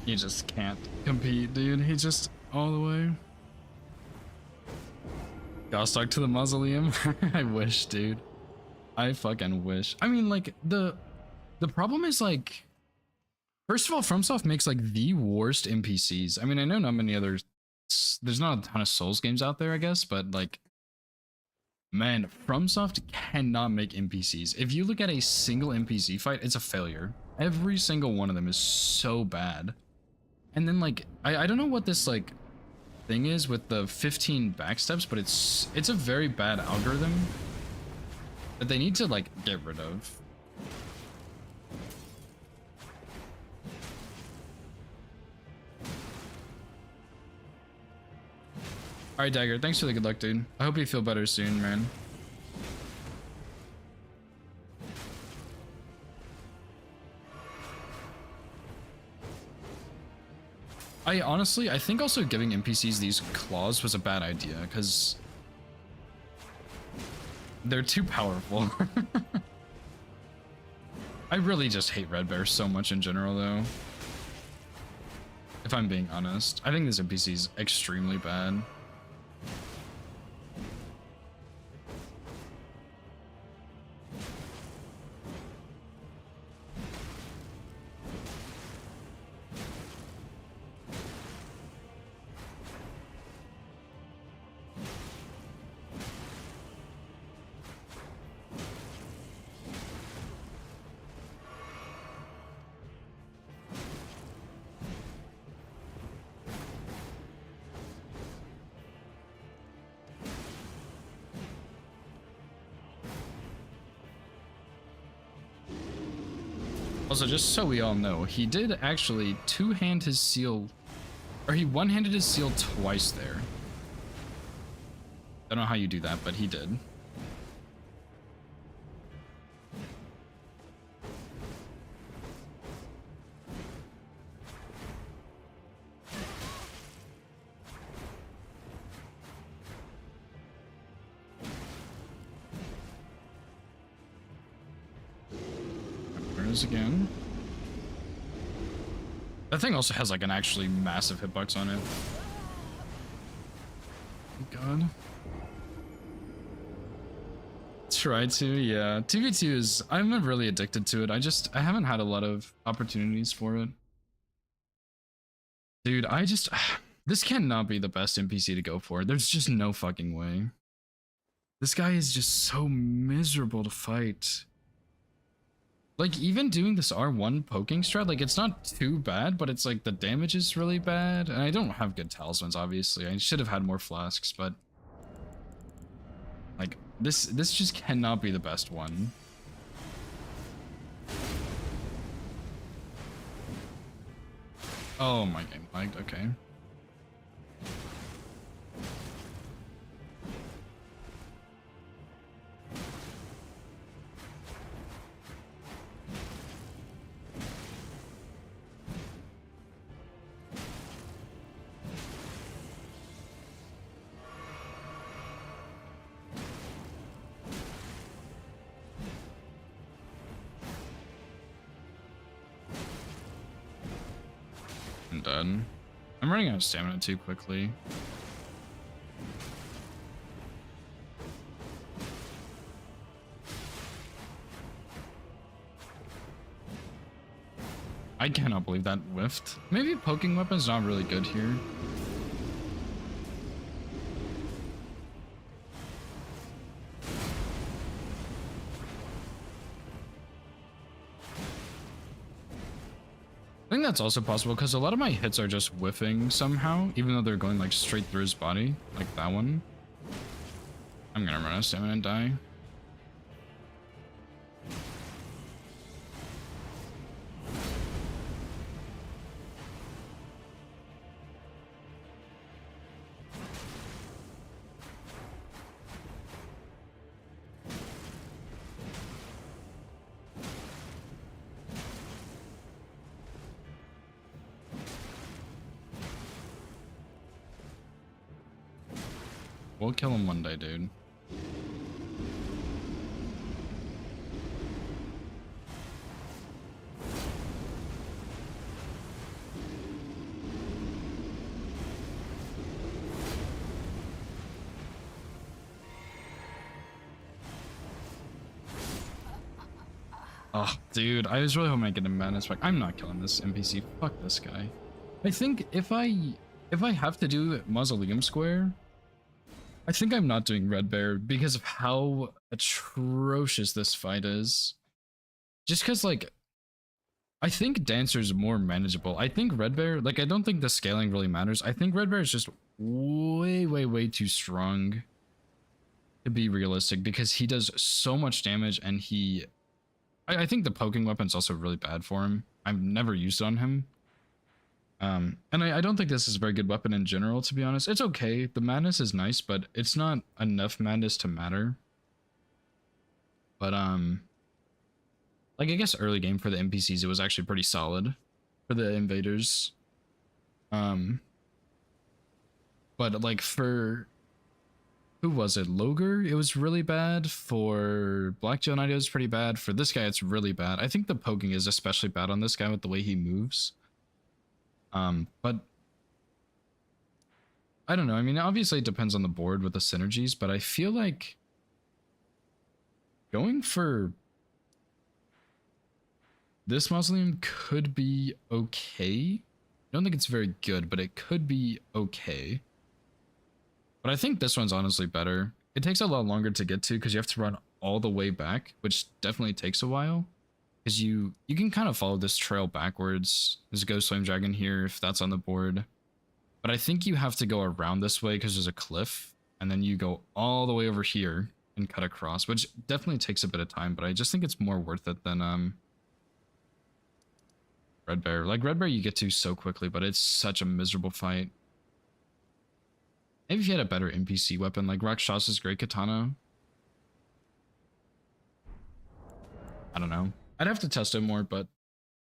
He just can't compete, dude. He just all the way. Got stuck to the mausoleum. I wish, dude. I fucking wish. I mean, like the problem is like, first of all, FromSoft makes like the worst NPCs. I mean, I know not many others. There's not a ton of Souls games out there, I guess, but like, man, FromSoft cannot make NPCs. If you look at a single NPC fight, it's a failure. Every single one of them is so bad. And then like, I don't know what this like thing is with the 15 backsteps, but it's a very bad algorithm that they need to like get rid of. All right, Dagger, thanks for the good luck, dude. I hope you feel better soon, man. I think also giving NPCs these claws was a bad idea, because they're too powerful. I really just hate Red Bear so much in general, though. If I'm being honest. I think this NPC is extremely bad. Also, just so we all know, he did actually two-hand his seal, or he one-handed his seal twice there. I don't know how you do that, but he did. Again. That thing also has like an actually massive hitbox on it. God. Try to, yeah. 2v2 is, I'm not really addicted to it. I haven't had a lot of opportunities for it. Dude, I just this cannot be the best NPC to go for. There's just no fucking way. This guy is just so miserable to fight. Like, even doing this R1 poking strat, like, it's not too bad, but it's like the damage is really bad. And I don't have good talismans, obviously. I should have had more flasks, but like, this just cannot be the best one. Oh, my game lagged, okay. I'm done. I'm running out of stamina too quickly. I cannot believe that whiffed. Maybe poking weapon's not really good here. I think that's also possible because a lot of my hits are just whiffing somehow, even though they're going like straight through his body, like that one. I'm gonna run out of stamina and die. We'll kill him one day, dude. Oh, dude, I was really hoping I get a madness back. I'm not killing this NPC. Fuck this guy. I think if I have to do Mausoleum Square, I think I'm not doing Red Bear because of how atrocious this fight is. Just because, like, I think Dancer's more manageable. I think Red Bear, like, I don't think the scaling really matters. I think Red Bear is just way, way, way too strong to be realistic because he does so much damage and he... I think the poking weapon's also really bad for him. I've never used it on him. And I don't think this is a very good weapon in general, to be honest. It's okay. The madness is nice, but it's not enough madness to matter. But, like, I guess early game for the NPCs, it was actually pretty solid for the invaders. But, like, for... Who was it? Loger? It was really bad. For Black Joe Knight, it was pretty bad. For this guy, it's really bad. I think the poking is especially bad on this guy with the way he moves. But I don't know. I mean, obviously it depends on the board with the synergies, but I feel like going for this mausoleum could be okay. I don't think it's very good, but it could be okay. But I think this one's honestly better. It takes a lot longer to get to because you have to run all the way back, which definitely takes a while. Because you can kind of follow this trail backwards. There's a Ghost Flame Dragon here if that's on the board. But I think you have to go around this way because there's a cliff. And then you go all the way over here and cut across, which definitely takes a bit of time. But I just think it's more worth it than Red Bear. Like, Red Bear you get to so quickly, but it's such a miserable fight. Maybe if you had a better NPC weapon, like Rakshasa's Great Katana. I don't know. I'd have to test it more, but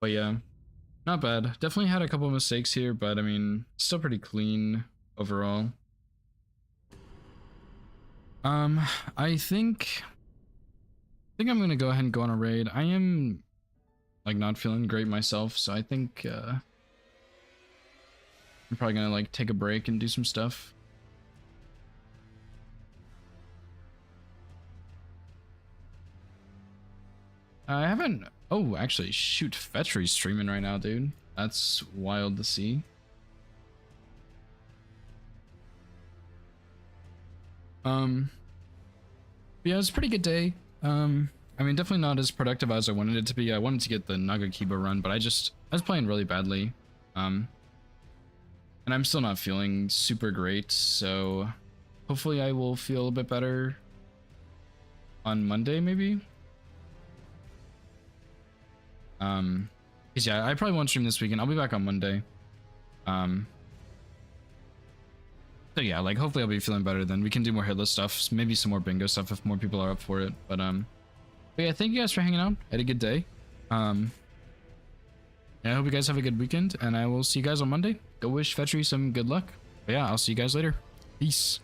yeah, not bad. Definitely had a couple of mistakes here, but I mean, still pretty clean overall. I think I'm gonna go ahead and go on a raid. I am like not feeling great myself, so I think I'm probably gonna like take a break and do some stuff. I haven't... Oh, actually, shoot, Fetchery's streaming right now, dude. That's wild to see. But yeah, it was a pretty good day. I mean, definitely not as productive as I wanted it to be. I wanted to get the Nagakiba run, but I was playing really badly. And I'm still not feeling super great, so hopefully I will feel a bit better on Monday, maybe. 'Cause yeah, I probably won't stream this weekend. I'll be back on Monday. So yeah, like hopefully I'll be feeling better then. We can do more hitless stuff, maybe some more bingo stuff if more people are up for it. But yeah, thank you guys for hanging out. Had a good day. Yeah, I hope you guys have a good weekend, and I will see you guys on Monday. Go wish Fetchery some good luck. But yeah, I'll see you guys later. Peace.